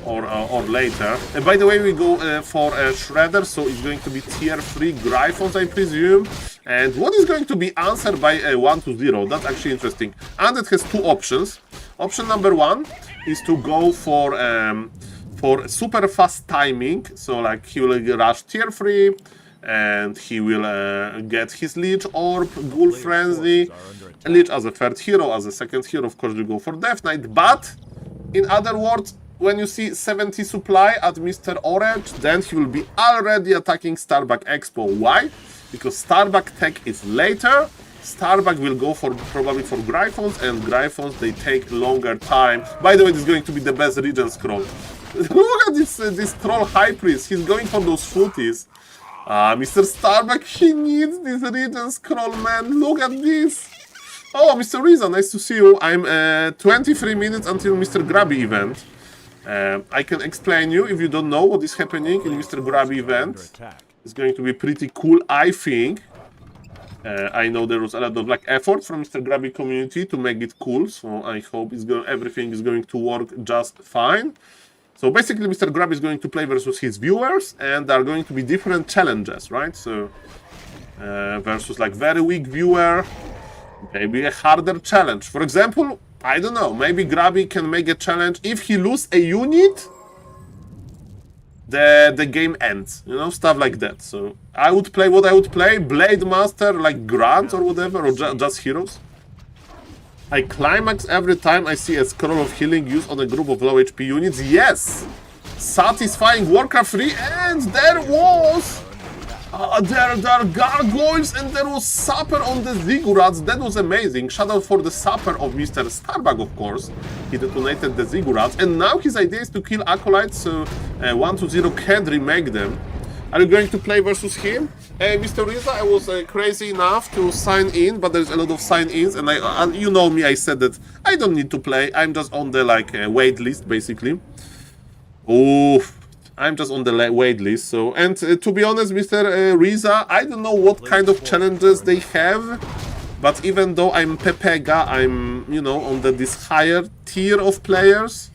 or later. And by the way, we go for a Shredder, so it's going to be tier 3 Gryphons, I presume. And what is going to be answered by 1-0? That's actually interesting. And it has two options. Option number 1 is to go for super fast timing, so like he will rush tier 3 and he will get his Leech Orb, Ghoul Frenzy, Leech as a third hero, as a second hero, of course you go for Death Knight, but in other words, when you see 70 supply at Mr. Orange, then he will be already attacking Starbuck Expo. Why? Because Starbuck tech is later. Starbuck will go for probably for Gryphons, and Gryphons, they take longer time. By the way, this is going to be the best region scroll. Look at this troll high priest. He's going for those footies. Mr. Starbuck, he needs this region scroll, man. Look at this. Oh, Mr. Riza, nice to see you. I'm 23 minutes until Mr. Grabby event. I can explain you if you don't know what is happening in Mr. Grabby event. It's going to be pretty cool, I think. I know there was a lot of like effort from Mr. Grabby community to make it cool, so I hope everything is going to work just fine. So basically, Mr. Grabby is going to play versus his viewers, and there are going to be different challenges, right? So versus like very weak viewer, maybe a harder challenge. For example, I don't know, maybe Grabby can make a challenge. If he loses a unit, the game ends, you know, stuff like that. So I would play what I would play, Blade Master, like Grant or whatever, or just heroes. I climax every time I see a scroll of healing used on a group of low HP units. Yes! Satisfying Warcraft 3, and there was... there are gargoyles, and there was Sapper on the Ziggurats. That was amazing. Shout out for the Sapper of Mr. Starbuck, of course. He detonated the Ziggurats, and now his idea is to kill Acolytes, so 1-0 can remake them. Are you going to play versus him? Mr. Riza, I was crazy enough to sign in, but there's a lot of sign-ins, and you know me, I said that I don't need to play. I'm just on the like wait list, basically. Oh, I'm just on the wait list. So, and to be honest, Mr. Riza, I don't know what kind of challenges they have, but even though I'm Pepega, I'm, you know, on this higher tier of players.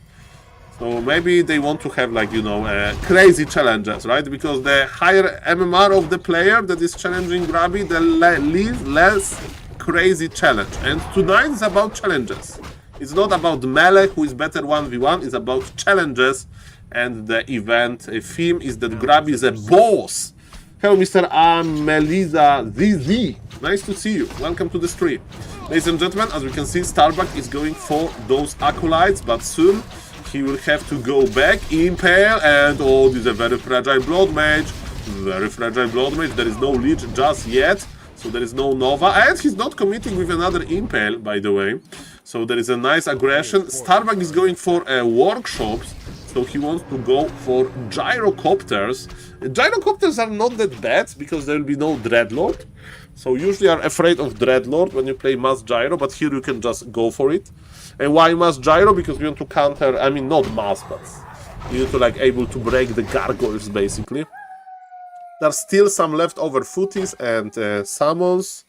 So maybe they want to have like, you know, crazy challenges, right? Because the higher MMR of the player that is challenging Grabby, the less crazy challenge. And tonight is about challenges. It's not about melee, who is better 1v1, it's about challenges. And the event theme is that Grabby is a boss. Hello, Mr. Melisa ZZ. Nice to see you. Welcome to the stream. Ladies and gentlemen, as we can see, Starbuck is going for those Acolytes, but soon he will have to go back, Impale, and oh, this is a very fragile Blood Mage. Very fragile Blood Mage. There is no Leech just yet, so there is no Nova. And he's not committing with another Impale, by the way. So there is a nice aggression. Starbuck is going for Workshops, so he wants to go for Gyrocopters. Gyrocopters are not that bad, because there will be no Dreadlord. So usually are afraid of Dreadlord when you play Mass Gyro, but here you can just go for it. And why Mass Gyro? Because you want to counter, I mean not Mass, but you need to like able to break the gargoyles basically. There's still some leftover footies and summons,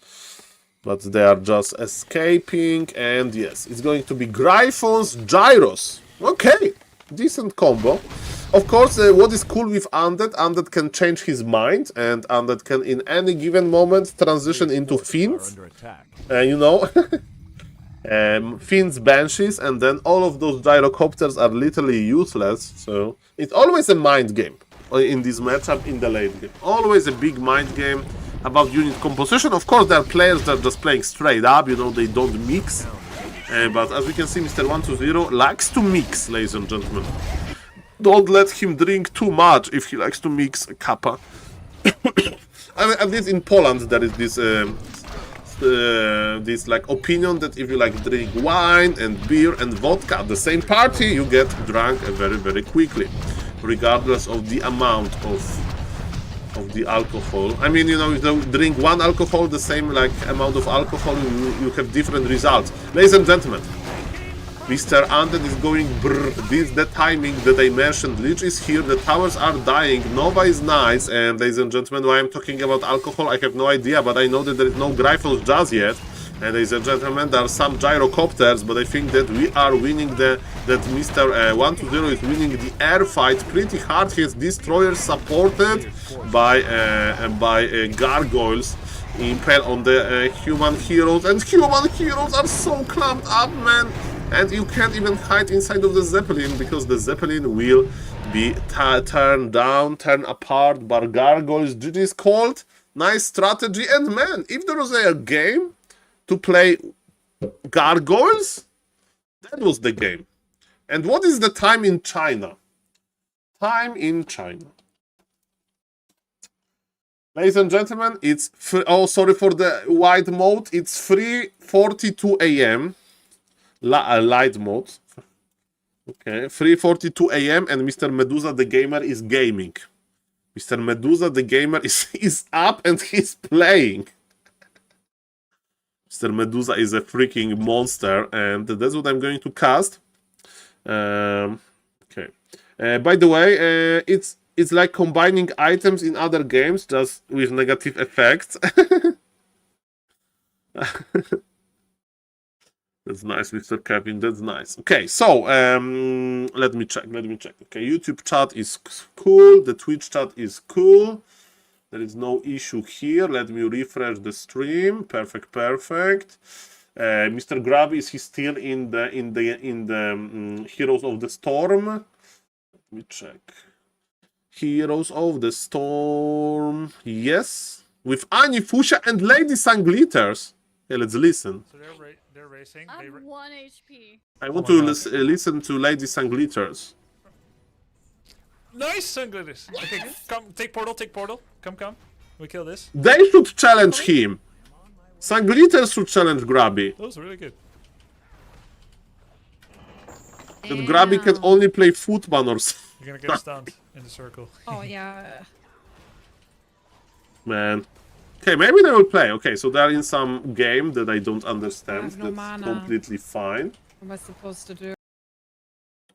but they are just escaping, and yes, it's going to be Gryphons, Gyros. Okay, decent combo. Of course, what is cool with Undead, Undead can change his mind, and Undead can in any given moment transition into Fiends. You know, Fiends, Banshees, and then all of those Gyrocopters are literally useless. So it's always a mind game in this matchup in the late game. Always a big mind game about unit composition. Of course, there are players that are just playing straight up, you know, they don't mix. But as we can see, Mr. 1-0 likes to mix, ladies and gentlemen. Don't let him drink too much if he likes to mix kappa. I mean, at least in Poland there is this like opinion that if you like drink wine and beer and vodka at the same party, you get drunk very, very quickly, regardless of the amount of the alcohol. I mean, you know, if you drink one alcohol, the same like amount of alcohol, you have different results. Ladies and gentlemen, Mr. Undead is going brrr. This is the timing that I mentioned. Lich is here, the towers are dying, Nova is nice, and ladies and gentlemen, why I'm talking about alcohol, I have no idea, but I know that there is no Gryphons just yet. And ladies and gentlemen, there are some gyrocopters, but I think that we are winning that Mr. 120 is winning the air fight pretty hard. He has destroyers supported by gargoyles impale on the human heroes, and human heroes are so clamped up, man. And you can't even hide inside of the Zeppelin, because the Zeppelin will be turned down, turned apart by gargoyles. It is called nice strategy. And man, if there was a game to play gargoyles, that was the game. And what is the time in China? Time in China. Ladies and gentlemen, it's oh, sorry for the wide mode. It's 3:42 a.m. Light mode. Okay, 3:42 a.m. and Mr. Medusa the Gamer is gaming. Mr. Medusa the Gamer is up and he's playing. Mr. Medusa is a freaking monster, and that's what I'm going to cast. Okay. By the way, it's like combining items in other games, just with negative effects. That's nice, Mr. Kevin. That's nice. Okay, so let me check. Okay, YouTube chat is cool. The Twitch chat is cool. There is no issue here. Let me refresh the stream. Perfect. Mr. Grab, is he still in the Heroes of the Storm? Let me check. Heroes of the Storm. Yes, with Ani Fuchsia and Lady Sunglitters. Okay, let's listen. So they're racing. I have 1 HP. I want to listen to Lady Sunglitters. Nice Sunglitters. Okay, come, take portal. Come. We kill this. They should challenge him. Sunglitters should challenge Grabby. That was really good. That Grabby can only play footman or something. You're gonna get stunned in the circle. Oh yeah. Man. Okay, maybe they will play. Okay, so they're in some game that I don't understand. no That's mana. completely fine. What am I supposed to do?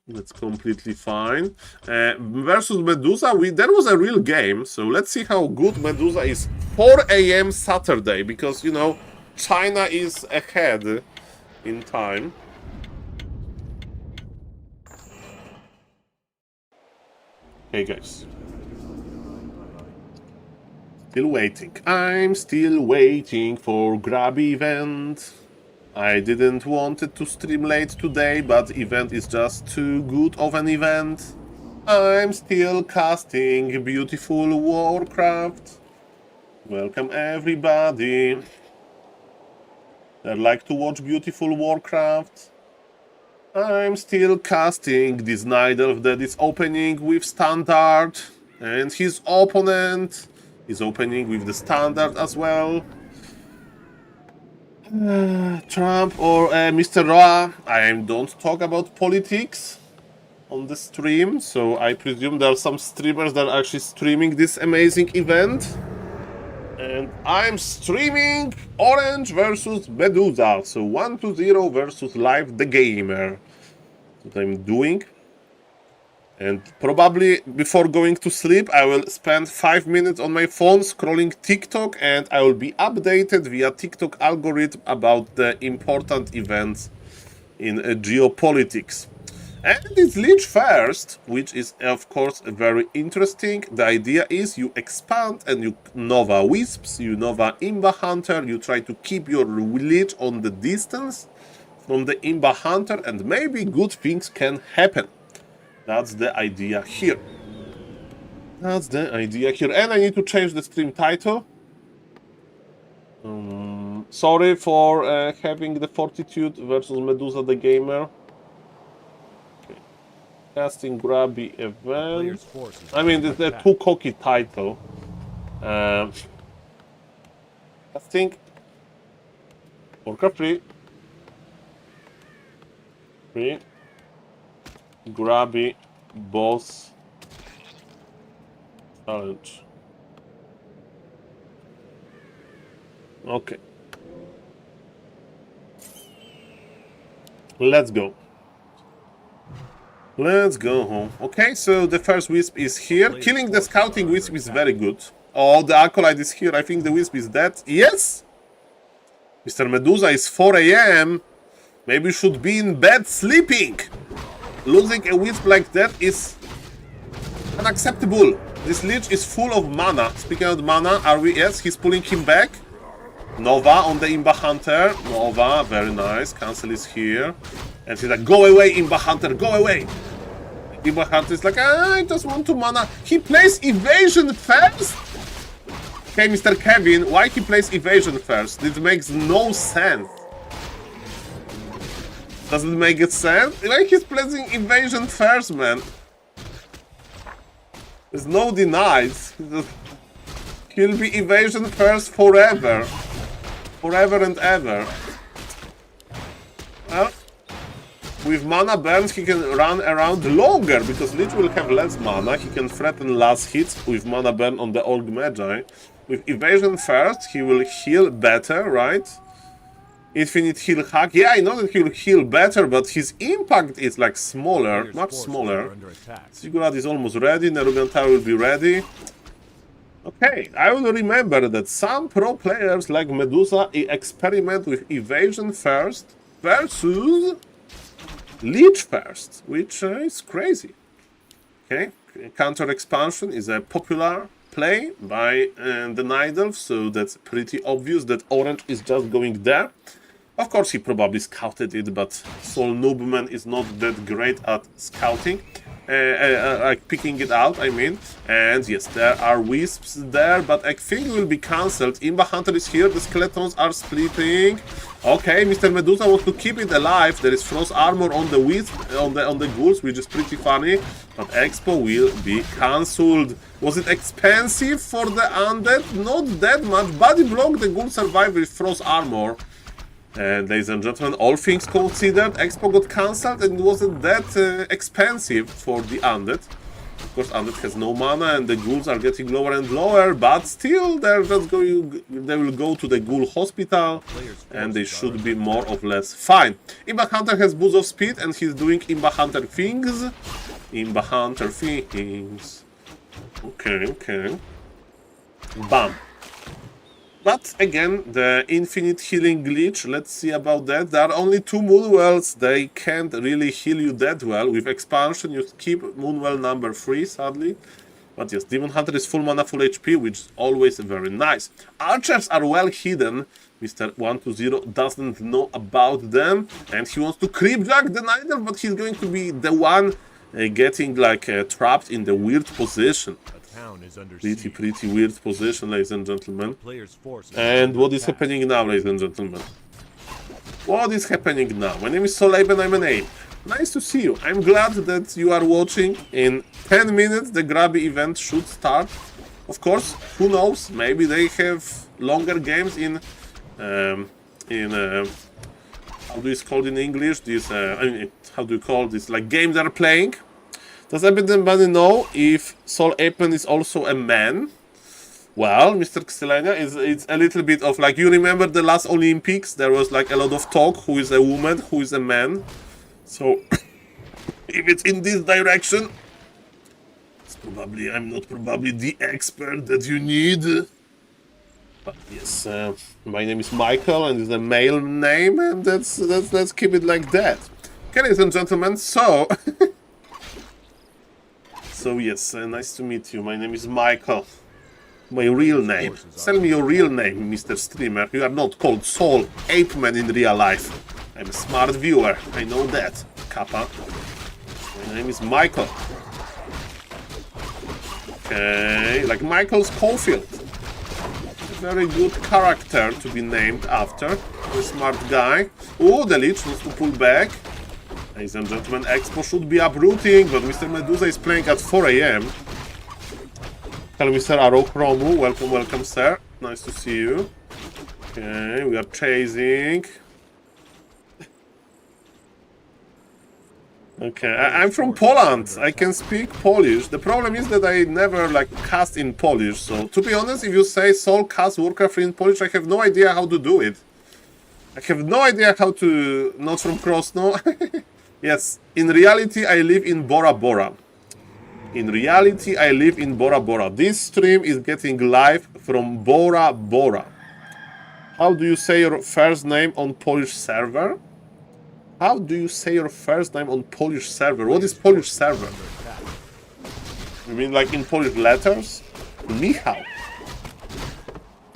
That's completely fine. Versus Medusa, there was a real game, so let's see how good Medusa is. 4 a.m. Saturday, because, you know, China is ahead in time. Hey, guys. Still waiting. I'm still waiting for Grab event. I didn't want it to stream late today, but event is just too good of an event. I'm still casting beautiful Warcraft. Welcome everybody. I'd like to watch beautiful Warcraft. I'm still casting this Night Elf that is opening with Standard, and his opponent is opening with the Standard as well. Trump or Mr. Ra, I don't talk about politics on the stream, so I presume there are some streamers that are actually streaming this amazing event. And I'm streaming Orange versus Medusa, so 1-0 versus Live the Gamer. That's what I'm doing. And probably before going to sleep, I will spend 5 minutes on my phone scrolling TikTok, and I will be updated via TikTok algorithm about the important events in geopolitics. And it's Lich first, which is of course very interesting. The idea is you expand and you Nova Wisps, you Nova Imba Hunter, you try to keep your Lich on the distance from the Imba Hunter, and maybe good things can happen. That's the idea here. That's the idea here. And I need to change the stream title. Sorry for having the Fortitude versus Medusa the Gamer. Okay. Casting Grabby event. Player's forces I mean, it's a too cocky title. Casting. Orca free. Free. Grabby. Boss. Challenge. Okay. Let's go. Let's go home. Okay, so the first wisp is here. Killing the scouting wisp is very good. Oh, the acolyte is here. I think the wisp is dead. Yes! Mr. Medusa is 4 AM. Maybe you should be in bed sleeping. Losing a wisp like that is unacceptable. This leech is full of mana. Speaking of mana, are we? Yes, he's pulling him back. Nova on the Imba Hunter. Nova, very nice. Cancel is here. And he's like, go away, Imba Hunter, go away. Imba Hunter is like, I just want to mana. He plays evasion first? Okay, Mr. Kevin, why he plays evasion first? This makes no sense. Doesn't it make sense? Why he's playing evasion first, man? There's no denies. He'll be evasion first forever. Forever and ever. Well, with mana burns, he can run around longer, because Lich will have less mana. He can threaten last hits with mana burn on the Orc Magi. With evasion first, he will heal better, right? Infinite heal hack. Yeah, I know that he'll heal better, but his impact is like smaller, much smaller. Ziggurat is almost ready. Nerubian Tower will be ready. Okay, I will remember that some pro players like Medusa experiment with evasion first versus Leech first, which is crazy. Okay, counter expansion is a popular play by the Nidelf, so that's pretty obvious that orange is just going there. Of course, he probably scouted it, but SaulApeMan is not that great at scouting. Like picking it out, I mean. And yes, there are wisps there, but I think it will be cancelled. Imba Hunter is here, the skeletons are splitting. Okay, Mr. Medusa wants to keep it alive. There is frost armor on the wisp, on the ghouls, which is pretty funny. But Expo will be cancelled. Was it expensive for the undead? Not that much. Body block, the ghoul survived with frost armor. And ladies and gentlemen, all things considered, Expo got cancelled and it wasn't that expensive for the undead. Of course, undead has no mana and the ghouls are getting lower and lower, but still they're just going. They will go to the ghoul hospital and they should be more or less fine. Imba Hunter has boost of speed and he's doing Imba Hunter things. Imba Hunter things. Okay, okay. Bam. But again, the infinite healing glitch, let's see about that. There are only 2 Moonwells, they can't really heal you that well. With expansion, you keep Moonwell number 3, sadly. But yes, Demon Hunter is full mana, full HP, which is always very nice. Archers are well hidden. Mr. 120 doesn't know about them. And he wants to creepjack the Nidelf, but he's going to be the one getting like trapped in the weird position. Pretty weird position, ladies and gentlemen. And what is happening now, ladies and gentlemen? What is happening now? My name is SaulApeMan, I'm an ape. Nice to see you. I'm glad that you are watching. In 10 minutes, the Grabby event should start. Of course, who knows? Maybe they have longer games in how do you call it in English? This I mean, how do you call this? Like games they're playing. Does anybody know if SaulApeMan is also a man? Well, Mr. Xtelania, it's a little bit of like, you remember the last Olympics? There was like a lot of talk, who is a woman, who is a man. So, if it's in this direction, it's probably, I'm not probably the expert that you need. But yes, my name is Michael and it's a male name, and let's keep it like that. Okay, ladies and gentlemen, so... So yes, nice to meet you. My name is Michael. My real name. Tell me your real name, Mr. Streamer. You are not called SaulApeMan in real life. I'm a smart viewer. I know that, Kappa. My name is Michael. Okay, like Michael Schofield. A very good character to be named after. A smart guy. Oh, the Lich wants to pull back. Ladies and gentlemen, Expo should be uprooting, but Mr. Medusa is playing at 4 AM. Hello, Mr. Arochromu. Welcome, welcome, sir. Nice to see you. Okay, we are chasing. Okay, I'm from Poland. I can speak Polish. The problem is that I never like cast in Polish. So to be honest, if you say Saul cast Warcraft 3 in Polish, I have no idea how to do it. I have no idea how to. Not from Krosno. Yes, in reality, I live in Bora Bora. In reality, I live in Bora Bora. This stream is getting live from Bora Bora. How do you say your first name on Polish server? How do you say your first name on Polish server? What is Polish server? You mean like in Polish letters? Michał.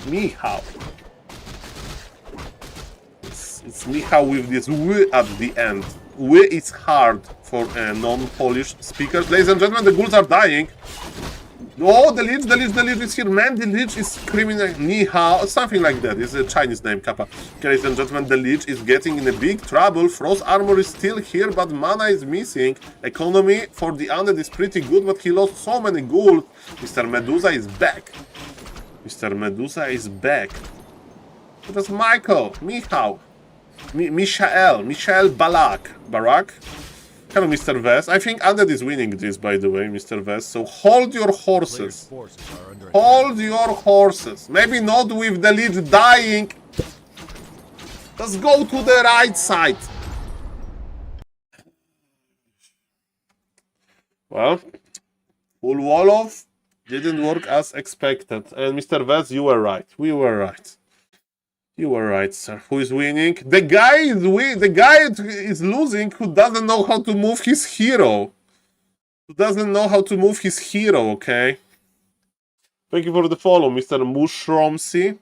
Michał. It's Michał with this W at the end. W is hard for non-Polish speakers. Ladies and gentlemen, the ghouls are dying. Oh, the Lich is here. Man, the Lich is screaming like Ni Hao, something like that. It's a Chinese name, Kappa. Okay, ladies and gentlemen, the Lich is getting in a big trouble. Frost armor is still here, but mana is missing. Economy for the undead is pretty good, but he lost so many ghouls. Mr. Medusa is back. Mr. Medusa is back. It was Michael, Michał, Michael Barak. Hello, Mr. Vest. I think Undead is winning this, by the way, Mr. Vest. So hold your horses. Hold your horses. Maybe not with the Lich dying. Let's go to the right side. Well, full wall off didn't work as expected. And Mr. Vest, you were right. We were right. You were right, sir. Who is winning? The guy is losing who doesn't know how to move his hero. Who doesn't know how to move his hero, okay? Thank you for the follow, Mr. Mushroomsy.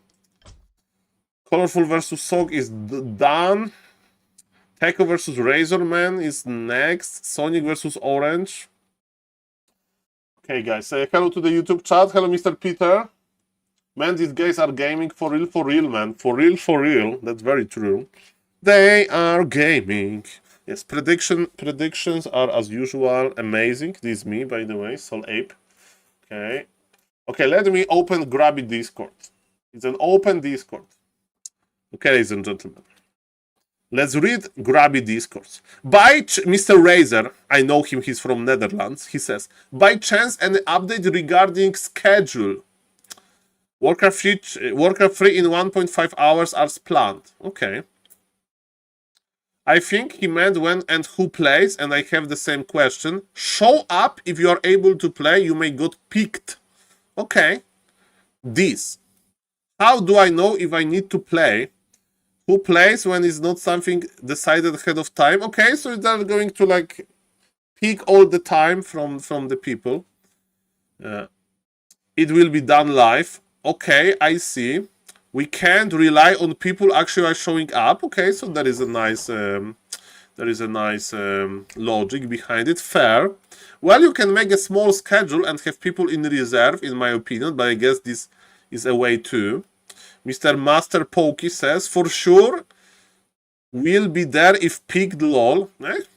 Colorful versus Sog is done. Techo versus Razorman is next. Sonic versus Orange. Okay, guys. Say hello to the YouTube chat. Hello, Mr. Peter. Man, these guys are gaming for real, man. For real. That's very true. They are gaming. Yes, predictions are as usual amazing. This is me, by the way, SaulApe. Okay. Okay, let me open Grabby Discord. It's an open Discord. Okay, ladies and gentlemen. Let's read Grabby Discourse. By Mr. Razor, I know him, he's from Netherlands. He says, by chance, any update regarding schedule? Warcraft 3 in 1.5 hours as planned. Okay. I think he meant when and who plays, and I have the same question. Show up if you are able to play, you may get picked. Okay. This. How do I know if I need to play? Who plays when it's not something decided ahead of time? Okay, so they're going to like pick all the time from the people. It will be done live. Okay, I see. We can't rely on people actually showing up. Okay, so there is a nice logic behind it. Fair. Well, you can make a small schedule and have people in reserve, in my opinion, but I guess this is a way too. Mr. Master Pokey says, for sure, we'll be there if picked lol.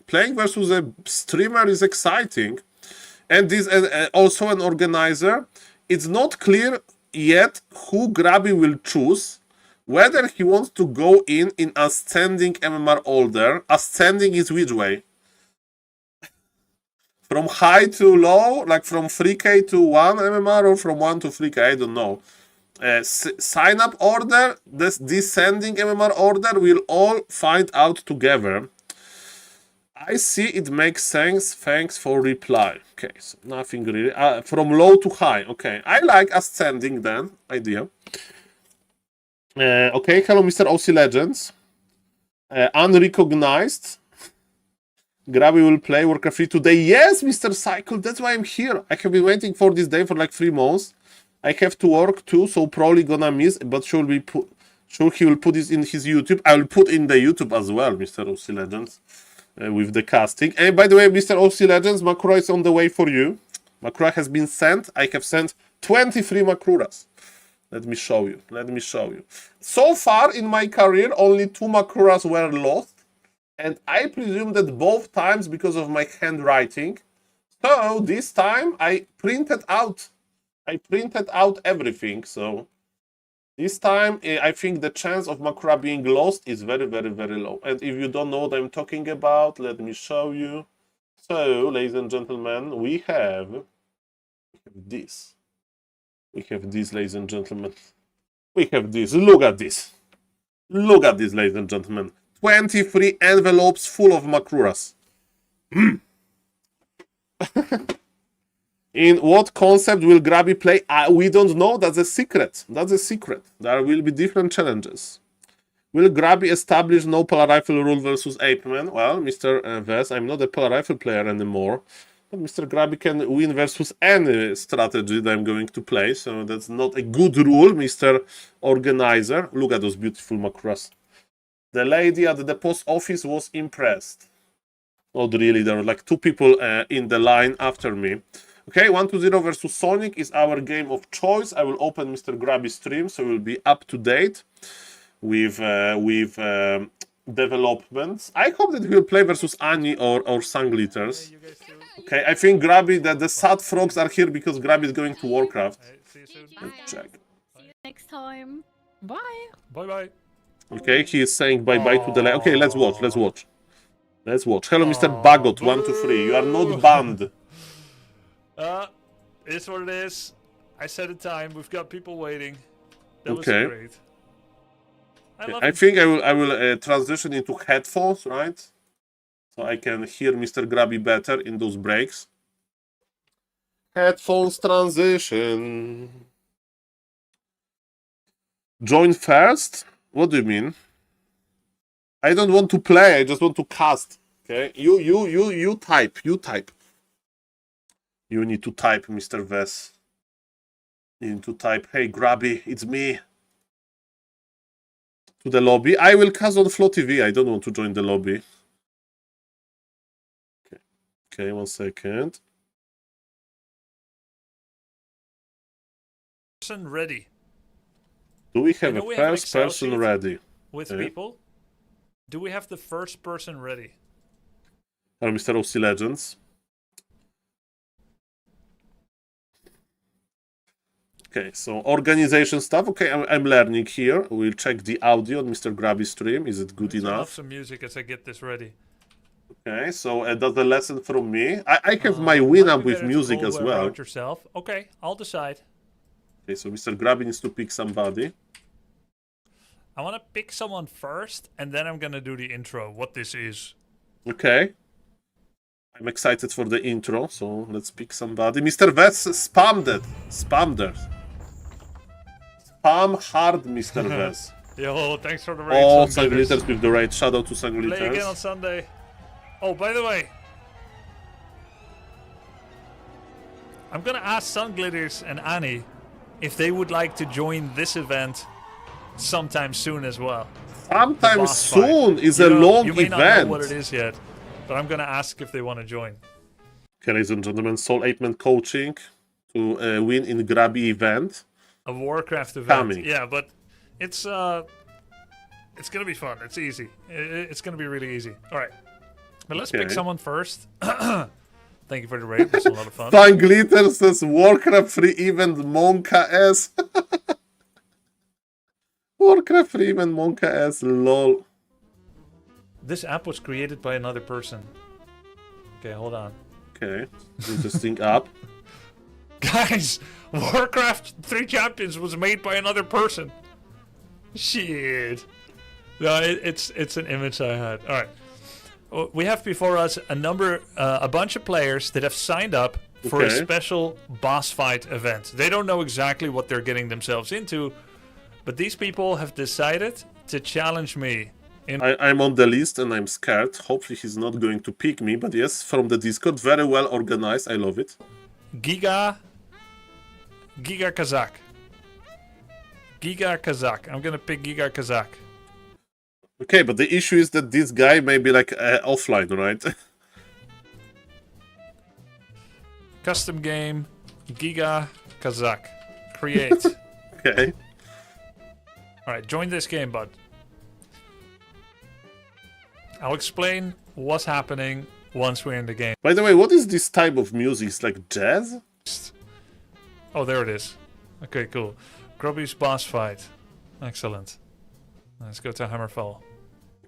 Playing versus a streamer is exciting. And this also an organizer. It's not clear yet who Grabby will choose, whether he wants to go in ascending MMR order. Ascending is which way? From high to low, like from 3k to 1 MMR, or from 1 to 3k, I don't know. Sign up order, this descending MMR order, we'll all find out together. I see it makes sense. Thanks for reply. Okay, so nothing really. From low to high. Okay, I like ascending then. Idea. Okay, hello, Mr. OC Legends. Unrecognized. Grabby will play Warcraft 3 today. Yes, Mr. Cycle. That's why I'm here. I have been waiting for this day for like 3 months. I have to work too, so probably gonna miss. But sure he will put this in his YouTube. I will put in the YouTube as well, Mr. OC Legends. With the casting. And by the way, Mr. OC Legends, Makura is on the way for you. Makura has been sent. I have sent 23 Makuras. Let me show you. So far in my career, only 2 Makuras were lost. and I presume that both times because of my handwriting. So this time I printed out everything. So this time I think the chance of Makura being lost is very, very, very low. And if you don't know what I'm talking about, let me show you. So, ladies and gentlemen, we have this. We have this, ladies and gentlemen. We have this. Look at this. Look at this, ladies and gentlemen. 23 envelopes full of Makuras. In what concept will Grabby play? We don't know. That's a secret. That's a secret. There will be different challenges. Will Grabby establish no polar rifle rule versus SaulApeMan? Well, Mr. Vess, I'm not a polar rifle player anymore. But Mr. Grabby can win versus any strategy that I'm going to play. So that's not a good rule, Mr. Organizer. Look at those beautiful Makuras. The lady at the post office was impressed. Not really. There were like 2 people in the line after me. Okay, 1-0 versus Sonic is our game of choice. I will open Mr. Grabby's stream, so we'll be up to date with developments. I hope that he will play versus Annie or Sunglitters. Okay, I think Grabby, that the sad frogs are here because Grabby is going to Warcraft. See you soon. Let's check. See you next time. Bye. Bye bye. Okay, he is saying bye-bye to the... Okay, let's watch. Hello, Mr. Bagot, 1, 2, 3. You are not banned. It's what it is. I set a time. We've got people waiting. That was Okay. great. I think I will transition into headphones, right? So I can hear Mr. Grabby better in those breaks. Headphones transition. Join first? What do you mean? I don't want to play. I just want to cast. Okay, you type. You need to type, Mr. Vess. You need to type, hey, Grabby, it's me. To the lobby. I will cast on Flow TV. I don't want to join the lobby. Okay, 1 second. Person ready. Do we have know a we have an first Excel person sheet ready? with Okay. people. Do we have the first person ready? Hello, Mr. OC Legends. Okay, so organization stuff. Okay, I'm learning here. We'll check the audio on Mr. Grabby's stream. Is it good Turn off enough? some music as I get this ready. Okay, so that's a lesson from me. I have my Winamp with music as well. About yourself. Okay, I'll decide. Okay, so Mr. Grabby needs to pick somebody. I want to pick someone first, and then I'm gonna do the intro. What this is. Okay. I'm excited for the intro, so let's pick somebody. Mr. Vess spammed it. Spammed it. Spam hard, Mr. Vess. Yo, thanks for the raid. Oh, Sunglitters. Sunglitters with the raid. Shout out to Play again on Sunglitters. Sunday. Oh, by the way, I'm gonna ask Sunglitters and Annie if they would like to join this event sometime soon as well. Sometime Boss fight. soon is You a know- long you may not event. know what it is yet, but I'm gonna ask if they want to join. Okay, ladies and gentlemen, SaulApeMan coaching to win in Grabby event. A Warcraft event. Coming. Yeah, but it's gonna be fun. It's easy. It's gonna be really easy. All right, but let's pick Okay. someone first. Thank you for the raid. It was a lot of fun. Sunglitter says Warcraft free event Monka S. Warcraft free event Monka S, lol. This app was created by another person. Okay, hold on. Okay, interesting app. Guys, Warcraft 3 Champions was made by another person. Shit. No, it's an image I had. All right. We have before us a bunch of players that have signed up for a Okay. special boss fight event. They don't know exactly what they're getting themselves into, but these people have decided to challenge me. I'm on the list and I'm scared. Hopefully he's not going to pick me, but yes, from the Discord, very well organized. I love it. Giga Kazak. Giga Kazak. I'm gonna pick Giga Kazak. Okay, but the issue is that this guy may be like offline, right? Custom game, Giga Kazak. Create. Okay. Alright, join this game, bud. I'll explain what's happening once we're in the game. By the way, what is this type of music? It's like jazz? Oh, there it is. Okay, cool. Grubby's boss fight. Excellent. Let's go to Hammerfall.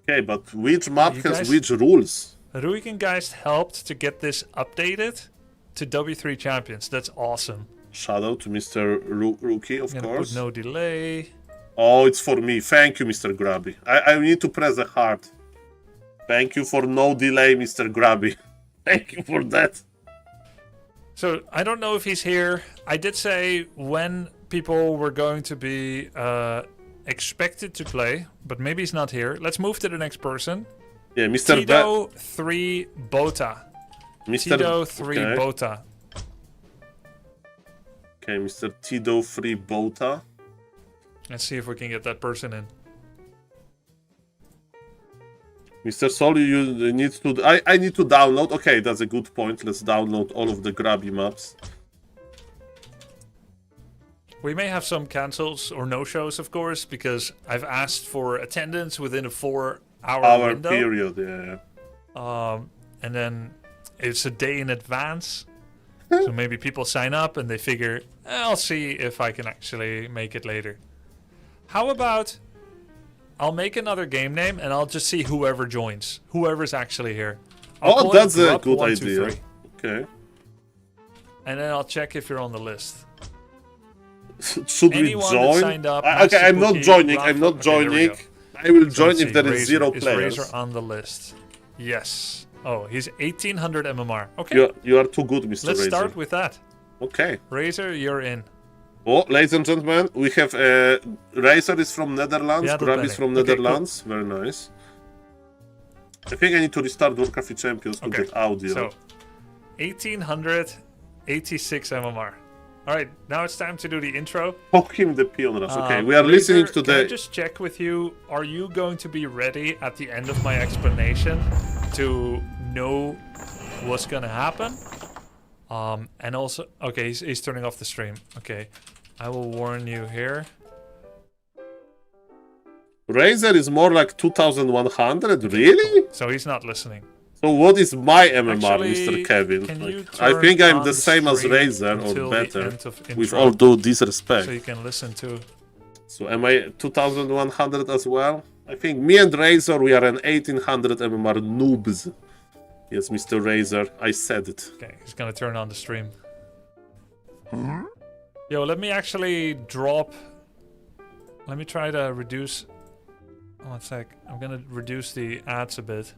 Okay, but which map You has guys- which rules? Ruigengeist helped to get this updated to W3 champions. That's awesome. Shout out to Mr. Rookie, of I'm gonna course. put no delay. Oh, it's for me. Thank you, Mr. Grubby. I need to press the heart. Thank you for no delay, Mr. Grubby. Thank you for that. So I don't know if he's here. I did say when people were going to be expected to play, but maybe he's not here. Let's move to the next person. Yeah, Mr. Tito 3 Bota. Mr. Tito 3 okay. Bota. Okay, Mr. Tito 3 Bota. Let's see if we can get that person in. Mr. Sol, you need to... I need to download... Okay, that's a good point. Let's download all of the Grubby maps. We may have some cancels or no-shows, of course, because I've asked for attendance within a 4-hour window. Period, yeah. And then it's a day in advance. So maybe people sign up and they figure, I'll see if I can actually make it later. How about I'll make another game name and I'll just see whoever joins. Whoever's actually here. I'll call it That's a Grub good 1, 2, idea. 3. Okay. And then I'll check if you're on the list. Should Anyone we that join? signed up, Okay, I'm not Matsubuki, joining. Rafa- I'm not okay, there we joining. go. I will So join let's if see, there is Razor- 0 is players. Razor on the list? Yes. Oh, he's 1800 MMR. Okay. You are too good, Mr. Let's Razor. start with that. Okay. Razor, you're in. Oh, ladies and gentlemen, we have Razor is from Netherlands, Yeah, Grub is from okay, Netherlands. Very nice. I think I need to restart Warcraft 3 Champions to get audio. So, 1886 MMR. Alright, now it's time to do the intro. Poke him the peon rush. Okay, we are Razor, listening to can I the... just check with you, are you going to be ready at the end of my explanation to know what's gonna happen? And also... Okay, he's turning off the stream. Okay, I will warn you here. Razor is more like 2100, really? So he's not listening. So what is my MMR, Actually, Mr. Kevin? can you I turn think I'm on the same as stream Razor, or until the better, end of with intro, all due disrespect. so you can listen to... So am I 2100 as well? I think me and Razor, we are an 1800 MMR noobs. Yes, Mr. Razor, I said it. Okay, he's gonna turn on the stream. Yo, let me actually drop... Let me try to reduce... One sec. I'm gonna reduce the ads a bit.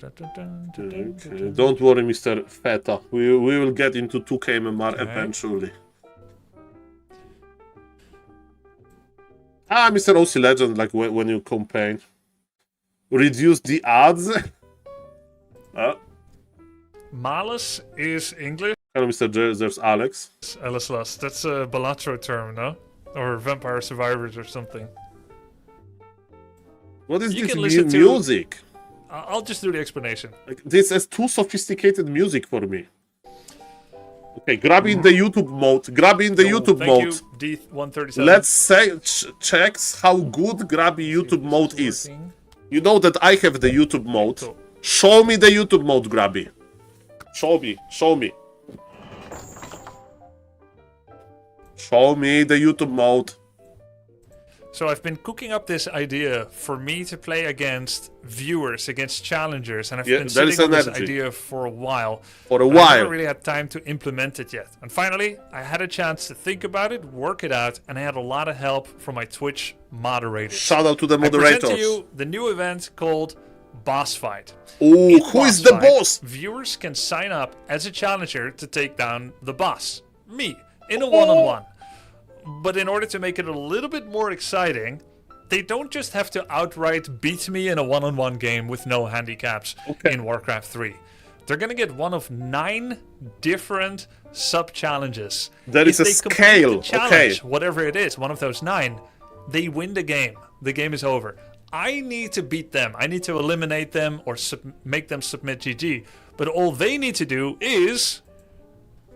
Okay. Don't worry, Mr. Feta. We will get into 2K MMR Okay. eventually. Ah, Mr. OC Legend, like when you campaign. Reduce the ads. Malus is English. Hello, Mr. There's Alex. Elislas. That's a Balatro term, no? Or Vampire Survivors or something. What is You this can listen to- music? I'll just do the explanation. Like, this is too sophisticated music for me. Okay, grab in the YouTube mode. Grab in the YouTube Thank mode. you, D137. Let's say checks how good Grabby YouTube mode is. You know that I have the YouTube mode. Cool. Show me the YouTube mode, Grabby. Show me. Show me. Show me the YouTube mode. So I've been cooking up this idea for me to play against viewers, against challengers, and I've Yeah, been there is sitting on this energy. idea for a while. For a I while. haven't really had time to implement it yet. And finally, I had a chance to think about it, work it out, and I had a lot of help from my Twitch moderators. Shout out to the I present moderators. to you the new event called Boss Fight. Oh, In who is Boss the Fight, boss? Viewers can sign up as a challenger to take down the boss, me, in a one-on-one. But in order to make it a little bit more exciting, they don't just have to outright beat me in a one-on-one game with no handicaps in Warcraft 3. They're gonna get one of 9 different sub-challenges. There is If a they complete scale, the challenge, okay. whatever it is, one of those 9, they win the game. The game is over. I need to beat them. I need to eliminate them or make them submit GG. But all they need to do is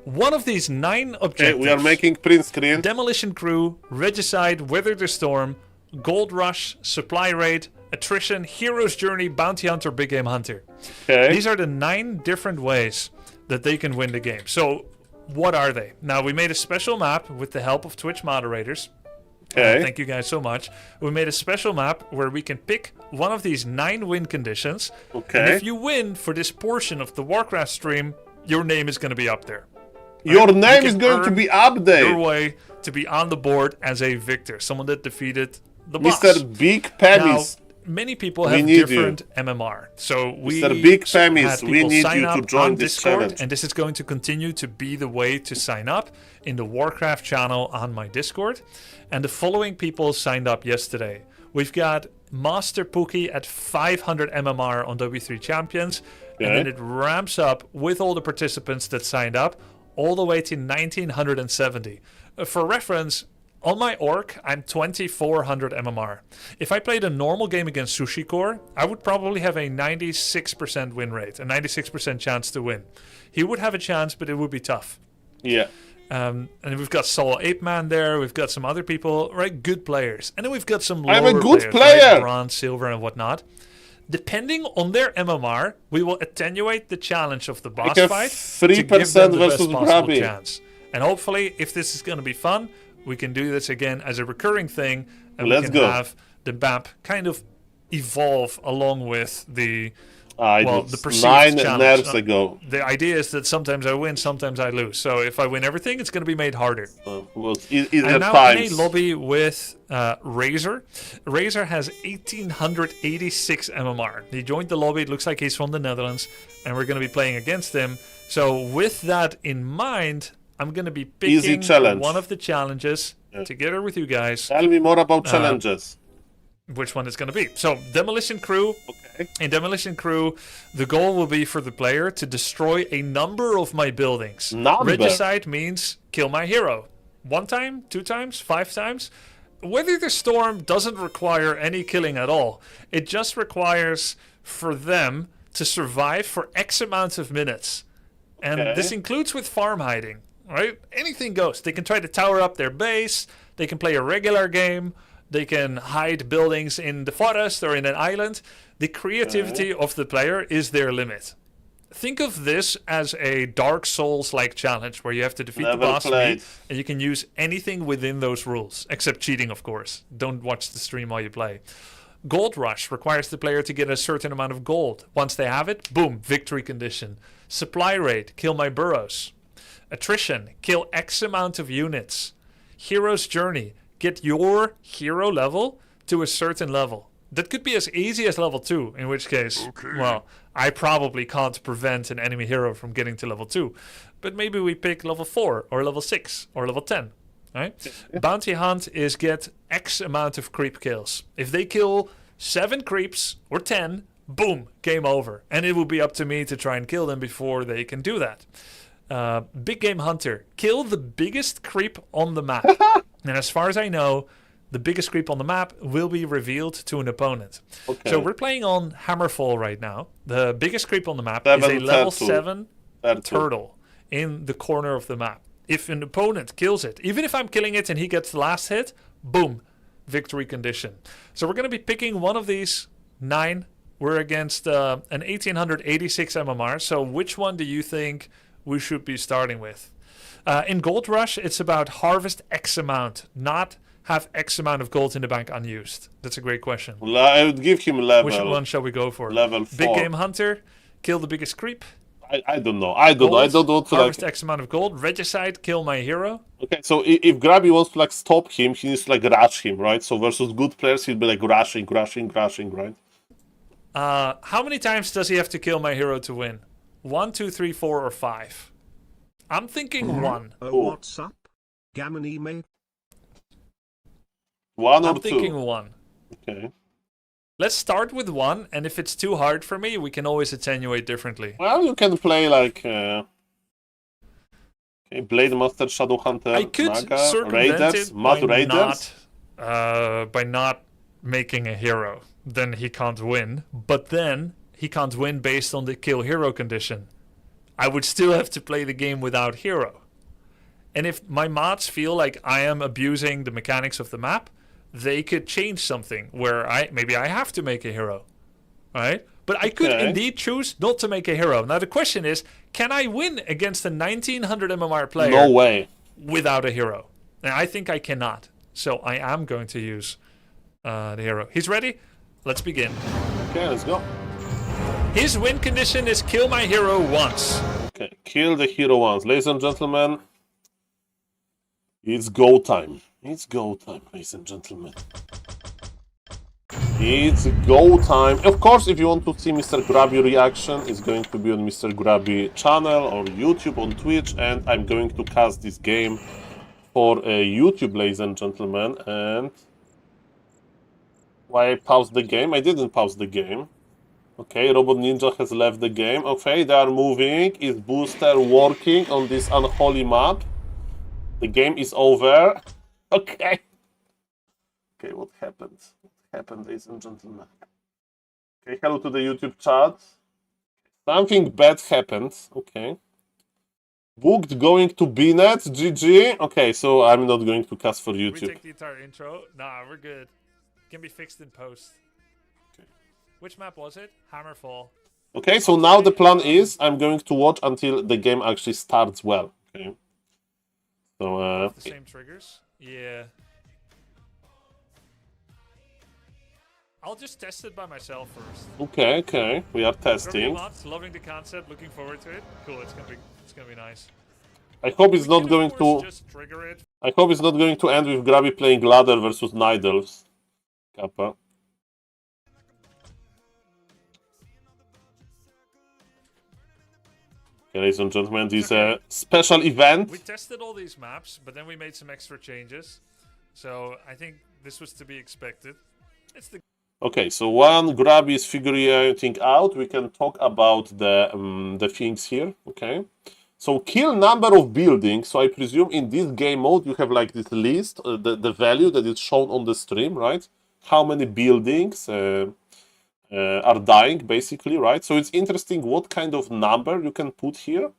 one of these 9 Okay, objectives. we are making print screen. Demolition Crew, Regicide, Weather the Storm, Gold Rush, Supply Raid, Attrition, Hero's Journey, Bounty Hunter, Big Game Hunter. Okay. These are the 9 different ways that they can win the game. So, what are they? Now, we made a special map with the help of Twitch moderators. Okay. Thank you guys so much. We made a special map where we can pick one of these 9 win conditions. Okay. And if you win for this portion of the Warcraft stream, your name is going to be up there. Your name You is can going to earn be up there. Your way to be on the board as a victor, someone that defeated the boss. Mr. Big Penis. Now, many people We have need different MMR. So we Mr. Big had Penis, we people need sign you to up join on this Discord, challenge. and this is going to continue to be the way to sign up in the Warcraft channel on my Discord. And the following people signed up yesterday. We've got Master Pookie at 500 MMR on W3 Champions, and then it ramps up with all the participants that signed up all the way to 1970. For reference, on my Orc, I'm 2400 MMR. If I played a normal game against Sushi Core, I would probably have a 96% win rate, a 96% chance to win. He would have a chance, but it would be tough. Yeah. And we've got SaulApeMan there. We've got some other people, right? Good players. And then we've got some lower I'm a good players, player! right? Bronze, silver, and whatnot. Depending on their MMR, we will attenuate the challenge of the boss have fight 3% to give them the best versus possible Grabby. chance. And hopefully, if this is going to be fun, we can do this again as a recurring thing, and Let's we can go. have the map kind of evolve along with the The perceived 9 challenge. nerves ago. The idea is that sometimes I win, sometimes I lose. So if I win everything, it's going to be made harder. Easier I'm now times. in a lobby with Razor. Razor has 1886 MMR. He joined the lobby. It looks like he's from the Netherlands, and we're going to be playing against him. So with that in mind, I'm going to be Easy picking challenge. one of the challenges together with you guys. Tell me more about challenges. Which one it's going to be. So Demolition Crew. Okay. In Demolition Crew, the goal will be for the player to destroy a number of my buildings. Number? Regicide means kill my hero. 1 time, 2 times, 5 times. Weather the Storm doesn't require any killing at all. It just requires for them to survive for X amount of minutes. And this includes with farm hiding, right? Anything goes. They can try to tower up their base. They can play a regular game. They can hide buildings in the forest or in an island. The creativity of the player is their limit. Think of this as a Dark Souls-like challenge where you have to defeat the boss played. and you can use anything within those rules, except cheating, of course. Don't watch the stream while you play. Gold Rush requires the player to get a certain amount of gold. Once they have it, boom, victory condition. Supply Raid, kill my burrows. Attrition, kill X amount of units. Hero's Journey, get your hero level to a certain level. That could be as easy as level 2, in which case, well, I probably can't prevent an enemy hero from getting to level 2. But maybe we pick level 4 or level 6 or level 10, right? Bounty Hunt is get X amount of creep kills. If they kill 7 creeps or 10, boom, game over. And it will be up to me to try and kill them before they can do that. Big Game Hunter, kill the biggest creep on the map. And as far as I know, the biggest creep on the map will be revealed to an opponent. Okay. So we're playing on Hammerfall right now. The biggest creep on the map Level is a level turtle. 7 Turtle. turtle in the corner of the map. If an opponent kills it, even if I'm killing it and he gets the last hit, boom, victory condition. So we're going to be picking one of these 9. We're against an 1886 MMR. So which one do you think we should be starting with? In Gold Rush, it's about harvest X amount, not have X amount of gold in the bank unused. That's a great question. I would give him level. Which one shall we go for? Level 4. Big Game Hunter, kill the biggest creep. I don't know. I don't know. I don't want to harvest like. X amount of gold. Regicide, kill my hero. Okay, so if Grabby wants to like stop him, he needs to like rush him, right? So versus good players, he'll be like rushing, right? How many times does he have to kill my hero to win? 1, 2, 3, 4, or 5? I'm thinking 1. What's up? Gammony mate? 1 or I'm 2. thinking 1. Okay. Let's start with 1, and if it's too hard for me, we can always attenuate differently. Well, you can play like Blade Master, Shadow Hunter, I could Naga, circumvent Raiders, it Mud Raiders. by not making a hero. Then he can't win. But then he can't win based on the kill hero condition. I would still have to play the game without hero. And if my mods feel like I am abusing the mechanics of the map, they could change something where maybe I have to make a hero, right? But I could indeed choose not to make a hero. Now the question is, can I win against a 1900 MMR player? No way. Without a hero? And I think I cannot. So I am going to use the hero. He's ready? Let's begin. Okay, let's go. His win condition is kill my hero once. Okay, kill the hero once. Ladies and gentlemen, it's go time. It's go time, ladies and gentlemen. It's go time. Of course, if you want to see Mr. Grabby reaction, it's going to be on Mr. Grabby channel, on YouTube, on Twitch, and I'm going to cast this game for YouTube, ladies and gentlemen. And why I paused the game? I didn't pause the game. Okay, Robot Ninja has left the game. Okay, they are moving. Is Booster working on this unholy map? The game is over. Okay. Okay, what happened? What happened, ladies and gentlemen? Okay, hello to the YouTube chat. Something bad happened. Okay. Booked going to BNet. GG. Okay, so I'm not going to cast for YouTube. We take the entire intro. Nah, we're good. Can be fixed in post. Okay. Which map was it? Hammerfall. Okay, so now the plan is I'm going to watch until the game actually starts well. Okay. So the same triggers? Yeah. I'll just test it by myself first. okay, okay. We are testing. Loving the concept, looking forward to it. Cool, it's gonna be nice. I hope it's not going to just trigger it. I hope it's not going to end with Grabby playing Ladder versus Nidals. Kappa. Okay, ladies and gentlemen, this is a special event. We tested all these maps, but then we made some extra changes. So I think this was to be expected. It's the Okay, so when Grabby is figuring everything out, we can talk about the things here. Okay, so kill number of buildings. So I presume in this game mode you have like this list, the value that is shown on the stream, right? How many buildings are dying, basically, right? So it's interesting what kind of number you can put here.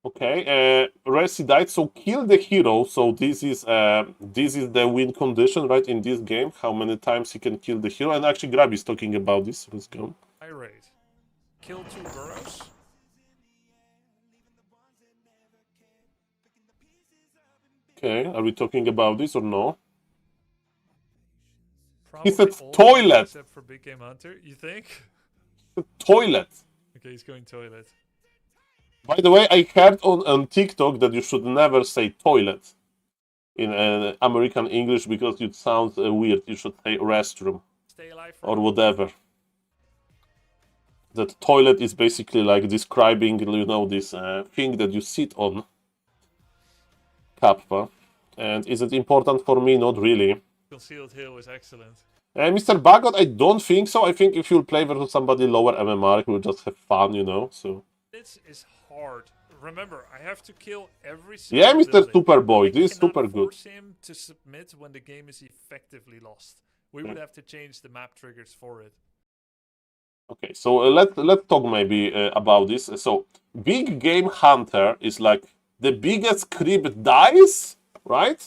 Okay, Resi died, so kill the hero. So this is the win condition, right? In this game, how many times you can kill the hero. And actually, Grabby is talking about this. Let's go. high rate. Kill 2 burrows. Okay, are we talking about this or no? Probably He said all toilet. except for Big Game Hunter. You think? Toilet. Okay, he's going toilet. By the way, I heard on TikTok that you should never say toilet in American English because it sounds weird. You should say restroom Stay alive or whatever. That toilet is basically like describing, you know, this thing that you sit on. Kappa. And is it important for me? Not really. Concealed Hill is excellent. Mr. Bagot, I don't think so. I think if you'll play versus somebody lower MMR, we'll just have fun, you know. So. This is hard. Remember, I have to kill every single Yeah, Mr. building. Superboy, this is I cannot super good. force him to submit when the game is effectively lost. We would have to change the map triggers for it. Okay, so let's talk maybe about this. So, Big Game Hunter is like the biggest creep dies, right?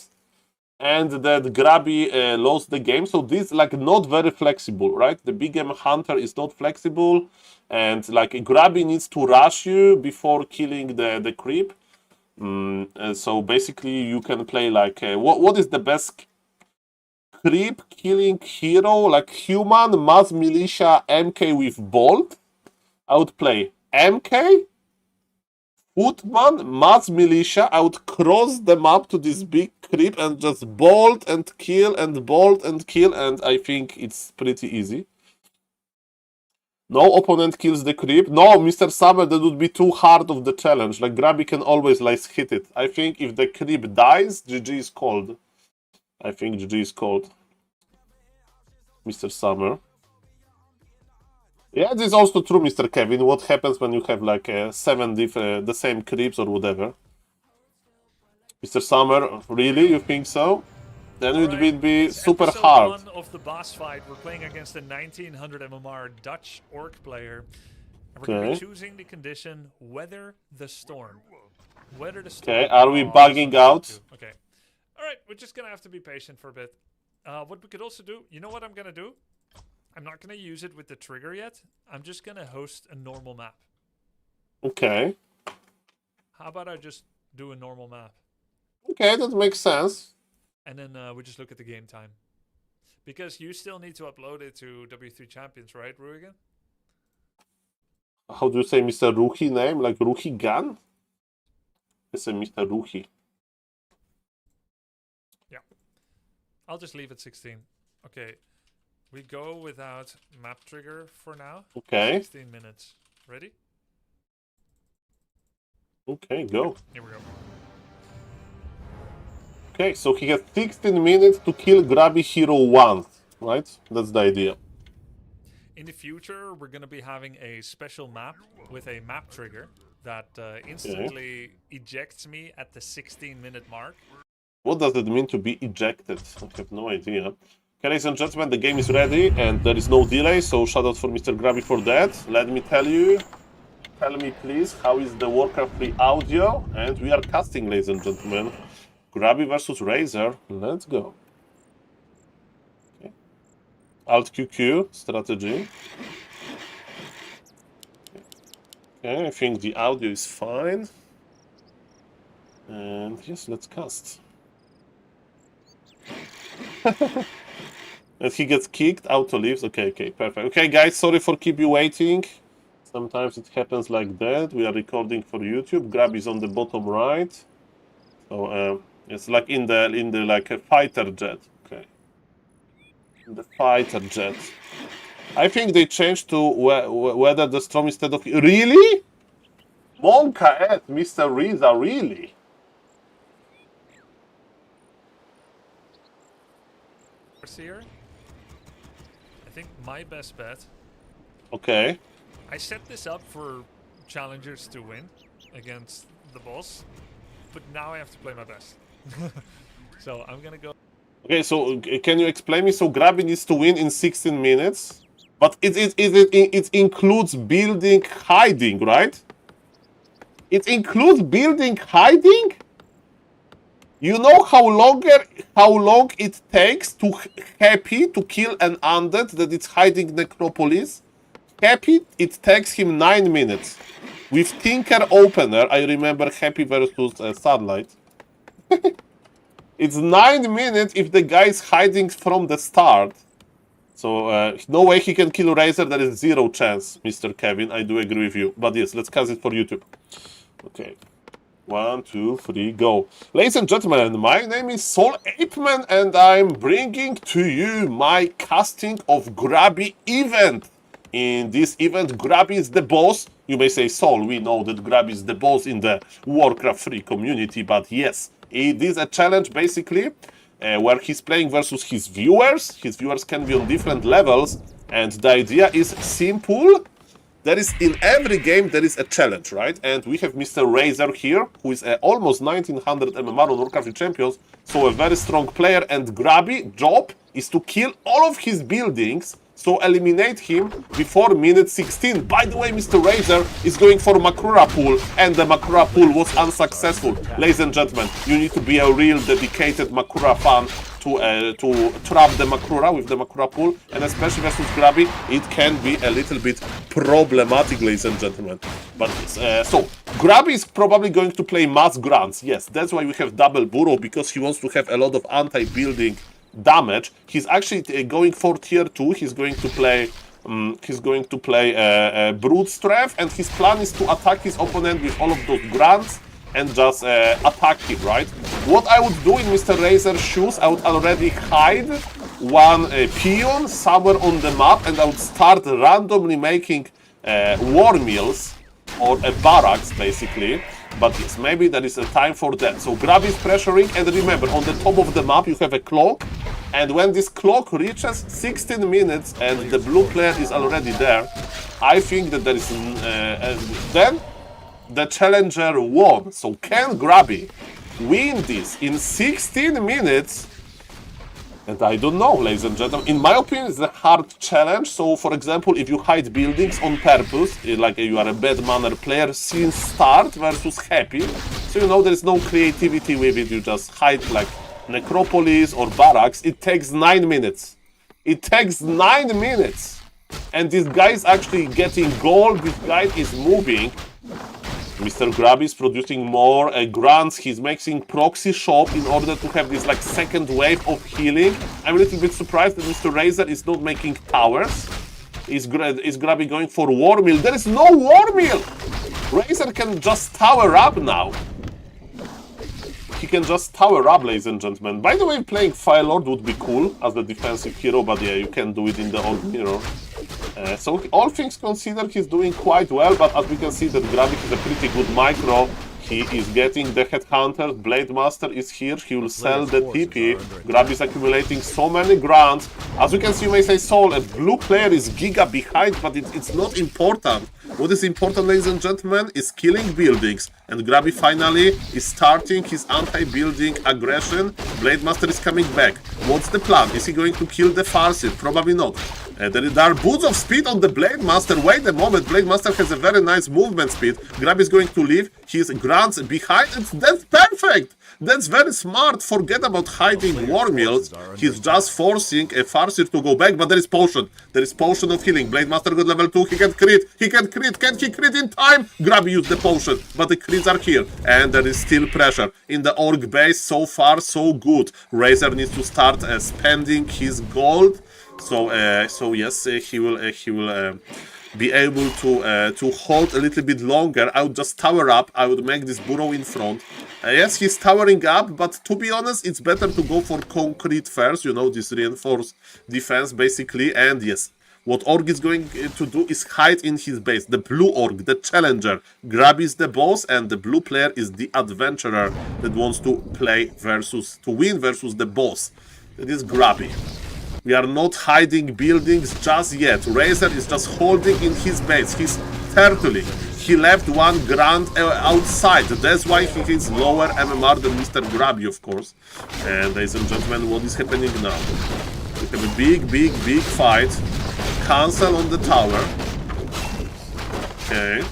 And that Grabby lost the game. So this like not very flexible, right? The Big Game Hunter is not flexible, and like Grabby needs to rush you before killing the creep. And so basically, you can play like what is the best creep killing hero? Like human, mass militia, MK with bolt. I would play MK. Footman, mass militia, I would cross the map to this big creep and just bolt and kill, and I think it's pretty easy. No opponent kills the creep. No, Mr. Summer, that would be too hard of the challenge. Like, Grabby can always, like, hit it. I think if the creep dies, GG is called. I think GG is called. Mr. Summer. Yeah, this is also true, Mr. Kevin. What happens when you have like 7 different, the same creeps or whatever? Mr. Summer, really? You think so? Then it would be super hard. Episode 1 of the boss fight, we're playing against a 1900 MMR Dutch orc player. And we're going to be choosing the condition Weather the Storm. Weather the Storm. Okay, are we bugging out? Okay. Alright, right, we're just gonna have to be patient for a bit. What we could also do, you know what I'm gonna do? I'm not gonna use it with the trigger yet. I'm just gonna host a normal map. Okay. How about I just do a normal map? Okay, that makes sense. And then we just look at the game time. Because you still need to upload it to W3 Champions, right, Ruigan? How do you say Mr. Ruhi name? Like Ruhi Gun? I say Mr. Ruhi. Yeah. I'll just leave it 16. Okay. We go without map trigger for now. Okay. 16 minutes. Ready? Okay, go. Here we go. Okay, so he has 16 minutes to kill Grabby Hero once, right? That's the idea. In the future, we're going to be having a special map with a map trigger that instantly ejects me at the 16-minute mark. What does it mean to be ejected? I have no idea. Okay, ladies and gentlemen, the game is ready and there is no delay, so shout out for Mr. Grabby for that. Let me tell you. Tell me, please, how is the Warcraft 3 audio? And we are casting, ladies and gentlemen. Grabby versus Razor. Let's go. Okay. Alt QQ strategy. Okay, I think the audio is fine. And yes, let's cast. And he gets kicked, auto leaves. Okay, perfect. Okay, guys, sorry for keep you waiting. Sometimes it happens like that. We are recording for YouTube. Grab is on the bottom right. So it's like in the like a fighter jet. Okay. The fighter jet. I think they changed to whether the storm instead of really. Monka at Mr. Riza, really? Here, I think my best bet. Okay. I set this up for challengers to win against the boss, but now I have to play my best. So I'm gonna go. Okay, so can you explain me? So Grabby needs to win in 16 minutes, but it includes building hiding, right? It includes building hiding. You know how long it takes to Happy to kill an undead that is hiding Necropolis? Happy, it takes him 9 minutes. With Tinker Opener, I remember Happy versus Sunlight. It's 9 minutes if the guy is hiding from the start. So, no way he can kill Razor, there is zero chance, Mr. Kevin, I do agree with you. But yes, let's cast it for YouTube. Okay. 1, 2, 3, go. Ladies and gentlemen, my name is SaulApeMan and I'm bringing to you my casting of Grabby event. In this event, Grabby is the boss. You may say, Saul, we know that Grabby is the boss in the Warcraft 3 community, but yes, it is a challenge basically where he's playing versus his viewers. His viewers can be on different levels, and the idea is simple. There is, in every game, there is a challenge, right? And we have Mr. Razor here, who is almost 1900 MMR on Warcraft 3 Champions, so a very strong player, and Grabby job is to kill all of his buildings, so eliminate him before minute 16. By the way, Mr. Razor is going for Makrura pool, and the Makrura pool was unsuccessful. Ladies and gentlemen, you need to be a real dedicated Makrura fan to trap the Makrura with the Makrura pool, and especially versus Grabby, it can be a little bit problematic, ladies and gentlemen. But so Grabby is probably going to play mass grunts. Yes, that's why we have double burrow, because he wants to have a lot of anti-building damage. He's actually going for tier 2. He's going to play brute strength, and his plan is to attack his opponent with all of those grunts and just attack him, right? What I would do in Mr. Razor's shoes, I would already hide one peon somewhere on the map, and I would start randomly making war mills or a barracks basically. But yes, maybe there is a time for that. So Grabby is pressuring, and remember, on the top of the map you have a clock, and when this clock reaches 16 minutes and the blue player is already there, I think that there is then the challenger won. So can Grabby win this in 16 minutes? And I don't know, ladies and gentlemen. In my opinion, it's a hard challenge. So, for example, if you hide buildings on purpose, like you are a bad manner player since start versus Happy, so you know there is no creativity with it. You just hide like necropolis or barracks, it takes 9 minutes. It takes 9 minutes. And this guy is actually getting gold. This guy is moving. Mr. Grabby is producing more grants. He's making proxy shop in order to have this like second wave of healing. I'm a little bit surprised that Mr. Razor is not making towers. Is Grabby going for war mill? There is no war mill! Razor can just tower up now. He can just tower up, ladies and gentlemen. By the way, playing Fire Lord would be cool as the defensive hero, but yeah, you can do it in the old mirror. So all things considered, he's doing quite well, but as we can see that Grabby is a pretty good micro. He is getting the Headhunter, Blade Master is here, he will sell the TP. Grabby is accumulating so many grants. As you can see, you may say, Saul, a blue player is giga behind, but it's not important. What is important, ladies and gentlemen, is killing buildings. And Grabby finally is starting his anti-building aggression. Blade Master is coming back. What's the plan? Is he going to kill the Farseer? Probably not. There are boots of speed on the Blade Master. Wait a moment, Blade Master has a very nice movement speed. Grabby is going to leave his grants behind. That's perfect! That's very smart. Forget about hiding war mills. He's just forcing a Farseer to go back, but there is potion. There is potion of healing. Blade Master got level 2. He can crit. He can crit. Can he crit in time? Grabby used the potion, but the crits are here. And there is still pressure. In the orc base, so far, so good. Razor needs to start spending his gold. So yes, he will be able to hold a little bit longer. I would just tower up. I would make this burrow in front. Yes, he's towering up, but to be honest, it's better to go for concrete first. You know, this reinforced defense basically. And yes, what Orc is going to do is hide in his base. The blue Orc, the challenger. Grabby is the boss, and the blue player is the adventurer that wants to win versus the boss. It is Grabby. We are not hiding buildings just yet. Razor is just holding in his base. He's turtling. He left one grant outside. That's why he is lower MMR than Mr. Grabby, of course. And ladies and gentlemen, what is happening now? We have a big fight. Cancel on the tower. Okay.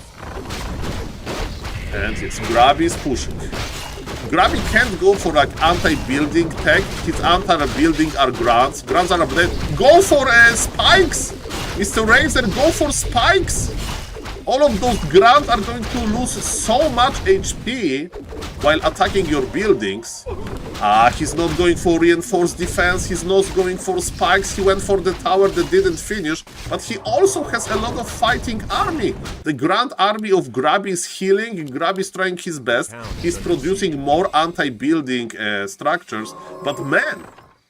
And yes, Grabby is pushing. Grabby can't go for like anti-building tech. His anti-building are grants. Grants are updated. Go for spikes! Mr. Razor, go for spikes! All of those grants are going to lose so much HP while attacking your buildings. He's not going for reinforced defense. He's not going for spikes. He went for the tower that didn't finish. But he also has a lot of fighting army. The Grand Army of Grabby is healing. Grabby is trying his best. He's producing more anti-building structures. But man,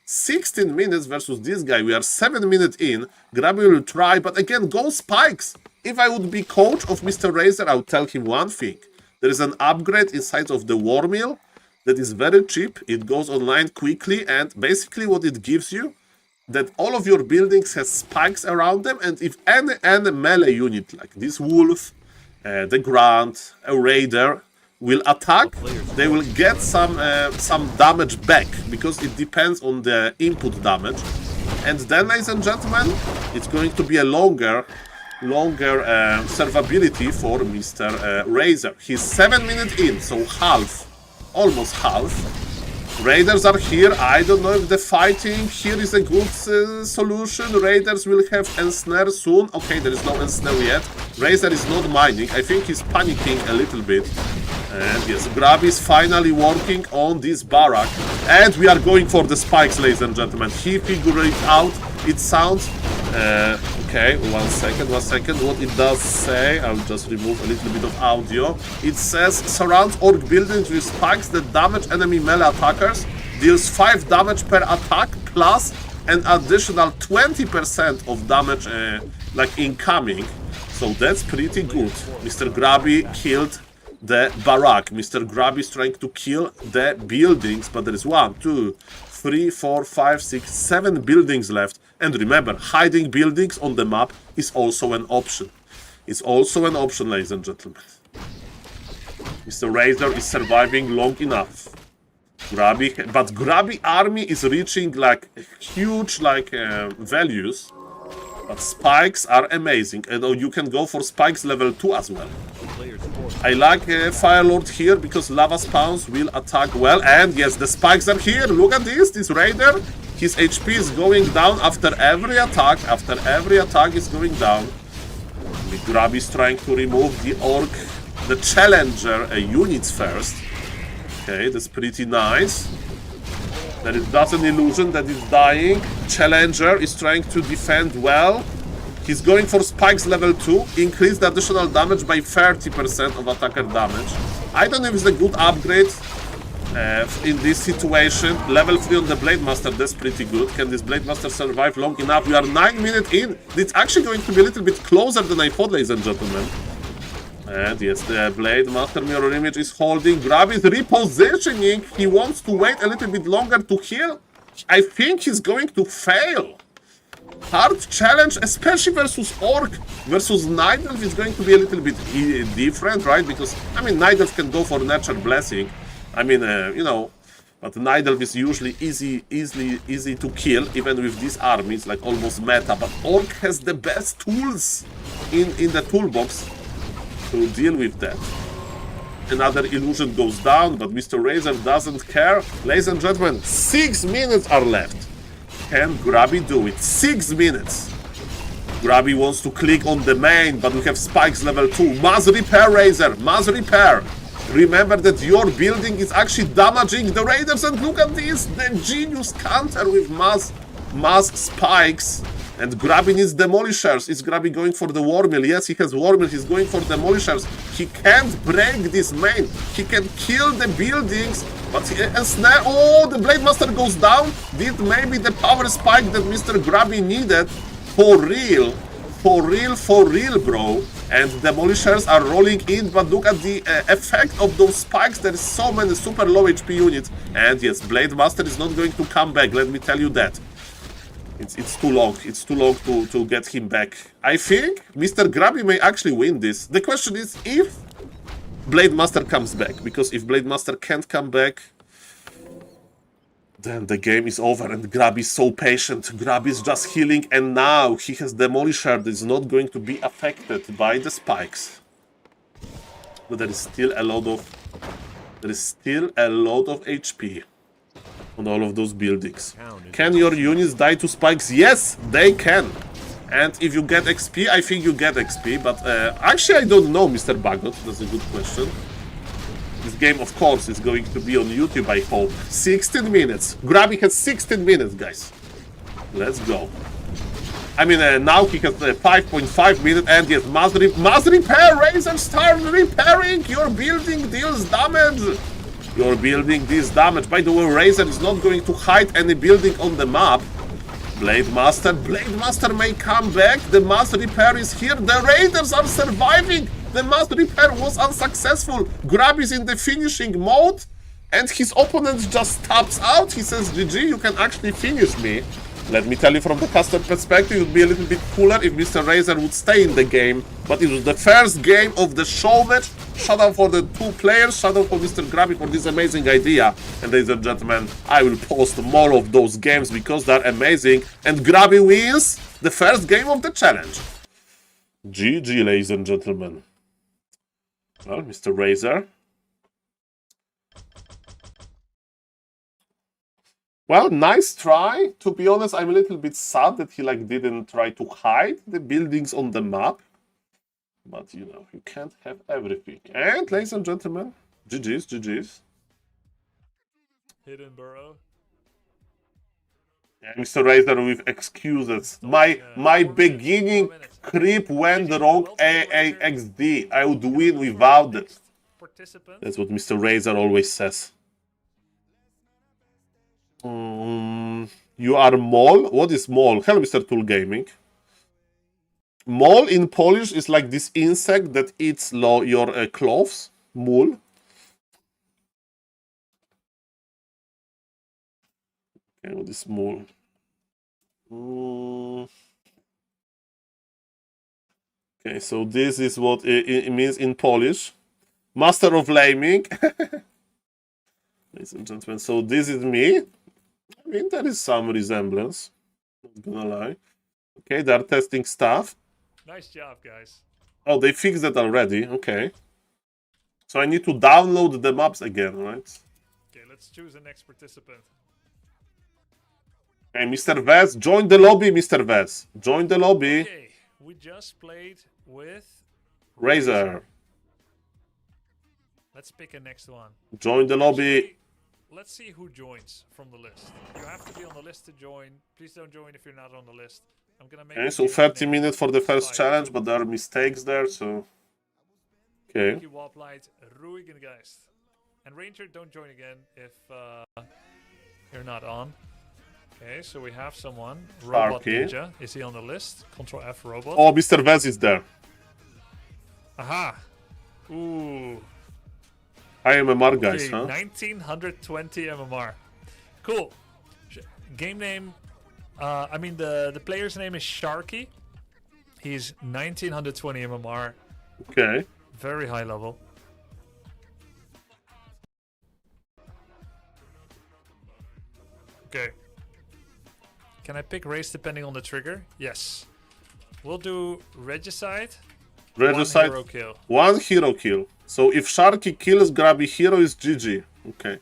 16 minutes versus this guy. We are 7 minutes in. Grabby will try. But again, go spikes. If I would be coach of Mr. Razor, I would tell him one thing. There is an upgrade inside of the war mill that is very cheap. It goes online quickly, and basically what it gives you, that all of your buildings has spikes around them, and if any melee unit like this wolf, the Grant, a raider will attack, they will get some damage back, because it depends on the input damage. And then, ladies and gentlemen, it's going to be a longer survivability for Mr. Razor. He's 7 minutes in, so half. Almost half. Raiders are here. I don't know if the fighting here is a good solution. Raiders will have ensnare soon. Okay, there is no ensnare yet. Razor is not mining. I think he's panicking a little bit. And yes, Grabby is finally working on this barrack. And we are going for the spikes, ladies and gentlemen. He figured it out. It sounds... okay, one second. What it does say, I'll just remove a little bit of audio. It says, surrounds orc buildings with spikes that damage enemy melee attackers, deals 5 damage per attack, plus an additional 20% of damage, like incoming. So that's pretty good. Mr. Grabby killed the barrack. Mr. Grabby is trying to kill the buildings, but there is 1, 2, 3, 4, 5, 6, 7 buildings left. And remember, hiding buildings on the map is also an option. It's also an option, ladies and gentlemen. Mr. Razor is surviving long enough. But Grabby army is reaching like huge values. But spikes are amazing. And you can go for spikes level 2 as well. I like Fire Lord here because lava spawns will attack well. And yes, the spikes are here. Look at this Raider. His HP is going down after every attack. After every attack is going down. Grab is trying to remove the Orc, the Challenger units first. Okay, that's pretty nice. There is just an illusion that is dying. Challenger is trying to defend well. He's going for spikes level 2. Increase the additional damage by 30% of attacker damage. I don't know if it's a good upgrade in this situation. Level 3 on the Blade Master, that's pretty good. Can this Blade Master survive long enough? We are 9 minutes in. It's actually going to be a little bit closer than I thought, ladies and gentlemen. And yes, the Blade Master mirror image is holding. Grab is repositioning. He wants to wait a little bit longer to heal. I think he's going to fail. Hard challenge, especially versus Orc. Versus Night Elf is going to be a little bit different, right? Because, I mean, Night Elf can go for Nature Blessing. I mean, you know, but Night Elf is usually easy to kill, even with these armies, like almost meta. But Orc has the best tools in the toolbox to deal with that. Another illusion goes down, but Mr. Razor doesn't care. Ladies and gentlemen, 6 minutes are left. Can Grabby do it? 6 minutes. Grabby wants to click on the main, but we have spikes level 2. Mass repair, Razor. Mass repair. Remember that your building is actually damaging the raiders, and look at this. The genius counter with mass spikes. And Grabby needs demolishers. Is Grabby going for the war mill? Yes, he has war mill. He's going for demolishers. He can't break this main. He can kill the buildings, but oh, the Blade Master goes down. This may be the power spike that Mr. Grabby needed. For real. For real, bro. And demolishers are rolling in, but look at the effect of those spikes. There is so many super low HP units. And yes, Blade Master is not going to come back. Let me tell you that. It's too long. It's too long to get him back. I think Mr. Grabby may actually win this. The question is if Blade Master comes back. Because if Blade Master can't come back, then the game is over. And Grabby is so patient. Grabby is just healing. And now he has Demolisher that is not going to be affected by the spikes. But there is still a lot of HP on all of those buildings. Can your units die to spikes? Yes, they can. And if you get XP, I think you get XP. But actually, I don't know, Mr. Bagot. That's a good question. This game, of course, is going to be on YouTube, I hope. 16 minutes. Grabby has 16 minutes, guys. Let's go. I mean, now he has 5.5 minutes. And yes, mass repair. Razor, start repairing. Your building deals damage. You're building this damage. By the way, Razor is not going to hide any building on the map. Blade Master may come back. The mass repair is here. The raiders are surviving. The mass repair was unsuccessful. Grab is in the finishing mode, and his opponent just taps out. He says, GG, you can actually finish me. Let me tell you, from the caster perspective, it would be a little bit cooler if Mr. Razor would stay in the game. But it was the first game of the show match. Shout out for the 2 players. Shout out for Mr. Grabby for this amazing idea. And ladies and gentlemen, I will post more of those games because they're amazing. And Grabby wins the first game of the challenge. GG, ladies and gentlemen. Well, Mr. Razor. Well, nice try. To be honest, I'm a little bit sad that he didn't try to hide the buildings on the map. But, you know, you can't have everything. And, ladies and gentlemen, GG's. Hidden burrow. Yeah, Mr. Razor with excuses. My beginning creep went wrong. AAXD. I would win without it. That's what Mr. Razor always says. You are mole? What is mole? Hello, Mr. Tool Gaming. Mole in Polish is like this insect that eats your clothes. Mole. Okay, what is mole? Okay, so this is what it means in Polish. Master of Laming. Ladies and gentlemen, so this is me. I mean, there is some resemblance. Not gonna lie. Okay, they're testing stuff. Nice job, guys. Oh, they fixed that already. Okay. So I need to download the maps again, right? Okay, let's choose the next participant. Okay, Mr. Vez, join the lobby, Mr. Vez. Join the lobby. Okay, we just played with Razor. Let's pick a next one. Join the lobby. Actually, let's see who joins from the list. You have to be on the list to join. Please don't join if you're not on the list. I'm gonna make. Okay, so 30 minutes for the first challenge, but there are mistakes there, so. Okay. Thank you, Warplight, Ruigengeist. And Ranger, don't join again if you're not on. Okay, so we have someone. Robot Sharky. Ninja. Is he on the list? Control F Robot. Oh, Mr. Vez is there. Aha! Ooh. I am a MMR, guys, Okay, huh? 1920 MMR. Cool. Game name. I mean, the player's name is Sharky. He's 1920 MMR. Okay. Very high level. Okay. Can I pick race depending on the trigger? Yes. We'll do Regicide. Regicide. One hero kill. One hero kill. So if Sharky kills Grabby hero is GG. Okay.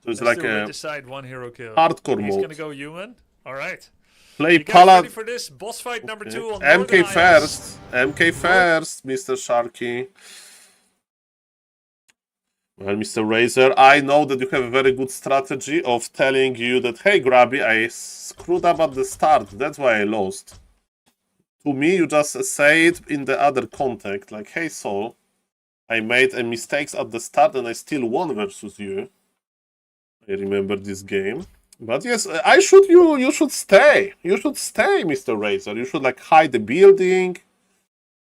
So it's Let's like do a Regicide, one hero kill. hardcore He's mode. gonna go human. All right. Play You guys Paladin. ready for this? Boss fight number 2 on MK Northern Isles. first. MK first, Mr. Sharky. Well, Mr. Razor, I know that you have a very good strategy of telling you that, hey, Grabby, I screwed up at the start. That's why I lost. To me, you just say it in the other context. Like, hey, Saul, I made a mistakes at the start and I still won versus you. I remember this game. But yes, you should stay. You should stay, Mr. Razor. You should, like, hide the building.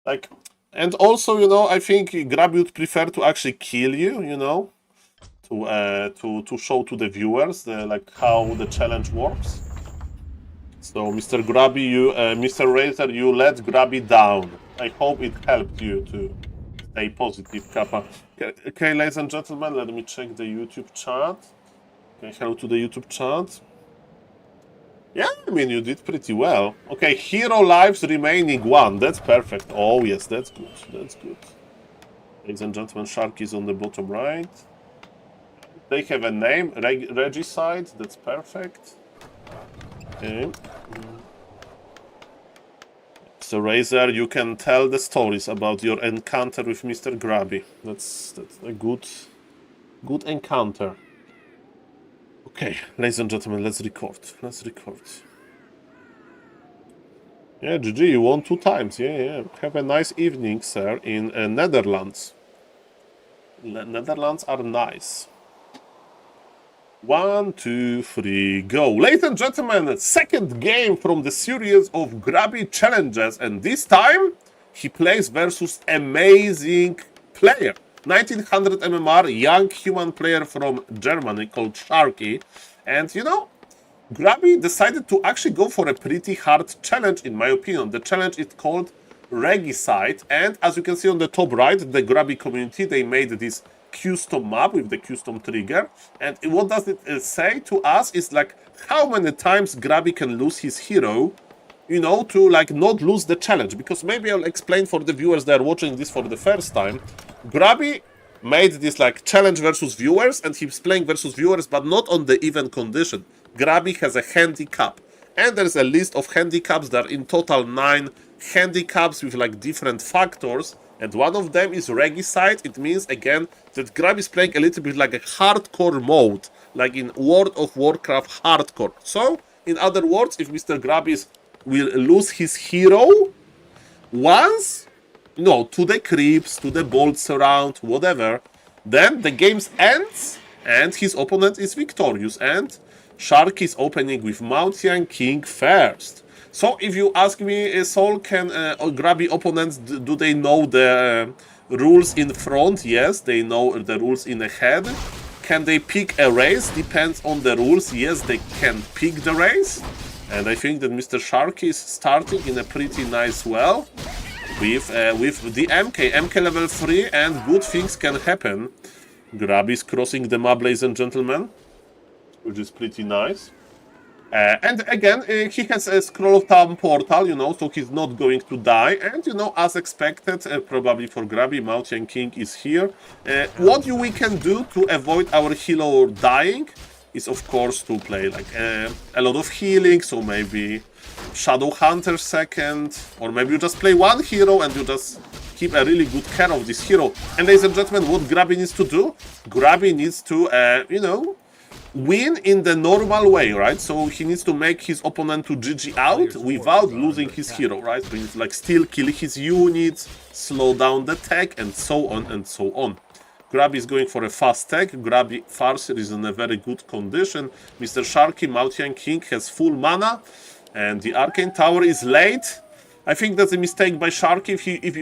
Like... And also, you know, I think Grabby would prefer to actually kill you, you know, to show to the viewers like how the challenge works. So, Mr. Grabby, Mr. Razor, you let Grabby down. I hope it helped you to stay positive, Kappa. Okay, ladies and gentlemen, let me check the YouTube chat. Okay, hello to the YouTube chat. Yeah, I mean, you did pretty well. Okay, hero lives remaining 1. That's perfect. Oh, yes, that's good. That's good. Ladies and gentlemen, Shark is on the bottom right. They have a name, Regicide. That's perfect. Okay. So, Razor, you can tell the stories about your encounter with Mr. Grabby. That's a good encounter. Okay, ladies and gentlemen, let's record. Let's record. Yeah, GG, you won 2 times. Yeah. Have a nice evening, sir, in Netherlands. Netherlands are nice. 1, 2, 3, go. Ladies and gentlemen, second game from the series of Grabby challenges, and this time he plays versus amazing player. 1900 MMR, young human player from Germany called Sharky. And you know, Grabby decided to actually go for a pretty hard challenge, in my opinion. The challenge is called Regicide, and as you can see on the top right, the Grabby community, they made this custom map with the custom trigger. And what does it say to us is like how many times Grabby can lose his hero, you know, to like not lose the challenge. Because maybe I'll explain for the viewers that are watching this for the first time. Grabby made this like challenge versus viewers, and he's playing versus viewers, but not on the even condition. Grabby has a handicap, and there's a list of handicaps. There are in total 9 handicaps with like different factors, and one of them is Regicide. It means again that Grabby is playing a little bit like a hardcore mode, like in World of Warcraft hardcore. So, in other words, if Mr. Grabby will lose his hero once, no, to the creeps, to the bolts around, whatever, then the game ends and his opponent is victorious. And Shark is opening with Mountain King first. So if you ask me, Saul, can Grabby opponents, do they know the rules in front? Yes, they know the rules in ahead. Can they pick a race? Depends on the rules. Yes, they can pick the race. And I think that Mr. Shark is starting in a pretty nice well. With the MK level 3, and good things can happen. Grabby is crossing the map, ladies and gentlemen, which is pretty nice. And again, he has a Scroll of Time portal, you know, so he's not going to die. And, you know, as expected, probably for Grabby, Mountain King is here. What we can do to avoid our hero dying is, of course, to play like a lot of healing, so maybe Shadow Hunter second, or maybe you just play one hero and you just keep a really good care of this hero. And ladies and gentlemen, what Grabby needs to do? Grabby needs to, you know, win in the normal way, right? So he needs to make his opponent to GG out without losing his hero, right? So he needs to like still kill his units, slow down the tech, and so on and so on. Grabby is going for a fast tech. Grabby Farseer is in a very good condition. Mr. Sharky, Mountain King, has full mana, and the Arcane Tower is late. I think that's a mistake by Sharky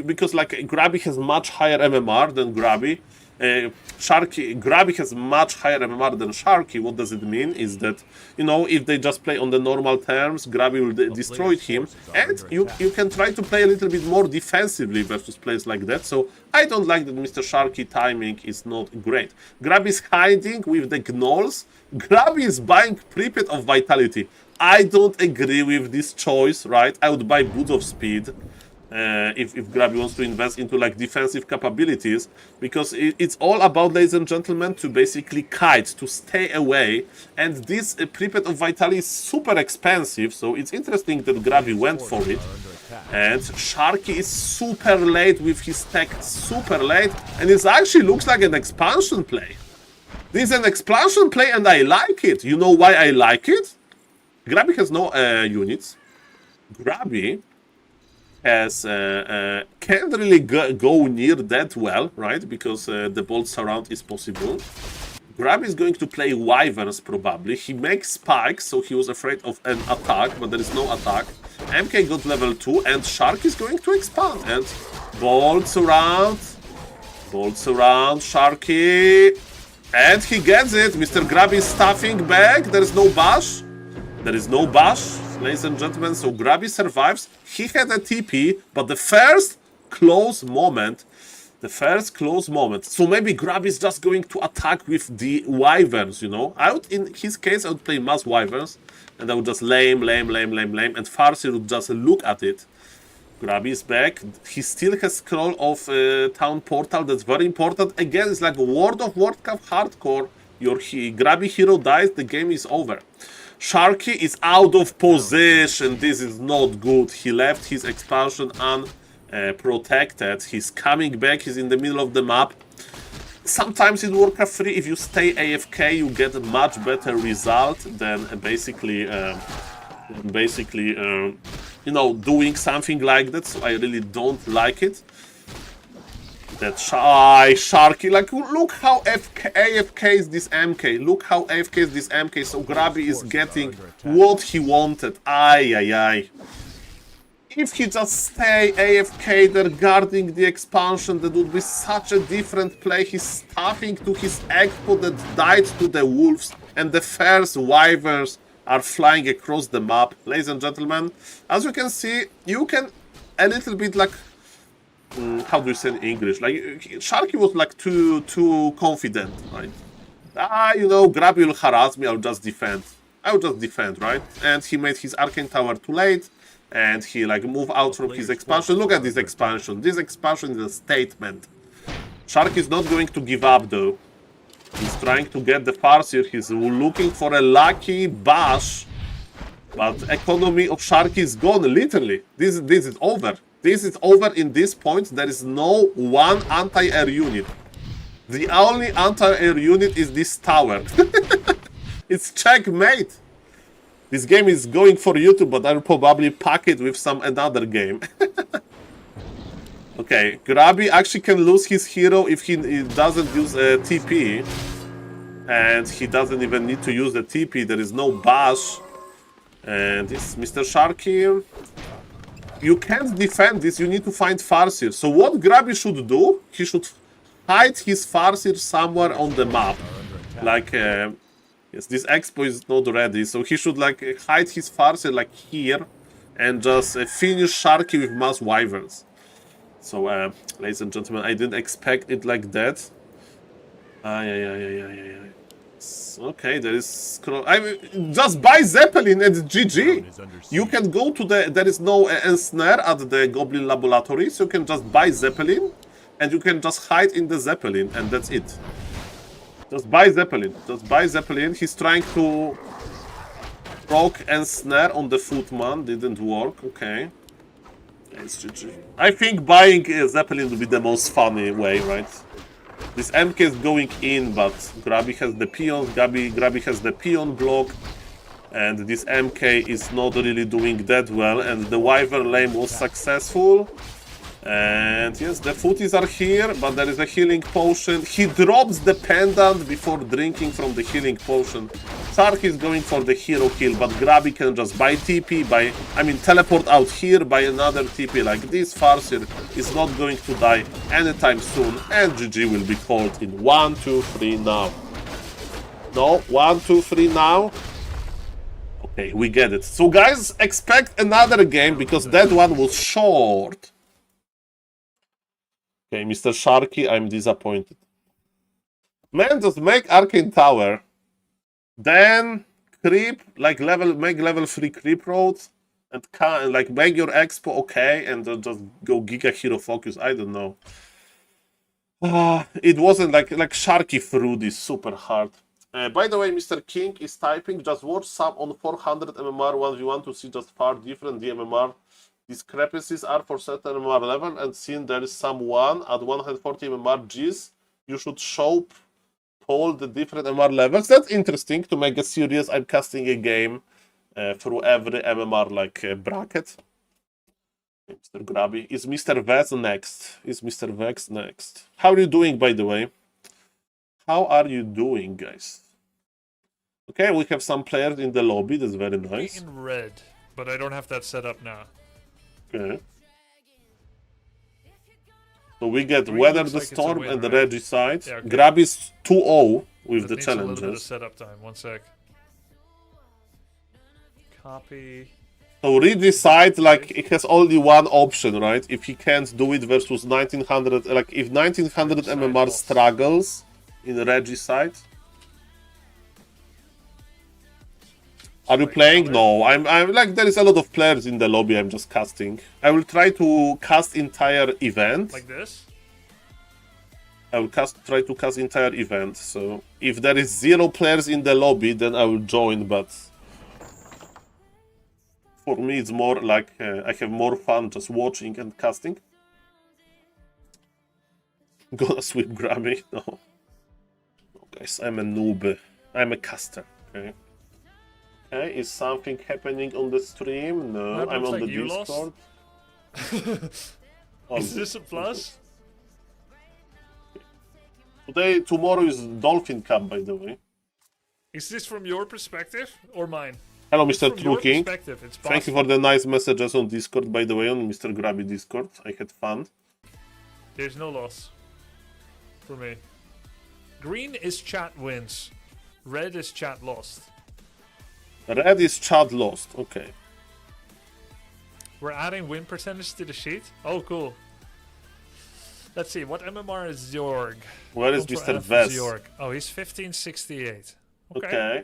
because like Grabby has much higher MMR than Grabby. Grabby has much higher MMR than Sharky. What does it mean? Is that, you know, if they just play on the normal terms, Grabby will destroy him, and you can try to play a little bit more defensively versus players like that. So I don't like that Mr. Sharky timing is not great. Grabby is hiding with the Gnolls. Grabby is buying Pripyat of Vitality. I don't agree with this choice, right? I would buy Boots of Speed. If Grabby wants to invest into like defensive capabilities, because it's all about, ladies and gentlemen, to basically kite, to stay away, and this Pripyat of Vitality is super expensive, so it's interesting that Grabby went for it. And Sharky is super late with his tech, super late, and it actually looks like an expansion play. This is an expansion play and I like it. You know why I like it? Grabby has no units. Grabby has can't really go near that well, right? Because the bolt surround is possible. Grabby is going to play Wyverns probably. He makes spikes, so he was afraid of an attack, but there is no attack. MK got level 2, and Shark is going to expand. And bolts around, Sharky. And he gets it. Mr. Grabby is stuffing back. There is no bash. There is no bash, ladies and gentlemen, so Grabby survives. He had a TP, but the first close moment, so maybe Grabby is just going to attack with the Wyverns, you know. In his case, I would play Mass Wyverns, and I would just lame, and Farseer would just look at it. Grabby is back. He still has Scroll of Town Portal, that's very important. Again, it's like World of Warcraft hardcore. Your Grabby hero dies, the game is over. Sharky is out of position. This is not good. He left his expansion unprotected. He's coming back. He's in the middle of the map. Sometimes in Warcraft 3, if you stay AFK, you get a much better result than basically, you know, doing something like that. So I really don't like it. That Sharky, like, look how AFK is this MK. Look how AFK is this MK. So Grabby is getting what he wanted. If he just stay AFK there guarding the expansion, that would be such a different play. He's stuffing to his Expo that died to the wolves, and the first Wyverns are flying across the map. Ladies and gentlemen, as you can see, you can a little bit like, how do you say in English? Like, Sharky was like too confident, right? You know, Grabby will harass me, I'll just defend, right? And he made his Arcane Tower too late, and he like moved out from his expansion. Look at this expansion. This expansion is a statement. Sharky is not going to give up though. He's trying to get the Farseer. He's looking for a lucky bash, but economy of Sharky is gone. Literally, this is over. This is over in this point. There is no one anti-air unit. The only anti-air unit is this tower. It's checkmate. This game is going for YouTube, but I'll probably pack it with some another game. Okay, Grabby actually can lose his hero if he doesn't use a TP. And he doesn't even need to use the TP. There is no bash. And this Mr. Sharky. You can't defend this, you need to find Farseer. So what Grabby should do, he should hide his Farseer somewhere on the map. Like, yes, this Expo is not ready, so he should like hide his Farseer like here and just finish Sharky with Mass Wyverns. So, ladies and gentlemen, I didn't expect it like that. Okay, there is. I mean, just buy Zeppelin and GG. You can go to the. There is no ensnare at the Goblin Laboratory, so you can just buy Zeppelin, and you can just hide in the Zeppelin, and that's it. Just buy Zeppelin. Just buy Zeppelin. He's trying to proc ensnare on the Footman. Didn't work. Okay. It's GG. I think buying Zeppelin would be the most funny way, right? This MK is going in, but Grabby has the peon. Grabby has the peon block, and this MK is not really doing that well. And the Wyvern lane was successful. And yes, the footies are here, but there is a healing potion. He drops the pendant before drinking from the healing potion. Sark is going for the hero kill, but Grabby can just buy TP, teleport out here, buy another TP like this. Farseer is not going to die anytime soon, and GG will be called in 1, 2, 3 now. No, 1, 2, 3 now. Okay, we get it. So guys, expect another game, because that one was short. Okay, Mr. Sharky, I'm disappointed. Man, just make Arcane Tower. Then creep, like make level 3 creep roads. And like make your expo okay, and then just go Giga Hero focus. I don't know. It wasn't like Sharky threw this super hard. By the way, Mr. King is typing, just watch some on 400 MMR 1v1 to see just far different the MMR discrepancies are for certain MMR level, and since there is someone at 140 MMR Gs, you should show Paul the different MMR levels. That's interesting to make a series. I'm casting a game through every MMR bracket. Mr. Grabby. Is Mr. Vex next? Is Mr. Vex next? How are you doing, by the way? How are you doing, guys? Okay, we have some players in the lobby. That's very nice. In red, but I don't have that set up now. Okay. So we get Green Weather looks the like it's a Storm win, and the right? Regicide. Yeah, okay. Grab is 2-0 with That the needs a little bit of challenges. setup time. 1 sec. Copy. So Regicide, it has only one option, right? If he can't do it versus 1900, if 1900 MMR struggles in Regicide. Are you playing? No, I'm there is a lot of players in the lobby. I'm just casting. I will try to cast entire event. Like this? I will try to cast entire event. So if there is 0 players in the lobby, then I will join. But for me, it's more like I have more fun just watching and casting. Gonna sweep Grammy? No. No, guys, I'm a noob. I'm a caster. Okay. Okay, is something happening on the stream? No, I'm on the Discord. Is this a plus? Tomorrow is Dolphin Cup, by the way. Is this from your perspective or mine? Hello, Mr. From your True King. perspective, it's Thank you for the nice messages on Discord, by the way, on Mr. Grabby Discord. I had fun. There's no loss for me. Green is chat wins. Red is chat lost. Red is chat lost. Okay. We're adding win percentage to the sheet. Oh, cool. Let's see. What MMR is Zorg? Where is Mr. Vess? Zorg. Oh, he's 1568. Okay.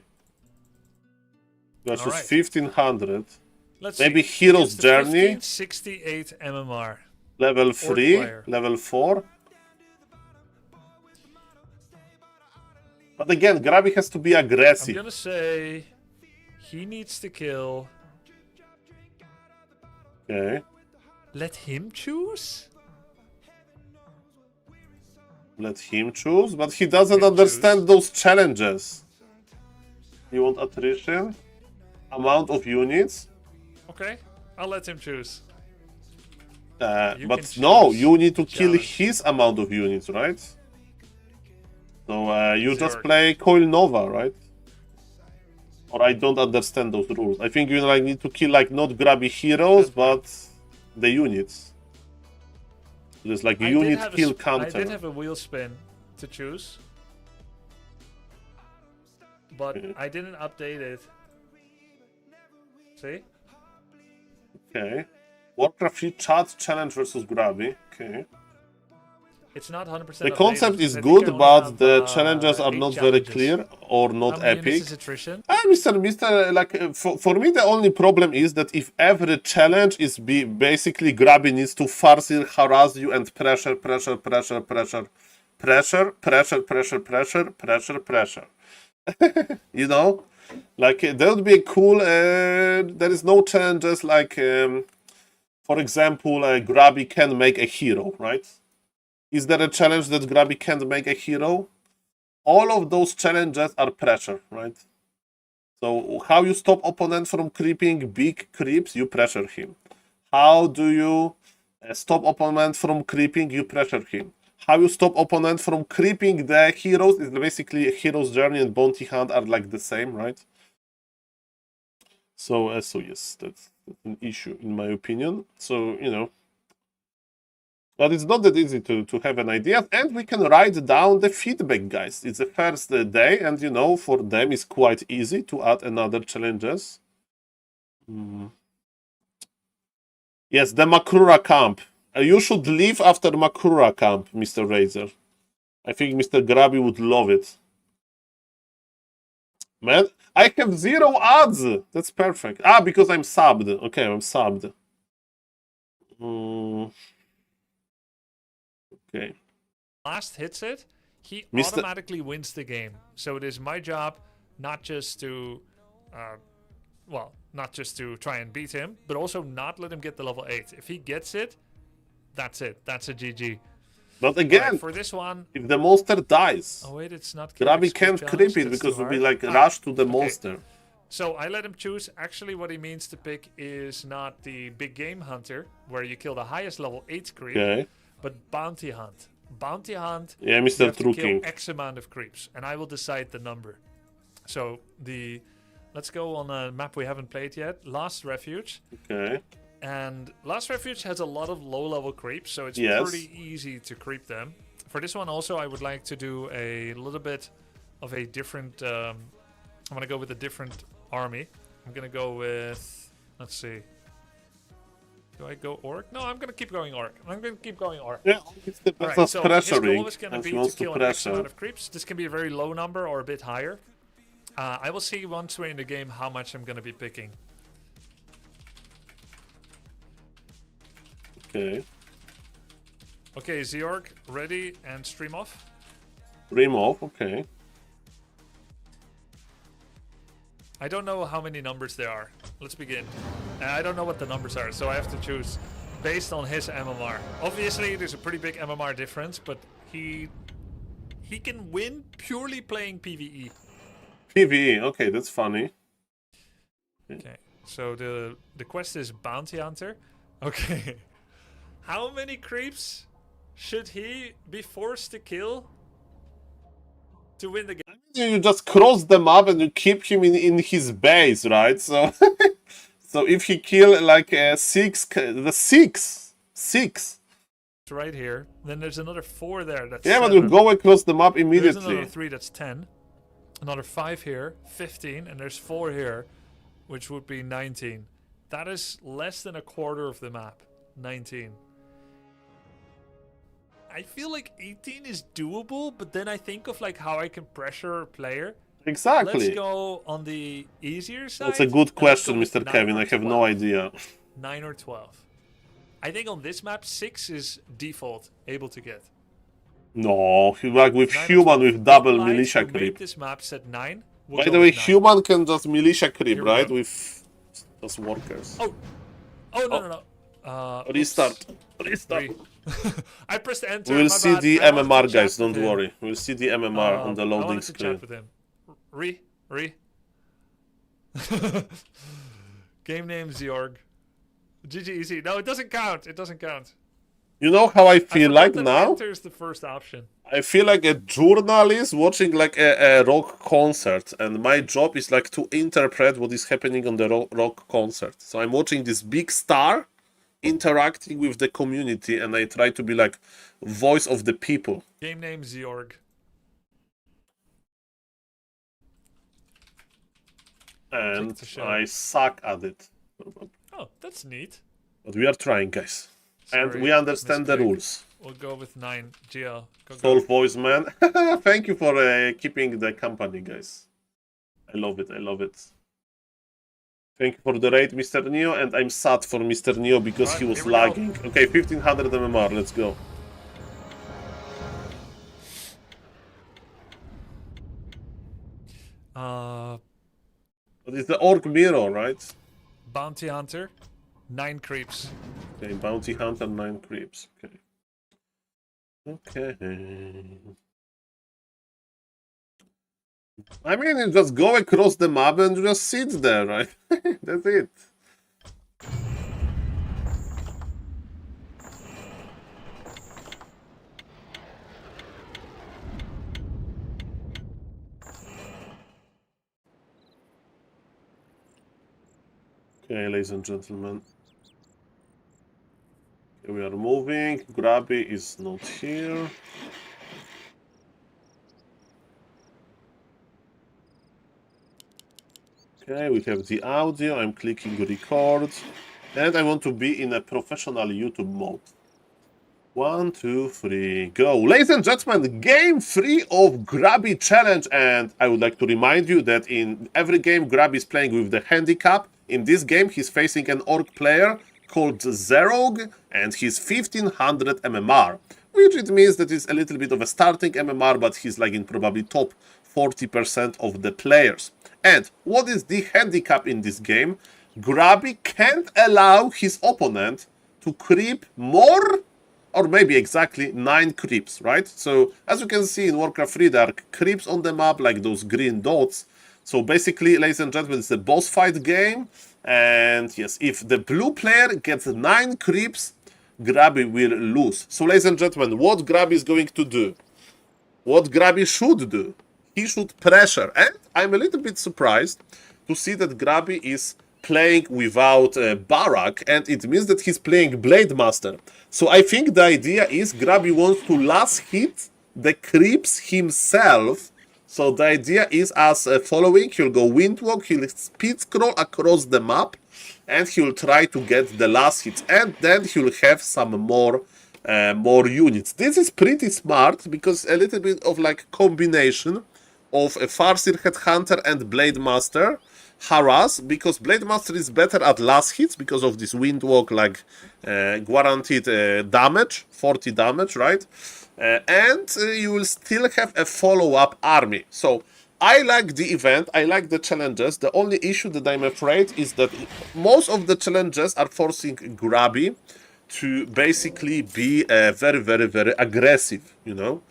Versus Alright. 1500. Let's Maybe see. Hero's He's the Journey. 1568 MMR. Level 3. player. Level 4. But again, Grabby has to be I'm aggressive. gonna say he needs to kill. Okay. Let him choose? Let him choose, but he doesn't Him understand choose. those challenges. You want attrition? Amount of units? Okay, I'll let him choose. You But can no, choose you need to kill challenge. his amount of units, right? So you just Zerg. play Coil Nova, right? Or I don't understand those rules. I think you need to kill not Grabby heroes, but the units. There's I unit did have kill I counter. did have a wheel spin to choose, but I didn't update it. See? Okay. Warcraft 3 chat challenge versus Grabby. Okay. It's not 100% The updated, concept because is I think I good, only but have, the challenges are 8 not very challenges. clear or How not many units epic. is attrition? Mister, like for me, the only problem is that if every challenge is basically Grabby needs to force it, harass you, and pressure. You know, like that would be cool. There is no challenges like, for example, Grabby can make a hero, right? Is there a challenge that Grabby can't make a hero? All of those challenges are pressure, right? So how you stop opponent from creeping big creeps? You pressure him. How do you stop opponent from creeping? You pressure him. How you stop opponent from creeping the heroes is basically a hero's journey and bounty hunt are like the same, right? So yes, that's an issue in my opinion. So but it's not that easy to have an idea, and we can write down the feedback, guys. It's the first day, and for them it's quite easy to add another challenges. Yes, the Makrura camp. You should leave after Makrura camp, Mr. Razor. I think Mr. Grabby would love it. Man, I have 0 ads. That's perfect. Because I'm subbed. Okay, I'm subbed. Okay. Last hits it, he Mr. automatically wins the game. So it is my job not just to, not just to try and beat him, but also not let him get the level 8. If he gets it, that's it. That's a GG. But again, right, for this one, if the monster dies, oh wait, it's not Grabby can't creep it because it would be like rush to the monster. So I let him choose. Actually, what he means to pick is not the big game hunter, where you kill the highest level 8 creep. Okay. But bounty hunt. Bounty hunt. Yeah, Mr. You have to True kill King. X amount of creeps, and I will decide the number. So let's go on a map we haven't played yet. Last Refuge. Okay. And Last Refuge has a lot of low-level creeps, so it's pretty easy to creep them. For this one also, I would like to do a little bit of a different. I'm gonna go with a different army. I'm gonna go with. Let's see. Do I go Orc? No, I'm gonna keep going Orc. Yeah, it's the best of so pressuring. his goal is gonna be to kill an X pressure. amount of creeps. This can be a very low number or a bit higher. I will see once we're in the game how much I'm gonna be picking. Okay. Okay, Zeorg, ready and stream off. Stream off. Okay. I don't know how many numbers there are. Let's begin. I don't know what the numbers are, so I have to choose based on his MMR. Obviously, there's a pretty big MMR difference, but he can win purely playing PvE. PvE. Okay, that's funny. Okay, so the quest is Bounty Hunter. Okay. How many creeps should he be forced to kill to win the game? You just cross them up and you keep him in his base, right? So, so if he kill like six. It's right here. Then there's another 4 there. That's yeah, 7. but you go across the map There's immediately. another 3. That's 10. Another 5 here. 15. And there's 4 here, which would be 19. That is less than a quarter of the map. 19. I feel like 18 is doable, but then I think of like how I can pressure a player. Exactly. Let's go on the easier side. That's a good question, Mr. Kevin. I have no idea. 9 or 12. I think on this map, 6 is default, able to get. No, like with 9 or human 12. with double Online, militia who made creep. this map set 9. We'll By go the way, with 9. human can just militia creep, Here we right? go. With those workers. Oh, no. Restart. I pressed enter. We will my see bad. the I wanted to MMR, chat guys. with Don't him. worry. We'll see the MMR on the I loading wanted to screen. chat with him. Game name Zeorg. GG easy. No, it doesn't count. It doesn't count. You know how I feel forgot like that now? Enter is the first option. I feel like a journalist watching like a rock concert, and my job is like to interpret what is happening on the rock concert. So I'm watching this big star interacting with the community, and I try to be like voice of the people. Game name Zeorg. And to show. I suck at it. Oh, that's neat. But we are trying, guys. And Sorry, we understand the mistake. rules. We'll go with 9. GL. Go. SaulPlayerMan. Thank you for keeping the company, guys. I love it. I love it. Thank you for the raid, Mr. Neo. And I'm sad for Mr. Neo because Right, he was here we go. lagging. Okay, 1500 MMR. Let's go. But it's the Orc Mirror, right? Bounty Hunter, 9 creeps. Okay, Bounty Hunter, 9 creeps. Okay. Okay. I mean, you just go across the map and just sit there, right? That's it. Okay, ladies and gentlemen. Okay, we are moving. Grabby is not here. Okay, we have the audio. I'm clicking record. And I want to be in a professional YouTube mode. 1, 2, 3, go. Ladies and gentlemen, game 3 of Grabby Challenge. And I would like to remind you that in every game, Grabby is playing with the handicap. In this game, he's facing an orc player called Zerog, and he's 1500 MMR, which it means that it's a little bit of a starting MMR, but he's like in probably top 40% of the players. And what is the handicap in this game? Grabby can't allow his opponent to creep more, or maybe exactly 9 creeps, right? So as you can see in Warcraft 3, there are creeps on the map, like those green dots. So basically, ladies and gentlemen, it's a boss fight game. And yes, if the blue player gets 9 creeps, Grabby will lose. So ladies and gentlemen, what Grabby is going to do? What Grabby should do? He should pressure. And I'm a little bit surprised to see that Grabby is playing without Barak, and it means that he's playing Blade Master. So I think the idea is Grabby wants to last hit the creeps himself. So the idea is as following, he'll go Windwalk, he'll speed scroll across the map, and he'll try to get the last hit, and then he'll have some more units. This is pretty smart, because a little bit of like combination of a Farseer Headhunter and Blade Master harass, because Blade Master is better at last hits because of this Windwalk, like guaranteed damage, 40 damage, right? And you will still have a follow-up army. So I like the event, I like the challenges. The only issue that I'm afraid is that most of the challenges are forcing Grabby to basically be very, very, very aggressive, you know?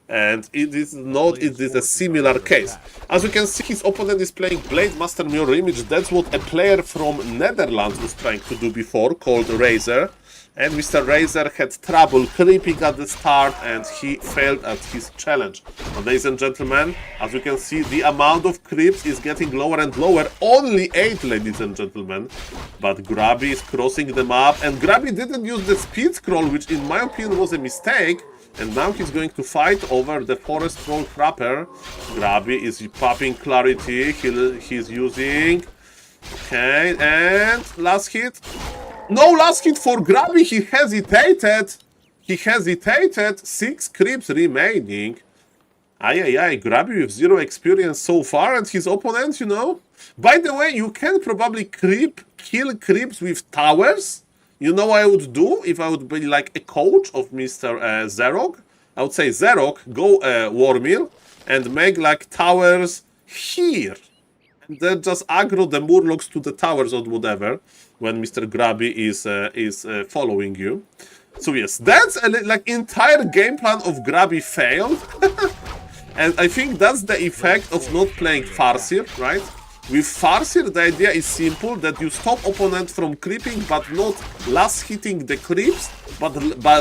And it is not, it is a similar case. As you can see, his opponent is playing Blade Master Mirror Image. That's what a player from Netherlands was trying to do before, called Razor. And Mr. Razor had trouble creeping at the start, and he failed at his challenge. But ladies and gentlemen, as you can see, the amount of creeps is getting lower and lower. Only 8, ladies and gentlemen. But Grabby is crossing the map, and Grabby didn't use the speed scroll, which in my opinion was a mistake. And now he's going to fight over the Forest Troll Trapper. Grabby is popping Clarity. He's using... Okay, and last hit. No last hit for Grabby. He hesitated. He hesitated. 6 creeps remaining. Ay, Grabby with 0 experience so far, and his opponent, you know. By the way, you can probably kill creeps with towers. You know what I would do if I would be like a coach of Mr. Zerog? I would say, Zerog, go War Mill and make like towers here. And then just aggro the Murlocs to the towers or whatever when Mr. Grabby is following you. So yes, that's like entire game plan of Grabby failed. And I think that's the effect of not playing Farseer, right? With Farseer, the idea is simple, that you stop opponent from creeping, but not last hitting the creeps, but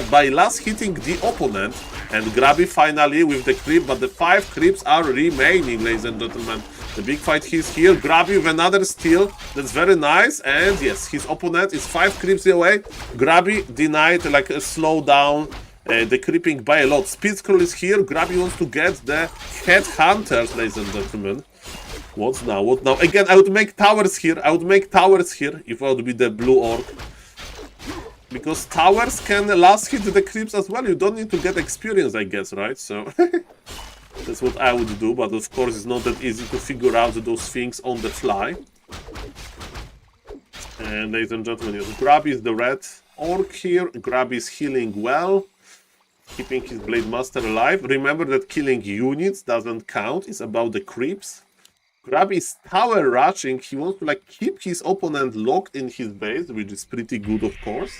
by last hitting the opponent. And Grabby finally with the creep, but the 5 creeps are remaining, ladies and gentlemen. The big fight is here. Grabby with another steal. That's very nice. And yes, his opponent is 5 creeps away. Grabby denied, like a slow down the creeping by a lot. Speed scroll is here. Grabby wants to get the Headhunters, ladies and gentlemen. What now? What now? Again, I would make towers here. I would make towers here if I would be the blue orc. Because towers can last hit the creeps as well. You don't need to get experience, I guess, right? So that's what I would do. But of course, it's not that easy to figure out those things on the fly. And ladies and gentlemen, yes, Grabby is the red orc here. Grabby is healing well, keeping his Blade Master alive. Remember that killing units doesn't count. It's about the creeps. Grabby is tower rushing. He wants to like keep his opponent locked in his base, which is pretty good, of course.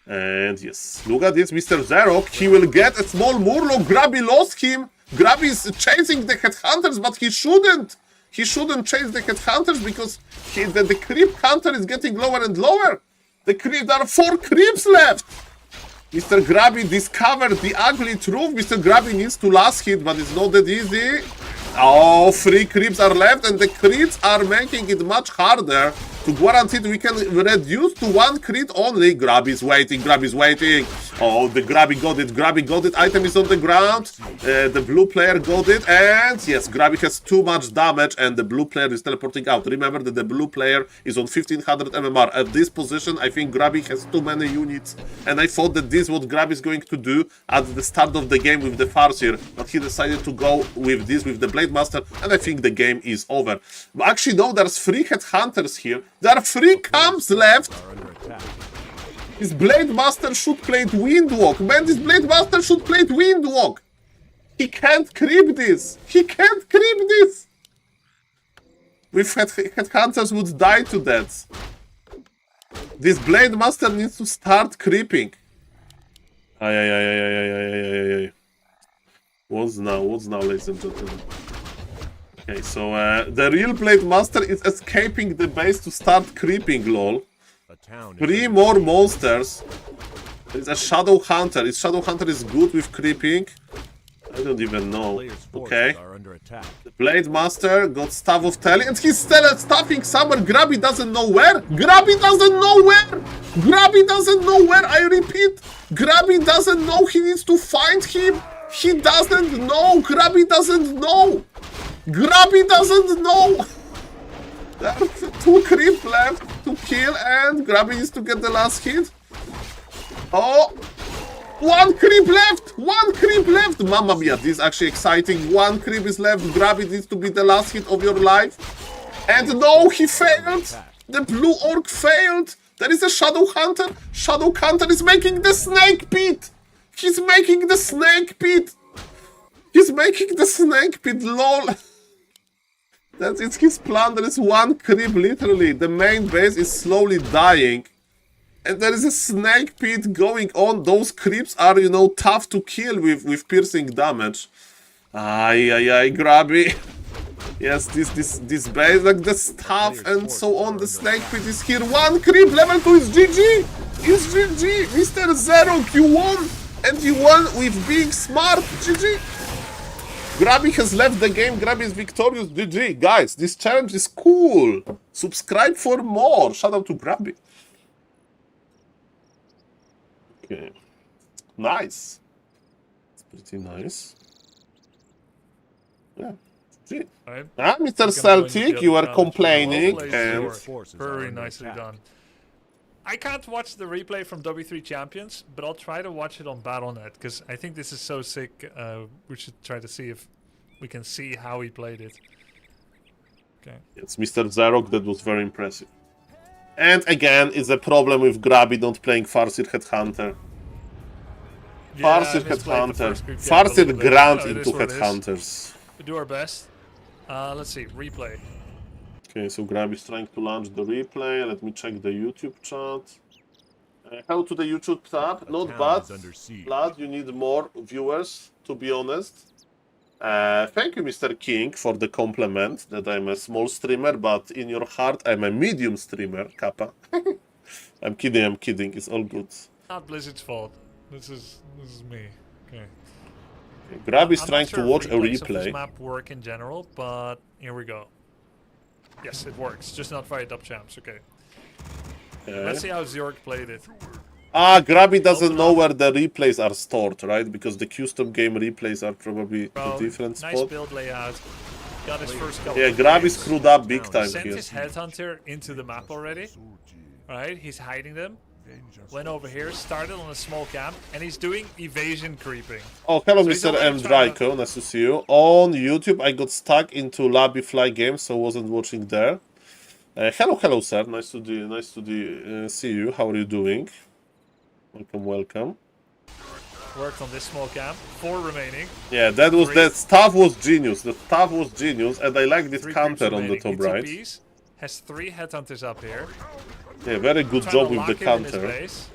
And yes, look at this, Mr. Zerok. He will get a small Murloc. Grabby lost him. Grabby is chasing the headhunters, but he shouldn't. He shouldn't chase the headhunters because the creep counter is getting lower and lower. There are 4 creeps left. Mr. Grabby discovered the ugly truth. Mr. Grabby needs to last hit, but it's not that easy. Oh, 3 creeps are left, and the crits are making it much harder. To guarantee we can reduce to 1 crit only. Grabby is waiting, Grabby is waiting. Oh, the Grabby got it, Grabby got it. Item is on the ground. The blue player got it. And yes, Grabby has too much damage and the blue player is teleporting out. Remember that the blue player is on 1500 MMR. At this position, I think Grabby has too many units. And I thought that this is what Grabby is going to do at the start of the game with the Farseer. But he decided to go with this, with the Blade Master. And I think the game is over. But actually, no, there's 3 headhunters here. There are 3 camps left. His Blade Master should play Windwalk. Man, this Blade Master should play Windwalk. He can't creep this. He can't creep this. With headhunters would die to death. This Blade Master needs to start creeping. Ay. What's now, ladies and gentlemen? Okay, so the real Blade Master is escaping the base to start creeping, lol. 3 more monsters. There's a Shadow Hunter. Is Shadow Hunter is good with creeping? I don't even know. Okay. The Blade Master got Staff of Telly, and he's still staffing somewhere. Grabby doesn't know where. Grabby doesn't know where. Grabby doesn't know where. I repeat, Grabby doesn't know. He needs to find him. He doesn't know. Grabby doesn't know. Grabby doesn't know. There are 2 creep left to kill, and Grabby needs to get the last hit. Oh, 1 creep left. 1 creep left. Mamma mia, this is actually exciting. 1 creep is left. Grabby needs to be the last hit of your life. And no, he failed. The blue orc failed. There is a Shadow Hunter. Shadow Hunter is making the snake pit. He's making the snake pit. He's making the snake pit, lol. It's his plan. There is 1 creep, literally. The main base is slowly dying. And there is a snake pit going on. Those creeps are, you know, tough to kill with piercing damage. Ay, Grabby. Yes, this base, like the staff and so on. The snake pit is here. 1 creep, level 2 is GG. It's GG. Mr. Zerok, you won. And you won with being smart. GG. Grabby has left the game. Grabby is victorious. GG. Guys, this challenge is cool. Subscribe for more. Shout out to Grabby. Okay. Nice. It's pretty nice. Yeah. GG. Right. Ah, Mr. Celtic, you are complaining. And very nicely done. I can't watch the replay from W3 Champions, but I'll try to watch it on Battle.net because I think this is so sick. We should try to see if we can see how he played it. Okay. It's Mr. Zerok, that was very impressive. And again, it's a problem with Grabby not playing Farseer Headhunter. Farseer Headhunter. Farseer Grand into Headhunters. We do our best. Let's see, replay. Okay, so Grabby is trying to launch the replay. Let me check the YouTube chat. How to the YouTube tab? Not bad. Vlad, you need more viewers, to be honest. Thank you, Mr. King, for the compliment that I'm a small streamer, but in your heart, I'm a medium streamer, Kappa. I'm kidding. It's all good. Not Blizzard's fault. This is me. Okay. Grabby is trying to watch a replay. This map work in general, but here we go. Yes, it works. Just not via top champs. Okay. Let's see how Zerok played it. Grabby doesn't know where the replays are stored, right? Because the custom game replays are probably a different spot. Nice build layout. Got his first couple. Yeah, Grabby screwed up big time sent here. His headhunter into the map already. Alright, he's hiding them. went over here, started on a small camp, and he's doing evasion creeping. Oh, hello, So he's Mr. already M. trying to- Draco. Nice to see you. On YouTube, I got stuck into Lobby Fly games, so wasn't watching there. Hello, sir. Nice to see you. How are you doing? Welcome. Worked on this small camp. 4 remaining. Yeah, that stuff was genius. The stuff was genius, and I like this 3 counter creeps on the remaining. top right. ETPs, has 3 headhunters up here. Yeah, very good Trying job to with the lock him in his counter. base.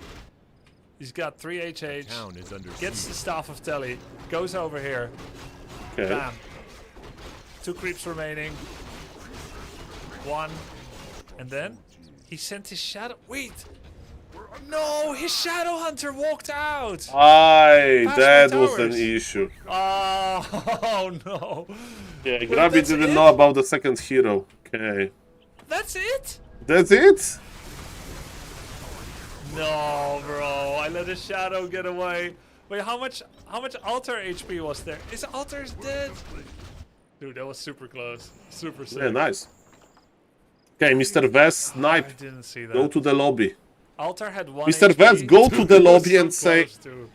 He's got 3 HH. Town is under Gets siege. the Staff of Telly. Goes over here. Okay. Bam. 2 creeps remaining. 1. And then he sent his shadow. Wait. No, his shadow hunter walked out. Aye, Past that the was an towers. issue. Oh no. Yeah, Wait, Grabby that's didn't it? know about the second hero. Okay. That's it? That's it? No, bro. I let his shadow get away. Wait, how much altar HP was there? His altar's dead. Dude, that was super close. Super sick. Yeah, nice. Okay, Mr. Vest, I snipe. didn't see that. Go to the lobby. Altar had 1 Mr. HP. Vest, go to the Dude, lobby so and say, close, dude.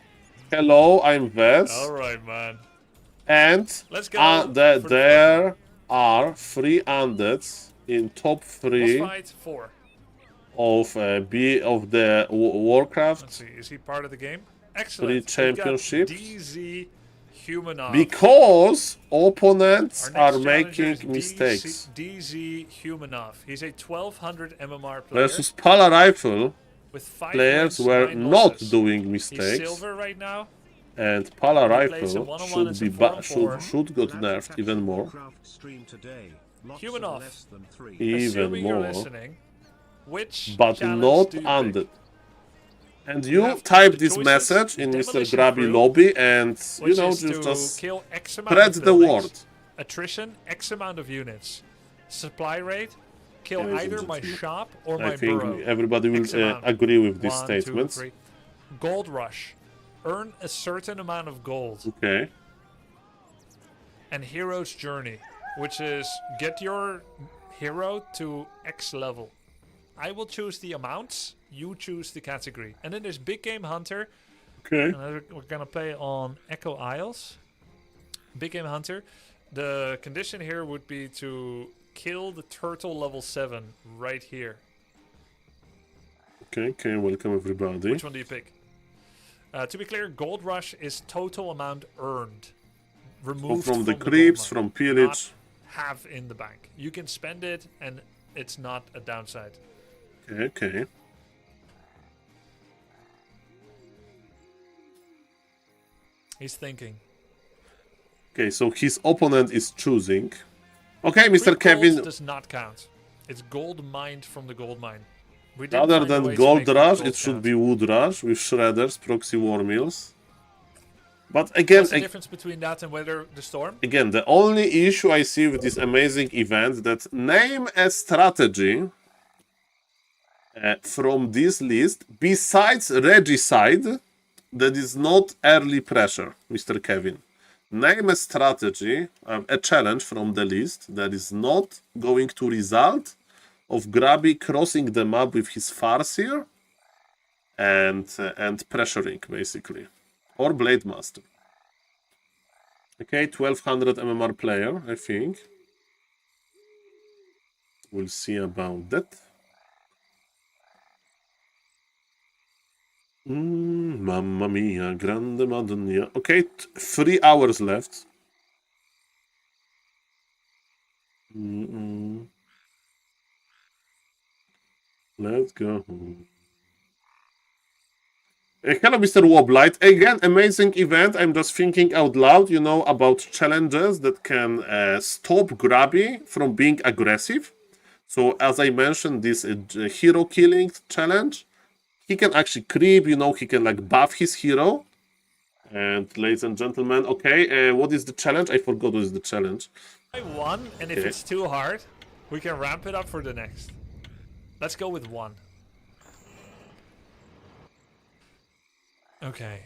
hello, I'm Vest. Alright, man. And Let's go for the there are 3 undeads in top Boss 3 fight 4. of the Let's Warcraft see. Is he part of the game? Excellent. 3 We've got championships. DZ Humanoff. because opponents Our next are challenger is making mistakes. DZ Humanoff. He's a 1200 MMR player Versus Pala Rifle, with 5 players wins, were 9 not losses. doing He's mistakes, silver right now. and Pala He plays in Rifle one-on-one and should be some 4-on-4. should got nerfed even more. Humanoff. Even Assuming you're more, listening, which but challenge not do you undead. pick? And You you have type the this choices, message in Mr. Demolition Grabby Crew, lobby, and you Which know is to just kill X amount spread of the buildings, word. attrition, X amount of units, supply rate, kill Ladies and either my gentlemen, shop or I my think burrow. everybody will X amount. agree with these 1, 2, statements. 3. Gold rush, earn a certain amount of gold, Okay. and hero's journey, which is get your hero to X level. I will choose the amounts, you choose the category. And then there's Big Game Hunter, Okay. and we're gonna play on Echo Isles. Big Game Hunter. The condition here would be to kill the turtle level 7 right here. Okay. Welcome everybody. Which one do you pick? To be clear, Gold Rush is total amount earned. Removed From the gold creeps, mine, from pillage. not have in the bank. You can spend it, and it's not a downside. Okay. He's thinking. Okay, so his opponent is choosing. Okay, Mr. Free Kevin, gold does not count. It's gold mined from the gold mine. We didn't rather find a than way to Gold make that Rush, gold it should count. be Wood Rush with shredders, proxy war mills. But again, What's the difference between that and Weather the Storm? again, the only issue I see with this amazing event that name a strategy from this list besides Regicide that is not early pressure, Mr. Kevin. Name a strategy, a challenge from the list that is not going to result of Grabby crossing the map with his Farseer and pressuring, basically. Or Blade Master. Okay, 1200 MMR player, I think. We'll see about that. Mamma mia, grande madonna. Okay, 3 hours left. Let's go. Hello, Mr. Woblight. Again, amazing event. I'm just thinking out loud, you know, about challenges that can stop Grabby from being aggressive. So, as I mentioned, this hero killing challenge, he can actually creep, you know, he can like buff his hero. And ladies and gentlemen, okay, what is the challenge? I forgot what is the challenge. I won, and if Okay. it's too hard, we can ramp it up for the next. Let's go with 1. Okay.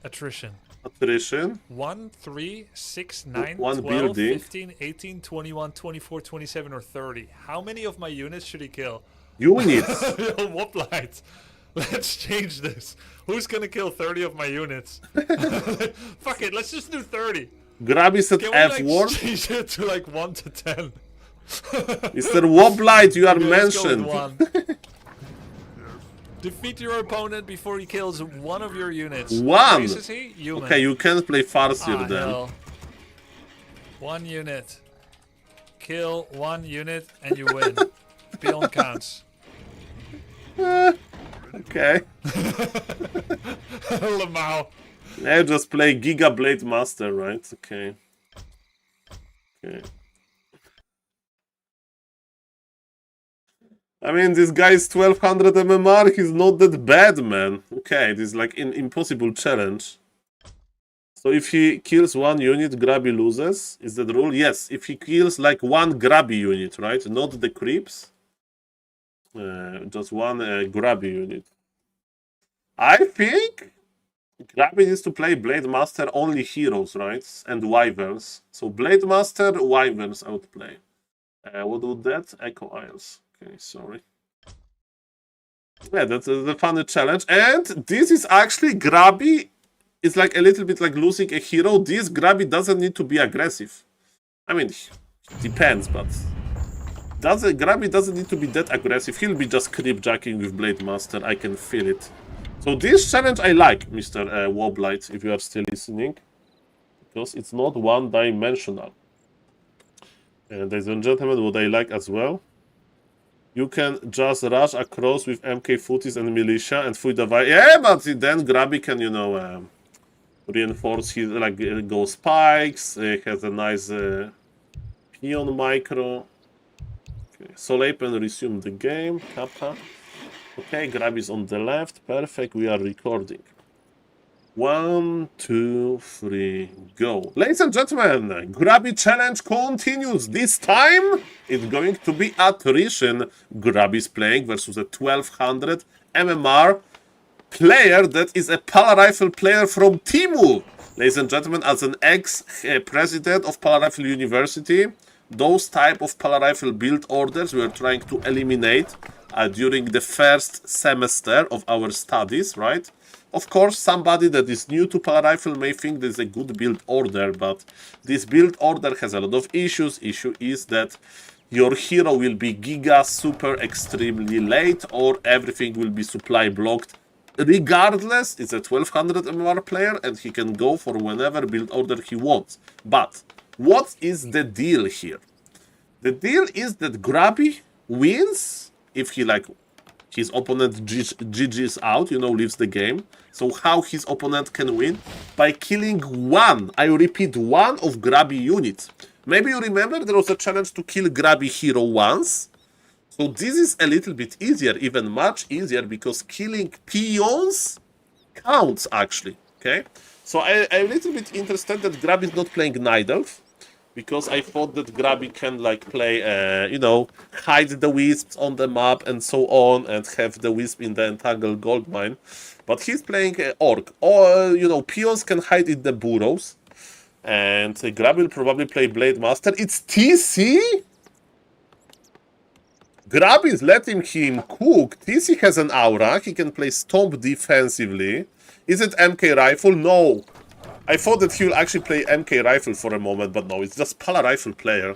Attrition. Attrition. 1, 3, 6, 9, One 12, building. 15, 18, 21, 24, 27, or 30. How many of my units should he kill? Units. What light? Let's change this. Who's gonna kill 30 of my units? Fuck it, let's just do 30. Grabby's at Can we F like word. change it to like 1 to 10? Mr. Woblight, you are Okay, let's go with mentioned. 1. Defeat your opponent before he kills one of your units. One? What race is he? Human. Okay, you can play Farseer Ah, then. hell. 1 unit. Kill 1 unit and you win. Peon counts. Okay. Lamau. Yeah, just play Giga Blade Master, right? Okay. Okay. I mean, this guy is 1200 MMR, he's not that bad, man. Okay, this is like an impossible challenge. So if he kills 1 unit, Grabby loses. Is that the rule? Yes, if he kills like 1 Grabby unit, right? Not the creeps. Just 1 Grabby unit. I think Grabby needs to play Blade Master only heroes, right? And Wyverns. So Blade Master, Wyverns I would play. What would that? Echo Isles. Okay, sorry. Yeah, that's a funny challenge. And this is actually Grabby. It's like a little bit like losing a hero. This Grabby doesn't need to be aggressive. I mean, depends, but Grabby doesn't need to be that aggressive. He'll be just creep jacking with Blade Master. I can feel it. So this challenge I like, Mr. Woblight, if you are still listening, because it's not one-dimensional. And ladies and gentlemen, what I like as well, you can just rush across with MK Footies and Militia and Fuidavai. Yeah, but then Grabby can, you know, reinforce his, like, go spikes, has a nice peon micro. Okay, SaulApeMan resume the game, Kappa. Okay, Grabby is on the left, perfect, we are recording. 1, 2, 3, go. Ladies and gentlemen, Grabby challenge continues. This time, it's going to be attrition. Grabby is playing versus a 1200 MMR player that is a Pala Rifle player from Timu. Ladies and gentlemen, as an ex-president of Pala Rifle University, those type of Pala Rifle build orders we are trying to eliminate during the first semester of our studies, right? Of course, somebody that is new to Pala Rifle may think this is a good build order, but this build order has a lot of issues. Issue is that your hero will be giga super extremely late, or everything will be supply blocked. Regardless, it's a 1200 MMR player and he can go for whenever build order he wants. But what is the deal here? The deal is that Grabby wins if he, like, his opponent GG's out, you know, leaves the game. So how his opponent can win? By killing 1, I repeat, 1 of Grabby units. Maybe you remember there was a challenge to kill Grabby hero once. So this is a little bit easier, even much easier, because killing peons counts actually, okay? So I'm a little bit interested that Grabby is not playing Night Elf, because I thought that Grabby can, like, play, you know, hide the wisps on the map and so on, and have the wisp in the entangled gold mine. But he's playing Orc. Or, you know, peons can hide in the burrows. And Grabby will probably play Blade Master. It's TC? Grabby is letting him cook. TC has an aura. He can play Stomp defensively. Is it MK Rifle? No. I thought that he will actually play MK Rifle for a moment, but no, it's just Pala Rifle player.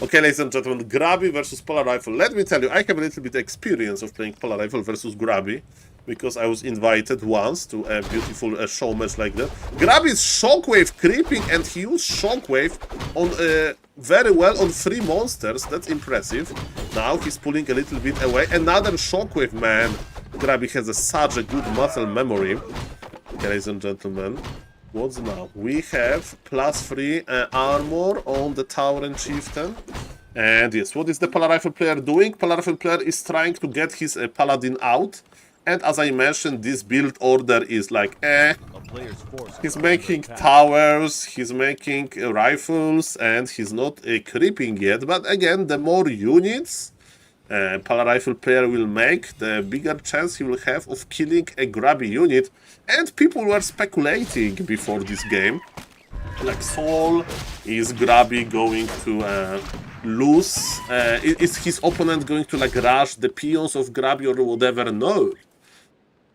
Okay, ladies and gentlemen, Grabby versus Pala Rifle. Let me tell you, I have a little bit of experience of playing Pala Rifle versus Grabby, because I was invited once to a beautiful show match like that. Grabby is Shockwave creeping, and he used Shockwave on very well on 3 monsters. That's impressive. Now he's pulling a little bit away. Another Shockwave, man. Grabby has such a good muscle memory. Okay, ladies and gentlemen. What's now? We have +3 armor on the Tower and Chieftain. And yes, what is the Pala Rifle player doing? Pala Rifle player is trying to get his Paladin out. And as I mentioned, this build order is like, He's making towers, he's making rifles, and he's not creeping yet. But again, the more units Pala Rifle player will make, the bigger chance he will have of killing a Grabby unit. And people were speculating before this game, like, Saul, is Grabby going to lose? Is his opponent going to, like, rush the peons of Grabby or whatever? No.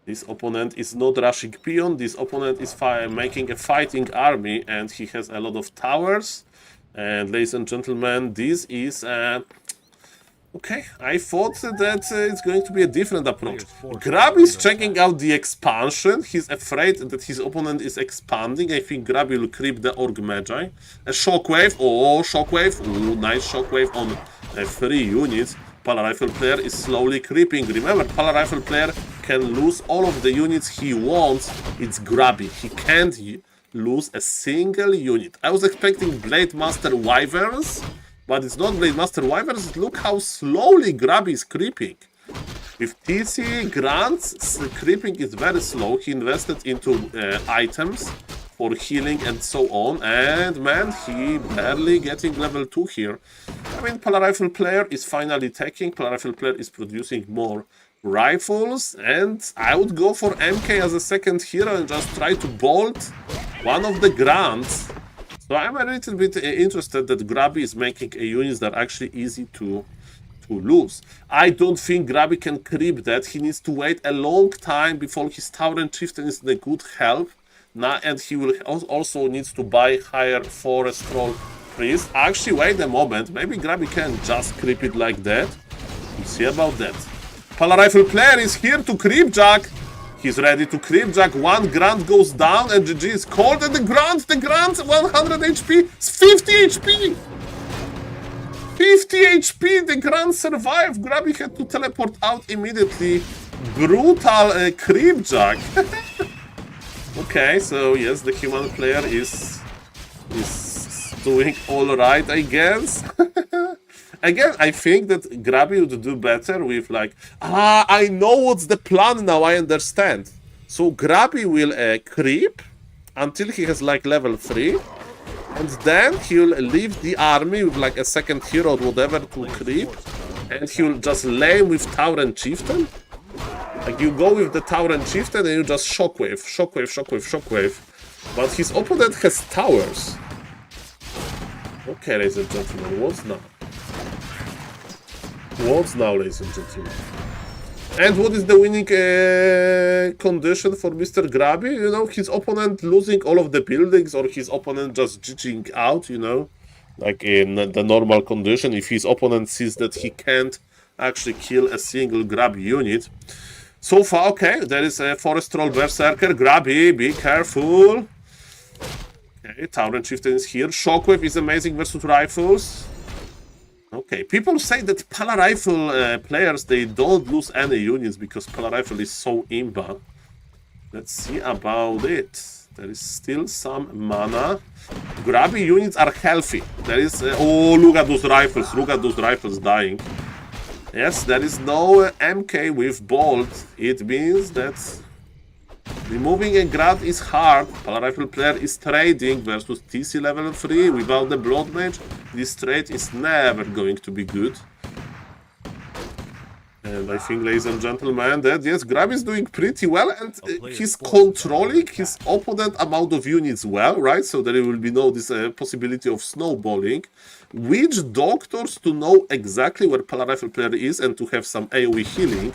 This opponent is not rushing peon. This opponent is making a fighting army, and he has a lot of towers. And ladies and gentlemen, this is okay. I thought that it's going to be a different approach. Grab is checking out the expansion. He's afraid that his opponent is expanding. I think Grab will creep the Orc Magi. A Shockwave. Oh, Shockwave. Ooh, nice Shockwave on 3 units. Pala Rifle player is slowly creeping. Remember, Pala Rifle player can lose all of the units he wants. It's Grabby. He can't lose a single unit. I was expecting Blade Master Wyverns, but it's not Blade Master Wyverns. Look how slowly Grabby is creeping. With TC grants, creeping is very slow. He invested into items for healing and so on, and man, he barely getting level 2 here. I mean, Pala Rifle player is finally taking. Pala Rifle player is producing more rifles, and I would go for MK as a second hero and just try to bolt one of the grants. So I'm a little bit interested that Grabby is making a units that are actually easy to lose. I don't think Grabby can creep that. He needs to wait a long time before his Tauren Chieftain is in a good health. Now, and he will also needs to buy higher Forest Troll Priest. Actually, wait a moment. Maybe Grabby can just creep it like that. We'll see about that. Pala Rifle player is here to creep Jack. He's ready to creep Jack. 1 Grant goes down and GG is called. And the Grant 100 HP. It's 50 HP. 50 HP. The Grant survived. Grabby had to teleport out immediately. Brutal creep Jack. Okay, so yes, the human player is doing all right, I guess. Again, I think that Grabby would do better with like, I know what's the plan now, I understand. So Grabby will creep until he has like level 3. And then he'll leave the army with like a second hero or whatever to creep. And he'll just lay with Tauren Chieftain. Like you go with the Tauren Chieftain and you just Shockwave, Shockwave, Shockwave, Shockwave. But his opponent has towers. Okay, ladies and gentlemen, what's now? What's now, ladies and gentlemen? And what is the winning condition for Mr. Grabby? You know, his opponent losing all of the buildings or his opponent just GGing out, you know? Like in the normal condition, if his opponent sees that he can't actually kill a single Grabby unit. So far, okay, there is a Forest Troll Berserker. Grabby, be careful. Okay, Tauren Chieftain is here. Shockwave is amazing versus rifles. Okay, people say that Pala Rifle players, they don't lose any units because Pala Rifle is so imba. Let's see about it. There is still some mana. Grabby units are healthy. There is... oh, look at those rifles. Look at those rifles dying. Yes, there is no MK with Bolt. It means that removing a Grant is hard. Pala Rifle player is trading versus TC level 3 without the Blood Mage. This trade is never going to be good. And I think, ladies and gentlemen, that yes, Grab is doing pretty well, and he's controlling his opponent amount of units well, right? So there will be no this possibility of snowballing. Which doctors to know exactly where Pala Rifle player is and to have some AoE healing.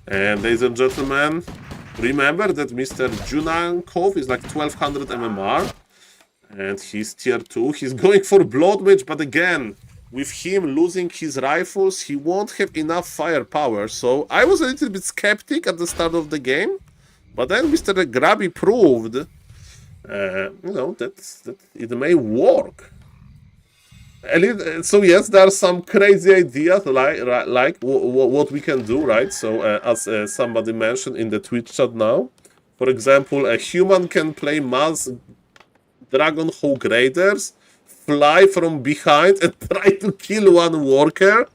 And ladies and gentlemen, remember that Mr. Junankov is like 1200 MMR. And he's tier 2. He's going for Blood Mage, but again, with him losing his rifles, he won't have enough firepower. So I was a little bit skeptic at the start of the game. But then Mr. Grabby proved, you know, that it may work. So yes, there are some crazy ideas like what we can do, right? So as somebody mentioned in the Twitch chat now, for example, a human can play mass Dragon Hawk Raiders, fly from behind and try to kill one worker.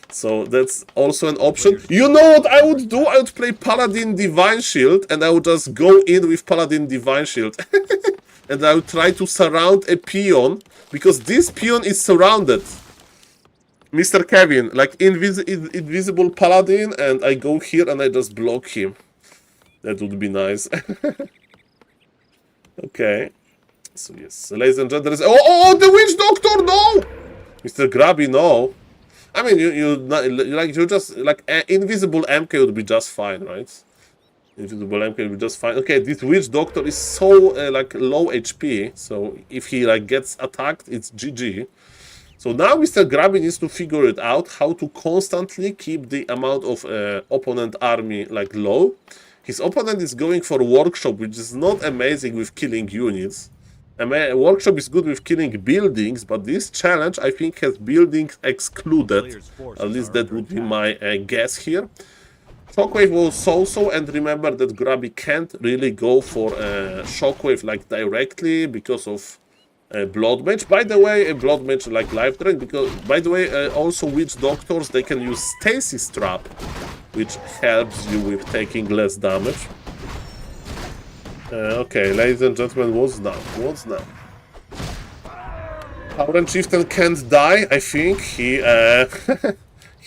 So that's also an option. You know what I would do? I would play Paladin Divine Shield and I would just go in with Paladin Divine Shield. And I would try to surround a peon, because this peon is surrounded. Mr. Kevin, like invisible Paladin, and I go here and I just block him. That would be nice. Okay. So yes, ladies and gentlemen, oh, the Witch Doctor, no! Mr. Grabby, no. I mean, you just like invisible MK would be just fine, right? Invisible M can be just fine. Okay, this witch doctor is so like low HP, so if he like gets attacked, it's GG. So now Mr. Grabby needs to figure it out how to constantly keep the amount of opponent army like low. His opponent is going for workshop, which is not amazing with killing units. Workshop is good with killing buildings, but this challenge I think has buildings excluded. At least that would be my guess here. Shockwave was so-so, and remember that Grabby can't really go for Shockwave like directly because of Blood Mage. By the way, Blood Mage like life drain, because by the way, also Witch Doctors, they can use Stasis Trap, which helps you with taking less damage. Okay, ladies and gentlemen, what's now? What's now? Tauren Chieftain can't die, I think. He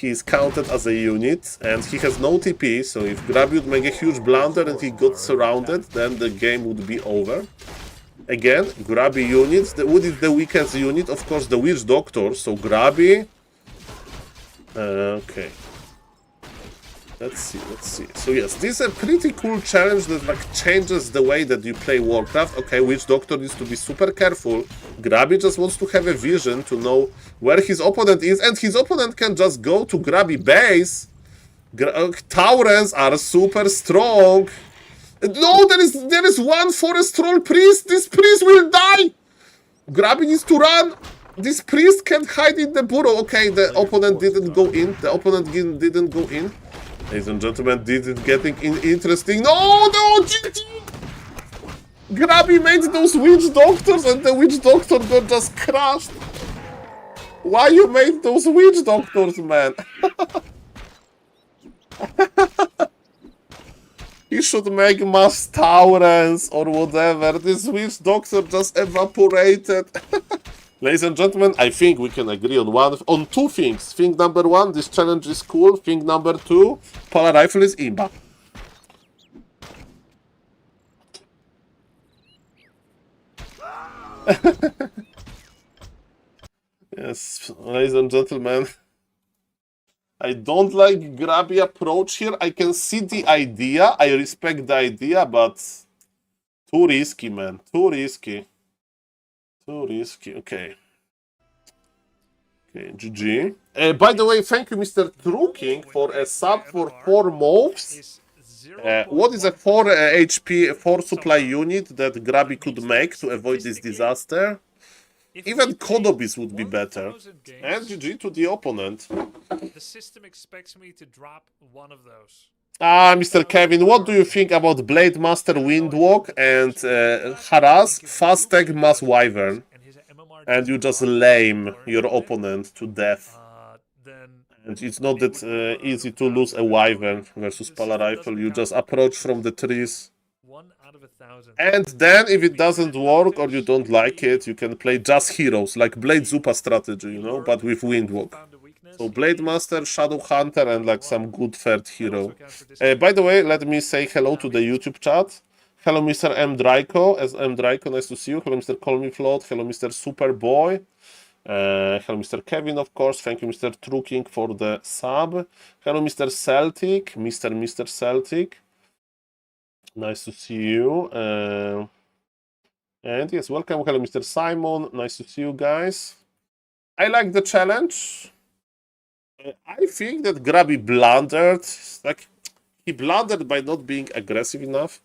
is counted as a unit, and he has no TP, so if Grabby would make a huge blunder and he got surrounded, then the game would be over. Again, Grabby units. What is the weakest unit? Of course, the Witch Doctor. So Grabby. Okay. Let's see. So yes, this is a pretty cool challenge that like changes the way that you play Warcraft. Okay, Witch Doctor needs to be super careful. Grabby just wants to have a vision to know where his opponent is, and his opponent can just go to Grabby base. Taurens are super strong. No, there is one Forest Troll priest. This priest will die. Grabby needs to run. This priest can't hide in the burrow. Okay, the opponent didn't go in. Didn't go in. Ladies and gentlemen, this is getting interesting. No, GG! Grabby made those Witch Doctors, and the Witch Doctor got just crushed. Why you made those Witch Doctors, man? He should make mass Taurens or whatever. This Witch Doctor just evaporated. Ladies and gentlemen, I think we can agree on two things. Thing number one, this challenge is cool. Thing number two, Polar Rifle is imba. Yes, ladies and gentlemen. I don't like Grabby approach here. I can see the idea. I respect the idea, but too risky, man. Too risky. Too risky. Okay. Okay, GG. By the way, thank you, Mr. Truking, for a sub for 4 moves. What is a 4 HP, 4 supply unit that Grabby could make to avoid this disaster? Even Kodobis would be better. And GG to the opponent. The system expects me to drop one of those. Ah, Mr. Kevin, what do you think about Blade Master Windwalk and Harass, Fast Tag Mass Wyvern? And you just lame your opponent to death. And it's not that easy to lose a Wyvern versus Polar Rifle. You just approach from the trees. And then, if it doesn't work or you don't like it, you can play just heroes, like Blade Zupa strategy, you know, but with Windwalk. So Blade Master, Shadow Hunter, and like some good third hero. By the way, let me say hello to the YouTube chat. Hello, Mr. M. Draco. As M. Draco, nice to see you. Hello, Mr. Call Me Float. Hello, Mr. Superboy. Hello, Mr. Kevin, of course. Thank you, Mr. Truking, for the sub. Hello, Mr. Celtic. Mr. Celtic. Nice to see you. And yes, welcome. Hello, Mr. Simon. Nice to see you guys. I like the challenge. I think that Grabby blundered. Like, he blundered by not being aggressive enough.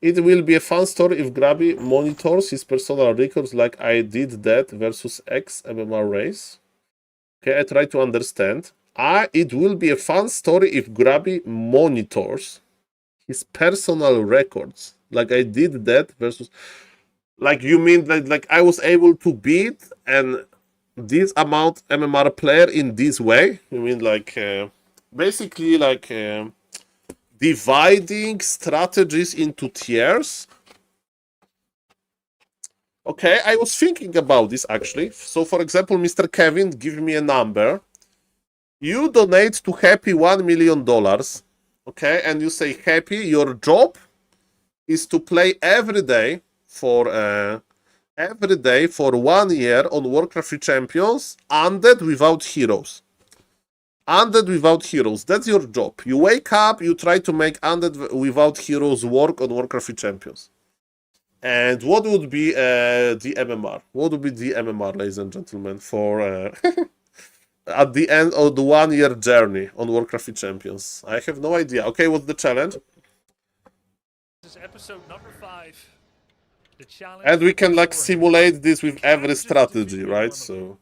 It will be a fun story if Grabby monitors his personal records like I did that versus X MMR race. Okay, I try to understand. It will be a fun story if Grabby monitors his personal records like I did that versus... Like, you mean that like I was able to beat and this amount MMR player in this way? You mean like basically like dividing strategies into tiers? Okay, I was thinking about this actually. So for example, Mr. Kevin, give me a number. You donate to Happy $1 million. Okay, and you say, Happy, your job is to play every day for 1 year on Warcraft 3 Champions, undead without heroes. Undead without heroes. That's your job. You wake up, you try to make undead without heroes work on Warcraft 3 Champions. And what would be the MMR? What would be the MMR, ladies and gentlemen, for at the end of the 1-year journey on Warcraft 3 Champions? I have no idea. Okay, what's the challenge? This is episode number 5. The challenge. And we can like beforehand. simulate this with He can't every just strategy, defeat right? one of So them.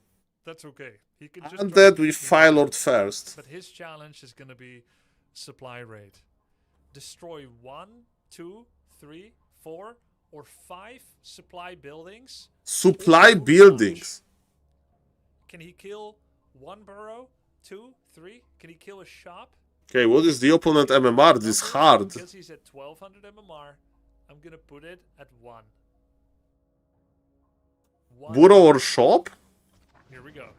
That's okay. He can just Undead try with to- Fire Lord first. But his challenge is gonna be supply raid. Destroy 1, 2, 3, 4, or 5 supply buildings. Supply Or two buildings. Can he kill 1 burrow? 2, 3? Can he kill a shop? Okay, what is the opponent MMR? This is hard. Because he's at 1200 MMR, I'm gonna put it at 1. Burrow or shop? Here we go.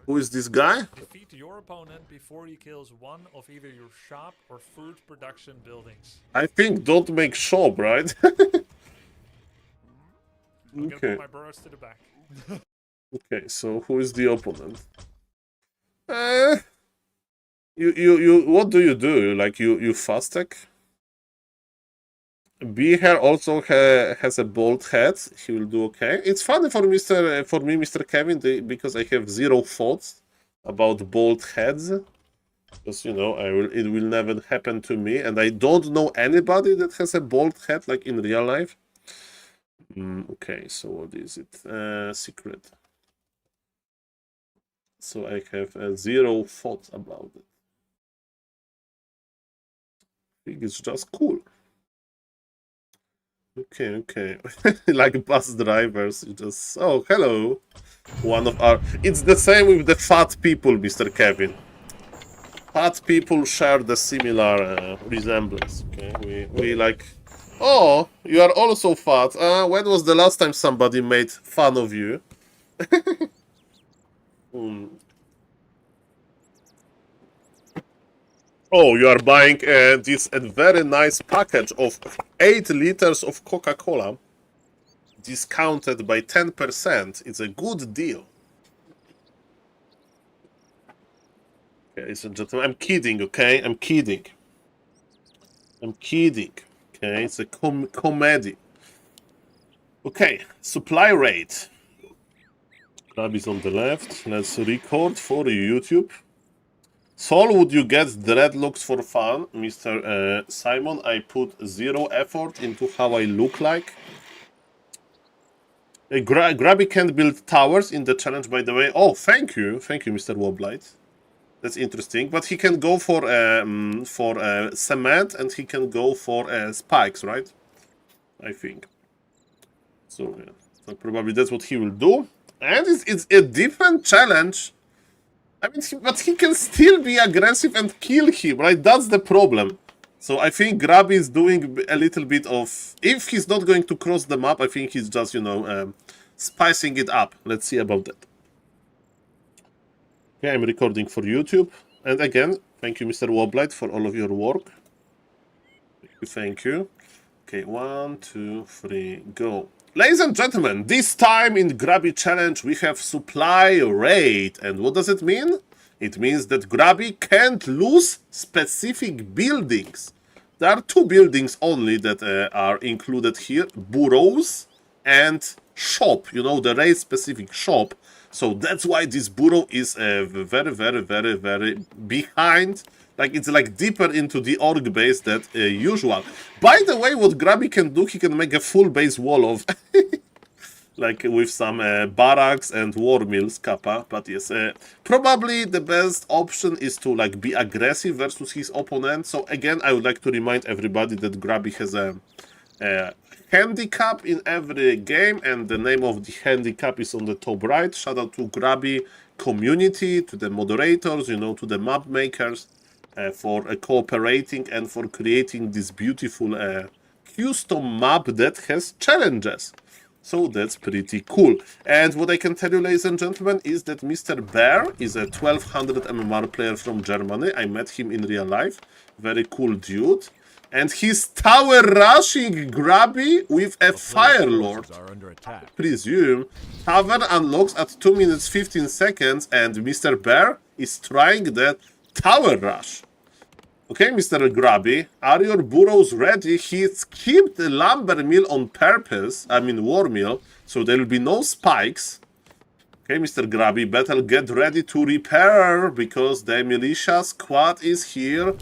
Who is this guy? Defeat your opponent before he kills one of either your shop or food production buildings. I think don't make shop, right? I'm gonna Okay. put my burrows to the back. Okay, so who is the opponent? You what do? You fast tech? Bear also has a bald head. He will do okay. It's funny for me, Mr. Kevin, because I have zero thoughts about bald heads. Because it will never happen to me, and I don't know anybody that has a bald head like in real life. Okay, so what is it? Secret. So I have zero thoughts about it. I think it's just cool. Okay. Like bus drivers, you just hello. It's the same with the fat people, Mr. Kevin. Fat people share the similar resemblance. Okay, we like. Oh, you are also fat. When was the last time somebody made fun of you? Oh, you are buying this very nice package of 8 liters of Coca-Cola, discounted by 10%. It's a good deal. Okay, ladies and gentlemen, I'm kidding, okay? I'm kidding. Okay, it's a comedy. Okay, supply rate. Grab is on the left. Let's record for YouTube. Saul, would you get dreadlocks for fun? Mr. Simon, I put 0 effort into how I look like. Grabby can't build towers in the challenge, by the way. Oh, thank you, Mr. Woblight. That's interesting. But he can go for cement, and he can go for spikes, right? I think. So, yeah. So probably that's what he will do. And it's a different challenge. I mean, but he can still be aggressive and kill him, right? That's the problem. So I think Grabby is doing a little bit of... If he's not going to cross the map, I think he's just, spicing it up. Let's see about that. Okay, I'm recording for YouTube. And again, thank you, Mr. Woblight, for all of your work. Thank you. Okay, 1, 2, 3, go. Ladies and gentlemen, this time in Grabby Challenge we have supply rate. And what does it mean? It means that Grabby can't lose specific buildings. There are 2 buildings only that are included here. Burrows and shop. The raid specific shop. So that's why this burrow is very, very, very, very behind. Like, it's like deeper into the orc base than usual. By the way, what Grabby can do, he can make a full base wall of... like, with some barracks and war mills, kappa. But yes, probably the best option is to, like, be aggressive versus his opponent. So, again, I would like to remind everybody that Grabby has a handicap in every game. And the name of the handicap is on the top right. Shout out to Grabby community, to the moderators, to the map makers. For cooperating and for creating this beautiful custom map that has challenges. So that's pretty cool. And what I can tell you, ladies and gentlemen, is that Mr. Bear is a 1200 MMR player from Germany. I met him in real life. Very cool dude. And he's tower rushing Grabby with a Fire Lord. Are under attack. Presume. Tavern unlocks at 2 minutes 15 seconds and Mr. Bear is trying that tower rush. Okay, Mr. Grabby, are your burrows ready? He skipped the lumber mill on purpose, I mean war mill, so there will be no spikes. Okay, Mr. Grabby, better get ready to repair, because the militia squad is here.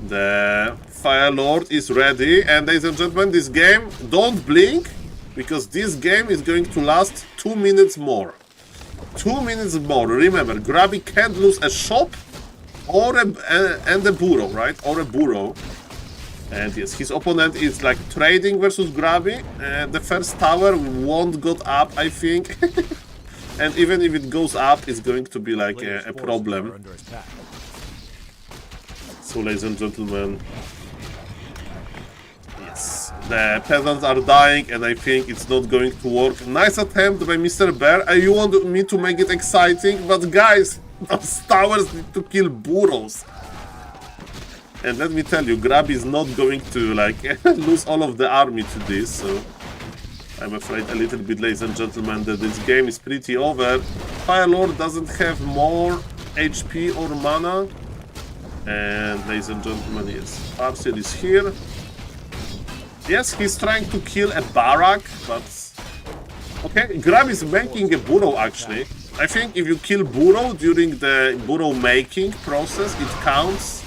The Fire Lord is ready, and ladies and gentlemen, this game, don't blink, because this game is going to last 2 minutes more. 2 minutes more. Remember, Grabby can't lose a shop or and a burrow, right? Or a burrow. And yes, his opponent is like trading versus Grabby. The first tower won't go up, I think. And even if it goes up, it's going to be like a problem. Under attack. So, ladies and gentlemen, yes, the peasants are dying, and I think it's not going to work. Nice attempt by Mr. Bear. You want me to make it exciting, but guys, those towers need to kill burrows. And let me tell you, Grabby is not going to like lose all of the army to this, so I'm afraid a little bit, ladies and gentlemen, that this game is pretty over. Fire Lord doesn't have more HP or mana. And ladies and gentlemen, yes, Parcel is here. Yes, he's trying to kill a barrack, but okay, Grab is making a burrow actually. I think if you kill burrow during the burrow making process, it counts.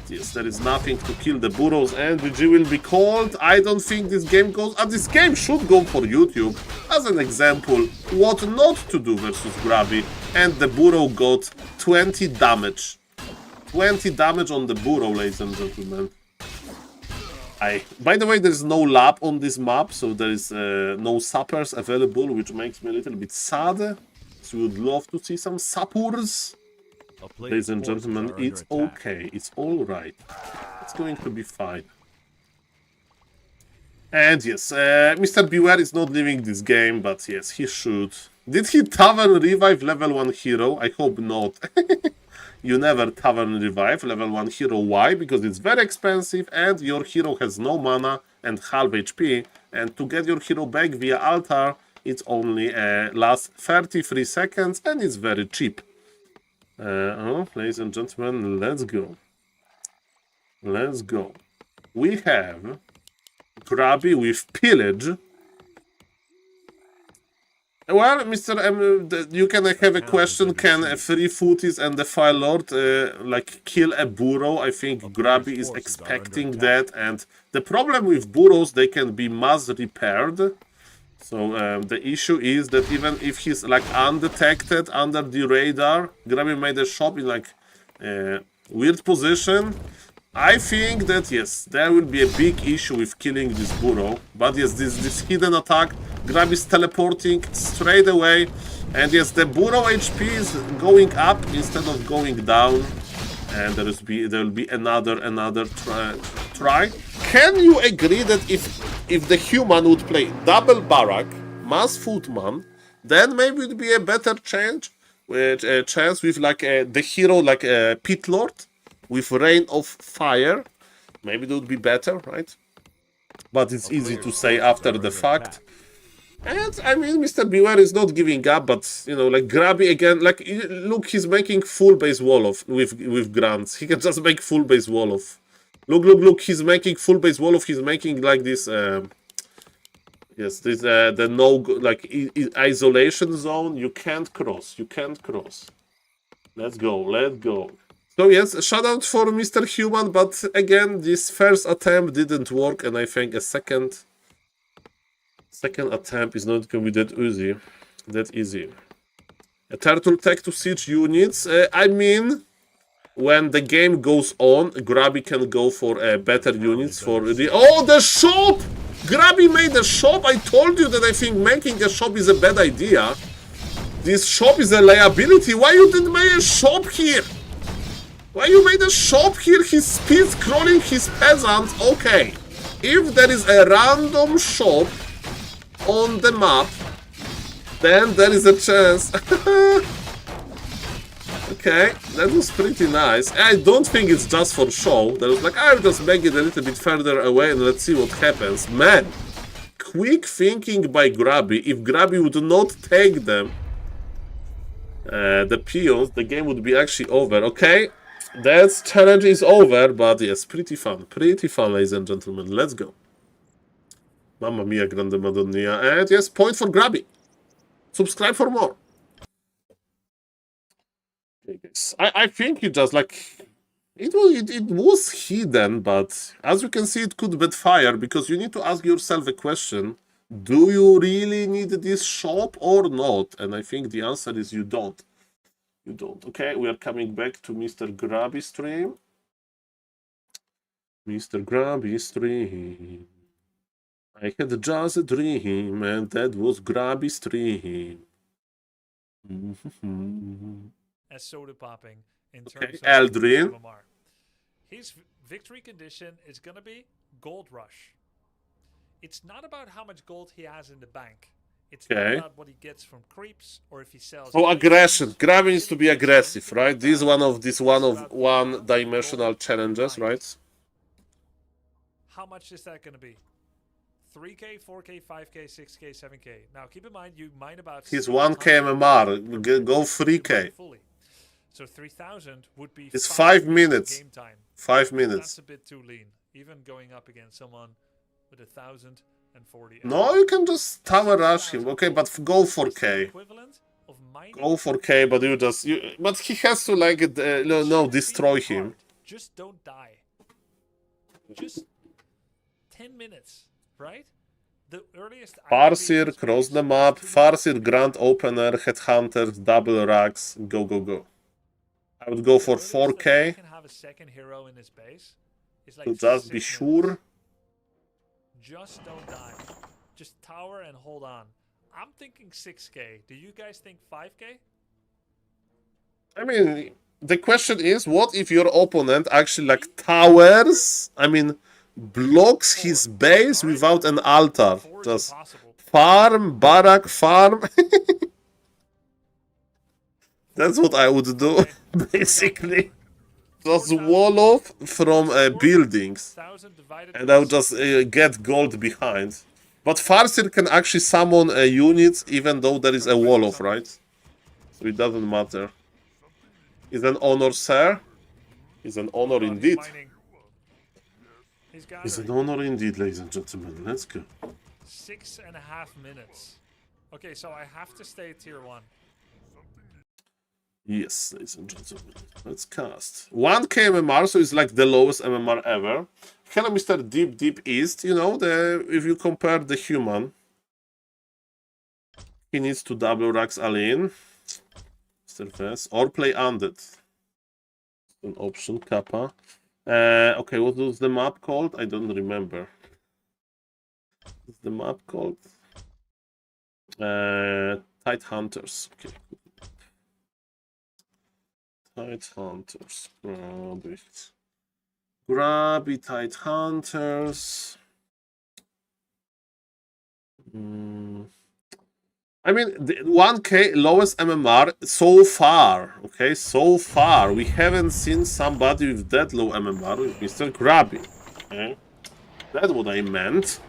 Yes, there is nothing to kill the burrows, and GG will be called. I don't think this game goes... this game should go for YouTube. As an example, what not to do versus Grabby. And the burrow got 20 damage. 20 damage on the burrow, ladies and gentlemen. By the way, there is no lab on this map, so there is no sappers available, which makes me a little bit sad. So we would love to see some sappers. Ladies and gentlemen, it's okay. It's alright. It's going to be fine. And yes, Mr. Beware is not leaving this game, but yes, he should. Did he Tavern Revive level 1 hero? I hope not. You never Tavern Revive level 1 hero. Why? Because it's very expensive and your hero has no mana and half HP. And to get your hero back via altar, it's only lasts 33 seconds and it's very cheap. Ladies and gentlemen, let's go. Let's go. We have Grabby with Pillage. Well, Mr. M, you can have a question. Can a Free Footies and the Fire Lord like kill a burrow? I think Grabby is expecting that. And the problem with burrows, they can be mass repaired. So the issue is that even if he's like undetected under the radar, Grabby made a shop in like weird position. I think that yes, there will be a big issue with killing this burrow. But yes, this hidden attack, Grabby is teleporting straight away. And yes, the burrow HP is going up instead of going down. And there will be another try. Can you agree that if the human would play double barrack, mass footman, then maybe it would be a better chance with like the hero like a pit lord with rain of fire? Maybe it would be better, right? But it's easy to say after the fact. And I mean, Mr. Beware is not giving up, but you know, like Grabby again, like look, he's making full base wall off with grunts. He can just make full base wall off. Look, he's making full base wall off. He's making like this, yes, this the no like isolation zone. You can't cross. Let's go. So yes, shout out for Mr. Human, but again, this first attempt didn't work, and I think a second attempt is not going to be that easy. A turtle tech to siege units. I mean, when the game goes on, Grabby can go for better units for the... Oh, the shop! Grabby made a shop. I told you that I think making a shop is a bad idea. This shop is a liability. Why you didn't make a shop here? Why you made a shop here? He's speed scrolling his peasants. Okay. If there is a random shop on the map, then there is a chance. Okay, that was pretty nice. I don't think it's just for show. There was like, I'll just make it a little bit further away and let's see what happens. Man, quick thinking by Grabby. If Grabby would not take them, the peons, the game would be actually over. Okay, that challenge is over, but yes, pretty fun, ladies and gentlemen. Let's go. Mamma mia, grande madonna. And yes, point for Grabby. Subscribe for more. Okay, guys. I think you just like it was hidden, but as you can see, it could backfire because you need to ask yourself a question: do you really need this shop or not? And I think the answer is you don't. You don't. Okay, we are coming back to Mr. Grabby stream. Mr. Grabby stream. I had just a dream, and that was Grabby stream. As soda popping in Okay, terms of Eldrin. MMR. His victory condition is going to be Gold Rush. It's not about how much gold he has in the bank. It's not Okay. about what he gets from creeps or if he sells. Oh, items. aggression. Grabby needs to be aggressive, right? This is one of It's about one-dimensional gold challenges, combined. right? How much is that going to be? 3K, 4K, 5K, 6K, 7K. Now, keep in mind, you mine about... He's 1K MMR. Go 3K. Fully. So 3,000 would be... It's 5 minutes. Game time. 5 minutes. That's a bit too lean. Even going up against someone with 1,040... No, you can just tower rush him. Okay, but go 4K. Equivalent of mining Go 4K, but you just... but he has to, like, no, destroy him. Just don't die. Just 10 minutes, right? The earliest... Farseer, cross the map. Farseer, Grand Opener, Headhunters, Double Racks. Go, go, go. I would go for 4K. Can have a second hero in his base. Is like To just be 6 sure. minutes. Just don't die. Just tower and hold on. I'm thinking 6K. Do you guys think 5K? I mean, the question is, what if your opponent actually, like, towers? I mean, blocks his base without an altar. 4 is Just impossible. farm, barrack, farm. That's what I would do, basically. Just wall off from buildings. 1,000 divided And by I would just get gold behind. But Farseer can actually summon units even though there is a wall off, right? So it doesn't matter. Is an honor, sir? Is an honor He's indeed. mining. He's got Is an honor indeed, ladies and gentlemen. Let's go. 6.5 minutes. Okay, so I have to stay tier 1. Yes, ladies and gentlemen. Let's cast. 1K MMR, so it's like the lowest MMR ever. Hello, Mr. Deep Deep East. You know, if you compare the human, he needs to double racks Alin. Mr. Vess. Or play Undead. An option, Kappa. Okay, what was the map called? I don't remember. What's the map called? Tide Hunters. Okay. Tide Hunters. Grab it. Grab it, Tide Hunters. I mean, the 1K lowest MMR so far. Okay, so far. We haven't seen somebody with that low MMR with Mr. Grabby. Okay, that's what I meant.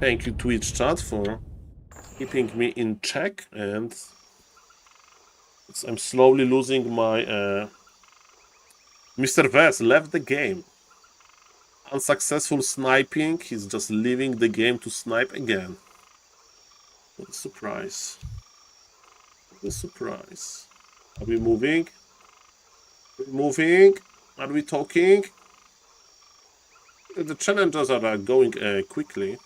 Thank you, Twitch chat, for keeping me in check. And I'm slowly losing my... Mr. Vess left the game. Unsuccessful sniping. He's just leaving the game to snipe again. What a surprise. What a surprise. Are we moving? Are we moving? Are we talking? The challenges are going quickly.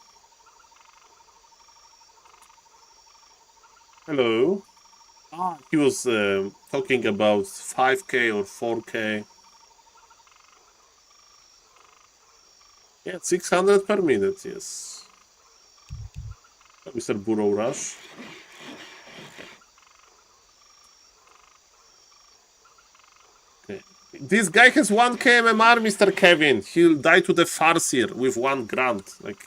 Hello. He was talking about 5K or 4K. Yeah, 600 per minute, yes. Mr. Burrow Rush. Okay. This guy has 1K MMR, Mr. Kevin. He'll die to the Farseer with 1 grand. Like,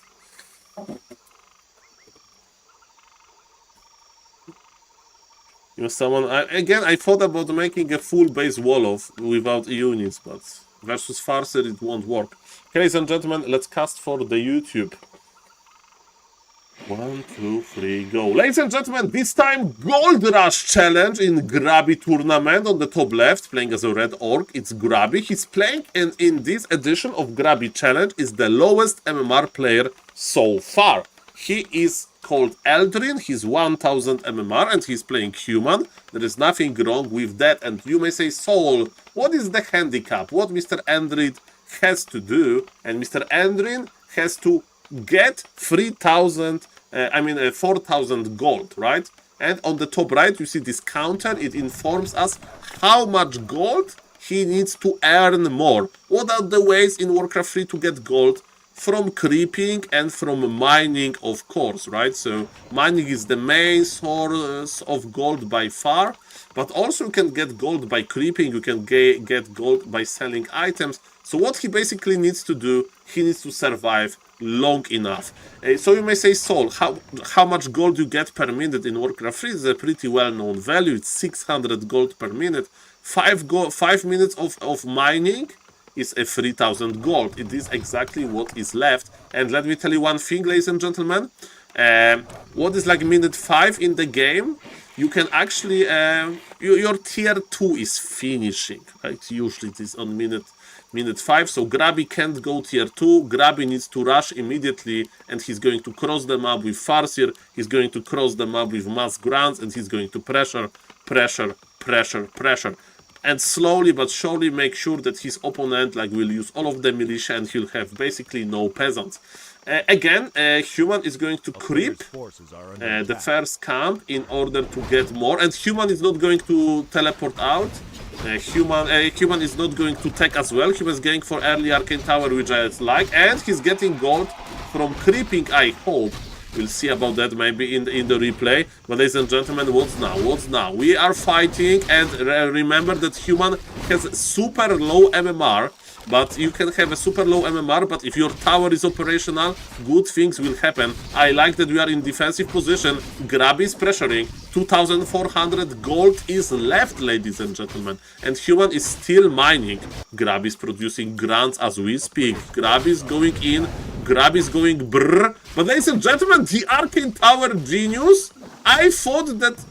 You know, someone again. I thought about making a full base Wolof without units, but versus Farser it won't work. Okay, ladies and gentlemen, let's cast for the YouTube. 1, 2, 3, go. Ladies and gentlemen, this time Gold Rush Challenge in Grabby Tournament on the top left, playing as a red orc. It's Grabby. He's playing, and in this edition of Grabby Challenge is the lowest MMR player so far. He is called Eldrin, he's 1000 MMR, and he's playing human. There is nothing wrong with that, and you may say, Saul, what is the handicap? What Mr. Endrin has to do? And Mr. Endrin has to get 4,000 gold, right? And on the top right, you see this counter. It informs us how much gold he needs to earn more. What are the ways in Warcraft 3 to get gold? From creeping and from mining, of course, right? So mining is the main source of gold by far, but also you can get gold by creeping. You can get gold by selling items. So what he basically needs to do, he needs to survive long enough. So you may say, Saul, how much gold you get per minute in Warcraft 3 is a pretty well-known value. It's 600 gold per minute. 5 minutes of mining is a 3000 gold. It is exactly what is left. And let me tell you one thing, ladies and gentlemen. What is like minute 5 in the game? You can actually your tier 2 is finishing, right? Usually it is on minute 5, so Grabby can't go tier 2. Grabby needs to rush immediately, and he's going to cross the map with Farseer, he's going to cross the map with Mass Grants, and he's going to pressure, and slowly but surely make sure that his opponent will use all of the militia, and he'll have basically no peasants. Again, human is going to creep the first camp in order to get more, and human is not going to teleport out. Human is not going to tech as well. Human is going for early Arcane Tower, which I like, and he's getting gold from creeping, I hope. We'll see about that maybe in the replay. But ladies and gentlemen, what's now? What's now? We are fighting, and remember that human has super low MMR. But you can have a super low MMR, but if your tower is operational, good things will happen. I like that we are in defensive position. Grabby is pressuring. 2400 gold is left, ladies and gentlemen. And human is still mining. Grabby is producing grants as we speak. Grabby is going in. Grabby is going brrr. But ladies and gentlemen, the Arcane Tower genius, I thought that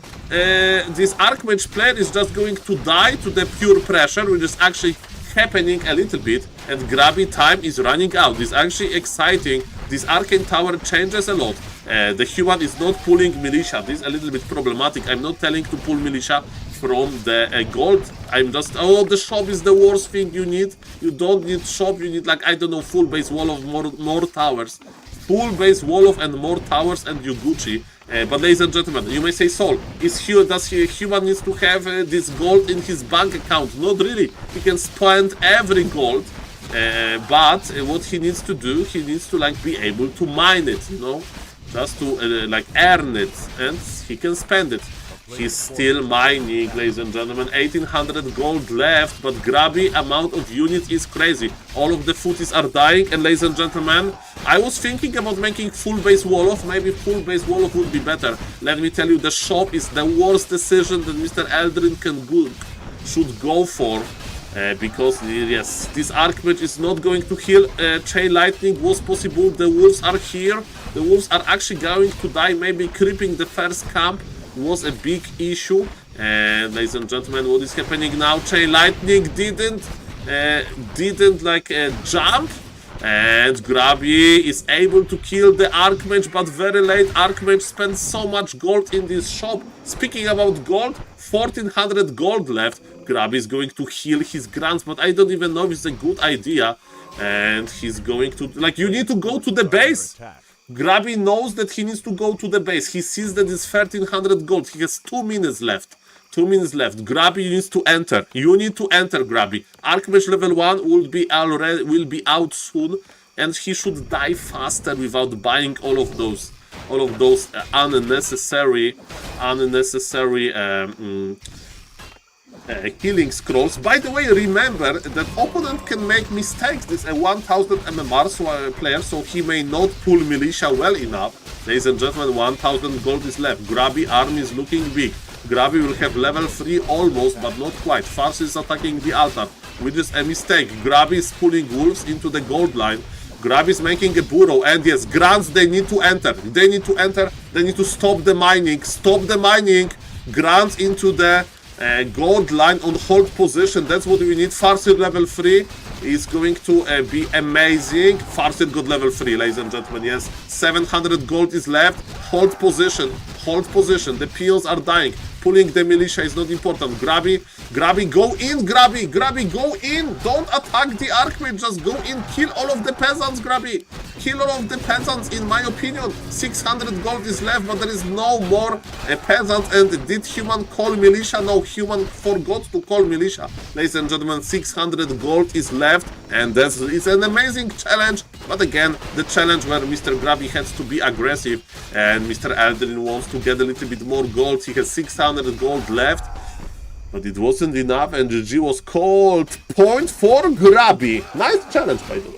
this Archmage player is just going to die to the pure pressure, which is actually happening a little bit, and Grabby time is running out. This is actually exciting. This Arcane Tower changes a lot. The human is not pulling militia. This is a little bit problematic. I'm not telling to pull militia from the gold. I'm just, oh, the shop is the worst thing you need. You don't need shop, you need I don't know, full base wall of more towers. Full base wall of and more towers, and you Gucci. But ladies and gentlemen, you may say, Saul, does human needs to have this gold in his bank account? Not really. He can spend every gold, but what he needs to do, he needs to be able to mine it, you know, just to earn it, and he can spend it. He's still mining, ladies and gentlemen. 1800 gold left, but Grabby amount of units is crazy. All of the footies are dying, and ladies and gentlemen, I was thinking about making full base Wolof. Maybe full base Wolof would be better. Let me tell you, the shop is the worst decision that Mr. Eldrin should go for. Because, yes, this Archmage is not going to heal. Chain Lightning was possible. The wolves are here. The wolves are actually going to die. Maybe creeping the first camp was a big issue. And ladies and gentlemen, what is happening now? Chain Lightning didn't jump, and Grabby is able to kill the Archmage, but very late. Archmage spent so much gold in this shop. Speaking about gold, 1400 gold left. Grabby is going to heal his grants, but I don't even know if it's a good idea. And he's going to, you need to go to the base. Grabby knows that he needs to go to the base. He sees that it's 1300 gold. He has 2 minutes left. 2 minutes left. Grabby needs to enter. You need to enter, Grabby. Archmage level 1 will be out soon, and he should die faster without buying all of those unnecessary healing scrolls. By the way, remember that opponent can make mistakes. This is a 1000 MMR player, so he may not pull militia well enough. Ladies and gentlemen, 1000 gold is left. Grabby army is looking big. Grabby will have level 3 almost, but not quite. Farce is attacking the altar, which is a mistake. Grabby is pulling wolves into the gold line. Grabby is making a burrow, and yes, grunts, they need to enter. They need to enter. They need to stop the mining. Stop the mining. Grunts into the gold line on hold position. That's what we need. Farseer level 3 is going to be amazing. Farseer got level 3, ladies and gentlemen. Yes, 700 gold is left. Hold position. Hold position. The peons are dying. Pulling the militia is not important. Grabby, go in, Grabby, go in. Don't attack the Archmage, just go in, kill all of the peasants, Grabby. Kill all of the peasants, in my opinion. 600 gold is left, but there is no more peasants. And did human call militia? No, human forgot to call militia. Ladies and gentlemen, 600 gold is left, and it's an amazing challenge. But again, the challenge where Mr. Grabby has to be aggressive, and Mr. Eldrin wants to get a little bit more gold. He has 600 gold left, but it wasn't enough, and GG was called. Point for Grabby. Nice challenge, by the way.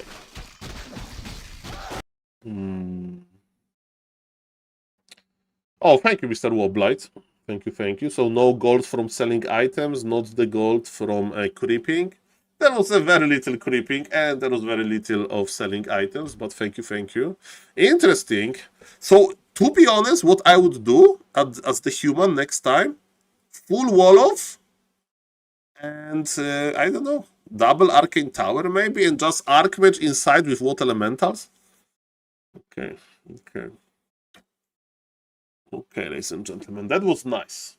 Oh, thank you, Mr. Woblight. Thank you. So no gold from selling items, not the gold from creeping. There was a very little creeping, and there was very little of selling items, but thank you. Interesting. So, to be honest, what I would do as the human next time, full wall off, and I don't know, double arcane tower maybe, and just archmage inside with what elementals? Okay, ladies and gentlemen, that was nice.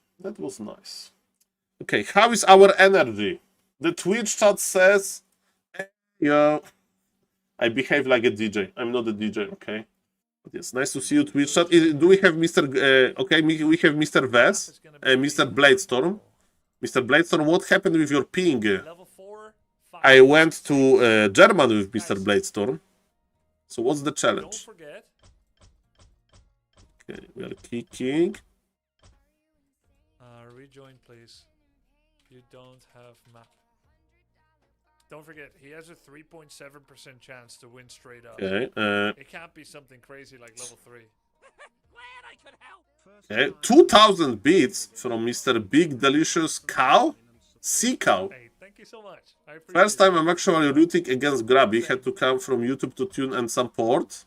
Okay, how is our energy? The Twitch chat says, yeah, I behave like a DJ. I'm not a DJ, okay? But yes, nice to see you, Twitch chat. Do we have Mr. Okay, we have Mr. Vess, Mr. Bladestorm. Mr. Bladestorm, what happened with your ping? I went to Germany with Mr. Bladestorm. So what's the challenge? Okay, we are kicking. Rejoin, please. You don't have map. Don't forget, he has a 3.7% chance to win straight up. Okay. It can't be something crazy like level 3. Okay, 2,000 beats from Mr. Big Delicious Cow? Sea Cow. Hey, thank you so much. First time I'm actually rooting against Grabby. Had to come from YouTube to tune and support.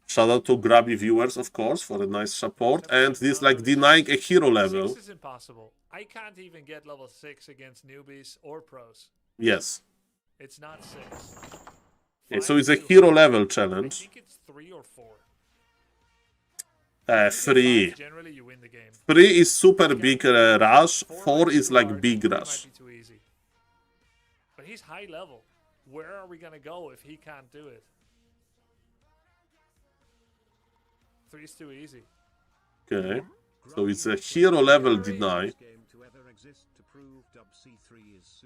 Shout out to Grabby viewers, of course, for a nice support. And this like denying a hero level. 6 is impossible. I can't even get level 6 against newbies or pros. Yes. It's not 6. Okay, so it's a hero level challenge. I think it's 3 or 4. 3. Generally, you win the game. 3 is super big rush. 4 is like big rush. Might be too easy. But he's high level. Where are we gonna go if he can't do it? 3 is too easy. Okay. So it's a hero level deny.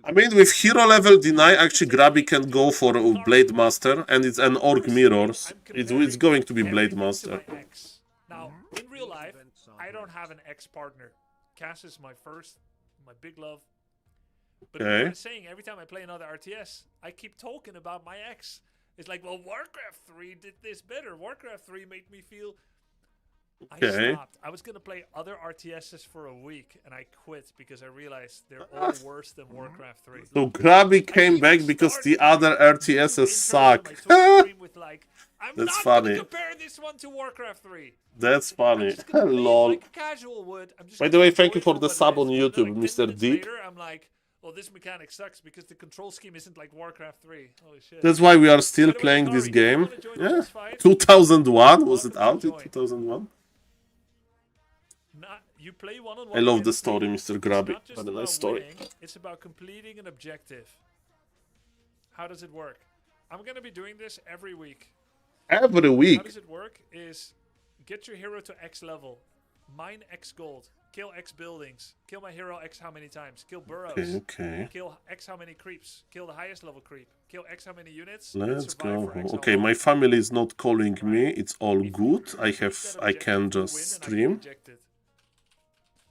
I mean, with hero level deny, actually Grabby can go for Blade Master, and it's an Orc Mirrors. It's going to be Blade Master. Now, in real life, I don't have an ex partner. Cass is my big love. But Okay. I'm saying every time I play another RTS, I keep talking about my ex. It's like, well, Warcraft 3 did this better. Warcraft 3 made me feel... Okay. I stopped. I was going to play other RTSs for a week, and I quit because I realized they're all worse than Warcraft 3. So Grabby came back because the other RTSs suck. That's funny. Compare this one to Warcraft 3. That's funny. Lol. Lol. Like a casual would. By the way, thank you for the sub on YouTube, Mr. Deep. I'm like, well, this mechanic sucks because the control scheme isn't like Warcraft 3. Holy shit. That's why we are still playing this game. Yeah. 2001? Was it out in 2001? You play one-on-one. I love the story, Mr. Grabby. It's not just What a about nice story. winning, it's about completing an objective. How does it work? I'm going to be doing this every week. Every How week. does it work? Is get your hero to X level, mine X gold, kill X buildings, kill my hero X how many times, kill burrows, Okay. kill X how many creeps, kill the highest level creep, kill X how many units. and Let's survive go. for X Okay, how my long. family is not calling me. It's all If you good. complete that I can objective, you just win and I get stream. ejected.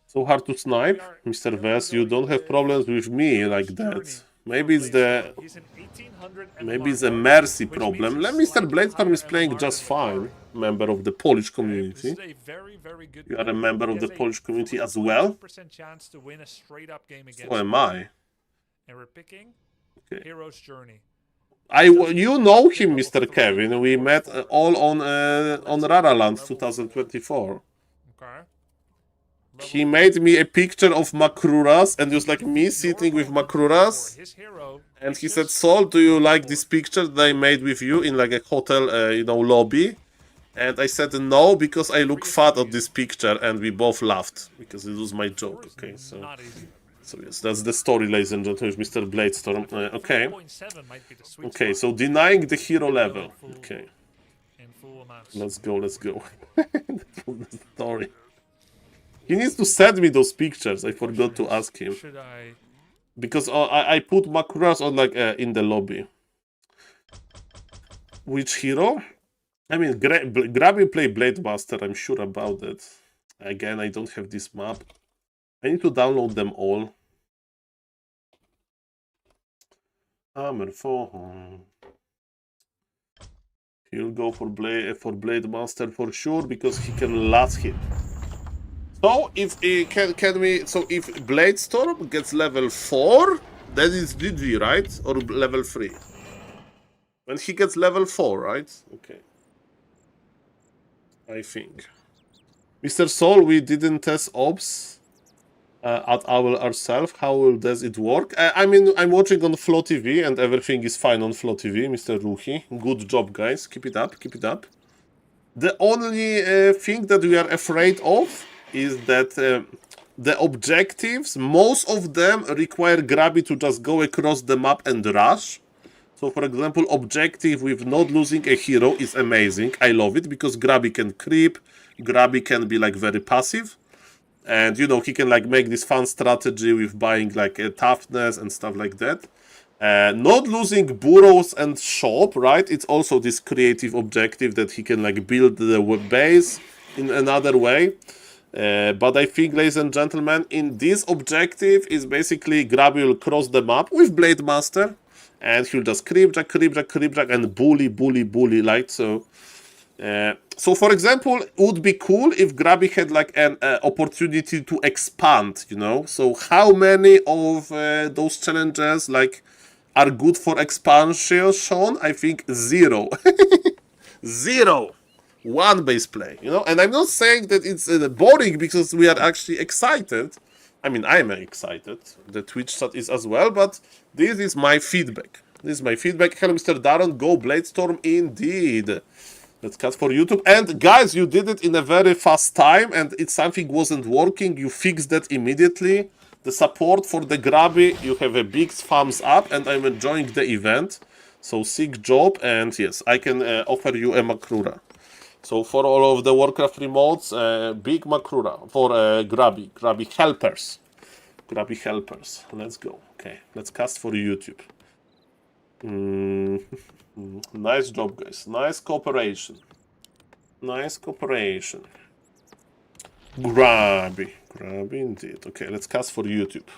So hard to snipe, Mr. Vess. You don't have problems with me like that. Maybe it's the He's an 1800 maybe it's a MMR, mercy which problem. means Let he's Mr. slightly Bladestorm is higher playing MMR just than fine. Mario. Member of the Polish This community. is a very, very good You are a player. member He of the has a Polish community as well. 42% chance to win a straight-up game against So am me. I. And we're picking Okay. Hero's Journey. You know him, Mr. Kevin. We met all on Raraland 2024. Okay. He made me a picture of Makruras, and it was like me sitting with Makruras. His hero And he said, Saul, do you like this picture that I made with you in like a hotel, lobby? And I said no, because I look fat on this picture, and we both laughed, because it was my joke, okay, so... not easy. So yes, that's the story, ladies and gentlemen, with Mr. Bladestorm. Okay. 3.7 might be the sweet Okay, spot so denying the hero level. Okay. in full amounts. Let's go, let's go. That was the story. He needs to send me those pictures, I forgot to ask him. Should I... Because I put Makuras on like in the lobby. Which hero? I mean, Grabby play Blade Master, I'm sure about that. Again, I don't have this map. I need to download them all. Hammer 4. He'll go for Blade Master for sure, because he can last hit. So if if Bladestorm gets level 4, then it's GG, right? Or level 3. When he gets level 4, right? Okay. I think. Mr. Saul, we didn't test ops at ourselves. How does it work? I mean, I'm watching on Flow TV and everything is fine on Flow TV, Mr. Ruhi. Good job, guys. Keep it up, keep it up. The only thing that we are afraid of is that the objectives, most of them require Grabby to just go across the map and rush. So, for example, objective with not losing a hero is amazing. I love it, because Grabby can creep, Grabby can be like very passive. And, you know, he can like make this fun strategy with buying like a toughness and stuff like that. Not losing burrows and shop, right? It's also this creative objective that he can like build the base in another way. But I think, ladies and gentlemen, in this objective is basically Grabby will cross the map with Blade Master, and he'll just creepjack, and bully, like so. So, for example, it would be cool if Grabby had like an opportunity to expand, you know? So, how many of those challenges like are good for expansion, Sean? I think 0. 0. One base play, you know? And I'm not saying that it's boring, because we are actually excited. I mean, I'm excited. The Twitch chat is as well, but this is my feedback. This is my feedback. Hello, Mr. Darren. Go Bladestorm indeed. Let's cut for YouTube. And guys, you did it in a very fast time, and if something wasn't working, you fixed that immediately. The support for the Grabby, you have a big thumbs up, and I'm enjoying the event. So sick job, and yes, I can offer you a Makrura. So for all of the Warcraft remotes, big Makrura for Grabby helpers. Grabby helpers. Let's go. Okay, let's cast for YouTube. Nice job, guys. Nice cooperation. Nice cooperation. Grabby indeed. Okay, let's cast for YouTube.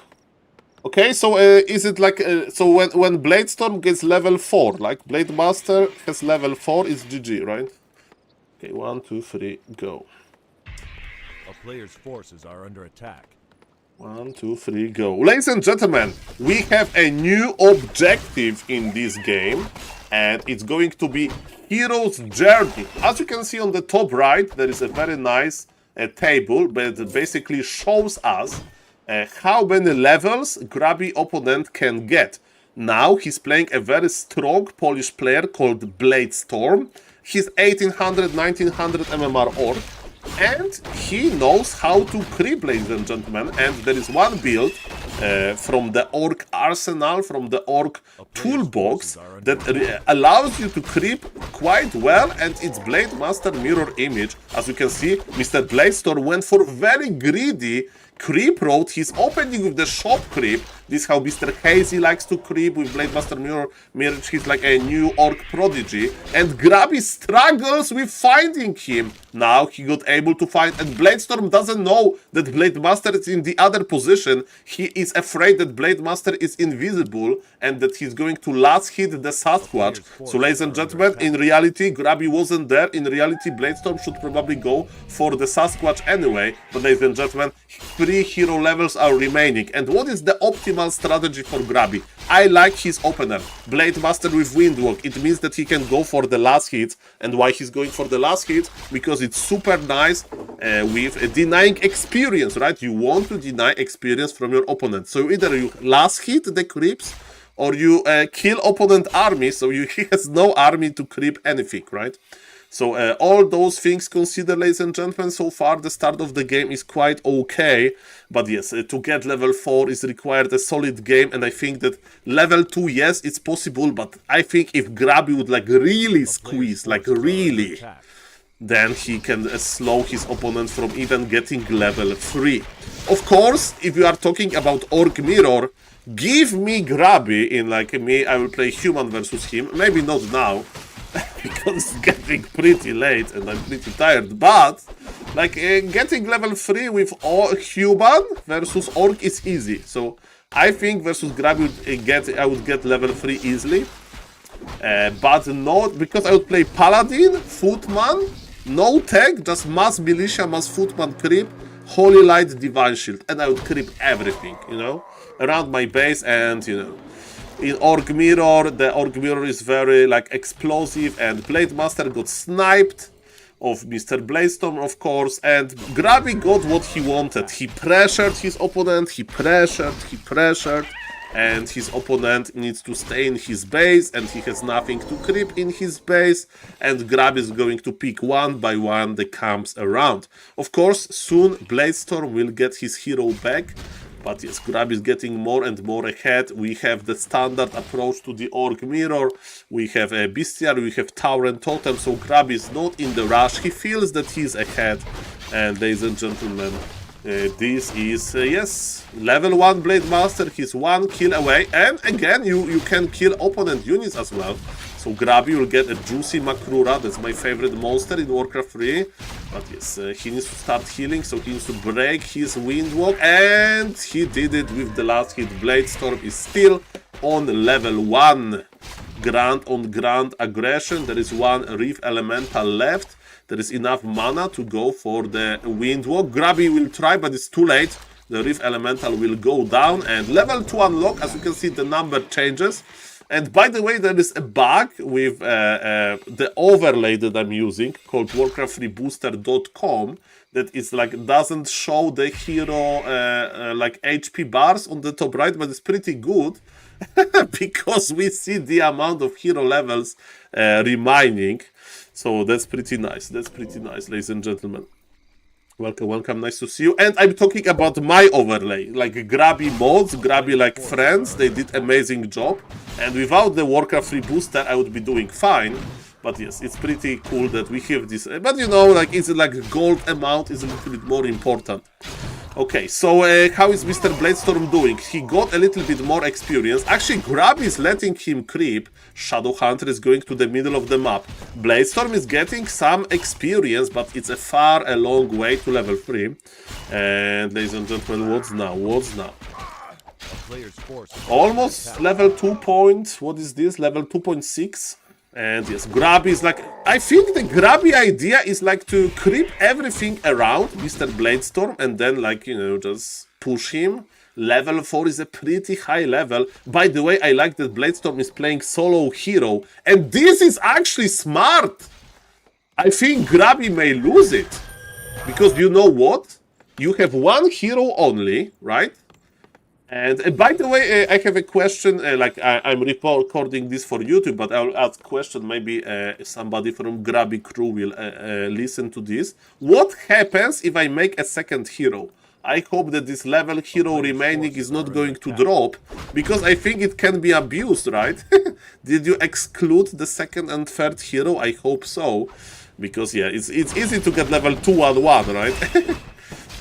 Okay, so is it like so when Bladestorm gets level 4, like Blade Master has level 4, it's GG, right? Okay, 1, 2, 3, go. A player's forces are under attack. 1, 2, 3, go. Ladies and gentlemen, we have a new objective in this game, and it's going to be Hero's Journey. As you can see on the top right, there is a very nice table that basically shows us how many levels Grabby opponent can get. Now he's playing a very strong Polish player called Bladestorm. He's 1800, 1900 MMR orc, and he knows how to creep, ladies and gentlemen. And there is one build from the orc arsenal, from the orc toolbox, that allows you to creep quite well, and it's Blade Master mirror image. As you can see, Mr. Bladestorm went for very greedy creep road. He's opening with the shop creep. This is how Mr. Hazy likes to creep with Blade Master mirror. He's like a new orc prodigy, and Grabby struggles with finding him. Now he got able to find, and Bladestorm doesn't know that Blade Master is in the other position. He is he's afraid that Blade Master is invisible and that he's going to last hit the Sasquatch. So, ladies and gentlemen, in reality, Grabby wasn't there. In reality, Bladestorm should probably go for the Sasquatch anyway. But, ladies and gentlemen, 3 hero levels are remaining. And what is the optimal strategy for Grabby? I like his opener, Blade Master with Windwalk. It means that he can go for the last hit. And why he's going for the last hit? Because it's super nice with denying experience, right? You want to deny experience from your opponent. So either you last hit the creeps or you kill opponent army, so he has no army to creep anything, right? So all those things considered, ladies and gentlemen, so far the start of the game is quite okay. But yes, to get level 4 is required a solid game, and I think that level 2, yes, it's possible, but I think if Grabby would like really squeeze, like really, then he can slow his opponent from even getting level 3. Of course, if you are talking about Orc Mirror, give me Grabby in like me, I will play human versus him, maybe not now, because it's getting pretty late and I'm pretty tired, but like getting level 3 with human versus orc is easy. So I think versus Grabby I would get level 3 easily, but not because I would play Paladin, Footman, no tech, just mass militia, mass Footman creep, Holy Light, Divine Shield, and I would creep everything, you know, around my base. And you know, in Orc Mirror, the Orc Mirror is very like explosive, and Blade Master got sniped of Mr. Bladestorm, of course, and Grabby got what he wanted. He pressured his opponent, he pressured, and his opponent needs to stay in his base, and he has nothing to creep in his base, and Grabby is going to pick one by one the camps around. Of course, soon Bladestorm will get his hero back, but yes, Grabby is getting more and more ahead. We have the standard approach to the Orc Mirror, we have a Bestiary, we have Tower and Totem, so Grabby is not in the rush, he feels that he's ahead, and ladies and gentlemen, this is, yes, level 1 Blade Master, he's 1 kill away, and again, you can kill opponent units as well. So Grabby will get a juicy Makrura, that's my favorite monster in Warcraft 3, but yes, he needs to start healing, so he needs to break his Windwalk, and he did it with the last hit. Bladestorm is still on level 1. Grand on Grand Aggression, there is 1 Reef Elemental left. There is enough mana to go for the Windwalk. Grabby will try, but it's too late. The Reef Elemental will go down, and level 2 unlock. As you can see, the number changes. And by the way, there is a bug with the overlay that I'm using called warcraft3booster.com that is like doesn't show the hero like HP bars on the top right, but it's pretty good because we see the amount of hero levels remaining. So that's pretty nice. That's pretty nice, ladies and gentlemen. Welcome, welcome. Nice to see you. And I'm talking about my overlay, like Grabby mods, Grabby like friends. They did amazing job. And without the Warcraft 3 booster, I would be doing fine. But yes, it's pretty cool that we have this. But you know, like it's like gold amount is a little bit more important. Okay, so how is Mr. Bladestorm doing? He got a little bit more experience. Actually, Grabby is letting him creep. Shadowhunter is going to the middle of the map. Bladestorm is getting some experience, but it's a long way to level 3. And ladies and gentlemen, what's now? What's now? Almost level 2 point. What is this? Level 2.6. And yes, Grabby is like, I think the Grabby idea is like to creep everything around Mr. Bladestorm and then like, you know, just push him. Level 4 is a pretty high level. By the way, I like that Bladestorm is playing solo hero. And this is actually smart. I think Grabby may lose it. Because you know what? You have 1 hero only, right? And by the way, I have a question, like I'm recording this for YouTube, but I'll ask a question, maybe somebody from Grabby crew will listen to this. What happens if I make a second hero? I hope that this level hero remaining is not going to drop, because I think it can be abused, right? Did you exclude the second and third hero? I hope so, because yeah, it's easy to get level 2 on 1, right?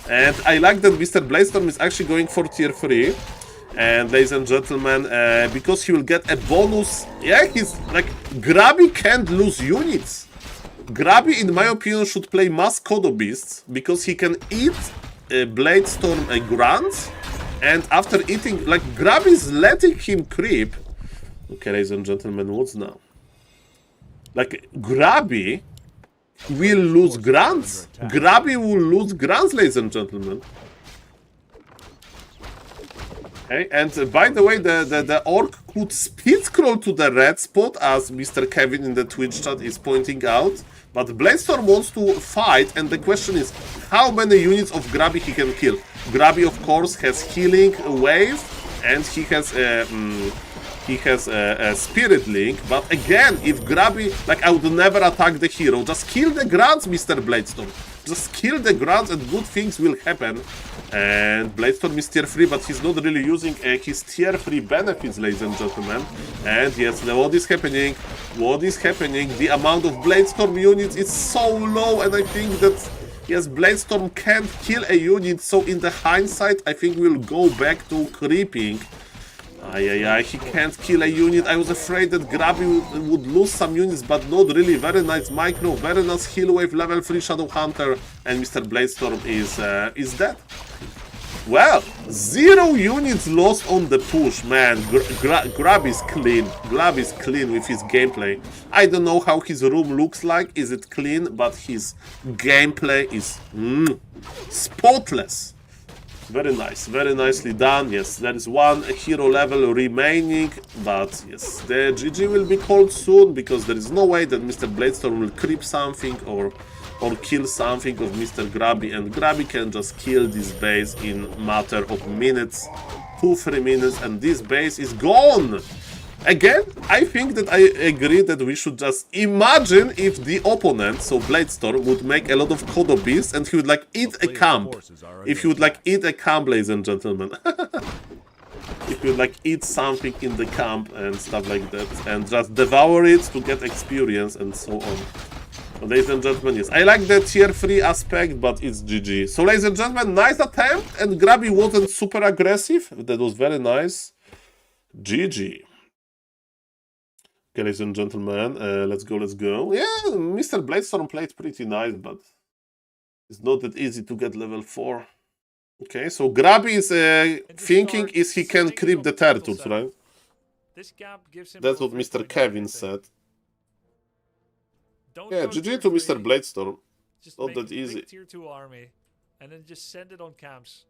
And I like that Mr. Bladestorm is actually going for tier 3. And ladies and gentlemen, because he will get a bonus. Yeah, he's like, Grabby can't lose units. Grabby, in my opinion, should play Mass Kodo Beasts, because he can eat Bladestorm grunts, And after eating, like, Grabby is letting him creep. Okay, ladies and gentlemen, what's now? Like, Grabby will lose grants. Grabby will lose grants, ladies and gentlemen. Okay, and by the way, the orc could speed scroll to the red spot, as Mr. Kevin in the Twitch chat is pointing out. But Bladestorm wants to fight, and the question is how many units of Grabby he can kill. Grabby, of course, has healing wave, and he has a Spirit Link, but again, if Grabby, like, I would never attack the hero. Just kill the grunts, Mr. Bladestorm. Just kill the grunts and good things will happen. And Bladestorm is tier 3, but he's not really using his tier 3 benefits, ladies and gentlemen. And yes, what is happening? What is happening? The amount of Bladestorm units is so low, and I think that, yes, Bladestorm can't kill a unit, so in the hindsight, I think we'll go back to creeping. He can't kill a unit. I was afraid that Grabby would lose some units, but not really. Very nice micro, very nice heal wave, level 3 Shadow Hunter, and Mr. Bladestorm is dead. Well, 0 units lost on the push, man. Grab is clean. Grab is clean with his gameplay. I don't know how his room looks like. Is it clean? But his gameplay is spotless. Very nice, very nicely done. Yes, there is 1 hero level remaining, but yes, the GG will be called soon, because there is no way that Mr. Bladestorm will creep something or kill something of Mr. Grabby, and Grabby can just kill this base in matter of minutes, 2-3 minutes, and this base is gone. Again, I think that I agree that we should just imagine if the opponent, so Bladestorm, would make a lot of Kodo beasts and he would like eat a camp. If he would like eat a camp, ladies and gentlemen. If you would like eat something in the camp and stuff like that, and just devour it to get experience and so on. So, ladies and gentlemen, yes, I like the tier 3 aspect, but it's GG. So, ladies and gentlemen, nice attempt, and Grabby wasn't super aggressive. That was very nice. GG. Okay, ladies and gentlemen, let's go. Yeah, Mr. Bladestorm played pretty nice, but it's not that easy to get level 4. Okay, so Grabby is thinking is he can creep the turtles, right? That's what Mr. Kevin said. Yeah, GG to Mr. Bladestorm. It's not that easy. Tier 2 army, and then just send it on camps.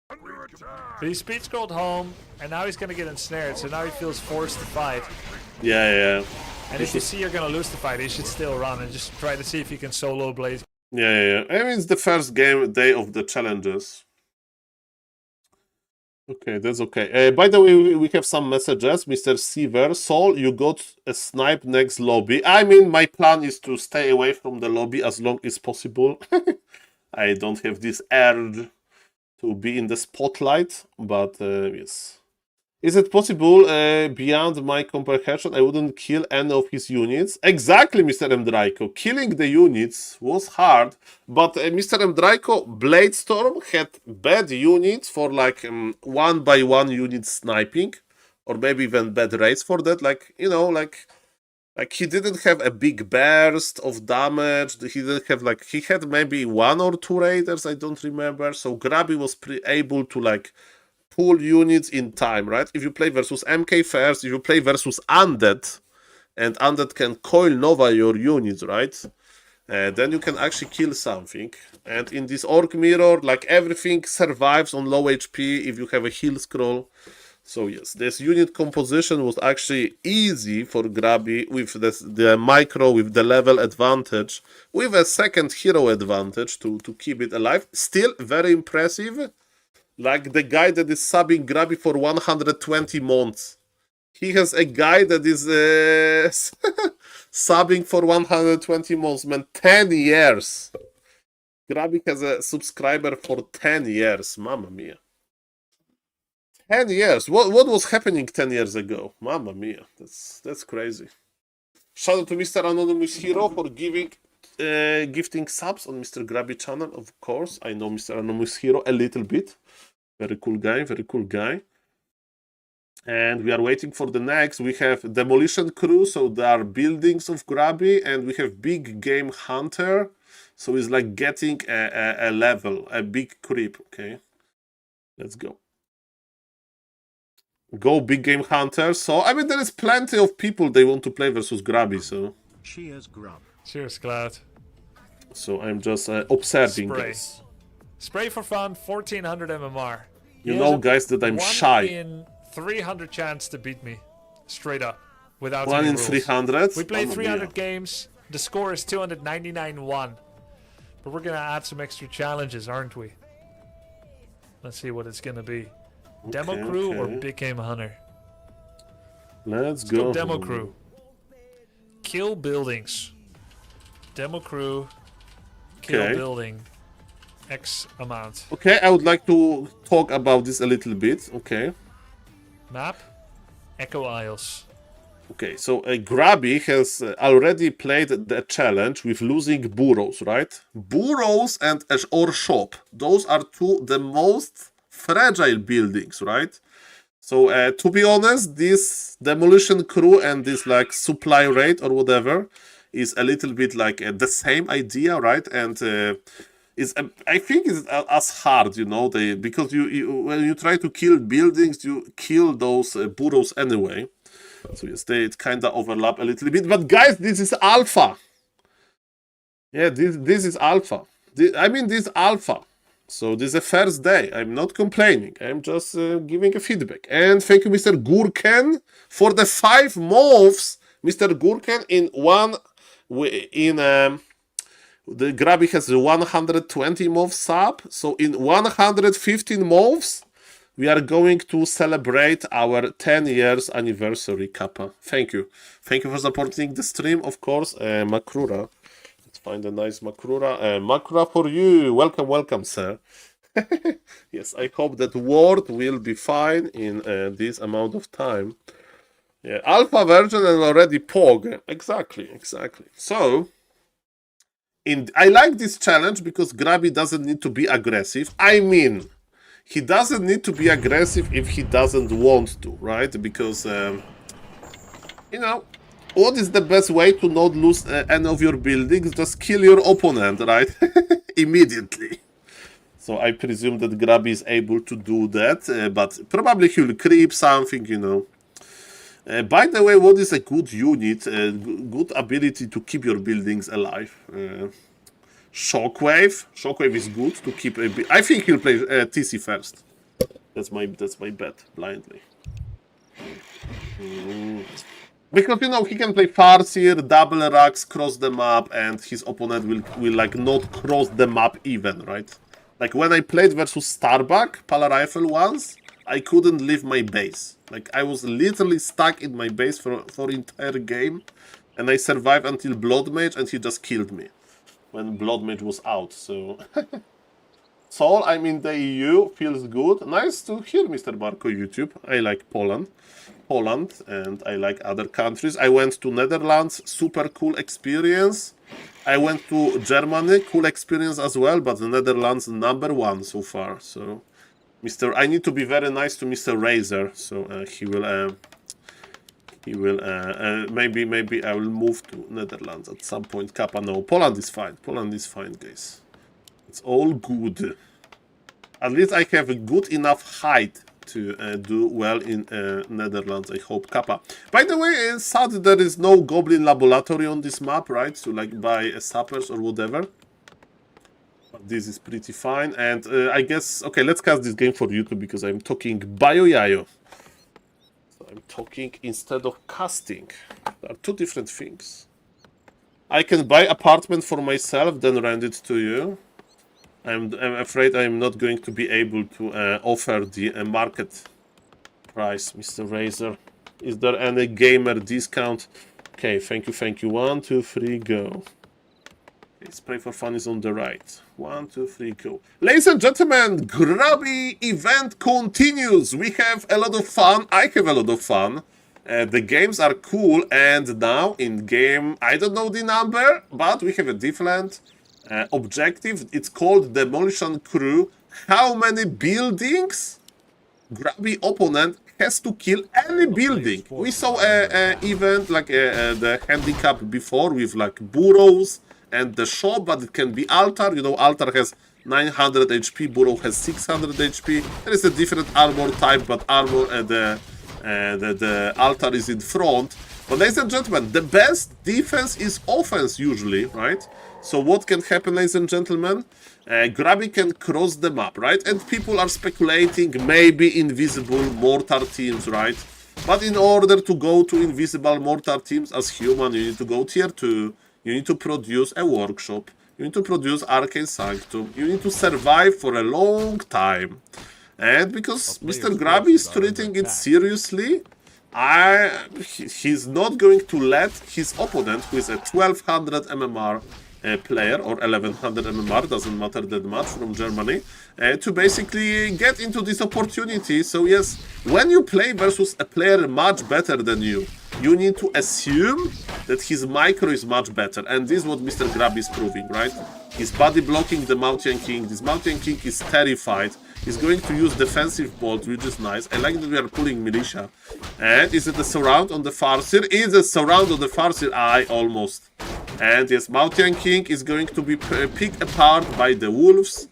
But he speed scrolled home, and now he's gonna get ensnared, so now he feels forced to fight. Yeah. And if you see you're gonna lose the fight, you should still run and just try to see if you can solo Blaze. Yeah. I mean, it's the first day of the challenges. Okay, that's okay. By the way, we have some messages. Mr. Seaver, Saul, you got a snipe next lobby. I mean, my plan is to stay away from the lobby as long as possible. I don't have this urge to be in the spotlight, but yes. Is it possible, beyond my comprehension, I wouldn't kill any of his units? Exactly, Mr. Mdraiko. Killing the units was hard, but Mr. Mdraiko, Bladestorm had bad units for like 1-by-1 unit sniping, or maybe even bad raids for that. Like, you know, like he didn't have a big burst of damage. He didn't have like, he had maybe 1 or 2 raiders, I don't remember. So Grabby was able to like pull units in time, right? If you play versus MK first, if you play versus Undead, and Undead can coil nova your units, right? Then you can actually kill something. And in this Orc Mirror, like everything survives on low HP if you have a heal scroll. So yes, this unit composition was actually easy for Grabby with the micro, with the level advantage, with a second hero advantage to keep it alive. Still very impressive. Like the guy that is subbing Grabby for 120 months. He has a guy that is subbing for 120 months, man. 10 years. Grabby has a subscriber for 10 years. Mamma mia. 10 years. What was happening 10 years ago? Mamma mia. That's crazy. Shout out to Mr. Anonymous Hero for gifting subs on Mr. Grabby channel, of course. I know Mr. Anonymous Hero a little bit. Very cool guy, very cool guy. And we are waiting for the next. We have Demolition Crew, so there are buildings of Grabby, and we have Big Game Hunter. So it's like getting a level, a big creep. Okay, let's go. Go big game hunter. So I mean, there is plenty of people they want to play versus Grabby. So Cheers, Grub. Cheers, Glad. so I'm just observing Spray. guys. Spray for fun, 1400 MMR. You He know, has a guys, that I'm 1 shy. in 300 chance to beat me, straight up, without 1 any in rules. 300. We played Mamma 300 mia. games. The score is 299-1. But we're gonna add some extra challenges, aren't we? Let's see what it's gonna be. Demo Okay, crew or okay. big game hunter? Let's Let's go. go demo crew. Kill buildings. Demo crew. Kill Okay. building. X amount. Okay, I would like to talk about this a little bit. Okay. Map. Echo Isles. Okay, so Grabby has already played the challenge with losing burrows, right? Burrows and or shop. Those are the most fragile buildings, right? So to be honest, this demolition crew and this like supply rate or whatever is a little bit like the same idea, right? And is I think it's as hard, you know, because you when you try to kill buildings, you kill those burrows anyway. So yes, they kind of overlap a little bit. But guys, this is alpha. Yeah, this is alpha. This is alpha. So this is the first day. I'm not complaining. I'm just giving a feedback. And thank you, Mr. Gurken, for the 5 moves. Mr. Gurken the Grabby has 120 moves sub. So in 115 moves, we are going to celebrate our 10 years anniversary, Kappa. Thank you. Thank you for supporting the stream, of course. Makrura. Let's find a nice Makrura. Makrura for you. Welcome, welcome, sir. Yes, I hope that word will be fine in this amount of time. Yeah, alpha version and already POG. Exactly. So, I like this challenge because Grabby doesn't need to be aggressive. I mean, he doesn't need to be aggressive if he doesn't want to, right? Because, you know, what is the best way to not lose any of your buildings? Just kill your opponent, right? Immediately. So I presume that Grabby is able to do that, but probably he'll creep something, you know. By the way, what is a good unit, good ability to keep your buildings alive? Shockwave. Shockwave is good to keep. I think he'll play TC first. That's my bet blindly. Because you know he can play Farseer, double racks, cross the map, and his opponent will like not cross the map even, right? Like when I played versus Starbuck Pala Rifle once, I couldn't leave my base. Like I was literally stuck in my base for entire game, and I survived until Blood Mage, and he just killed me when Blood Mage was out. So Saul, I'm in the EU, feels good. Nice to hear, Mr. Marco YouTube. I like Poland, and I like other countries. I went to Netherlands, super cool experience. I went to Germany, cool experience as well, but the Netherlands #1 so far. So I need to be very nice to Mr. Razor, so he will maybe I will move to Netherlands at some point. Kappa, no, Poland is fine, guys. It's all good. At least I have a good enough height to do well in Netherlands, I hope. Kappa. By the way, it's sad there is no Goblin Laboratory on this map, right? To like buy sappers or whatever. But this is pretty fine, and I guess, okay, let's cast this game for YouTube because I'm talking Bayo-Yayo. So I'm talking instead of casting. There are two different things. I can buy apartment for myself, then rent it to you. I'm afraid I'm not going to be able to offer the market price, Mr. Razor. Is there any gamer discount? Okay, thank you. 1, 2, 3, go. Okay, spray for fun is on the right. 1, 2, 3, go. Ladies and gentlemen, Grabby event continues. We have a lot of fun. I have a lot of fun. The games are cool, and now in game, I don't know the number, but we have a different objective. It's called Demolition Crew. How many buildings Grabby opponent has to kill any building? We saw an event like the handicap before with like burrows and the shop, but it can be altar. You know, altar has 900 HP, burrow has 600 HP. There is a different armor type, but armor the altar is in front. But ladies and gentlemen, the best defense is offense usually, right? So what can happen, ladies and gentlemen? Grabby can cross the map, right? And people are speculating maybe invisible mortar teams, right? But in order to go to invisible mortar teams as human, you need to go tier 2, you need to produce a workshop, you need to produce Arcane Sanctum, you need to survive for a long time. And because Mr. Grabby is treating it seriously, he's not going to let his opponent, who is a 1200 MMR player, or 1100 MMR, doesn't matter that much, from Germany, to basically get into this opportunity. So yes, when you play versus a player much better than you, you need to assume that his micro is much better, and this is what Mr. Grabby is proving, right? He's body blocking the Mountain King. This Mountain King is terrified. He's going to use defensive bolt, which is nice. I like that we are pulling militia. And is it a surround on the Farseer? Is a surround on the Farseer? Almost. And yes, Mountain King is going to be picked apart by the wolves.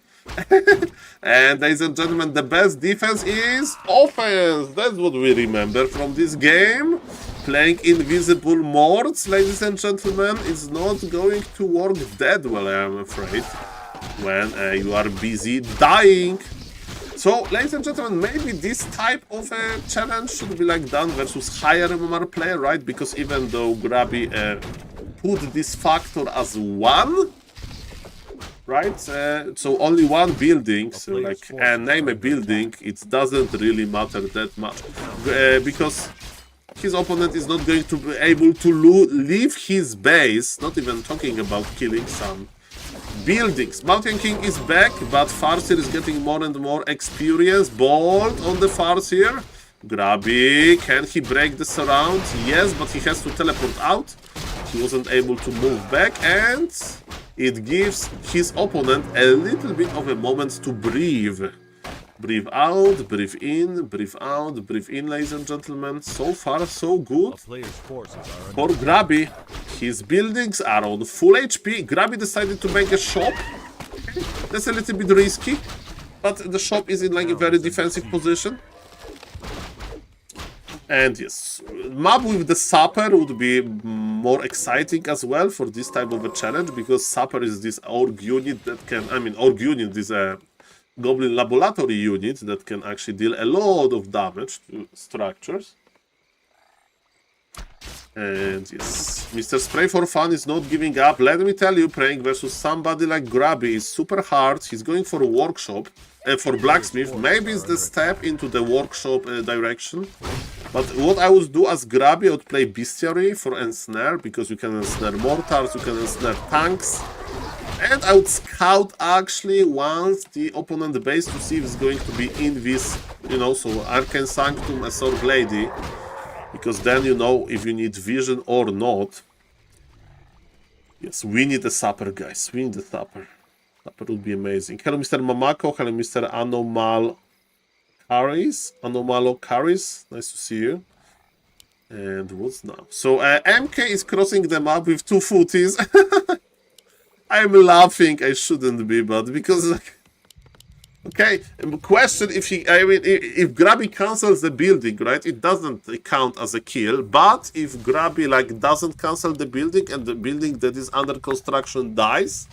And ladies and gentlemen, the best defense is offense. That's what we remember from this game. Playing invisible morts, ladies and gentlemen, is not going to work that well, I am afraid, when you are busy dying. So, ladies and gentlemen, maybe this type of challenge should be like done versus higher MMR player, right? Because even though Grabby put this factor as 1, right? So only one building, so like name a building, it doesn't really matter that much. Because his opponent is not going to be able to leave his base, not even talking about killing some buildings. Mountain King is back, but Farseer is getting more and more experience. Bolt on the Farseer. Grabby, can he break the surround? Yes, but he has to teleport out. He wasn't able to move back, and it gives his opponent a little bit of a moment to breathe. Breathe out, breathe in, breathe out, breathe in, ladies and gentlemen. So far, so good for Grabby. His buildings are on full HP. Grabby decided to make a shop. That's a little bit risky, but the shop is in like a very defensive position. And yes, map with the Sapper would be more exciting as well for this type of a challenge, because Sapper is this org unit that can, org unit is a Goblin Laboratory unit that can actually deal a lot of damage to structures. And yes, Mr. Spray for Fun is not giving up. Let me tell you, playing versus somebody like Grabby is super hard. He's going for a workshop, for blacksmith. Maybe it's the step into the workshop direction. But what I would do as Grabby, I would play Bestiary for ensnare, because you can ensnare mortars, you can ensnare tanks. And I would scout actually once the opponent base to see if it's going to be invis, so Arcane Sanctum, a Sword Lady. Because then you know if you need vision or not. Yes, we need a Sapper, guys. We need a Sapper. Sapper would be amazing. Hello, Mr. Mamako. Hello, Mr. Anomalo Caris. Nice to see you. And what's now? So MK is crossing the map with 2 footies. I'm laughing. I shouldn't be, but because okay, question if Grabby cancels the building, right? It doesn't count as a kill, but if Grabby doesn't cancel the building and the building that is under construction dies,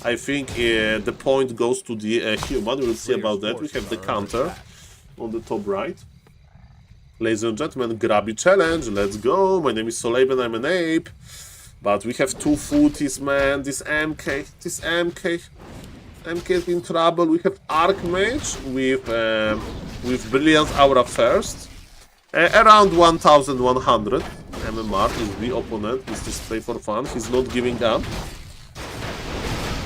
I think the point goes to the human. We'll see about that. We have the counter on the top right. Ladies and gentlemen, Grabby challenge. Let's go. My name is SaulApeMan, I'm an ape. But we have 2 footies, man. This MK is in trouble. We have Archmage with Brilliant Aura first. Around 1100 MMR is the opponent. He's just play for fun. He's not giving up.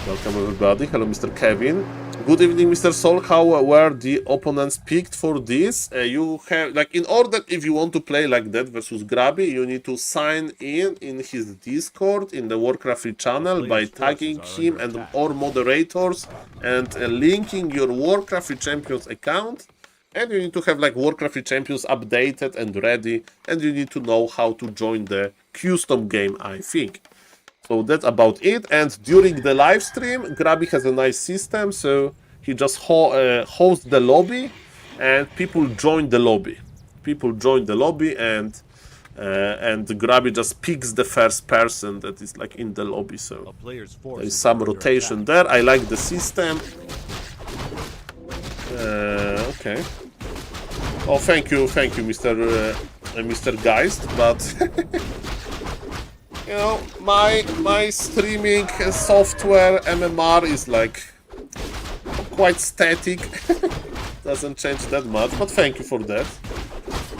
Welcome everybody. Hello, Mr. Kevin. Good evening, Mr. Saul. How were the opponents picked for this? You have, in order, if you want to play like that versus Grabby, you need to sign in his Discord, in the Warcraft free channel, by tagging him and or moderators and linking your Warcraft free champions account. And you need to have Warcraft free champions updated and ready, and you need to know how to join the custom game, I think. So that's about it. And during the live stream, Grabby has a nice system. So he just hosts the lobby, and people join the lobby. People join the lobby, and Grabby just picks the first person that is like in the lobby. So Player's force there is is some under rotation attack. there. I like the system. Okay. Oh, thank you, Mr. Geist. But you know, my streaming software MMR is like quite static. Doesn't change that much. But thank you for that.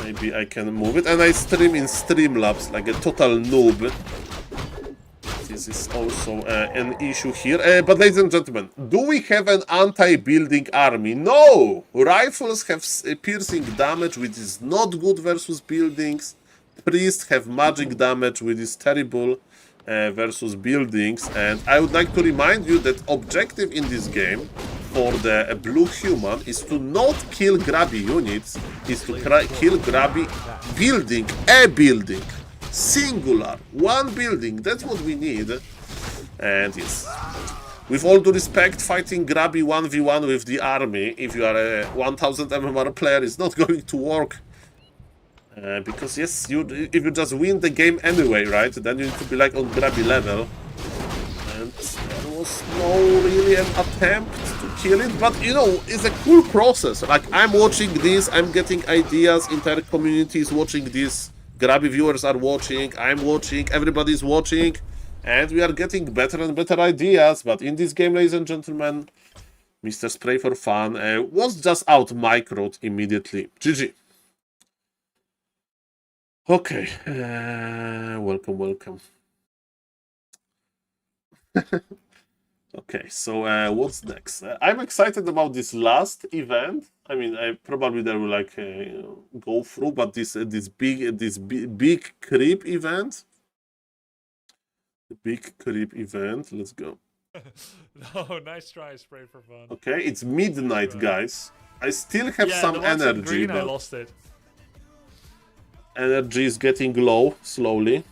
Maybe I can move it. And I stream in Streamlabs like a total noob. This is also an issue here. But ladies and gentlemen, do we have an anti-building army? No! Rifles have piercing damage, which is not good versus buildings. Priests have magic damage, which is terrible versus buildings. And I would like to remind you that objective in this game for the blue human is to not kill grabby units, is to kill grabby building, a building. Singular, one building, that's what we need. And yes, with all due respect, fighting grabby 1v1 with the army, if you are a 1000 MMR player, is not going to work. Because yes, if you just win the game anyway, right, then you need to be like on grabby level. And there was no really an attempt to kill it, but you know, it's a cool process. Like, I'm watching this, I'm getting ideas, entire community is watching this. Grabby viewers are watching, I'm watching, everybody's watching, and we are getting better and better ideas. But in this game, ladies and gentlemen, Mr. Spray for Fun was just out microed immediately. GG. Okay, welcome. Okay, so what's next? I'm excited about this last event. I mean, I probably there will like go through, but this big creep event, Let's go. No, nice try, Spray for Fun. Okay, it's midnight, guys. I still have some the ones in energy, green, I but lost it. energy is getting low slowly.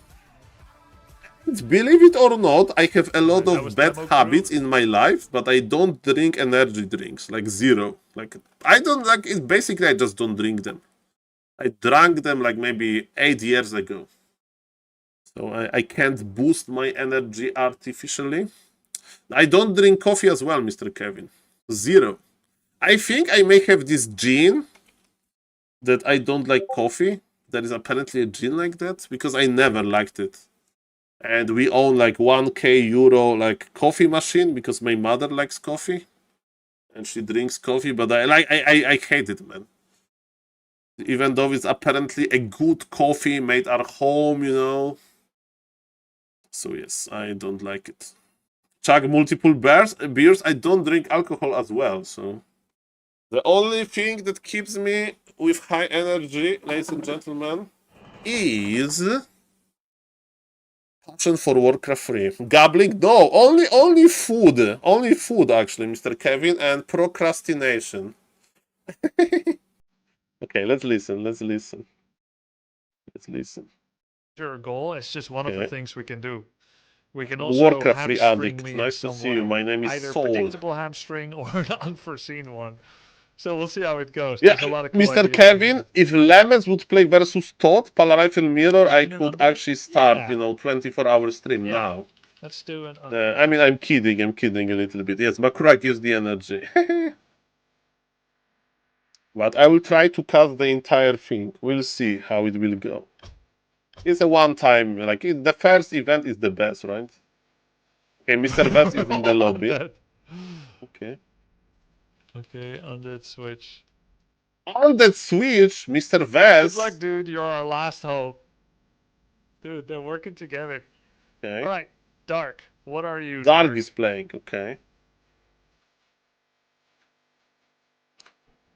Believe it or not, I have a lot of bad habits in my life, but I don't drink energy drinks, like zero. Like, I don't like it. Basically, I just don't drink them. I drank them like maybe 8 years ago. So I can't boost my energy artificially. I don't drink coffee as well, Mr. Kevin. Zero. I think I may have this gene that I don't like coffee. There is apparently a gene like that, because I never liked it. And we own like 1k euro like coffee machine because my mother likes coffee and she drinks coffee, but I hate it, man. Even though it's apparently a good coffee made at home, you know. So yes, I don't like it. Chug multiple beers. I don't drink alcohol as well, so the only thing that keeps me with high energy, ladies and gentlemen, is passion for Warcraft 3. Gambling? No, only food. Only food, actually, Mr. Kevin, and procrastination. Okay, let's listen. Your goal is just one of the Okay. things we can do. We can also Warcraft 3 hamstring addict. me in Nice to some see way. you. My name is Either Saul. predictable hamstring or an unforeseen one. So we'll see how it goes. Yeah, There's a lot of cool Mr. ideas Kevin, if Lemons would play versus Todd, Palarifle Mirror, I could Unlimited? actually start, Yeah. you know, 24-hour stream now. Let's do an. I mean, I'm kidding a little bit. Yes, Makura gives the energy. But I will try to cast the entire thing. We'll see how it will go. It's a one-time, like, the first event is the best, right? Okay, Mr. Vest is in the lobby. Okay. Okay, on that switch. On that switch, Mr. Good Vest. luck, dude. You're our last hope. Dude, they're working together. Okay. Alright, Dark. What are you? Dark is playing, okay.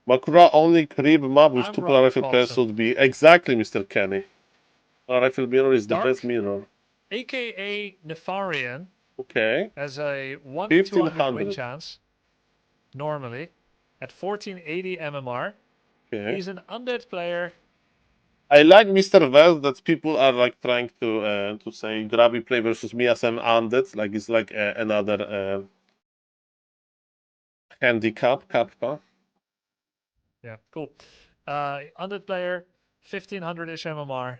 Makura only crib map with two Palarifle players should be. Exactly, Mr. Kenny. Palarifle mirror is the best mirror. AKA Nefarian. Okay. Has a 1 to 200 win 1500. chance. Normally. At 1480 MMR. Okay. He's an undead player. I like Mr. Vest that people are like trying to say Grabby play versus me as an undead, like it's like another handicap, kappa. Yeah, cool. Undead player, 1500-ish MMR.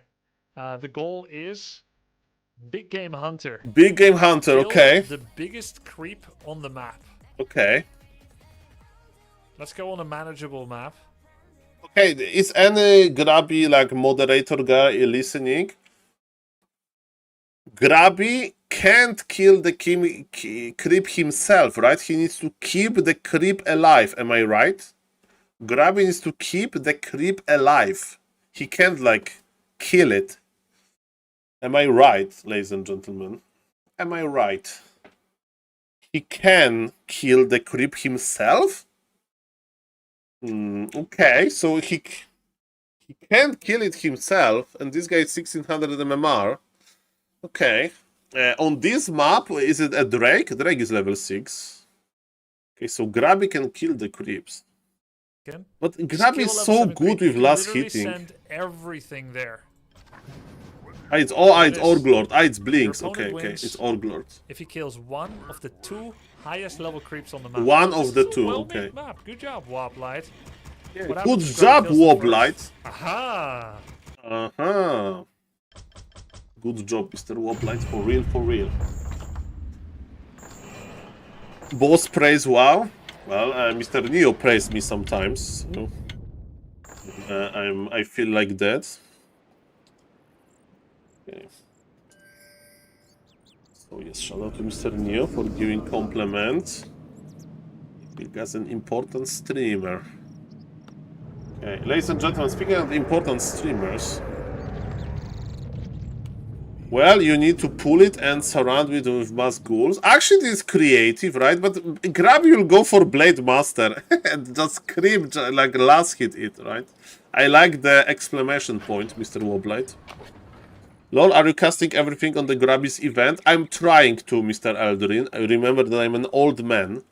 The goal is Big Game Hunter. Big Game Hunter, Kill okay. the biggest creep on the map. Okay. Let's go on a manageable map. Okay, is any Grabby like moderator guy listening? Grabby can't kill the creep himself, right? He needs to keep the creep alive, am I right? Grabby needs to keep the creep alive. He can't like kill it. Am I right, ladies and gentlemen? Am I right? He can kill the creep himself? Okay, so he can't kill it himself, and this guy is 1600 MMR. Okay. On this map, is it a Drake? Drake is level 6. Okay, so Grabby can kill the creeps. Again. But Grabby is so good with last hitting. Send everything there. It's Orglord. It's Blinks. Okay, wins it's Orglord. If he kills one of the 2 highest level creeps on the map. One of the 2, okay. Map. Good job, Woblight. Yeah, good job, Woblight. Aha! Uh-huh. Good job, Mr. Woblight. For real, for real. Boss praise WoW. Well, Mr. Neo praised me sometimes. So, I feel like that. Okay. So yes, shout out to Mr. Neo for giving compliments. Because an important streamer. Okay, ladies and gentlemen, speaking of important streamers. Well, you need to pull it and surround it with mass ghouls. Actually, it is creative, right? But Grabby will go for Blade Master and just creep, like last hit it, right? I like the exclamation point, Mr. Woblight. Lol, are you casting everything on the Grabby's event? I'm trying to, Mr. Eldurin. I remember that I'm an old man,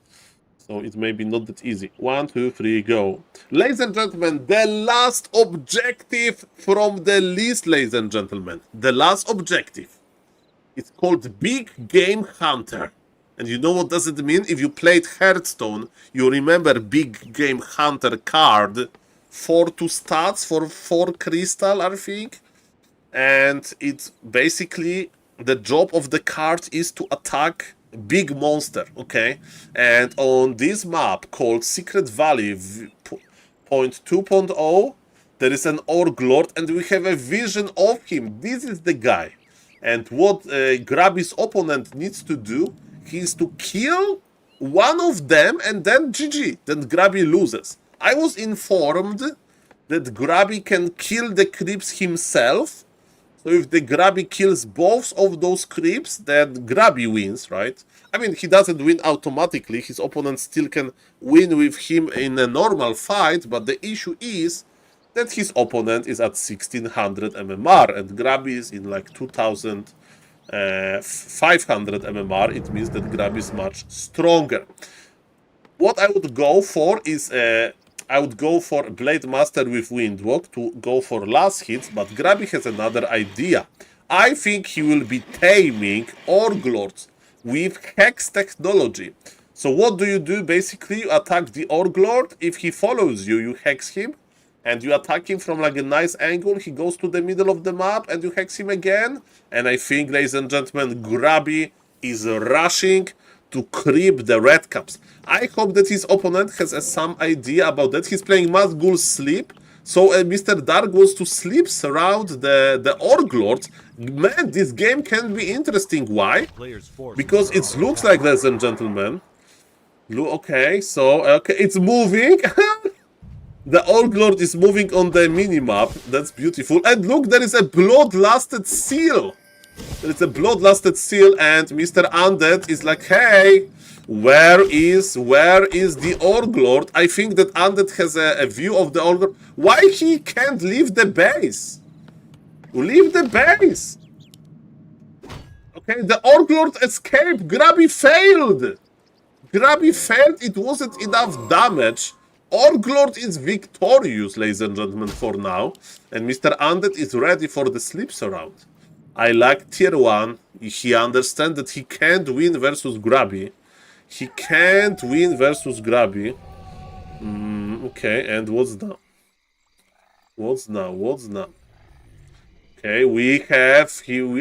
so it may be not that easy. 1, 2, 3, go. Ladies and gentlemen, the last objective from the list, ladies and gentlemen. The last objective. It's called Big Game Hunter. And you know what does it mean? If you played Hearthstone, you remember Big Game Hunter card. 4-2 stats for 4 crystal, I think. And it's basically the job of the card is to attack big monster, okay? And on this map called Secret Valley point 2.0, there is an Orglord and we have a vision of him. This is the guy. And what Grabby's opponent needs to do, he is to kill one of them and then GG. Then Grabby loses. I was informed that Grabby can kill the creeps himself. So if the Grabby kills both of those creeps, then Grabby wins, right? I mean, he doesn't win automatically. His opponent still can win with him in a normal fight, but the issue is that his opponent is at 1600 MMR and Grabby is in like 2500 MMR. It means that Grabby is much stronger. What I would go for is I would go for Blade Master with Windwalk to go for last hits, but Grabby has another idea. I think he will be taming Orglords with Hex technology. So what do? Basically, you attack the Orglord. If he follows you, you hex him. And you attack him from like a nice angle. He goes to the middle of the map and you hex him again. And I think, ladies and gentlemen, Grabby is rushing to creep the red caps. I hope that his opponent has some idea about that. He's playing Mass Ghoul Sleep. So Mr. Dark wants to sleep surround the Orglords. Man, this game can be interesting. Why? Because it looks like, ladies and gentlemen. Okay, so it's moving. The Orglord is moving on the minimap. That's beautiful. And look, there is a blood-lasted seal. There is a blood-lasted seal, and Mr. Undead is like, hey, where is the Orglord? I think that Undead has a view of the Orglord. Why he can't leave the base? Leave the base. Okay, the Orglord escaped. Grabby failed. Grabby failed. It wasn't enough damage. Orglord is victorious, ladies and gentlemen, for now. And Mr. Undead is ready for the sleep surround. I like tier 1. He understands that he can't win versus Grubby. He can't win versus Grubby. Okay, and what's now? What's now? What's now? Okay, we have...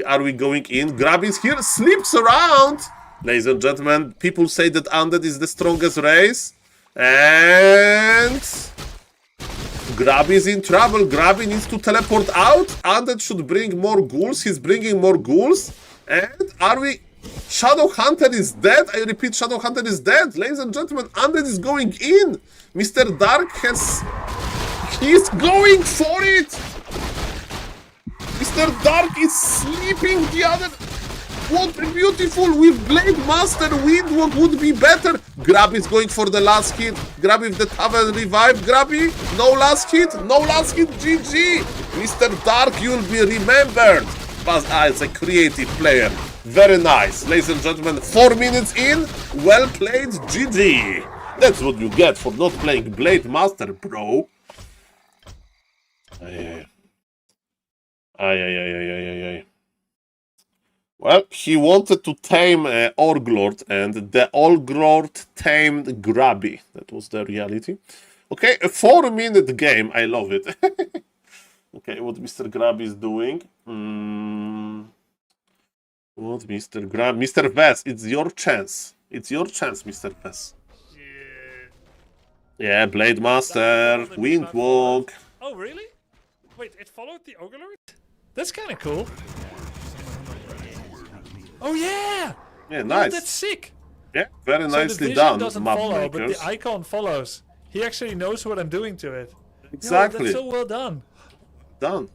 are we going in? Grubby is here, sleeps around! Ladies and gentlemen, people say that Undead is the strongest race. And... Grubby is in trouble. Grubby needs to teleport out. Undead should bring more ghouls. He's bringing more ghouls. And are we... Shadow Hunter is dead. I repeat, Shadow Hunter is dead. Ladies and gentlemen, Undead is going in. Mr. Dark has... He's going for it. Mr. Dark is sleeping the other... What beautiful! With Blade Master Wind, what would be better? Grubby is going for the last hit. Grubby with the Tavern Revive. Grubby, no last hit. No last hit. GG! Mr. Dark, you'll be remembered. But as a creative player. Very nice. Ladies and gentlemen, 4 minutes in. Well played. GG. That's what you get for not playing Blade Master, bro. Ay. Well, he wanted to tame Orglord, and the Orglord tamed Grubby. That was the reality. Okay, a 4-minute game. I love it. Okay, what Mr. Grubby is doing. What Mr. Grubby... Mr. Vess, it's your chance. It's your chance, Mr. Vess. Yeah, Blade Master, Windwalk. Oh, really? Wait, it followed the Orglord? That's kind of cool. Oh yeah! Yeah, Oh, nice. that's sick. Yeah, very So nicely the vision done, doesn't map follow, but makers. the icon follows. He actually knows what I'm doing to it. Exactly. Yo, that's so well done. Done.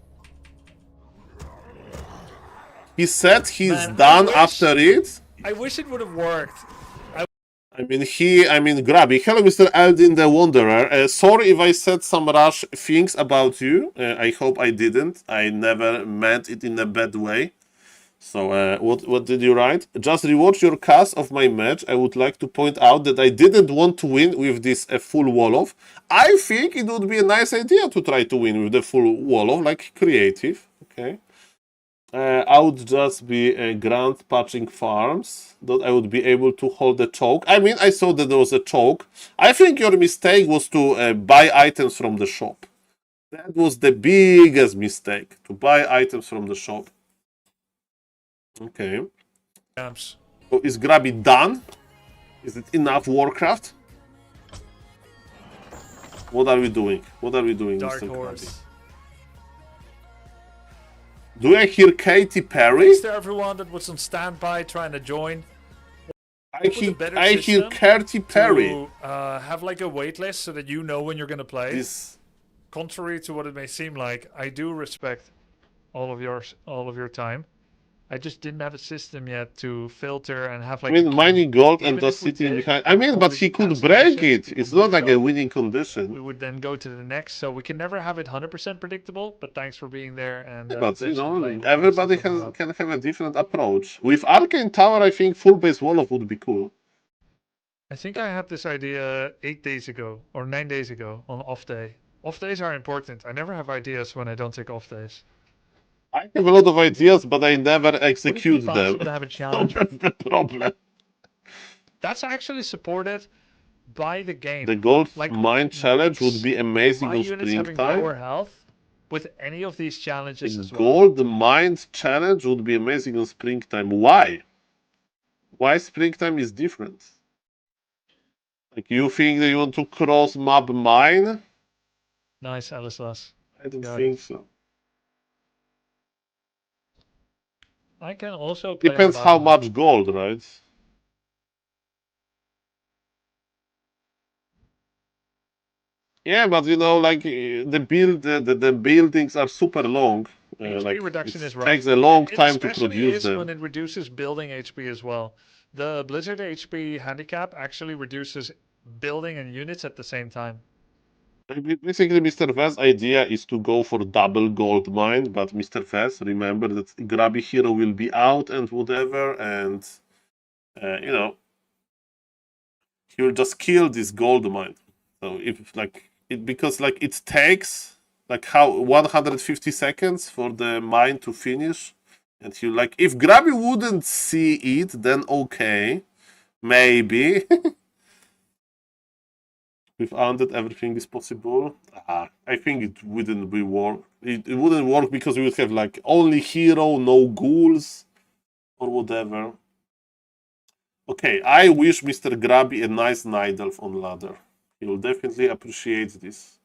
He said he's Man, done after it. I wish it would have worked. Grubby. Hello, Mr. Eldin the Wanderer. Sorry if I said some rash things about you. I hope I didn't. I never meant it in a bad way. So, what did you write? Just rewatch your cast of my match. I would like to point out that I didn't want to win with this full wall-off. I think it would be a nice idea to try to win with the full wall-off, like creative. Okay. I would just be grand patching farms, that I would be able to hold the choke. I mean, I saw that there was a choke. I think your mistake was to buy items from the shop. That was the biggest mistake, to buy items from the shop. Okay. So is Grubby done? Is it enough Warcraft? What are we doing? What are we doing, Dark Mr. Horse. Grubby? Do I hear Katy Perry? Thanks to everyone that was on standby trying to join. I hear Katy Perry. To have like a wait list so that you know when you're gonna play. This... Contrary to what it may seem like, I do respect all of your time. I just didn't have a system yet to filter and have like. I mean, mining gold and Even just if we sitting did, behind. I mean, but he could break it. It's not like a winning condition. We would then go to the next, so we can never have it 100% predictable. But thanks for being there. And But you know, everybody can have a different approach. With Arcane Tower, I think full base wall-off would be cool. I think I had this idea 8 days ago or 9 days ago on off day. Off days are important. I never have ideas when I don't take off days. I have a lot of ideas, but I never execute them. To have a challenge. That's the problem. That's actually supported by the game. The gold Like, mine challenge would be amazing my on units having springtime. lower health with any of these challenges The as well. gold mine challenge would be amazing on springtime. Why? Why springtime is different? Like, you think that you want to cross map mine? Nice, Alislas. I don't Got think so. I can also play Depends on how bottom. much gold, right? Yeah, but you know, like the buildings are super long. HP Like reduction it is rough. takes a long It time to especially produce is them. when it reduces building HP as well. The Blizzard HP handicap actually reduces building and units at the same time. Basically, Mr. V's idea is to go for double gold mine, but Mr. Vez, remember that Grubby Hero will be out and whatever, and you know, he will just kill this gold mine. So if like it because like it takes like how 150 seconds for the mine to finish, and you like if Grabby wouldn't see it, then okay, maybe. With Undead, everything is possible. I think it wouldn't be work. It wouldn't work because we would have like only hero, no ghouls, or whatever. Okay, I wish Mr. Grabby a nice Night Elf on ladder. He will definitely appreciate this.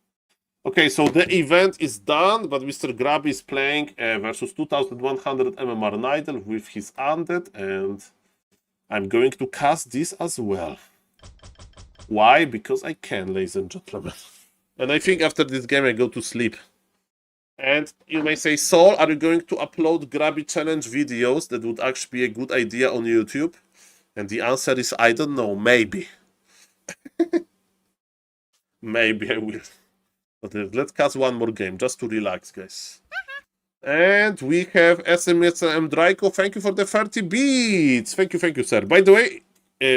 Okay, so the event is done, but Mr. Grabby is playing versus 2100 MMR Night Elf with his Undead, and I'm going to cast this as well. Why? Because I can, ladies and gentlemen. And I think after this game I go to sleep. And you may say, Saul, are you going to upload Grabby challenge videos? That would actually be a good idea on YouTube. And the answer is, I don't know, maybe. Maybe I will. But let's cast one more game, just to relax, guys. And we have SMSM Draco. Thank you for the 30 beats. Thank you, sir. By the way,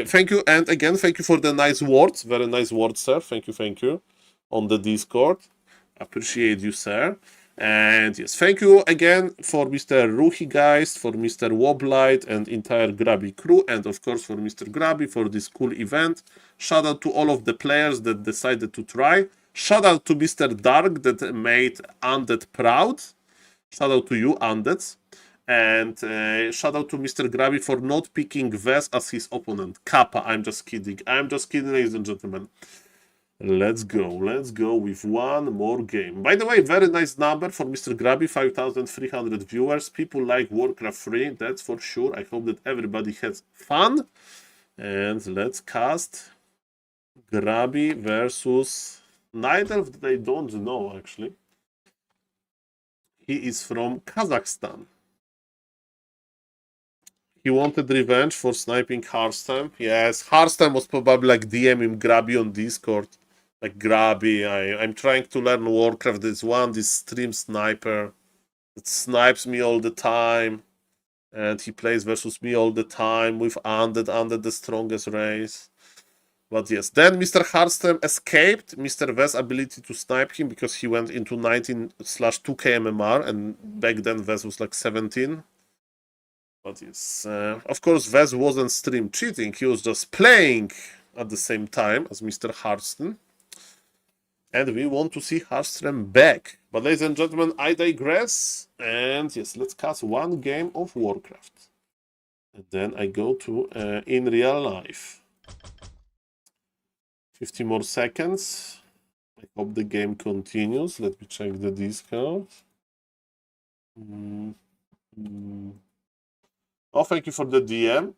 thank you, and again, thank you for the nice words. Very nice words, sir. Thank you. On the Discord. Appreciate you, sir. And yes, thank you again for Mr. Ruhi, guys, for Mr. Woblight and entire Grabby crew, and of course for Mr. Grabby for this cool event. Shout out to all of the players that decided to try. Shout out to Mr. Dark that made Undead proud. Shout out to you, Undeads. And shout out to Mr. Grabby for not picking Vez as his opponent. Kappa, I'm just kidding, ladies and gentlemen. Let's go with one more game. By the way, very nice number for Mr. Grabby, 5,300 viewers. People like Warcraft 3, that's for sure. I hope that everybody has fun. And let's cast Grabby versus Night Elf that I don't know, actually. He is from Kazakhstan. He wanted revenge for sniping Harstam. Yes, Harstam was probably like DMing Grabby on Discord. Like, Grabby, I'm trying to learn Warcraft. There's this stream sniper that snipes me all the time. And he plays versus me all the time with Undead the strongest race. But yes, then Mr. Harstam escaped Mr. Vez ability to snipe him because he went into 19/2k MMR, and back then Vez was like 17. But yes, of course Vez wasn't stream cheating, he was just playing at the same time as Mr. Harstam. And we want to see Harstam back. But ladies and gentlemen, I digress. And yes, let's cast one game of Warcraft. And then I go to in real life. 50 more seconds. I hope the game continues. Let me check the Discord. Oh, thank you for the DM.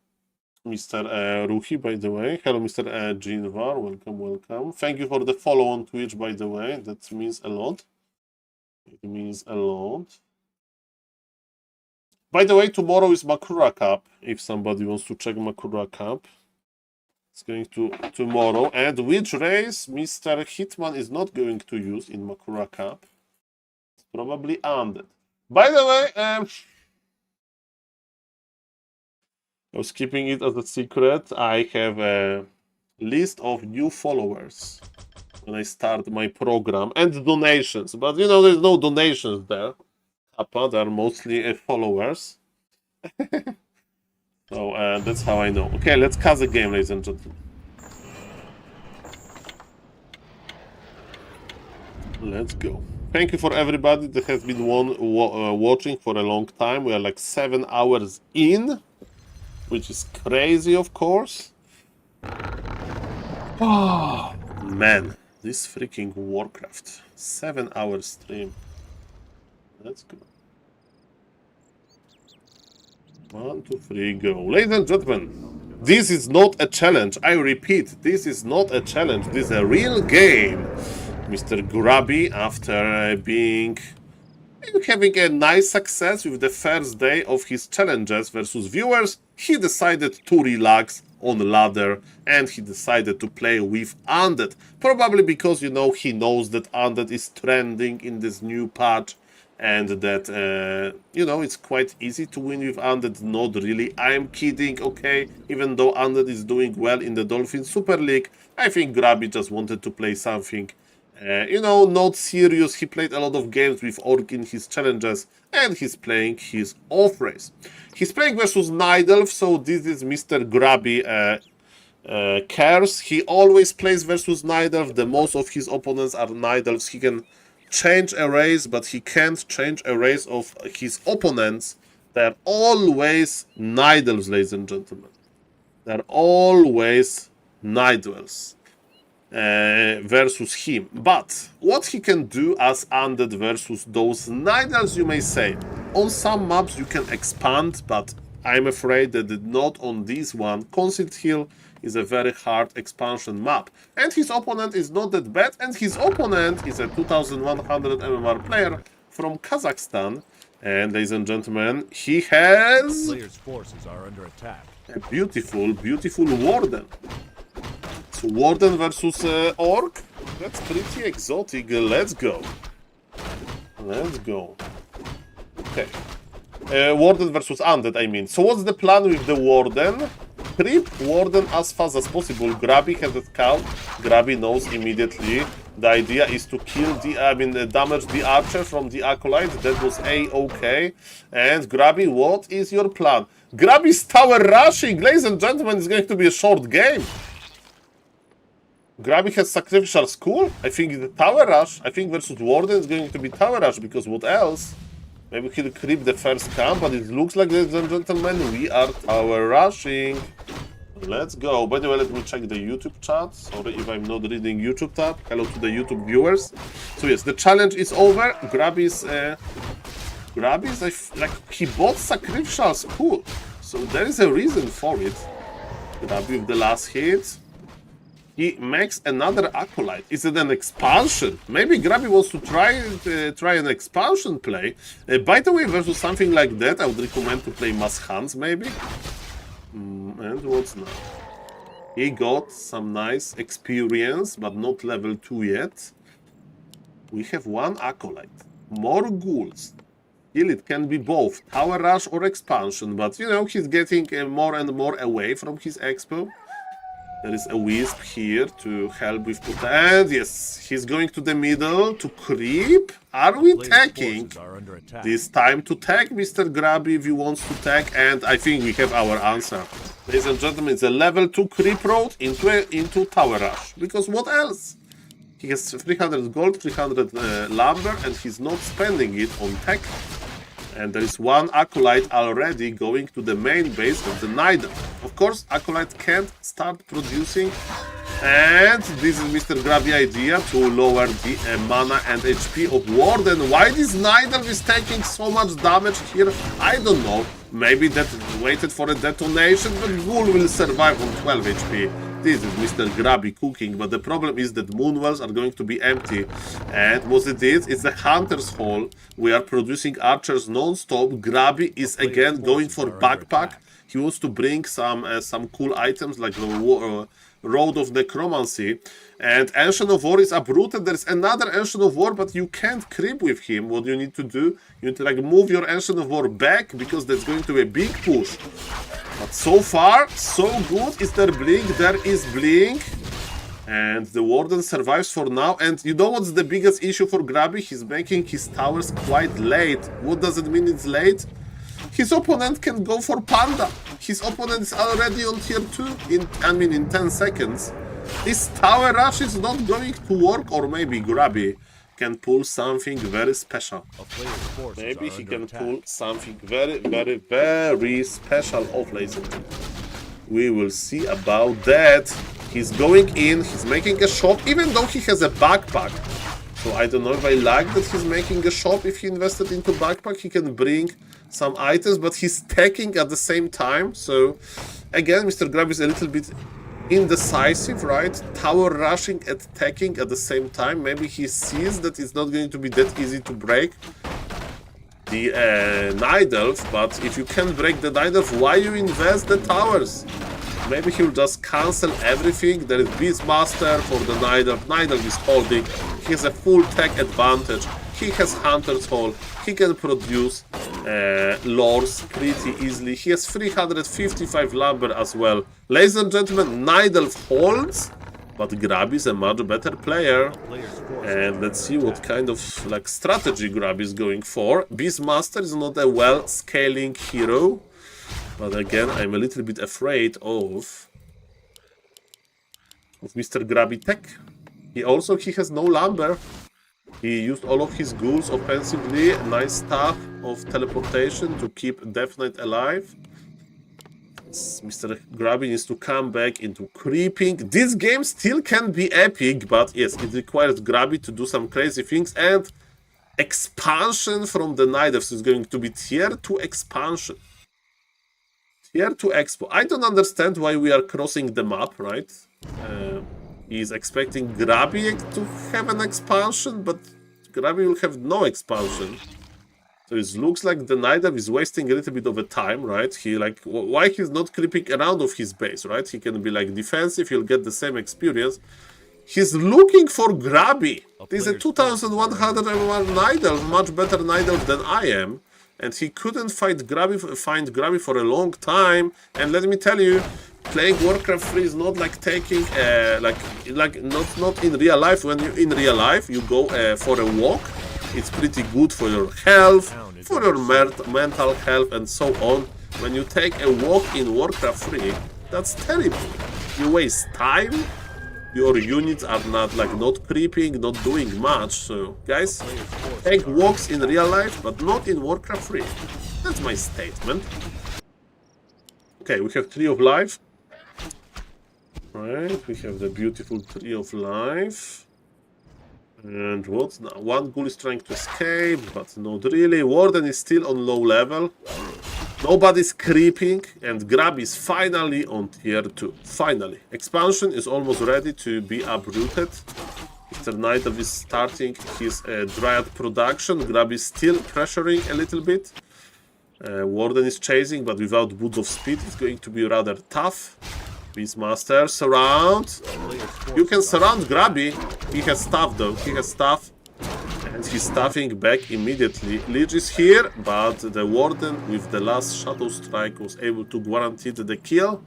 Mr. Ruhi, by the way. Hello, Mr. Jinvar. Welcome. Thank you for the follow on Twitch, by the way. That means a lot. It means a lot. By the way, tomorrow is Makura Cup. If somebody wants to check Makura Cup, it's going to tomorrow. And which race Mr. Hitman is not going to use in Makura Cup? It's probably Undead. By the way, I was keeping it as a secret. I have a list of new followers when I start my program, and donations. But you know, there's no donations there. Kappa, they're mostly followers. So that's how I know. Okay, let's cast the game, ladies and gentlemen. Let's go. Thank you for everybody that has been watching for a long time. We are like 7 hours in, which is crazy, of course. Oh, man. This freaking Warcraft. 7 hour stream. Let's go. 1, 2, 3, go. Ladies and gentlemen, this is not a challenge. I repeat, this is not a challenge. This is a real game. Mr. Grabby, after having a nice success with the first day of his challenges versus viewers, he decided to relax on ladder and he decided to play with Undead. Probably because, you know, he knows that Undead is trending in this new patch and that, you know, it's quite easy to win with Undead. Not really. I'm kidding, okay? Even though Undead is doing well in the Dolphin Super League, I think Grabby just wanted to play something, you know, not serious. He played a lot of games with Orc in his challenges, and he's playing his off race. He's playing versus Night Elf, so this is Mr. Grabby cares. He always plays versus Night Elf. The most of his opponents are Night Elves. He can change a race, but he can't change a race of his opponents. They're always Night Elves, ladies and gentlemen. They're always Night Elves versus him. But what he can do as Undead versus those Night Elves, you may say. On some maps you can expand, but I'm afraid that not on this one. Concealed Hill is a very hard expansion map. And his opponent is not that bad, and his opponent is a 2100 MMR player from Kazakhstan. And ladies and gentlemen, he has Player's forces are under attack. a beautiful, beautiful Warden. So Warden versus Orc. That's pretty exotic. Let's go. Let's go. Okay. Warden versus Undead, I mean. So what's the plan with the Warden? Creep Warden as fast as possible. Grabby has a scout. Grabby knows immediately. The idea is to kill damage the archer from the acolyte. That was a-okay. And Grabby, what is your plan? Grabby's tower rushing, ladies and gentlemen, is going to be a short game. Grabby has sacrificial skull. I think the tower rush. I think versus Warden is going to be tower rush, because what else? Maybe he'll creep the first camp, but it looks like, ladies and gentlemen, we are tower rushing. Let's go. By the way, let me check the YouTube chat. Sorry if I'm not reading YouTube tab. Hello to the YouTube viewers. So yes, the challenge is over. Grabby's, like, he bought sacrificial skull. So there is a reason for it. Grabby with the last hit. He makes another acolyte. Is it an expansion? Maybe Grabby wants to try an expansion play. By the way, versus something like that, I would recommend to play Mass Hands, maybe. And what's now? He got some nice experience, but not level 2 yet. We have one acolyte. More ghouls. Still, it can be both tower rush or expansion, but you know, he's getting more and more away from his expo. There is a wisp here to help with and yes, he's going to the middle to creep. Are we tagging? This time to tag Mr. Grabby if he wants to tag, and I think we have our answer. Ladies and gentlemen, it's a level 2 creep road into tower rush. Because what else? He has 300 gold, 300 lumber, and he's not spending it on tech. And there is one acolyte already going to the main base of the Night Elf. Of course, acolyte can't start producing. And this is Mr. Grabby idea to lower the mana and HP of Warden. Why this Night Elf is taking so much damage here? I don't know. Maybe that waited for a detonation, but Ghoul will survive on 12 HP. This is Mr. Grabby cooking, but the problem is that Moonwells are going to be empty. And what it is, it's a Hunter's Hall. We are producing archers non-stop. Grabby is again going for backpack. He wants to bring some cool items like the Road of Necromancy. And Ancient of War is uprooted. There's another Ancient of War, but you can't creep with him. What you need to do, you need to like move your Ancient of War back, because that's going to be a big push. But so far, so good. Is there blink? There is blink. And the Warden survives for now. And you know what's the biggest issue for Grabby? He's making his towers quite late. What does it mean it's late? His opponent can go for Panda. His opponent is already on tier 2 in 10 seconds. This tower rush is not going to work, or maybe Grabby can pull something very special. Maybe he can pull something very, very, very special off, ladies and gentlemen. We will see about that. He's going in, he's making a shop, even though he has a backpack. So I don't know if I like that he's making a shop. If he invested into backpack, he can bring some items, but he's stacking at the same time. So again, Mr. Grabby is a little bit indecisive, right? Tower rushing and attacking at the same time. Maybe he sees that it's not going to be that easy to break the Night Elf, but if you can break the Night Elf, why you invest the towers? Maybe he'll just cancel everything. There is Beastmaster for the Night Elf. Night Elf is holding. He has a full tech advantage. He has Hunter's Hall. He can produce lores pretty easily. He has 355 lumber as well. Ladies and gentlemen, Nidelf holds, but Grab is a much better player. And let's see what kind of like strategy Grab is going for. Beastmaster is not a well-scaling hero, but again, I'm a little bit afraid of Mr. Grabby Tech. He has no lumber. He used all of his ghouls offensively. Nice stuff of teleportation to keep Death Knight alive. Mr. Grabby needs to come back into creeping. This game still can be epic, but yes, it requires Grabby to do some crazy things, and expansion from the Night Elves is going to be tier 2 expansion. Tier 2 expo. I don't understand why we are crossing the map, right? He's expecting Grabby to have an expansion, but Grabby will have no expansion. So it looks like the Night Elf is wasting a little bit of a time, right? Why he's not creeping around of his base, right? He can be like defensive, he'll get the same experience. He's looking for Grabby. This is a 2100 MMR Night Elf, much better Night Elf than I am. And he couldn't find Grabby for a long time. And let me tell you, playing Warcraft 3 is not like taking not in real life. When you in real life you go for a walk, it's pretty good for your health, for your mental health, and so on. When you take a walk in Warcraft 3, that's terrible. You waste time. Your units are not creeping, not doing much. So guys, take walks in real life, but not in Warcraft 3. That's my statement. Okay, we have Tree of Life. Right, we have the beautiful Tree of Life. And what's now? One ghoul is trying to escape, but not really. Warden is still on low level. Nobody's creeping, and Grab is finally on tier 2. Finally. Expansion is almost ready to be uprooted. Mr. Night Elf is starting his Dryad production. Grab is still pressuring a little bit. Warden is chasing, but without Boots of Speed, it's going to be rather tough. Beastmaster, surround. You can surround Grabby. He has stuff though. He has stuff. And he's stuffing back immediately. Lich is here, but the Warden with the last Shadow Strike was able to guarantee the kill.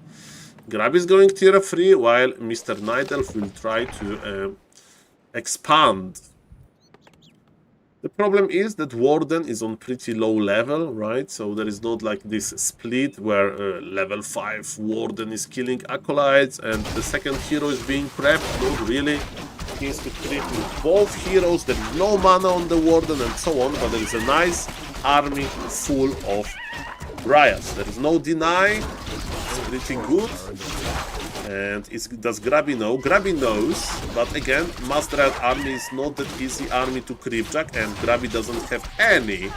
Grabby is going tier 3, while Mr. Night Elf will try to expand. The problem is that Warden is on pretty low level, right? So there is not like this split where level 5 Warden is killing acolytes and the second hero is being prepped. Not really. He needs to creep with both heroes. There is no mana on the Warden and so on, but there is a nice army full of Riots. There is no deny. It's pretty good. And does Grabby know? Grabby knows, but again, Mastered Army is not that easy army to creepjack, and Grabby doesn't have any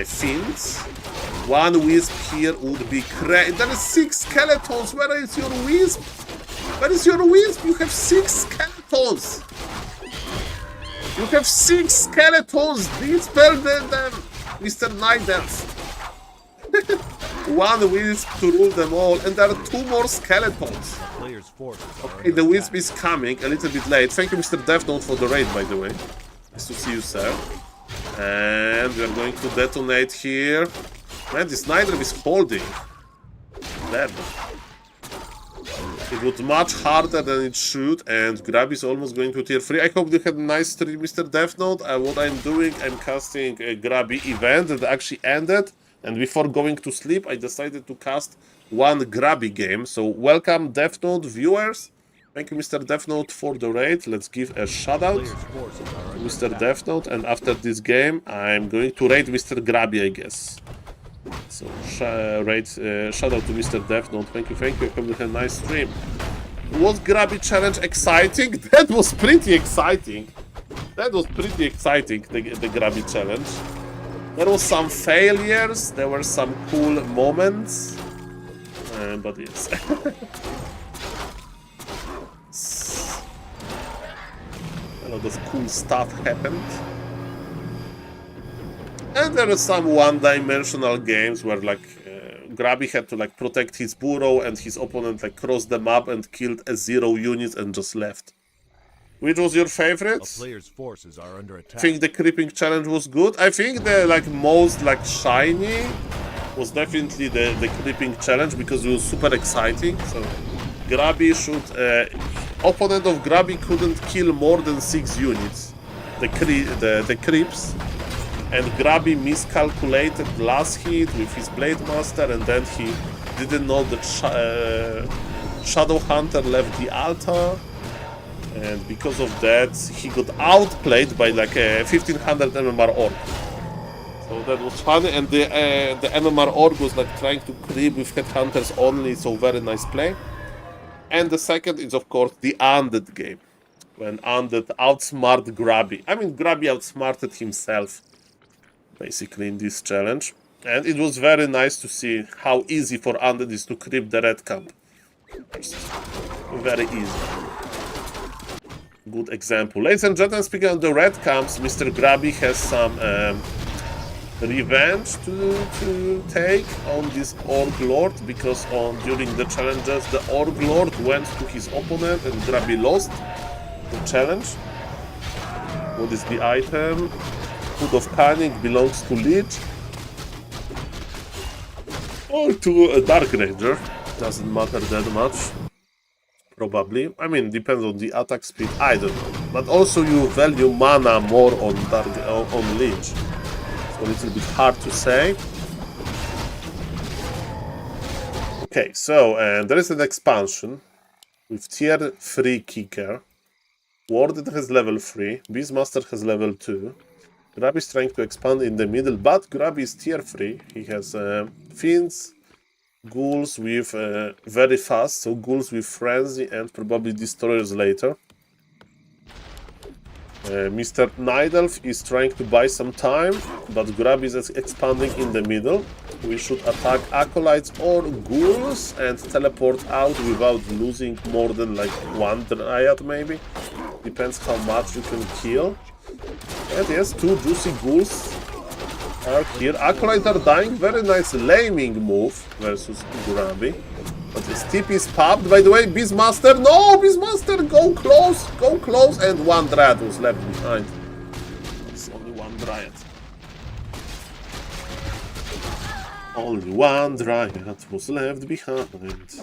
fins. One Wisp here would be crazy. There are 6 skeletons. Where is your Wisp? Where is your Wisp? You have 6 skeletons. You have 6 skeletons. Dispel them, Mr. Night Elf. One Wisp to rule them all, and there are 2 more skeletons. Okay, the Wisp is coming a little bit late. Thank you, Mr. Death Note, for the raid, by the way. Nice to see you, sir. And we are going to detonate here. Man, this Night Elf is holding. Damn. It was much harder than it should, and Grab is almost going to tier 3. I hope you had a nice stream, Mr. Death Note. What I'm doing, I'm casting a Grabby event that actually ended. And before going to sleep, I decided to cast one Grabby game. So welcome, Death Note viewers. Thank you, Mr. Death Note, for the raid. Let's give a shout out to Mr. Death Note. And after this game, I'm going to raid Mr. Grabby, I guess. So shout out to Mr. Death Note. Thank you, thank you. I hope you had a nice stream. Was Grabby challenge exciting? That was pretty exciting. That was pretty exciting, the Grabby challenge. There was some failures, there were some cool moments, but yes. A lot of cool stuff happened. And there are some one-dimensional games where Grabby had to protect his burrow and his opponent crossed the map and killed a 0 unit and just left. Which was your A favorite? player's forces are under I attack. think the creeping challenge was good. I think the like most like shiny was definitely the creeping challenge because it was super exciting. So Grabby should opponent of Grabby couldn't kill more than 6 units. The creeps. And Grabby miscalculated last hit with his Blade Master, and then he didn't know that Shadow Hunter left the altar, and because of that he got outplayed by like a 1500 MMR Orc. So that was funny, and the MMR Orc was like trying to creep with Headhunters only, so very nice play. And the second is of course the Undead game, when Undead outsmart Grabby. I mean, Grabby outsmarted himself basically in this challenge, and it was very nice to see how easy for Undead is to creep the red camp. Very easy. Good example. Ladies and gentlemen, speaking of the red camps, Mr. Grabby has some revenge to take on this Orc Lord, because during the challenges the Orc Lord went to his opponent and Grabby lost the challenge. What is the item? Food of Cunning belongs to Lich or to a Dark Ranger. Doesn't matter that much. Probably. I mean, depends on the attack speed. I don't know. But also you value mana more on Lich. So a little bit hard to say. Okay, so there is an expansion with tier 3 kicker. Warden has level 3. Beastmaster has level 2. Grabby is trying to expand in the middle, but Grabby is tier 3. He has Fiends, Ghouls with very fast, so Ghouls with Frenzy and probably Destroyers later. Mr. Nidelf is trying to buy some time, but Grabby is expanding in the middle. We should attack Acolytes or Ghouls and teleport out without losing more than like 1 Dryad maybe. Depends how much you can kill. And yes, 2 juicy Ghouls are here. Acolytes are dying. Very nice laming move versus Grabby. But his TP is popped. By the way, Beastmaster. No, Beastmaster, go close. And 1 Dryad was left behind. It's only 1 Dryad. Only 1 Dryad was left behind.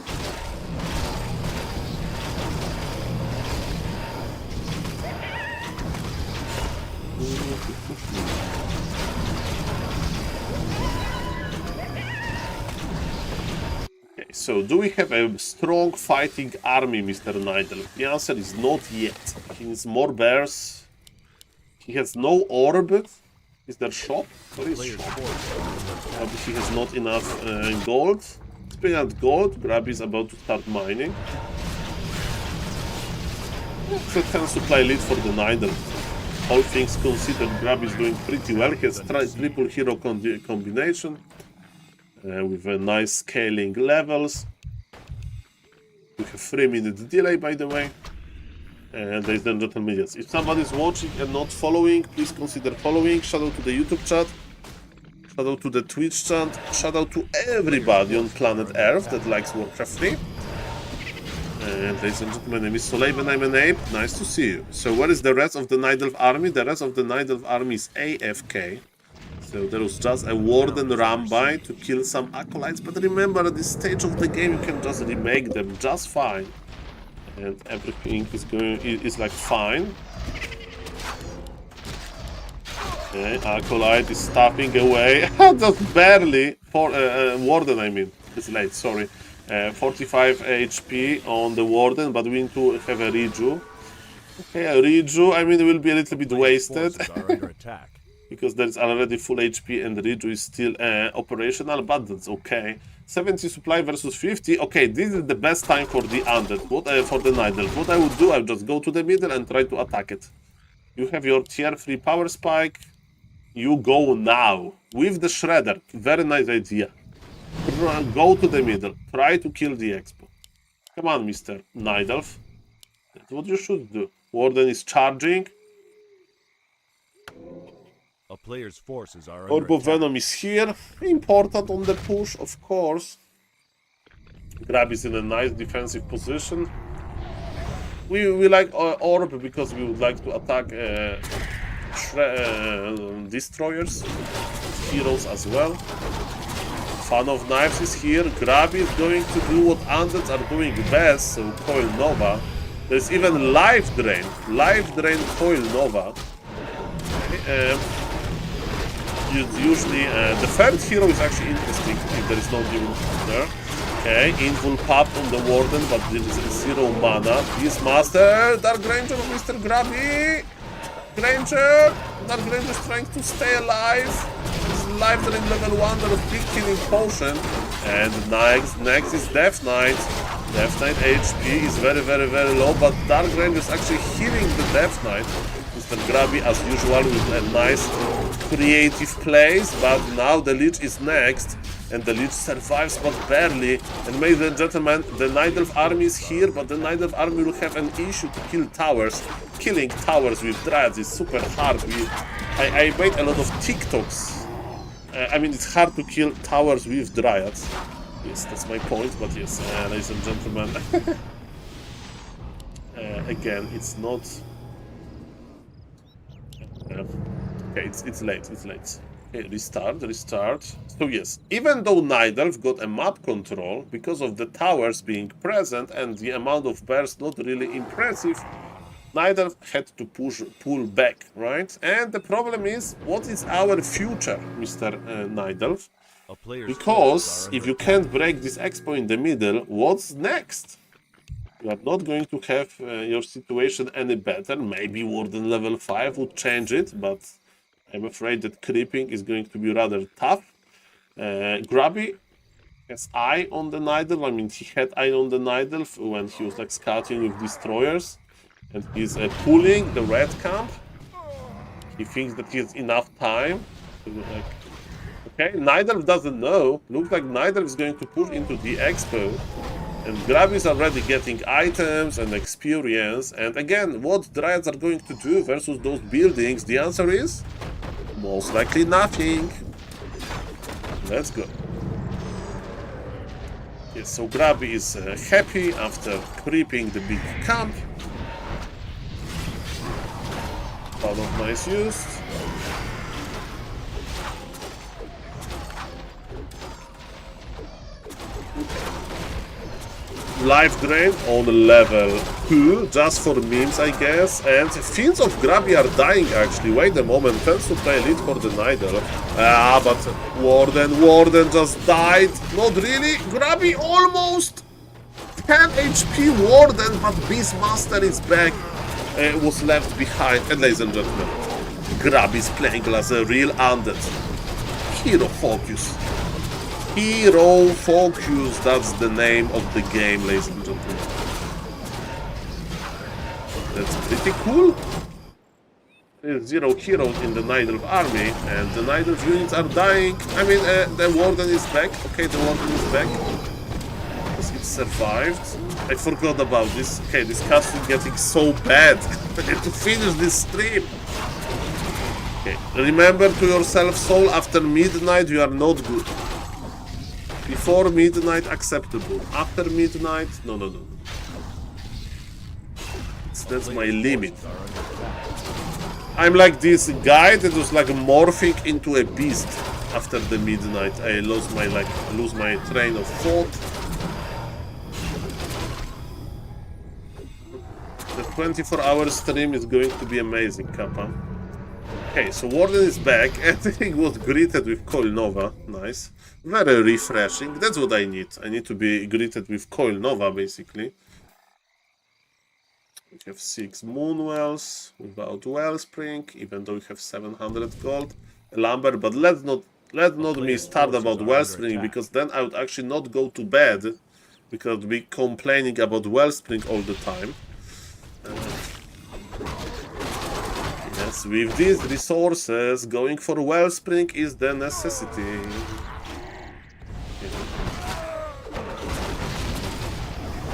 Okay, so do we have a strong fighting army, Mr. Nidal? The answer is not yet. He needs more bears. He has no orb. Is there shop? Where is shop? Probably he has not enough gold. Speaking of gold, Grabby is about to start mining. It's a 10 supply lead for the Nidal. All things considered, Grabby is doing pretty well. He has triple hero combination with a nice scaling levels. We have 3-minute delay, by the way. And ladies and gentlemen, yes, if somebody is watching and not following, please consider following. Shout out to the YouTube chat. Shout out to the Twitch chat. Shout out to everybody on planet Earth that likes Warcraft 3. And ladies and gentlemen, my name is SaulApeMan, I'm an ape. Nice to see you. So where is the rest of the Nidelf army? The rest of the Nidelf army is AFK. So there was just a Warden run-by to kill some Acolytes. But remember, at this stage of the game, you can just remake them just fine. And everything is like fine. Okay, Acolyte is stopping away. Just barely. Warden, I mean. It's late, sorry. 45 HP on the Warden, but we need to have a reju. Okay, a reju, I mean, it will be a little bit wasted. Because there is already full HP and the reju is still operational, but that's okay. 70 supply versus 50. Okay, this is the best time for the Undead, for the Nidal. What I would do, I would just go to the middle and try to attack it. You have your tier 3 power spike. You go now with the Shredder. Very nice idea. Go to the middle. Try to kill the Expo. Come on, Mr. Nidalf. That's what you should do. Warden is charging. A player's forces are Orb of Venom is here. Important on the push, of course. Grab is in a nice defensive position. we like orb because we would like to attack destroyers, heroes as well. Fan of Knives is here. Grabby is going to do what undeads are doing best, so Coil Nova. There's even Life Drain. Life Drain Coil Nova. Usually, the third hero is actually interesting if there is no demon there. Okay, Invul Pop on the Warden, but there is 0 mana. Beastmaster, Dark Ranger, Mr. Grabby! Granger! Dark Ranger is trying to stay alive. This is Life Drain level 1, there is big killing potion. And next is Death Knight. Death Knight HP is very low, but Dark Ranger is actually healing the Death Knight. Mr. Grabby, as usual, with a nice creative plays, but now the Lich is next. And the Lich survives, but barely. And ladies and gentlemen, the Night Elf army is here, but the Night Elf army will have an issue to kill towers. Killing towers with Dryads is super hard. I made a lot of TikToks. I mean, it's hard to kill towers with Dryads. Yes, that's my point, but yes, ladies and gentlemen. Again, it's not... okay, it's late. Okay, restart. So yes, even though Night Elf got a map control, because of the towers being present and the amount of burst not really impressive, Night Elf had to pull back, right? And the problem is, what is our future, Mr. Night Elf? Because if you can't break this expo in the middle, what's next? You are not going to have your situation any better. Maybe Warden level 5 would change it, but I'm afraid that creeping is going to be rather tough. Grabby has eye on the Night Elf. I mean, he had eye on the Night Elf when he was like scouting with destroyers. And he's pulling the red camp. He thinks that he has enough time. Okay, Night Elf doesn't know. Looks like Night Elf is going to push into the expo. And Grabby is already getting items and experience. And again, what Dryads are going to do versus those buildings? The answer is most likely nothing. Let's go. Yes, so Grabby is happy after creeping the big camp. A lot of nice used. Life Drain on level 2, just for memes, I guess. And Fiends of Grabby are dying, actually. Wait a moment, tends to play lead for the Night Elf. But Warden just died. Not really. Grabby almost 10 HP Warden, but Beastmaster is back. Was left behind. And ladies and gentlemen, Grabby is playing as a real undead. Hero focus. Hero focus, that's the name of the game, ladies and gentlemen. That's pretty cool. There's 0 heroes in the Night Elf army, and the Night Elf units are dying. I mean, the Warden is back. Okay, the Warden is back. Because it survived. I forgot about this. Okay, this cast is getting so bad. To finish this stream. Okay, remember to yourself, Soul, after midnight you are not good. Before midnight, acceptable. After midnight, no. That's my limit. I'm like this guy that was like morphing into a beast after the midnight. I lose my train of thought. The 24-hour stream is going to be amazing, Kappa. Okay, so Warden is back, and he was greeted with Coil Nova. Nice. Very refreshing. That's what I need. I need to be greeted with Coil Nova, basically. We have 6 Moonwells without Wellspring, even though we have 700 gold. Lumber, but let not me start about Wellspring, because then I would actually not go to bed, because I'd be complaining about Wellspring all the time. Yes, with these resources, going for Wellspring is the necessity.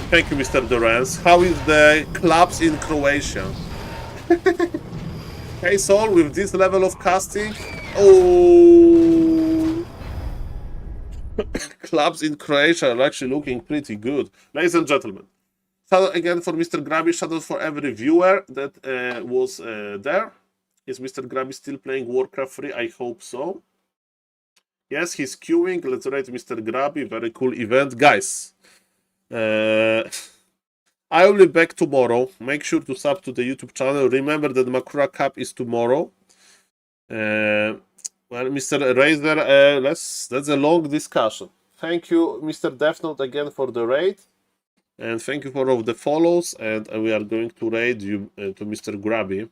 Thank you, Mr. Durance. How is the clubs in Croatia? Hey, Saul, with this level of casting... Oh! Clubs in Croatia are actually looking pretty good. Ladies and gentlemen, Shout out again for Mr. Grabby. Shout out for every viewer that was there. Is Mr. Grabby still playing Warcraft 3? I hope so. Yes, he's queuing. Let's rate Mr. Grabby. Very cool event. Guys, I will be back tomorrow. Make sure to sub to the YouTube channel. Remember that Makura Cup is tomorrow. Well, Mr. Razor, that's a long discussion. Thank you, Mr. Death Note, again for the raid. And thank you for all of the follows. And we are going to raid you to Mr. Grabby.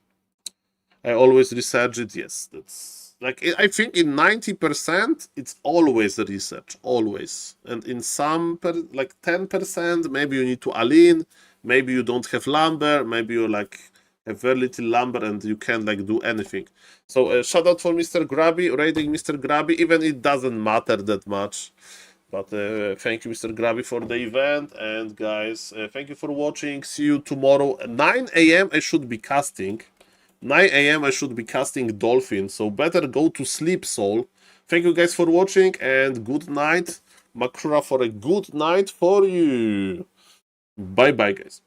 I always research it. Yes, that's like I think in 90% it's always research, always. And in some like 10%, maybe you need to align. Maybe you don't have lumber. Maybe you like have very little lumber and you can't like do anything. So shout out for Mr. Grabby, raiding Mr. Grabby, even it doesn't matter that much. But thank you, Mr. Grabby, for the event. And guys, thank you for watching. See you tomorrow. 9 a.m. I should be casting. 9 a.m. I should be casting Dolphin. So better go to sleep, Saul. Thank you guys for watching. And good night. Makura for a good night for you. Bye-bye, guys.